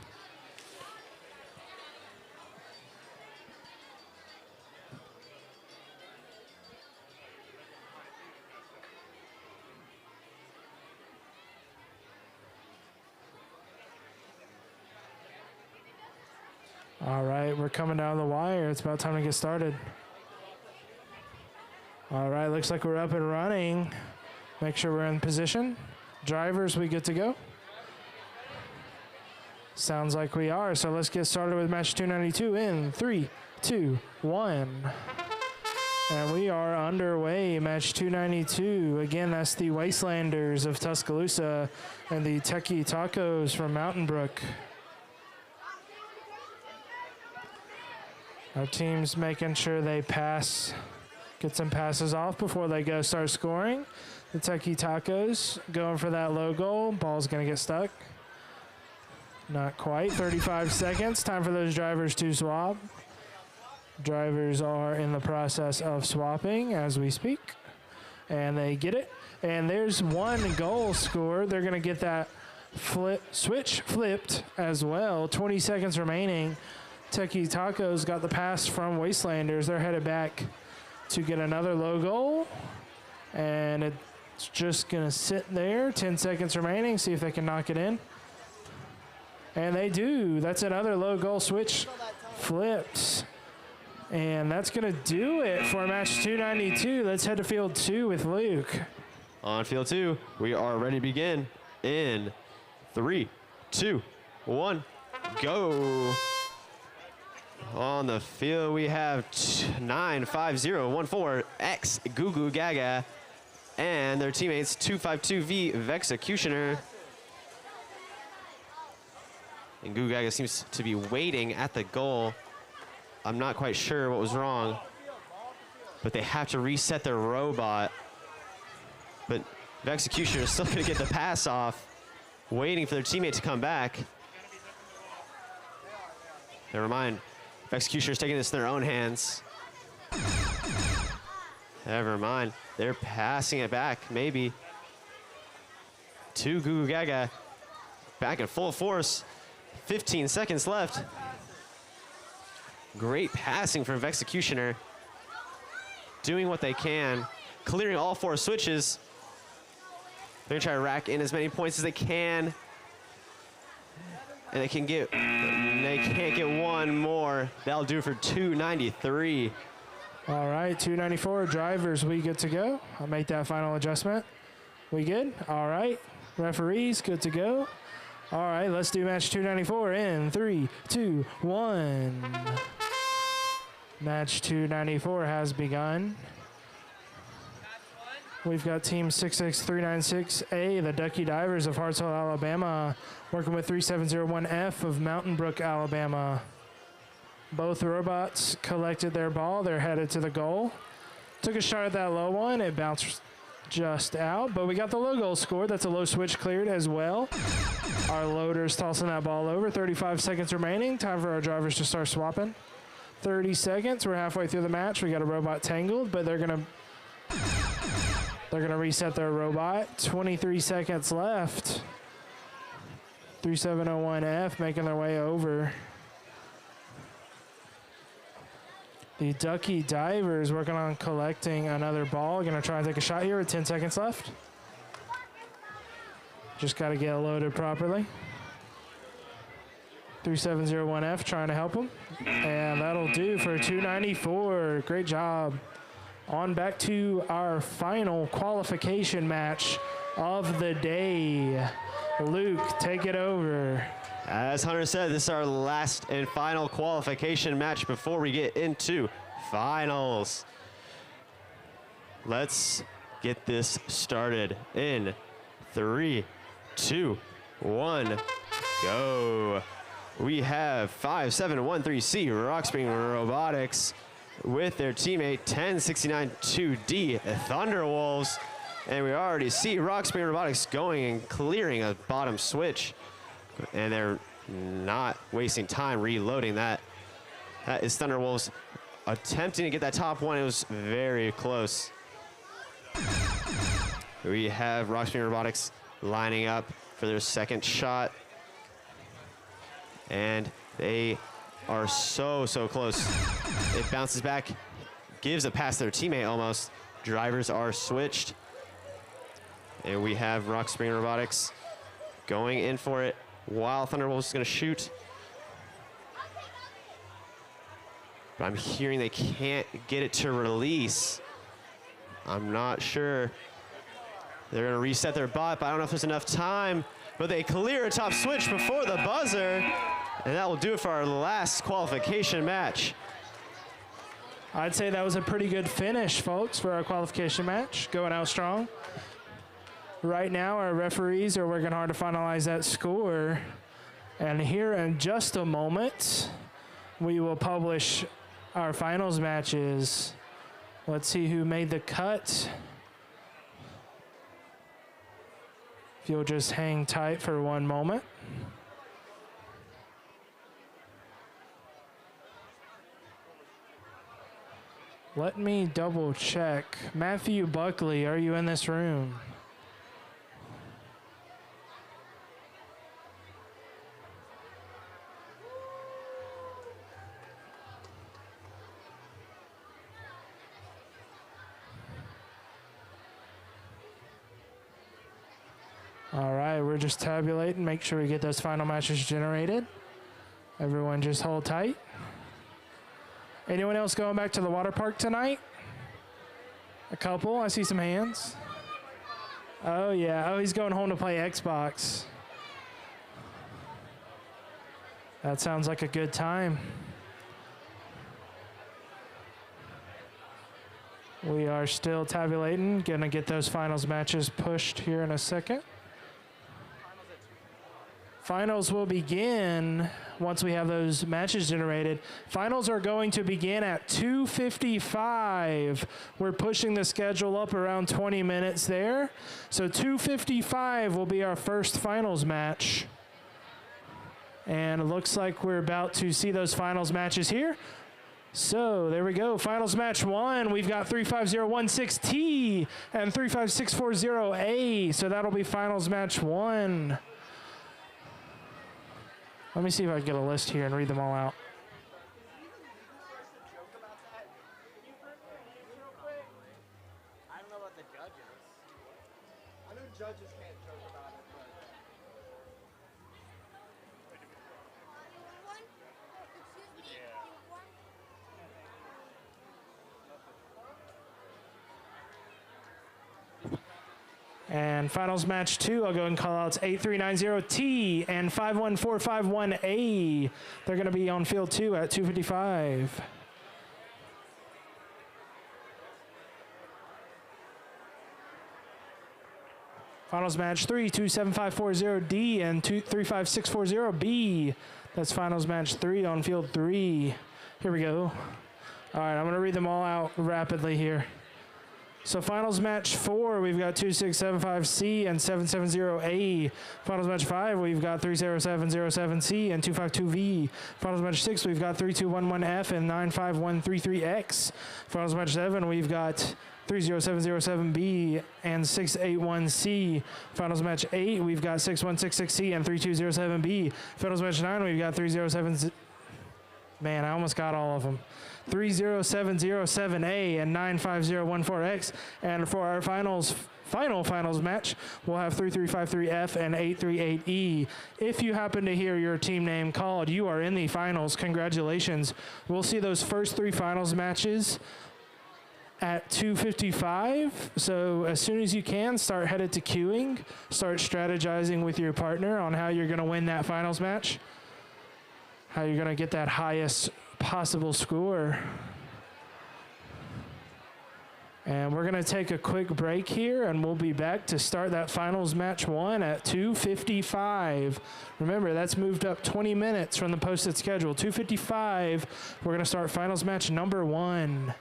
All right, we're coming down the wire. It's about time to get started. All right, looks like we're up and running. Make sure we're in position. Drivers, we good to go? Sounds like we are. So let's get started with match 292 in 3, 2, 1. And we are underway. Match 292. Again, that's the Wastelanders of Tuscaloosa and the Techie Tacos from Mountain Brook. Our team's making sure they pass, get some passes off before they go start scoring. The Techie Tacos going for that low goal. Ball's going to get stuck. Not quite. 35 seconds. Time for those drivers to swap. Drivers are in the process of swapping as we speak. And they get it. And there's one goal scored. They're going to get that switch flipped as well. 20 seconds remaining. Techie Tacos got the pass from Wastelanders. They're headed back to get another low goal. And it's just going to sit there. 10 seconds remaining. See if they can knock it in. And they do. That's another low goal switch flipped. And that's going to do it for match 292. Let's head to field 2 with Luke. On field 2, we are ready to begin in 3, 2, 1, go. On the field, we have 95014 X Goo Goo Gaga and their teammates 252V VEX Executioner. And Goo Goo Gaga seems to be waiting at the goal. I'm not quite sure what was wrong, but they have to reset their robot. But VEX Executioner is still going to get the pass off, waiting for their teammate to come back. Never mind. Executioner's taking this in their own hands. Never mind. They're passing it back, maybe. To Goo Goo Gaga. Back in full force. 15 seconds left. Great passing from Executioner. Doing what they can. Clearing all 4 switches. They're gonna try to rack in as many points as they can. And they can't get one more. That'll do for 293. All right, 294 drivers, we good to go. I'll make that final adjustment. We good? All right. Referees, good to go. All right, let's do match 294 in 3, 2, 1. Match 294 has begun. We've got team 66396A, the Ducky Divers of Hartsville, Alabama, working with 3701F of Mountain Brook, Alabama. Both robots collected their ball. They're headed to the goal. Took a shot at that low one. It bounced just out, but we got the low goal scored. That's a low switch cleared as well. Our loader's tossing that ball over. 35 seconds remaining. Time for our drivers to start swapping. 30 seconds. We're halfway through the match. We got a robot tangled, but they're gonna reset their robot. 23 seconds left. 3701F making their way over. The Ducky Divers working on collecting another ball. Gonna try and take a shot here with 10 seconds left. Just gotta get loaded properly. 3701F trying to help them. And that'll do for 294. Great job. On back to our final qualification match of the day. Luke, take it over. As Hunter said, this is our last and final qualification match before we get into finals. Let's get this started in 3, 2, 1, go. We have 5713C Rockspring Robotics with their teammate 10692D Thunderwolves. And we already see Rockspring Robotics going and clearing a bottom switch. And they're not wasting time reloading that. That is Thunderwolves attempting to get that top one. It was very close. We have Rockspring Robotics lining up for their second shot. And they are so close. It bounces back, gives a pass to their teammate almost. Drivers are switched. And we have Rockspring Robotics going in for it while Thunderwolves is gonna shoot. But I'm hearing they can't get it to release. I'm not sure. They're gonna reset their bot, but I don't know if there's enough time. But they clear a top switch before the buzzer. And that will do it for our last qualification match. I'd say that was a pretty good finish, folks, for our qualification match. Going out strong. Right now, our referees are working hard to finalize that score. And here in just a moment, we will publish our finals matches. Let's see who made the cut. If you'll just hang tight for one moment. Let me double check. Matthew Buckley, are you in this room? All right, we're just tabulating, make sure we get those final matches generated. Everyone just hold tight. Anyone else going back to the water park tonight? A couple, I see some hands. Oh yeah, oh he's going home to play Xbox. That sounds like a good time. We are still tabulating, gonna get those finals matches pushed here in a second. Finals will begin once we have those matches generated. Finals are going to begin at 2:55. We're pushing the schedule up around 20 minutes there. So 2:55 will be our first finals match. And it looks like we're about to see those finals matches here. So there we go, finals match 1. We've got 35016T and 35640A. So that'll be finals match 1. Let me see if I can get a list here and read them all out. I don't know about the judges. I know judges can't joke about it, but... And finals match 2, I'll go and call out 8390T and 51451A. They're going to be on field 2 at 2:55. Finals match 3-2-7-5-4-0 and 3-5-6-4-0 That's finals match 3 on field 3. Here we go. All right, I'm going to read them all out rapidly here. So finals match 4, we've got 2-6-7-5 and 7-7-0 Finals match 5, we've got 3-0-7-0-7 and 2-5-2 Finals match 6, we've got 3-2-1-1 and 9-5-1-3-3 Finals match 7, we've got 3-0-7-0-7 and 6-8-1 Finals match 8, we've got 6-1-6-6 and 3-2-0-7 Finals match 9, we've got 3-0-7. Man, I almost got all of them. 3-0-7-0-7 and 9-5-0-1-4 And for our finals match, we'll have 3-3-5-3 and 8-3-8 If you happen to hear your team name called, you are in the finals. Congratulations. We'll see those first 3 finals matches at 2:55. So as soon as you can, start headed to queuing. Start strategizing with your partner on how you're going to win that finals match, how you're going to get that highest possible score. And we're going to take a quick break here, and we'll be back to start that finals match 1 at 2:55. Remember, that's moved up 20 minutes from the posted schedule. 2:55, we're going to start finals match number 1.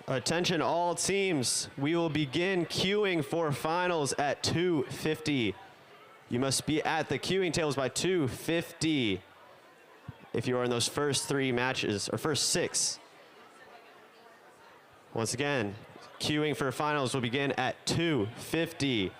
Attention all teams, we will begin queuing for finals at 2:50. You must be at the queuing tables by 2:50 if you are in those first 3 matches, or first 6. Once again, queuing for finals will begin at 2:50.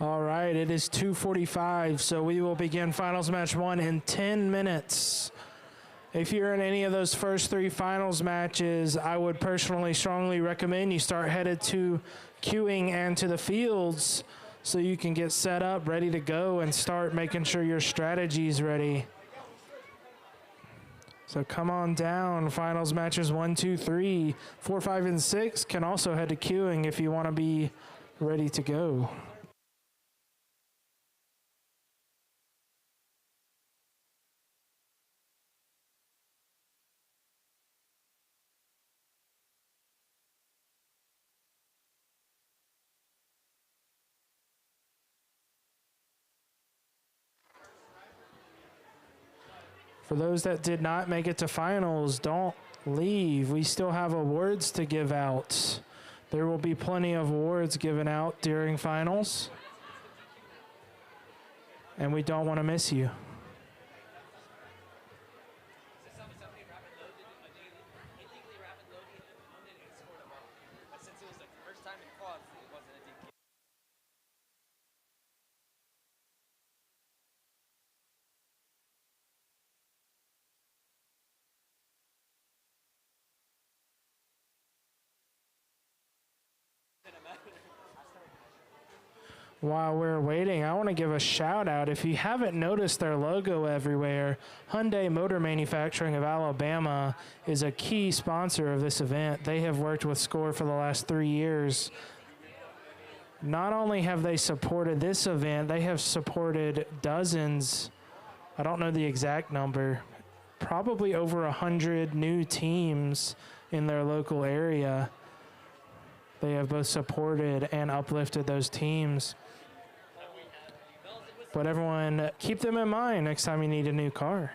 All right, it is 2:45, so we will begin finals match 1 in 10 minutes. If you're in any of those first 3 finals matches, I would personally strongly recommend you start headed to queuing and to the fields so you can get set up, ready to go, and start making sure your strategy's ready. So come on down. Finals matches 1, 2, 3, 4, 5, and 6 can also head to queuing if you want to be ready to go. For those that did not make it to finals, don't leave. We still have awards to give out. There will be plenty of awards given out during finals, and we don't want to miss you. Somebody rapid loaded, illegally rapid loaded an opponent and scored a ball. But since it was the first time in quads, it wasn't a DQ. While we're waiting, I want to give a shout out. If you haven't noticed their logo everywhere, Hyundai Motor Manufacturing of Alabama is a key sponsor of this event. They have worked with SCORE for the last 3 years. Not only have they supported this event, they have supported dozens, I don't know the exact number, probably over 100 new teams in their local area. They have both supported and uplifted those teams. But everyone, keep them in mind next time you need a new car.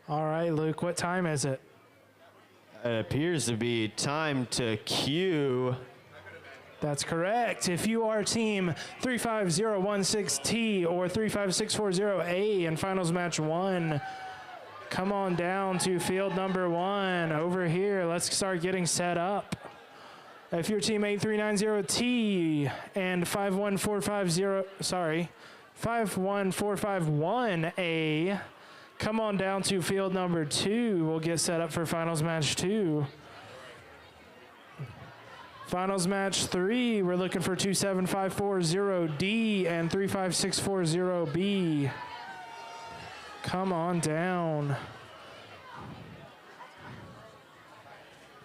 All right, Luke, what time is it? It appears to be time to queue That's correct. If you are team 35016T or 35640A in finals match 1, come on down to field number 1 over here. Let's start getting set up. If you're team 8390T and 51451A, come on down to field number 2. We'll get set up for finals match 2. Finals match 3, we're looking for 27540D and 35640B. Come on down.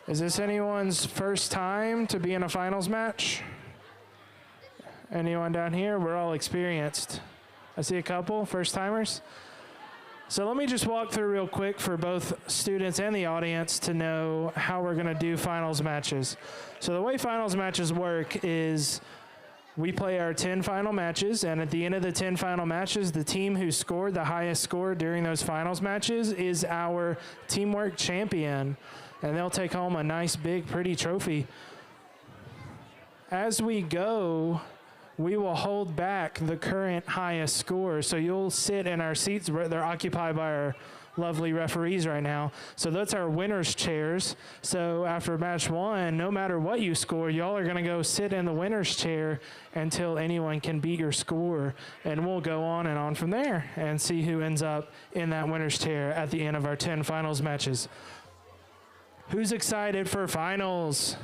Is this anyone's first time to be in a finals match? Anyone down here? We're all experienced. I see a couple first timers. So let me just walk through real quick for both students and the audience to know how we're gonna do finals matches. So the way finals matches work is we play our 10 final matches, and at the end of the 10 final matches, the team who scored the highest score during those finals matches is our teamwork champion, and they'll take home a nice, big, pretty trophy. As we go, we will hold back the current highest score. So you'll sit in our seats. They're occupied by our lovely referees right now. So that's our winner's chairs. So after match 1, no matter what you score, y'all are gonna go sit in the winner's chair until anyone can beat your score. And we'll go on and on from there and see who ends up in that winner's chair at the end of our 10 finals matches. Who's excited for finals?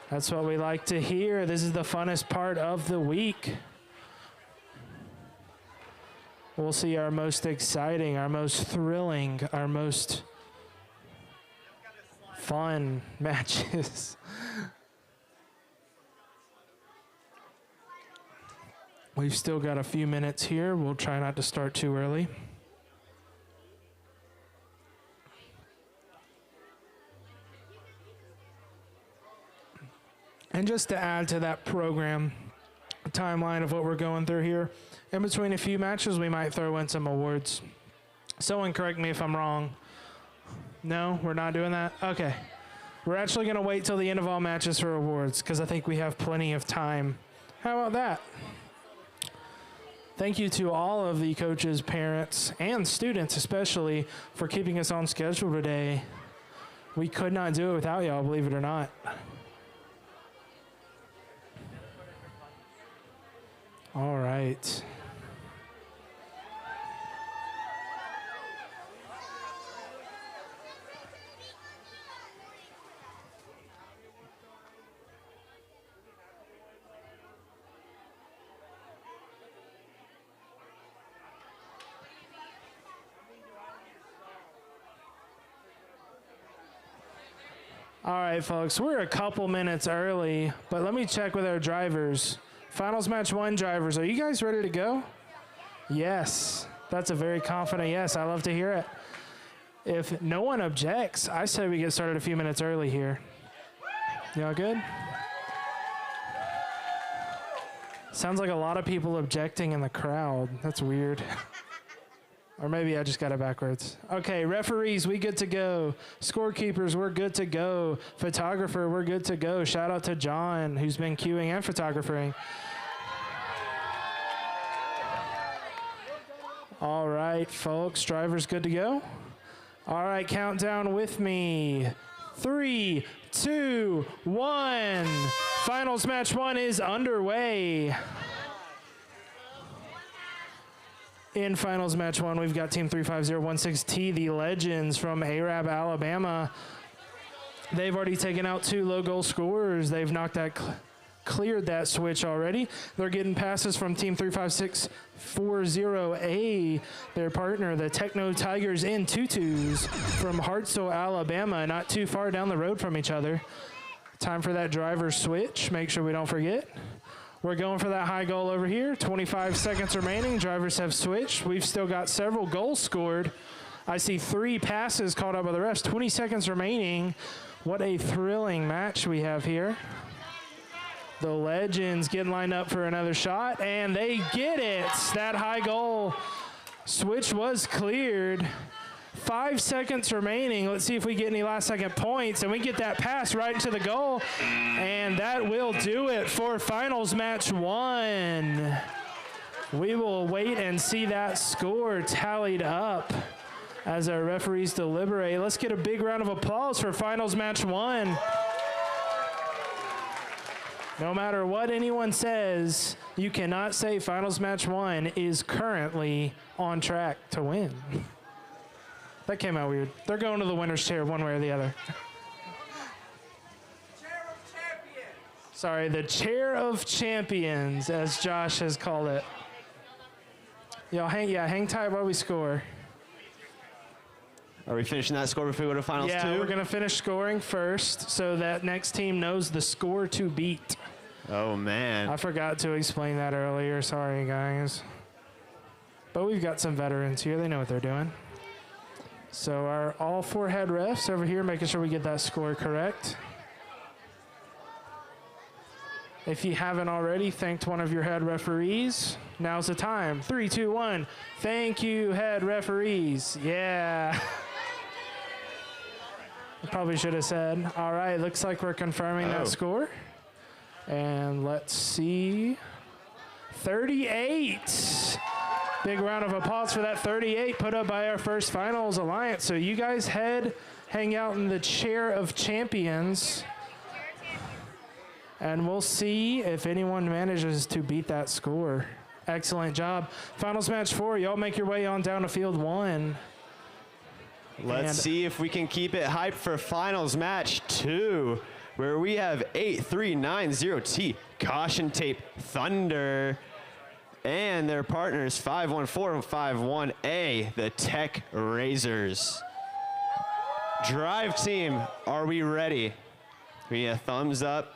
That's what we like to hear. This is the funnest part of the week. We'll see our most exciting, our most thrilling, our most fun matches. We've still got a few minutes here. We'll try not to start too early. And just to add to that program timeline of what we're going through here, in between a few matches, we might throw in some awards. Someone correct me if I'm wrong. No, we're not doing that? Okay. We're actually going to wait till the end of all matches for awards because I think we have plenty of time. How about that? Thank you to all of the coaches, parents, and students especially for keeping us on schedule today. We could not do it without y'all, believe it or not. All right. All right, folks, we're a couple minutes early, but let me check with our drivers. Finals match 1 drivers, are you guys ready to go? Yes, that's a very confident yes. I love to hear it. If no one objects, I say we get started a few minutes early here. Y'all good? Sounds like a lot of people objecting in the crowd. That's weird. Or maybe I just got it backwards. Okay, referees, we good to go. Scorekeepers, we're good to go. Photographer, we're good to go. Shout out to John, who's been queuing and photographing. All right, folks, drivers good to go? All right, countdown with me. 3, 2, 1. Finals match 1 is underway. In finals match 1, we've got team 35016T, the Legends from Arab, Alabama. They've already taken out 2 low goal scorers. They've knocked that, cleared that switch already. They're getting passes from team 35640A, their partner, the Techno Tigers in Tutus from Hartselle, Alabama, not too far down the road from each other. Time for that driver switch. Make sure we don't forget. We're going for that high goal over here. 25 seconds remaining. Drivers have switched. We've still got several goals scored. I see 3 passes called up by the refs. 20 seconds remaining. What a thrilling match we have here. The Legends getting lined up for another shot, and they get it. That high goal switch was cleared. 5 seconds remaining. Let's see if we get any last second points, and we get that pass right into the goal, and that will do it for finals match 1. We will wait and see that score tallied up as our referees deliberate. Let's get a big round of applause for finals match 1. No matter what anyone says, you cannot say finals match 1 is currently on track to win. That came out weird. They're going to the winner's chair one way or the other. Chair of champions. Sorry, the chair of champions, as Josh has called it. Y'all hang tight while we score. Are we finishing that score before we go to finals 2? Yeah, we're going to finish scoring first so that next team knows the score to beat. Oh, man. I forgot to explain that earlier. Sorry, guys. But we've got some veterans here. They know what they're doing. So our all 4 head refs over here making sure we get that score correct. If you haven't already thanked one of your head referees, now's the time. 3, 2, 1. Thank you, head referees. Yeah. I probably should have said. All right, looks like we're confirming that score. And let's see. 38. Big round of applause for that 38 put up by our first finals alliance. So you guys hang out in the chair of champions. And we'll see if anyone manages to beat that score. Excellent job. Finals match 4, y'all make your way on down to field 1. Let's see if we can keep it hyped for finals match 2, where we have 8390T Caution Tape Thunder and their partners 51451A, the Tech Razors. Drive team, are we ready? We have thumbs up.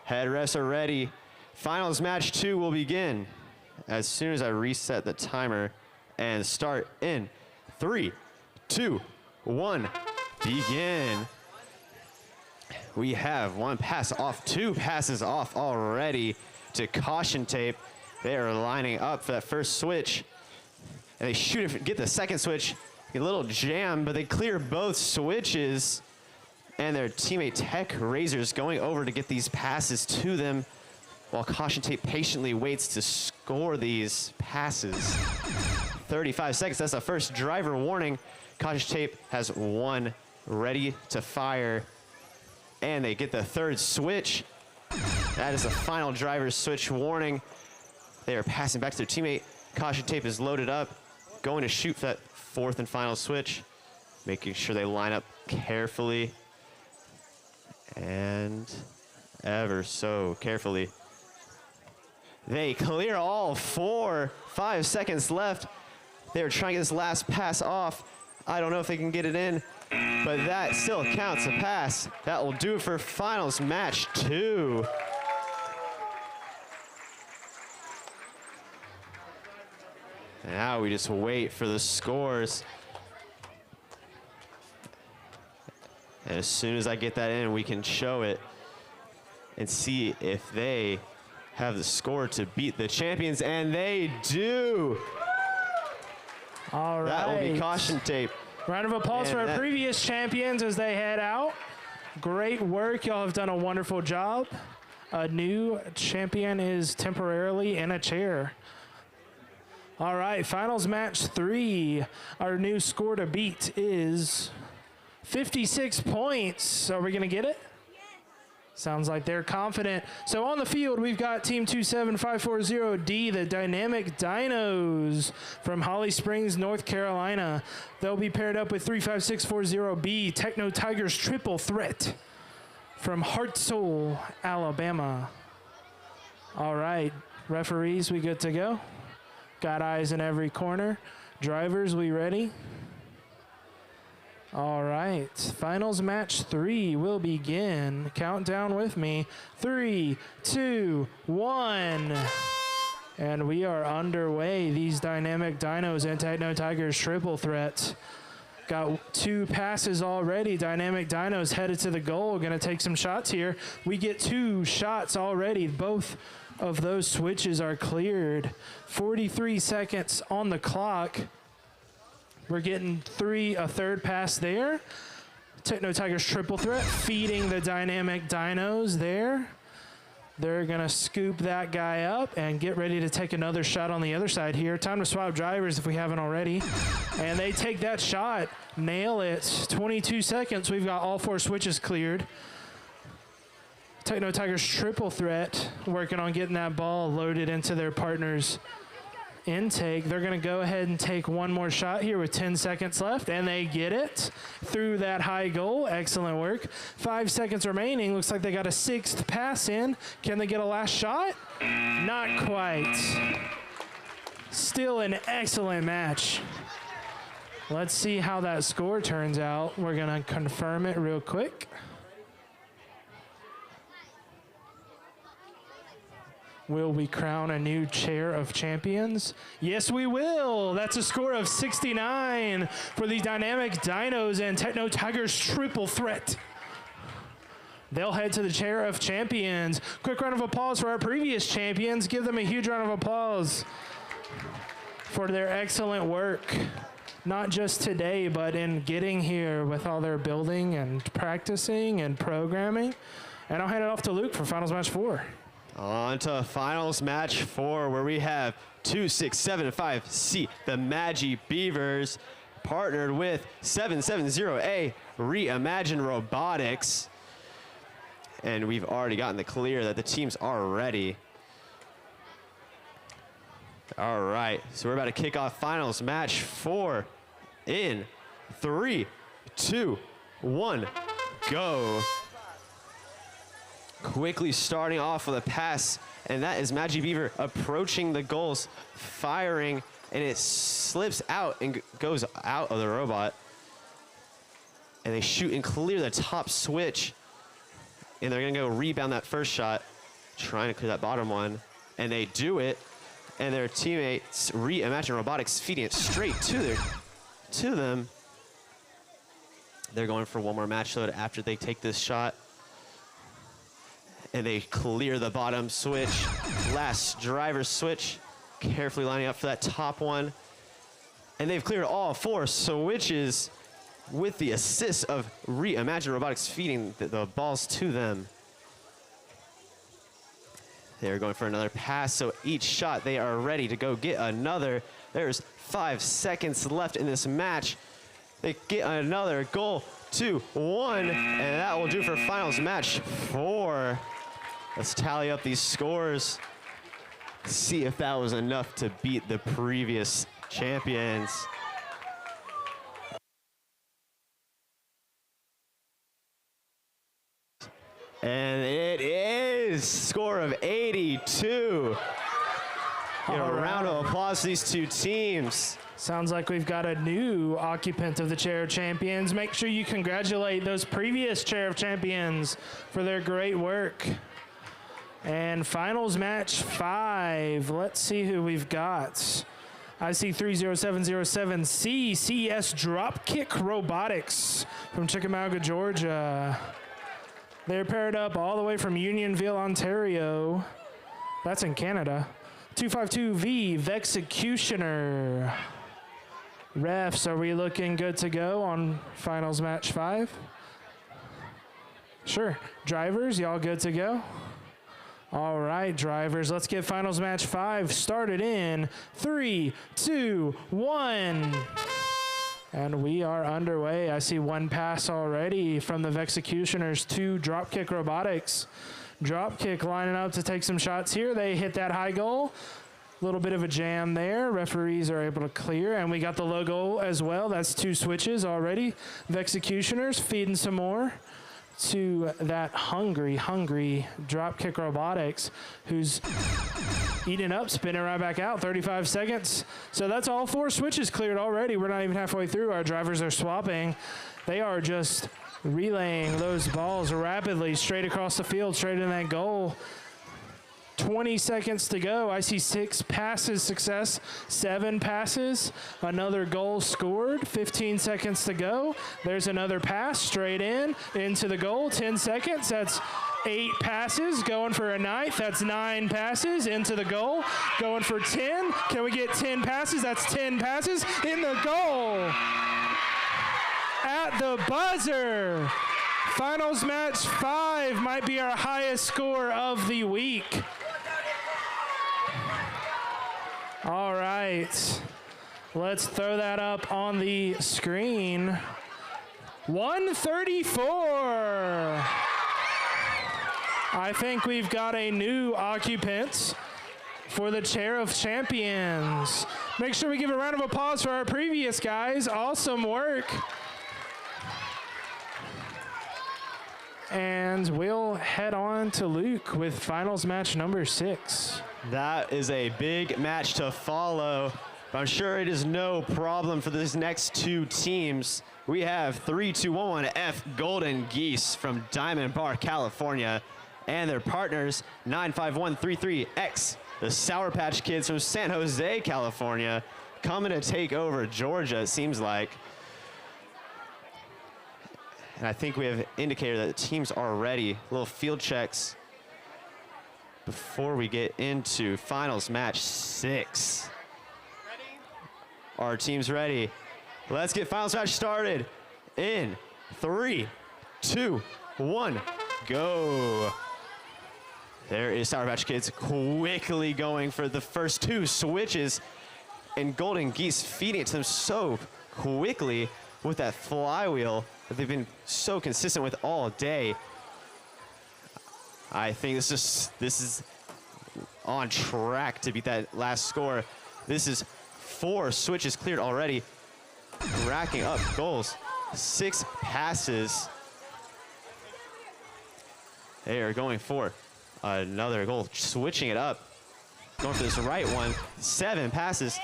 Head refs are ready. Finals match 2 will begin as soon as I reset the timer and start in 3, 2, 1, begin. We have 1 pass off, 2 passes off already to Caution Tape. They are lining up for that first switch. And they shoot it, get the second switch, get a little jam, but they clear both switches. And their teammate Tech Razors going over to get these passes to them while Caution Tape patiently waits to score these passes. 35 seconds, that's the first driver warning. Caution Tape has 1 ready to fire. And they get the third switch. That is the final driver's switch warning. They are passing back to their teammate. Caution Tape is loaded up, going to shoot for that 4th and final switch, making sure they line up carefully. And ever so carefully. They clear all 4. 5 seconds left. They're trying to get this last pass off. I don't know if they can get it in, but that still counts a pass. That will do it for finals match 2. Now we just wait for the scores. And as soon as I get that in, we can show it and see if they have the score to beat the champions, and they do. All right. That will be Caution Tape. Round of applause for our previous champions as they head out. Great work. Y'all have done a wonderful job. A new champion is temporarily in a chair. All right, finals match 3. Our new score to beat is 56 points. Are we going to get it? Sounds like they're confident. So on the field, we've got Team 27540D, the Dynamic Dinos from Holly Springs, North Carolina. They'll be paired up with 35640B, Techno Tigers Triple Threat from Hartselle, Alabama. All right, referees, we good to go? Got eyes in every corner. Drivers, we ready? All right, finals match 3 will begin. Countdown with me. 3, 2, 1. And we are underway. These Dynamic Dinos and Techno Tigers triple threat. Got 2 passes already. Dynamic Dinos headed to the goal. Gonna take some shots here. We get 2 shots already. Both of those switches are cleared. 43 seconds on the clock. We're getting a third pass there. Techno Tigers triple threat, feeding the dynamic dinos there. They're gonna scoop that guy up and get ready to take another shot on the other side here. Time to swap drivers if we haven't already. And they take that shot, nail it. 22 seconds, we've got all 4 switches cleared. Techno Tigers triple threat, working on getting that ball loaded into their partner's intake. They're gonna go ahead and take one more shot here with 10 seconds left, and they get it through that high goal. Excellent work. 5 seconds remaining. Looks like they got a 6th pass in. Can they get a last shot? Not quite. Still an excellent match. Let's see how that score turns out. We're gonna confirm it real quick. Will we crown a new chair of champions? Yes, we will. That's a score of 69 for the Dynamic Dinos and Techno Tigers triple threat. They'll head to the chair of champions. Quick round of applause for our previous champions. Give them a huge round of applause for their excellent work. Not just today, but in getting here with all their building and practicing and programming. And I'll hand it off to Luke for finals match 4. On to finals match 4, where we have 2675C, the Magi Beavers, partnered with 770A, Reimagine Robotics. And we've already gotten the clear that the teams are ready. All right, so we're about to kick off finals match 4 in 3, 2, 1, go. Quickly starting off with a pass, and that is Magi Beaver approaching the goals, firing, and it slips out and goes out of the robot. And they shoot and clear the top switch, and they're gonna go rebound that first shot, trying to clear that bottom one, and they do it, and their teammates Reimagine Robotics feeding it straight to them. They're going for one more match load after they take this shot. And they clear the bottom switch. Last driver switch. Carefully lining up for that top one. And they've cleared all 4 switches with the assist of Reimagine Robotics feeding the balls to them. They're going for another pass, so each shot they are ready to go get another. There's 5 seconds left in this match. They get another goal, 2-1, and that will do for finals match 4. Let's tally up these scores. See if that was enough to beat the previous champions. And it is score of 82. Give a round of applause to these 2 teams. Sounds like we've got a new occupant of the Chair of Champions. Make sure you congratulate those previous Chair of Champions for their great work. And finals match 5. Let's see who we've got. I see 30707C, CS Dropkick Robotics from Chickamauga, Georgia. They're paired up all the way from Unionville, Ontario. That's in Canada. 252V, VEX Executioner. Refs, are we looking good to go on finals match 5? Sure. Drivers, y'all good to go? All right, drivers, let's get finals match 5 started in 3, 2, 1. And we are underway. I see 1 pass already from the Vexecutioners to Dropkick Robotics. Dropkick lining up to take some shots here. They hit that high goal. A little bit of a jam there. Referees are able to clear, and we got the logo as well. That's 2 switches already. Vexecutioners feeding some more to that hungry Dropkick Robotics, who's eating up, spinning right back out, 35 seconds. So that's all 4 switches cleared already. We're not even halfway through. Our drivers are swapping. They are just relaying those balls rapidly straight across the field, straight in that goal. 20 seconds to go. I see 6 passes success, 7 passes, another goal scored, 15 seconds to go. There's another pass straight into the goal, 10 seconds. That's 8 passes, going for a 9th. That's 9 passes into the goal. Going for 10. Can we get 10 passes? That's 10 passes in the goal. At the buzzer. Finals match 5 might be our highest score of the week. All right. Let's throw that up on the screen. 134. I think we've got a new occupant for the chair of champions. Make sure we give a round of applause for our previous guys. Awesome work. And we'll head on to Luke with finals match number 6. That is a big match to follow. I'm sure it is no problem for these next 2 teams. We have 3211F Golden Geese from Diamond Bar, California, and their partners 95133X, the Sour Patch Kids from San Jose, California, coming to take over Georgia, it seems like. And I think we have indicated that the teams are ready. Little field checks before we get into finals match 6. Our team's ready. Let's get finals match started in 3, 2, 1, go. There is Sour Patch Kids quickly going for the first 2 switches, and Golden Geese feeding it to them so quickly with that flywheel that they've been so consistent with all day. I think this is on track to beat that last score. This is 4 switches cleared already, racking up goals. 6 passes. They are going for another goal, switching it up. Going for this right one. 7 passes.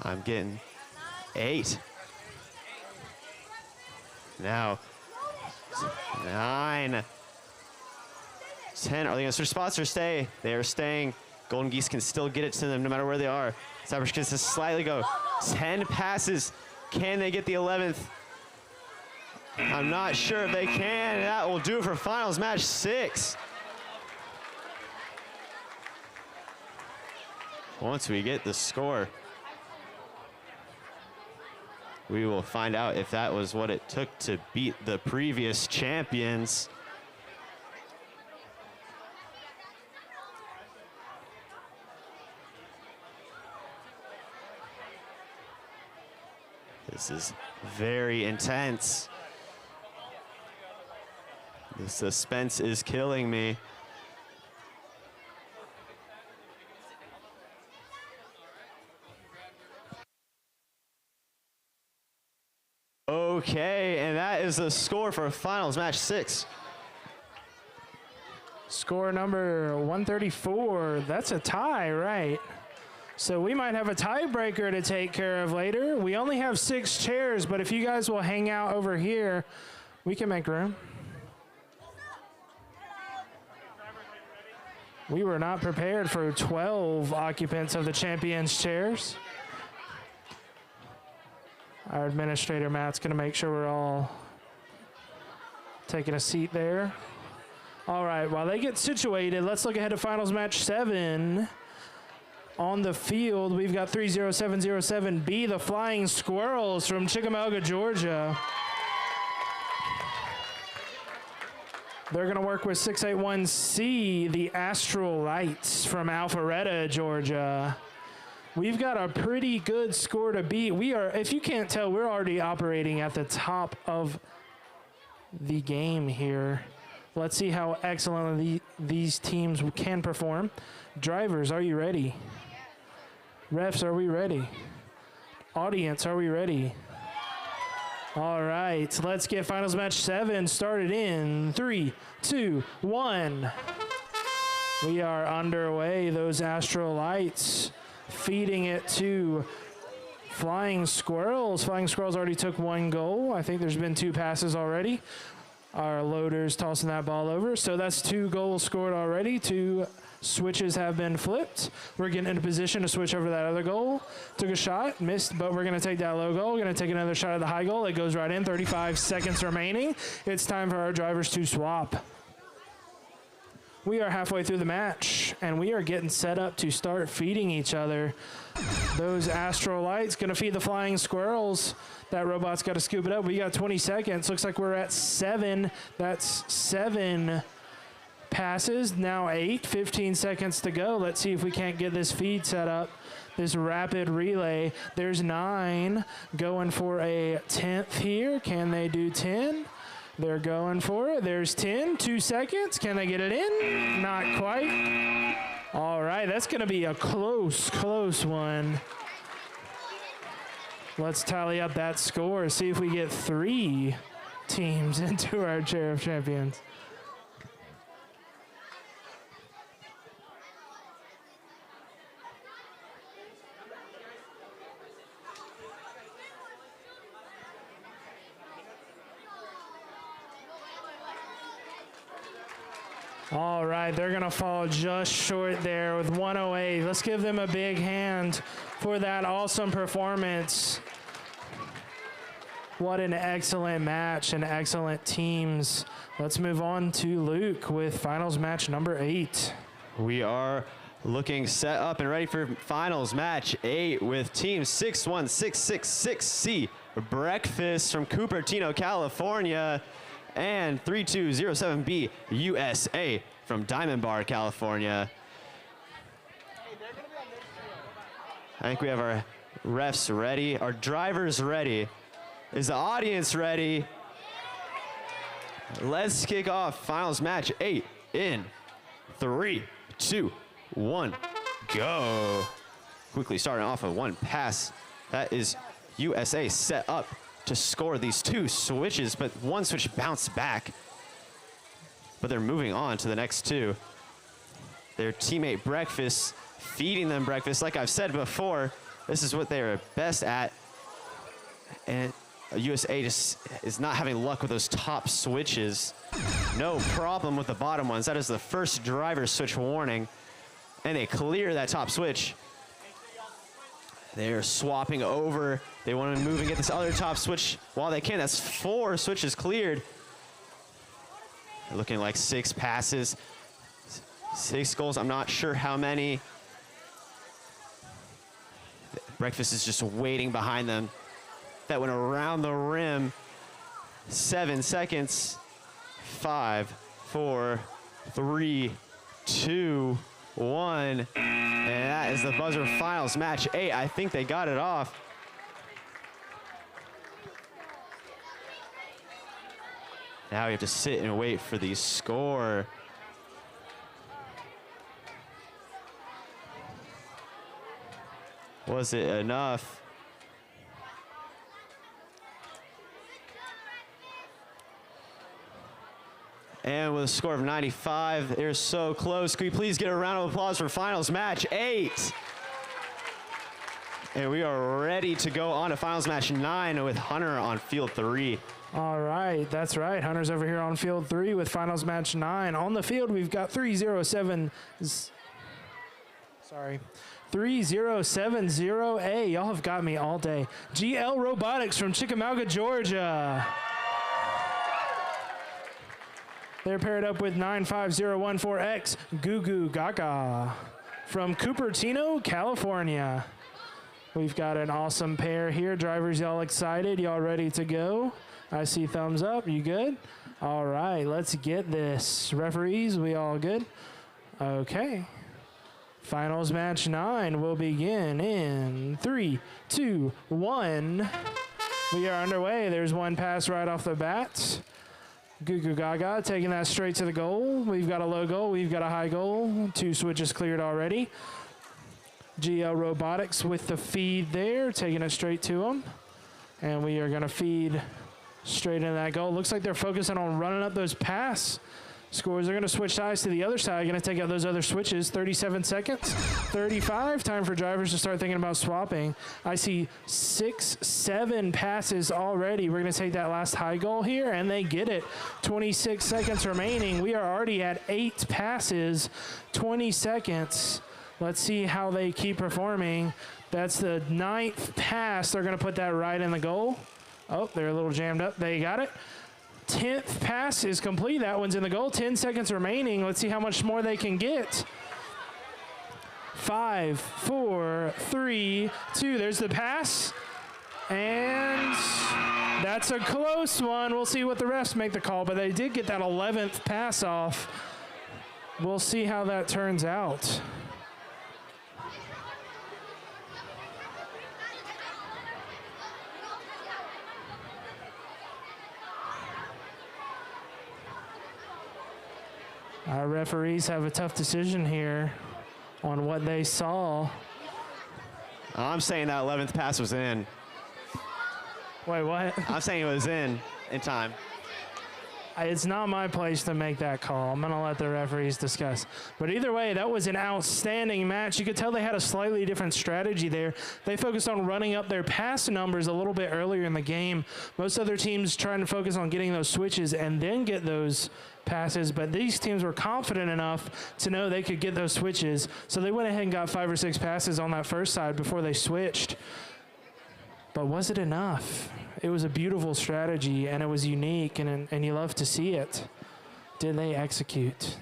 I'm getting 8. Now, 9. 10. Are they going to switch spots or stay? They are staying. Golden Geese can still get it to them no matter where they are. Sour Patch Kids can slightly go. 10 passes. Can they get the 11th? I'm not sure if they can. That will do it for finals match 6. Once we get the score, we will find out if that was what it took to beat the previous champions. This is very intense. The suspense is killing me. Okay, and that is the score for finals match 6. Score number 134. That's a tie, right? So we might have a tiebreaker to take care of later. We only have 6 chairs, but if you guys will hang out over here, we can make room. We were not prepared for 12 occupants of the champions chairs. Our administrator, Matt's going to make sure we're all taking a seat there. All right, while they get situated, let's look ahead to finals match 7. On the field, we've got 30707B, the Flying Squirrels from Chickamauga, Georgia. They're going to work with 681C, the Astral Lights from Alpharetta, Georgia. We've got a pretty good score to beat. We are, if you can't tell, we're already operating at the top of the game here. Let's see how excellently these teams can perform. Drivers, are you ready? Refs, are we ready? Audience, are we ready? All right, let's get finals match 7 started in 3, 2, 1. We are underway. Those Astral Lights feeding it to Flying Squirrels. Flying Squirrels already took 1 goal. I think there's been 2 passes already. Our loaders tossing that ball over. So that's 2 goals scored already. 2 switches have been flipped. We're getting into position to switch over that other goal. Took a shot, missed, but we're going to take that low goal. We're going to take another shot at the high goal. It goes right in. 35 seconds remaining. It's time for our drivers to swap. We are halfway through the match, and we are getting set up to start feeding each other. Those astral lights going to feed the flying squirrels. That robot's got to scoop it up. We got 20 seconds. Looks like we're at 7. That's 7 passes. Now 8. 15 seconds to go. Let's see if we can't get this feed set up. This rapid relay. There's 9 going for a 10th here. Can they do 10? They're going for it. There's 10. 2 seconds. Can they get it in? Not quite. All right, that's going to be a close one. Let's tally up that score. See if we get 3 teams into our Chair of Champions. All right, they're going to fall just short there with 108. Let's give them a big hand for that awesome performance. What an excellent match and excellent teams. Let's move on to Luke with finals match number 8. We are looking set up and ready for finals match 8 with team 61666C Breakfast from Cupertino, California, and 3207B USA from Diamond Bar, California. I think we have our refs ready, our drivers ready. Is the audience ready? Let's kick off finals match 8 in 3, 2, 1, go. Quickly starting off with 1 pass. That is USA set up to score these 2 switches, but 1 switch bounced back. But they're moving on to the next 2. Their teammate Breakfast, feeding them breakfast. Like I've said before, this is what they're best at. And USA just is not having luck with those top switches. No problem with the bottom ones. That is the first driver switch warning. And they clear that top switch. They're swapping over. They want to move and get this other top switch while they can. That's 4 switches cleared. Looking like 6 passes. 6 goals, I'm not sure how many. Breakfast is just waiting behind them. That went around the rim. 7 seconds. 5, 4, 3, 2, 1. And that is the buzzer finals match 8. I think they got it off. Now we have to sit and wait for the score. Was it enough? And with a score of 95, they're so close. Can we please get a round of applause for finals match 8? And we are ready to go on to finals match 9 with Hunter on field 3. All right, that's right. Hunter's over here on field 3 with finals match 9. On the field, we've got 3070A. Y'all have got me all day. GL Robotics from Chickamauga, Georgia. They're paired up with 95014X Goo Goo Gaga from Cupertino, California. We've got an awesome pair here. Drivers, y'all excited? Y'all ready to go? I see thumbs up. You good? All right, let's get this. Referees, we all good? Okay. Finals match 9 will begin in 3, 2, 1. We are underway. There's 1 pass right off the bat. Goo Goo Gaga taking that straight to the goal. We've got a low goal. We've got a high goal. 2 switches cleared already. GL Robotics with the feed there, taking it straight to them. And we are going to feed straight into that goal. Looks like they're focusing on running up those pass Scores are going to switch sides to the other side. Going to take out those other switches. 37 seconds. 35. Time for drivers to start thinking about swapping. I see 6, 7 passes already. We're going to take that last high goal here, and they get it. 26 seconds remaining. We are already at 8 passes. 20 seconds. Let's see how they keep performing. That's the 9th pass. They're going to put that right in the goal. Oh, they're a little jammed up. They got it. 10th pass is complete. That one's in the goal. 10 seconds remaining. Let's see how much more they can get. 5, 4, 3, 2. There's the pass. And that's a close one. We'll see what the refs make the call, but they did get that 11th pass off. We'll see how that turns out. Our referees have a tough decision here on what they saw. I'm saying that 11th pass was in. Wait, what? I'm saying it was in time. It's not my place to make that call. I'm going to let the referees discuss. But either way, that was an outstanding match. You could tell they had a slightly different strategy there. They focused on running up their pass numbers a little bit earlier in the game. Most other teams trying to focus on getting those switches and then get those passes, but these teams were confident enough to know they could get those switches. So they went ahead and got 5 or 6 passes on that first side before they switched. But was it enough? It was a beautiful strategy, and it was unique, and you love to see it. Did they execute?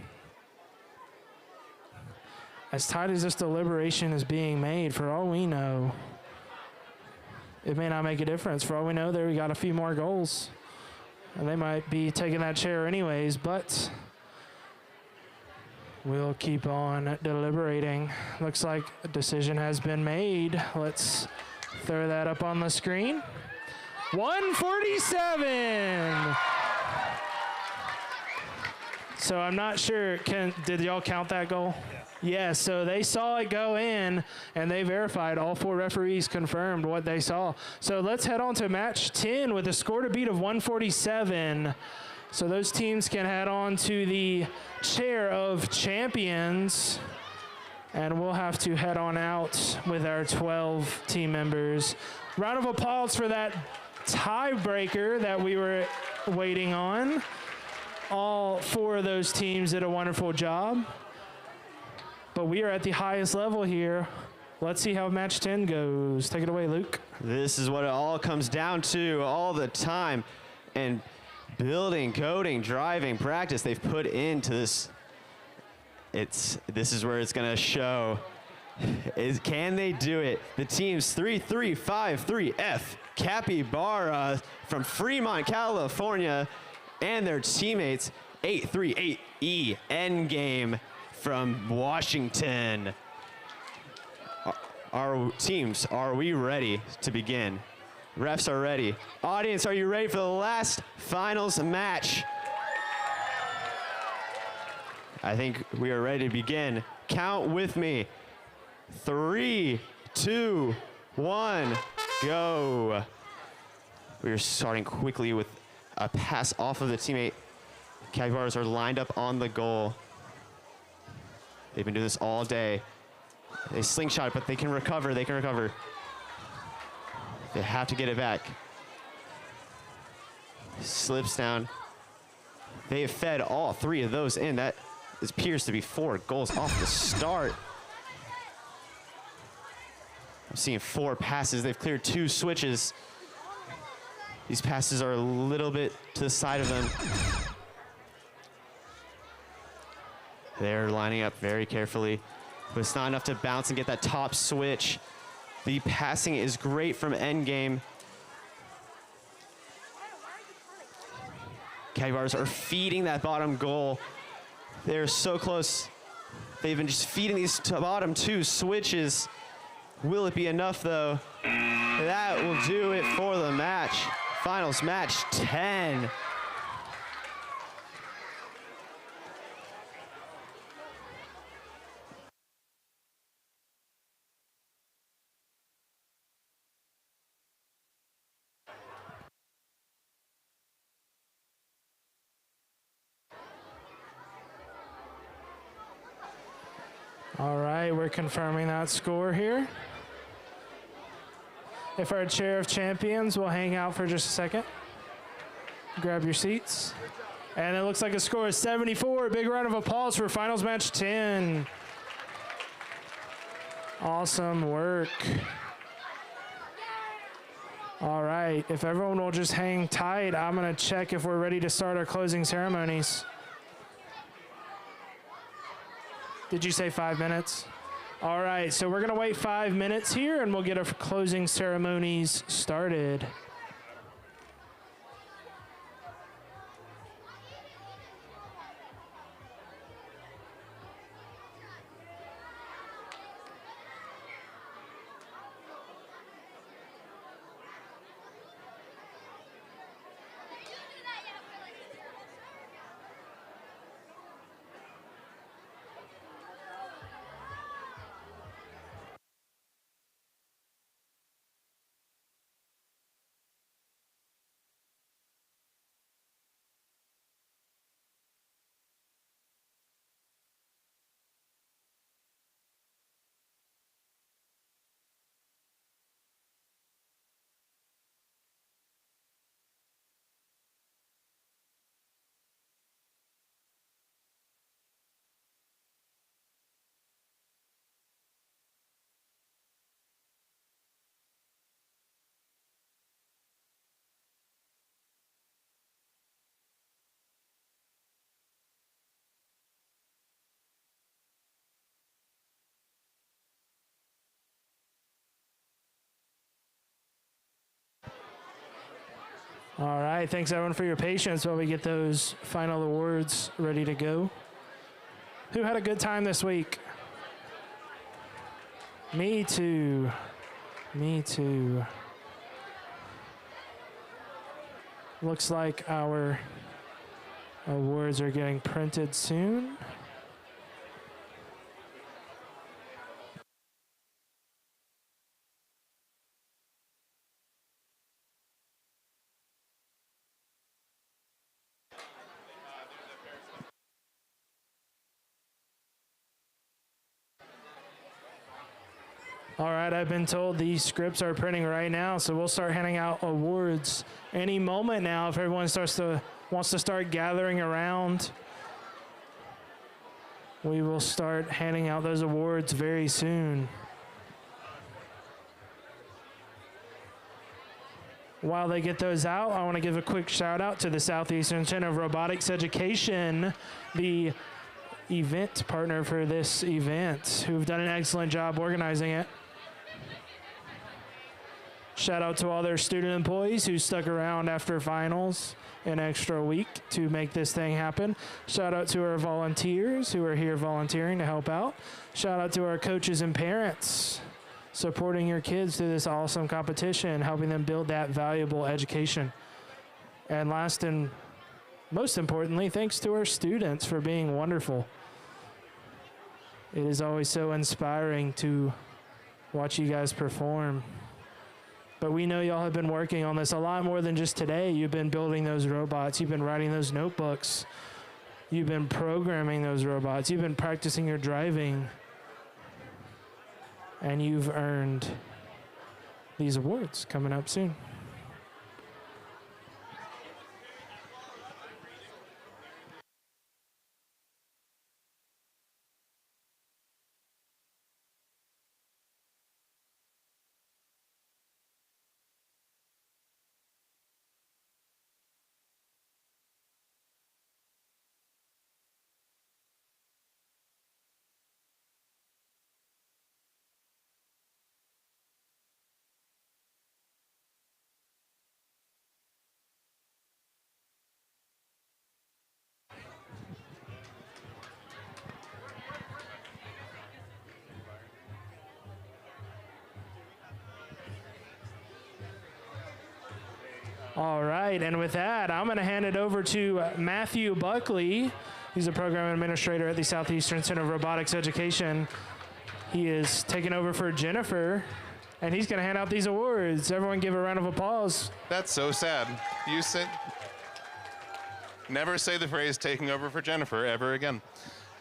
As tight as this deliberation is being made, for all we know, it may not make a difference. For all we know, we got a few more goals. And they might be taking that chair anyways, but we'll keep on deliberating. Looks like a decision has been made. Let's throw that up on the screen. 147. So I'm not sure, did y'all count that goal? Yes, so they saw it go in, and they verified. All 4 referees confirmed what they saw. So let's head on to match 10 with a score to beat of 147. So those teams can head on to the chair of champions, and we'll have to head on out with our 12 team members. Round of applause for that tiebreaker that we were waiting on. All 4 of those teams did a wonderful job. But we are at the highest level here. Let's see how match 10 goes. Take it away, Luke. This is what it all comes down to all the time. And building, coding, driving, practice they've put into this. This is where it's going to show. Can they do it? The teams 3353F Capybara from Fremont, California, and their teammates 838E Endgame from Washington. Our teams, are we ready to begin? Refs are ready. Audience, are you ready for the last finals match? I think we are ready to begin. Count with me. 3, 2, 1, go. We are starting quickly with a pass off of the teammate. Capybaras are lined up on the goal. They've been doing this all day. They slingshot it, but they can recover. They have to get it back. Slips down. They have fed all 3 of those in. That appears to be 4 goals off the start. I'm seeing 4 passes. They've cleared 2 switches. These passes are a little bit to the side of them. They're lining up very carefully, but it's not enough to bounce and get that top switch. The passing is great from Endgame. Capybars are feeding that bottom goal. They're so close. They've been just feeding these bottom 2 switches. Will it be enough though? That will do it for the match. Finals match 10. All right, we're confirming that score here. If our chair of champions will hang out for just a second. Grab your seats. And it looks like a score is 74. Big round of applause for finals match 10. Awesome work. All right, if everyone will just hang tight, I'm gonna check if we're ready to start our closing ceremonies. Did you say 5 minutes? All right, so we're gonna wait 5 minutes here and we'll get our closing ceremonies started. All right, thanks everyone for your patience while we get those final awards ready to go. Who had a good time this week? Me too. Me too. Looks like our awards are getting printed soon. All right, I've been told these scripts are printing right now, so we'll start handing out awards any moment now if everyone wants to start gathering around. We will start handing out those awards very soon. While they get those out, I want to give a quick shout out to the Southeastern Center of Robotics Education, the event partner for this event, who've done an excellent job organizing it. Shout out to all their student employees who stuck around after finals an extra week to make this thing happen. Shout out to our volunteers who are here volunteering to help out. Shout out to our coaches and parents supporting your kids through this awesome competition, helping them build that valuable education. And last and most importantly, thanks to our students for being wonderful. It is always so inspiring to watch you guys perform. But we know y'all have been working on this a lot more than just today. You've been building those robots. You've been writing those notebooks. You've been programming those robots. You've been practicing your driving. And you've earned these awards coming up soon. All right, and with that, I'm going to hand it over to Matthew Buckley. He's a program administrator at the Southeastern Center of Robotics Education. He is taking over for Jennifer, and he's going to hand out these awards. Everyone give a round of applause. That's so sad. You said, never say the phrase taking over for Jennifer ever again.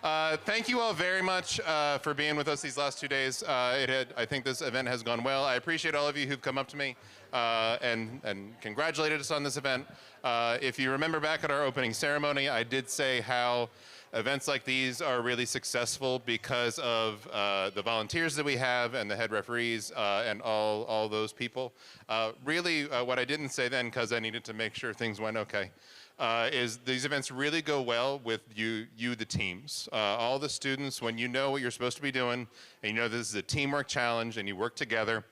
Thank you all very much for being with us these last 2 days. I think this event has gone well. I appreciate all of you who've come up to me and congratulated us on this event. If you remember back at our opening ceremony, I did say how events like these are really successful because of the volunteers that we have and the head referees and all those people. Really, what I didn't say then, because I needed to make sure things went okay, is these events really go well with you the teams. All the students, when you know what you're supposed to be doing, and you know this is a teamwork challenge and you work together,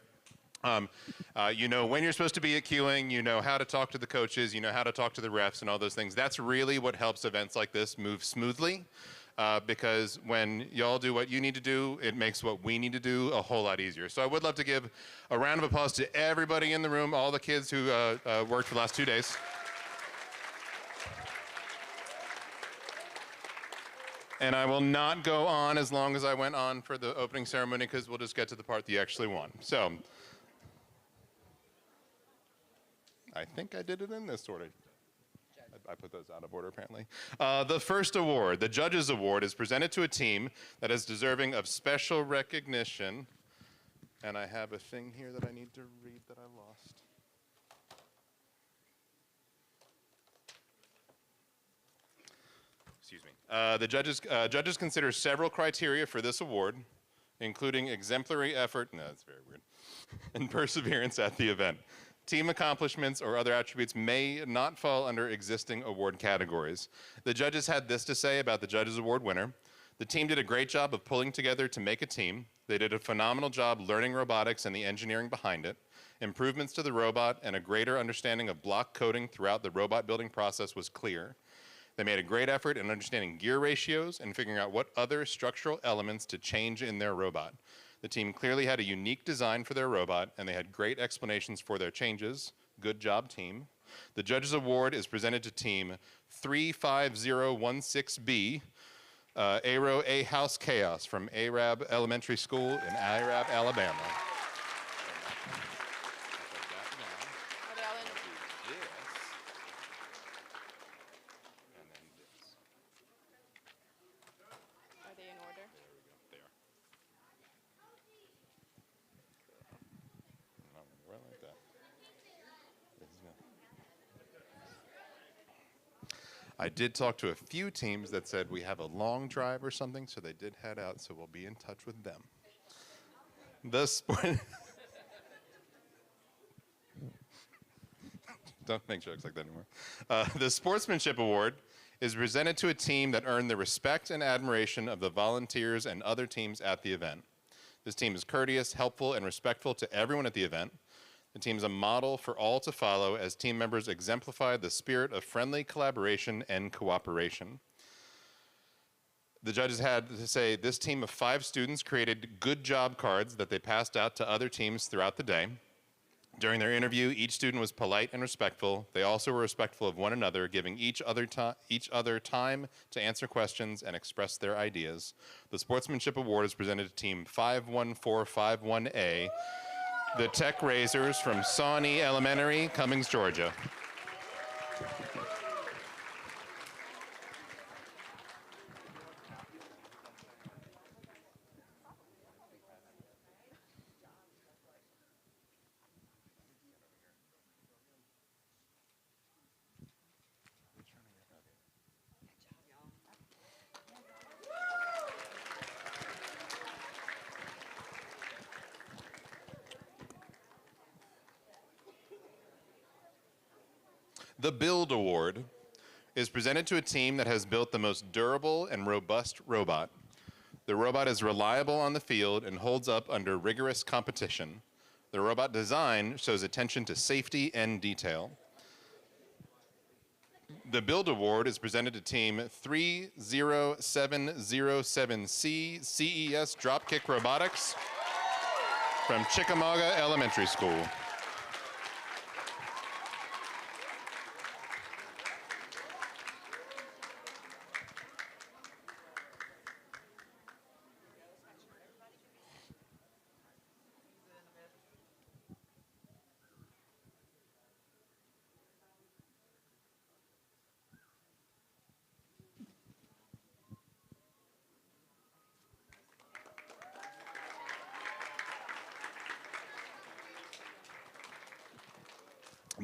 you know when you're supposed to be at queuing, you know how to talk to the coaches, you know how to talk to the refs and all those things. That's really what helps events like this move smoothly, because when y'all do what you need to do, it makes what we need to do a whole lot easier. So I would love to give a round of applause to everybody in the room, all the kids who worked for the last 2 days. And I will not go on as long as I went on for the opening ceremony because we'll just get to the part that you actually won. So, I think I did it in this order. I put those out of order apparently. The first award, the Judges Award, is presented to a team that is deserving of special recognition. And I have a thing here that I need to read that I lost. Excuse me. The judges consider several criteria for this award, including exemplary effort, no, that's very weird, and perseverance at the event. Team accomplishments or other attributes may not fall under existing award categories. The judges had this to say about the Judges Award winner. The team did a great job of pulling together to make a team. They did a phenomenal job learning robotics and the engineering behind it. Improvements to the robot and a greater understanding of block coding throughout the robot building process was clear. They made a great effort in understanding gear ratios and figuring out what other structural elements to change in their robot. The team clearly had a unique design for their robot, and they had great explanations for their changes. Good job, team. The Judges Award is presented to team 35016B, Aero A House Chaos from Arab Elementary School in Arab, Alabama. I did talk to a few teams that said we have a long drive or something, so they did head out, so we'll be in touch with them. The sport... Don't make jokes like that anymore. The Sportsmanship Award is presented to a team that earned the respect and admiration of the volunteers and other teams at the event. This team is courteous, helpful, and respectful to everyone at the event. The team is a model for all to follow as team members exemplify the spirit of friendly collaboration and cooperation. The judges had to say this team of 5 students created good job cards that they passed out to other teams throughout the day. During their interview, each student was polite and respectful. They also were respectful of one another, giving each other time to answer questions and express their ideas. The Sportsmanship Award is presented to team 51451A, the Tech Razors from Sawney Elementary, Cummings, Georgia. The Build Award is presented to a team that has built the most durable and robust robot. The robot is reliable on the field and holds up under rigorous competition. The robot design shows attention to safety and detail. The Build Award is presented to team 30707C CES Dropkick Robotics from Chickamauga Elementary School.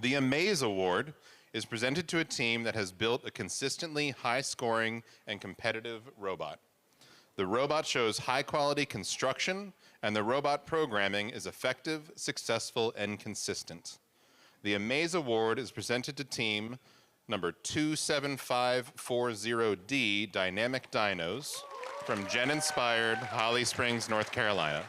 The Amaze Award is presented to a team that has built a consistently high-scoring and competitive robot. The robot shows high-quality construction, and the robot programming is effective, successful, and consistent. The Amaze Award is presented to team number 27540D, Dynamic Dinos, from Gen-inspired Holly Springs, North Carolina.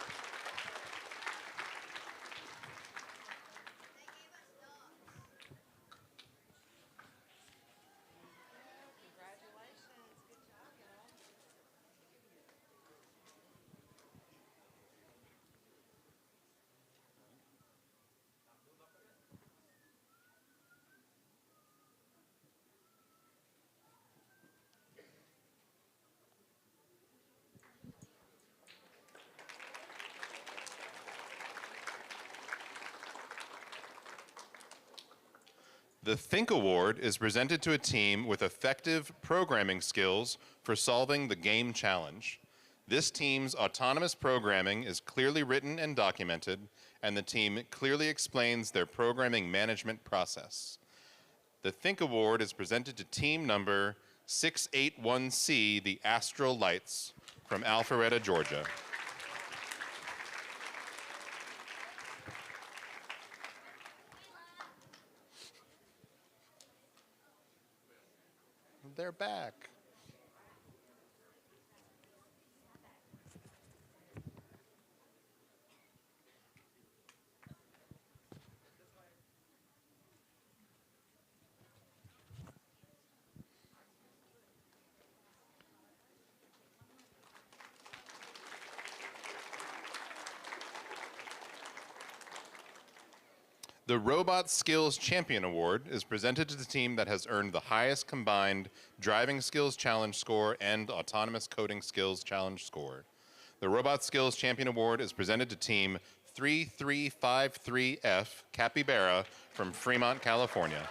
The Think Award is presented to a team with effective programming skills for solving the game challenge. This team's autonomous programming is clearly written and documented, and the team clearly explains their programming management process. The Think Award is presented to team number 681C, the Astral Lights, from Alpharetta, Georgia. They're back. The Robot Skills Champion Award is presented to the team that has earned the highest combined Driving Skills Challenge score and Autonomous Coding Skills Challenge score. The Robot Skills Champion Award is presented to team 3353F, Capybara, from Fremont, California.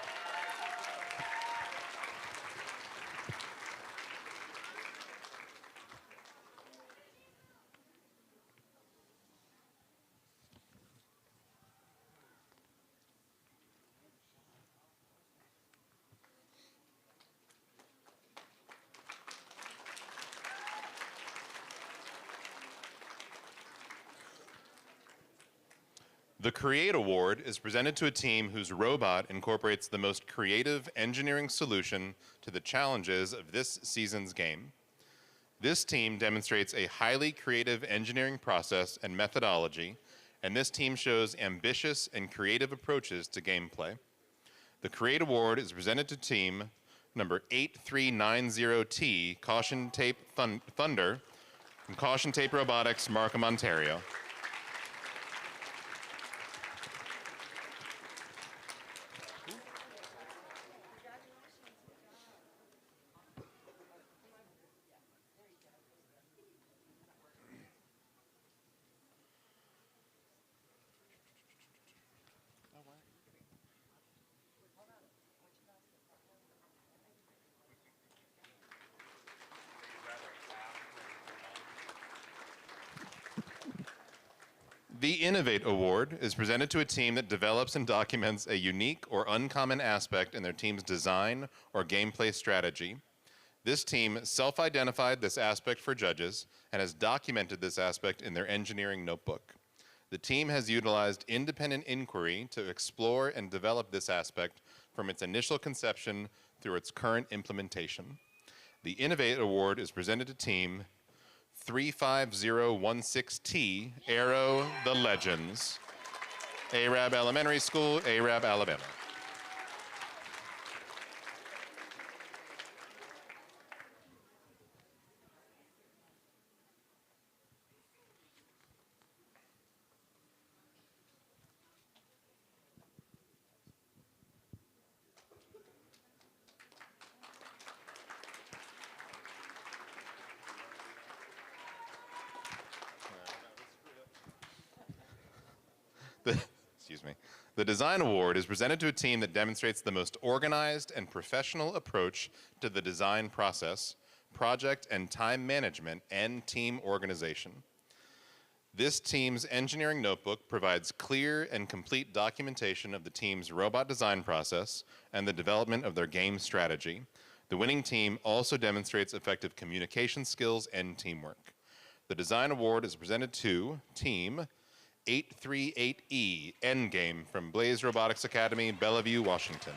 The Create Award is presented to a team whose robot incorporates the most creative engineering solution to the challenges of this season's game. This team demonstrates a highly creative engineering process and methodology, and this team shows ambitious and creative approaches to gameplay. The Create Award is presented to team number 8390T, Caution Tape Thunder, from Caution Tape Robotics, Markham, Ontario. The Innovate Award is presented to a team that develops and documents a unique or uncommon aspect in their team's design or gameplay strategy. This team self-identified this aspect for judges and has documented this aspect in their engineering notebook. The team has utilized independent inquiry to explore and develop this aspect from its initial conception through its current implementation. The Innovate Award is presented to team 35016T, Arrow the Legends, Arab Elementary School, Arab, Alabama. The Design Award is presented to a team that demonstrates the most organized and professional approach to the design process, project and time management, and team organization. This team's engineering notebook provides clear and complete documentation of the team's robot design process and the development of their game strategy. The winning team also demonstrates effective communication skills and teamwork. The design award is presented to Team 838E Endgame from Blaze Robotics Academy, Bellevue, Washington.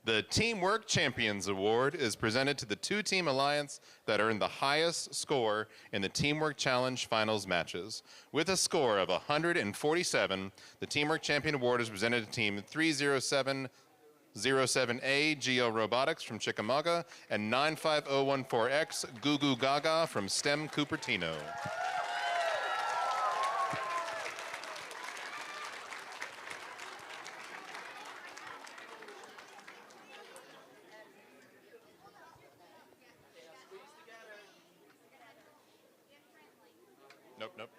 The Teamwork Champions Award is presented to the two-team alliance that earned the highest score in the Teamwork Challenge Finals matches. With a score of 147, the Teamwork Champion Award is presented to Team 30707A GL Robotics from Chickamauga and 95014X Goo Goo Gaga from STEM Cupertino. Nope, nope.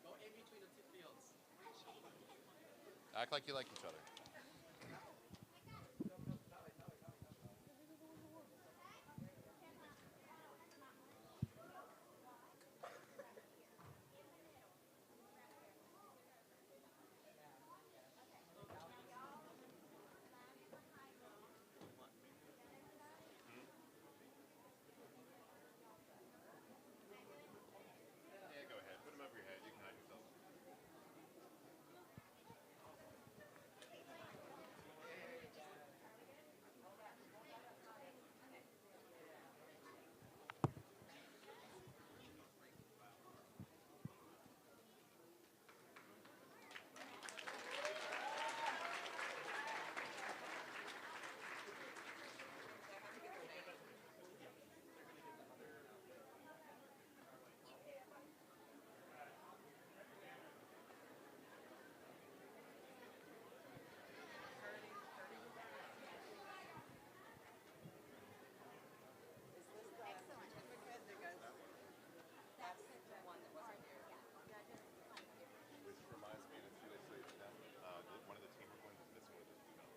Go in between the two fields. Act like you like each other. Yeah, go ahead. Put them over your head. You can hide yourself. Which reminds me, that's really sweet of them. One of the teamwork ones is missing with this email.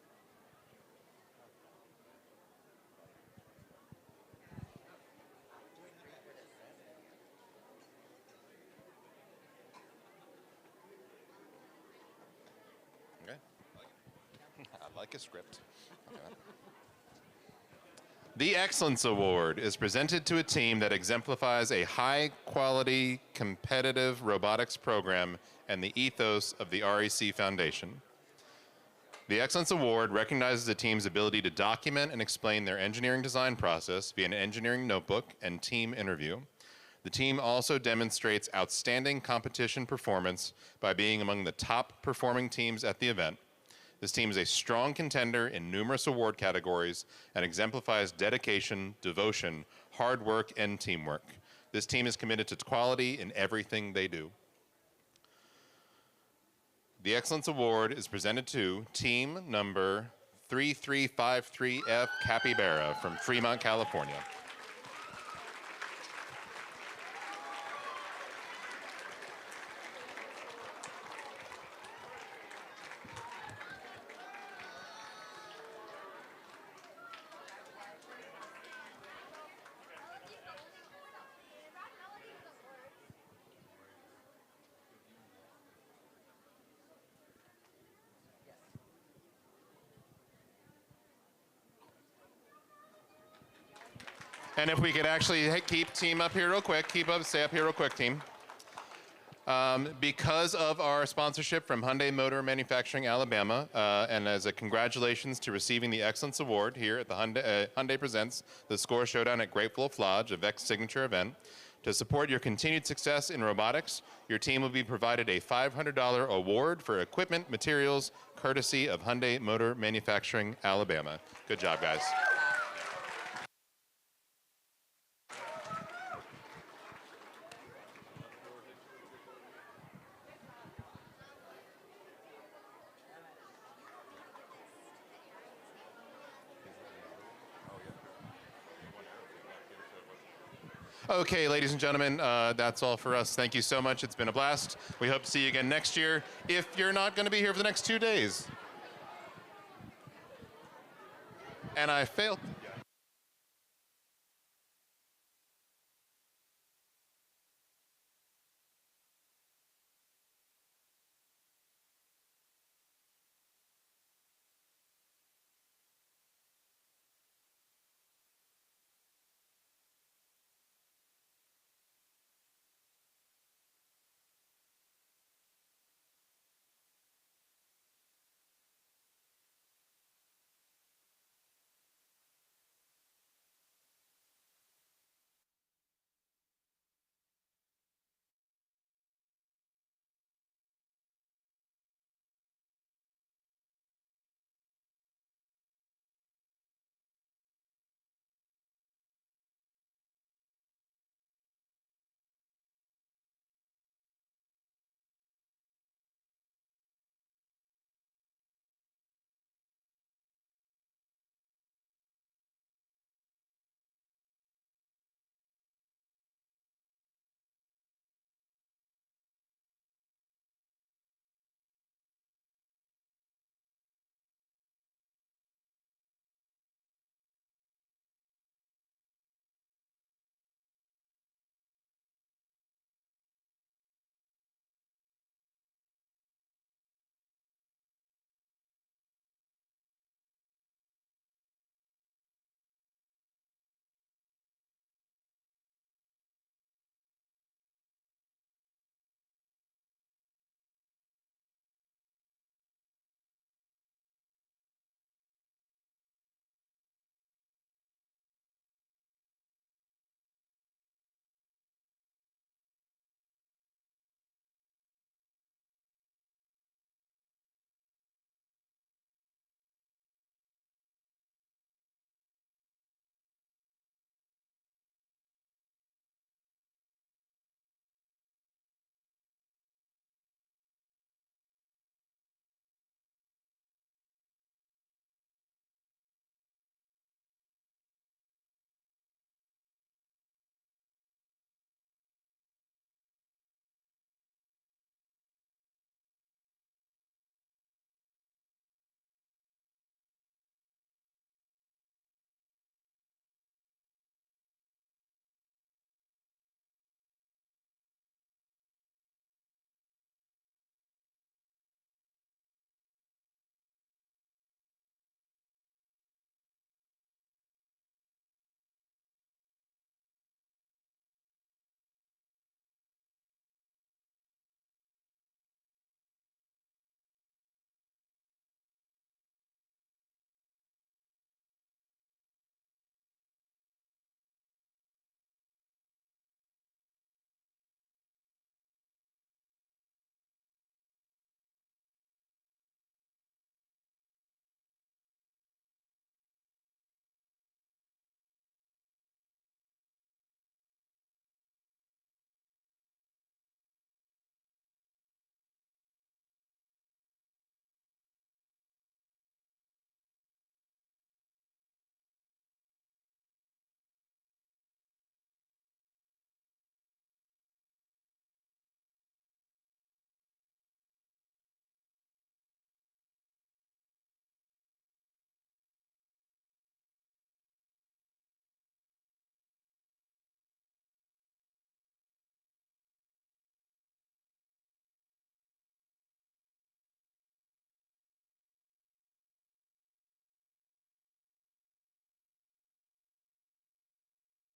Okay. I like a script. Okay. The Excellence Award is presented to a team that exemplifies a high-quality, competitive robotics program and the ethos of the REC Foundation. The Excellence Award recognizes a team's ability to document and explain their engineering design process via an engineering notebook and team interview. The team also demonstrates outstanding competition performance by being among the top performing teams at the event. This team is a strong contender in numerous award categories and exemplifies dedication, devotion, hard work, and teamwork. This team is committed to quality in everything they do. The Excellence Award is presented to team number 3353F Capybara from Fremont, California. And if we could actually keep team up here real quick, stay up here real quick, team. Because of our sponsorship from Hyundai Motor Manufacturing, Alabama, and as a congratulations to receiving the Excellence Award here at the Hyundai Presents the SCORE Showdown at Great Wolf Lodge, a VEX Signature Event, To support your continued success in robotics, your team will be provided a $500 award for equipment materials courtesy of Hyundai Motor Manufacturing, Alabama. Good job, guys. Okay, ladies and gentlemen, that's all for us. Thank you so much. It's been a blast. We hope to see you again next year, if you're not going to be here for the next 2 days. And I failed.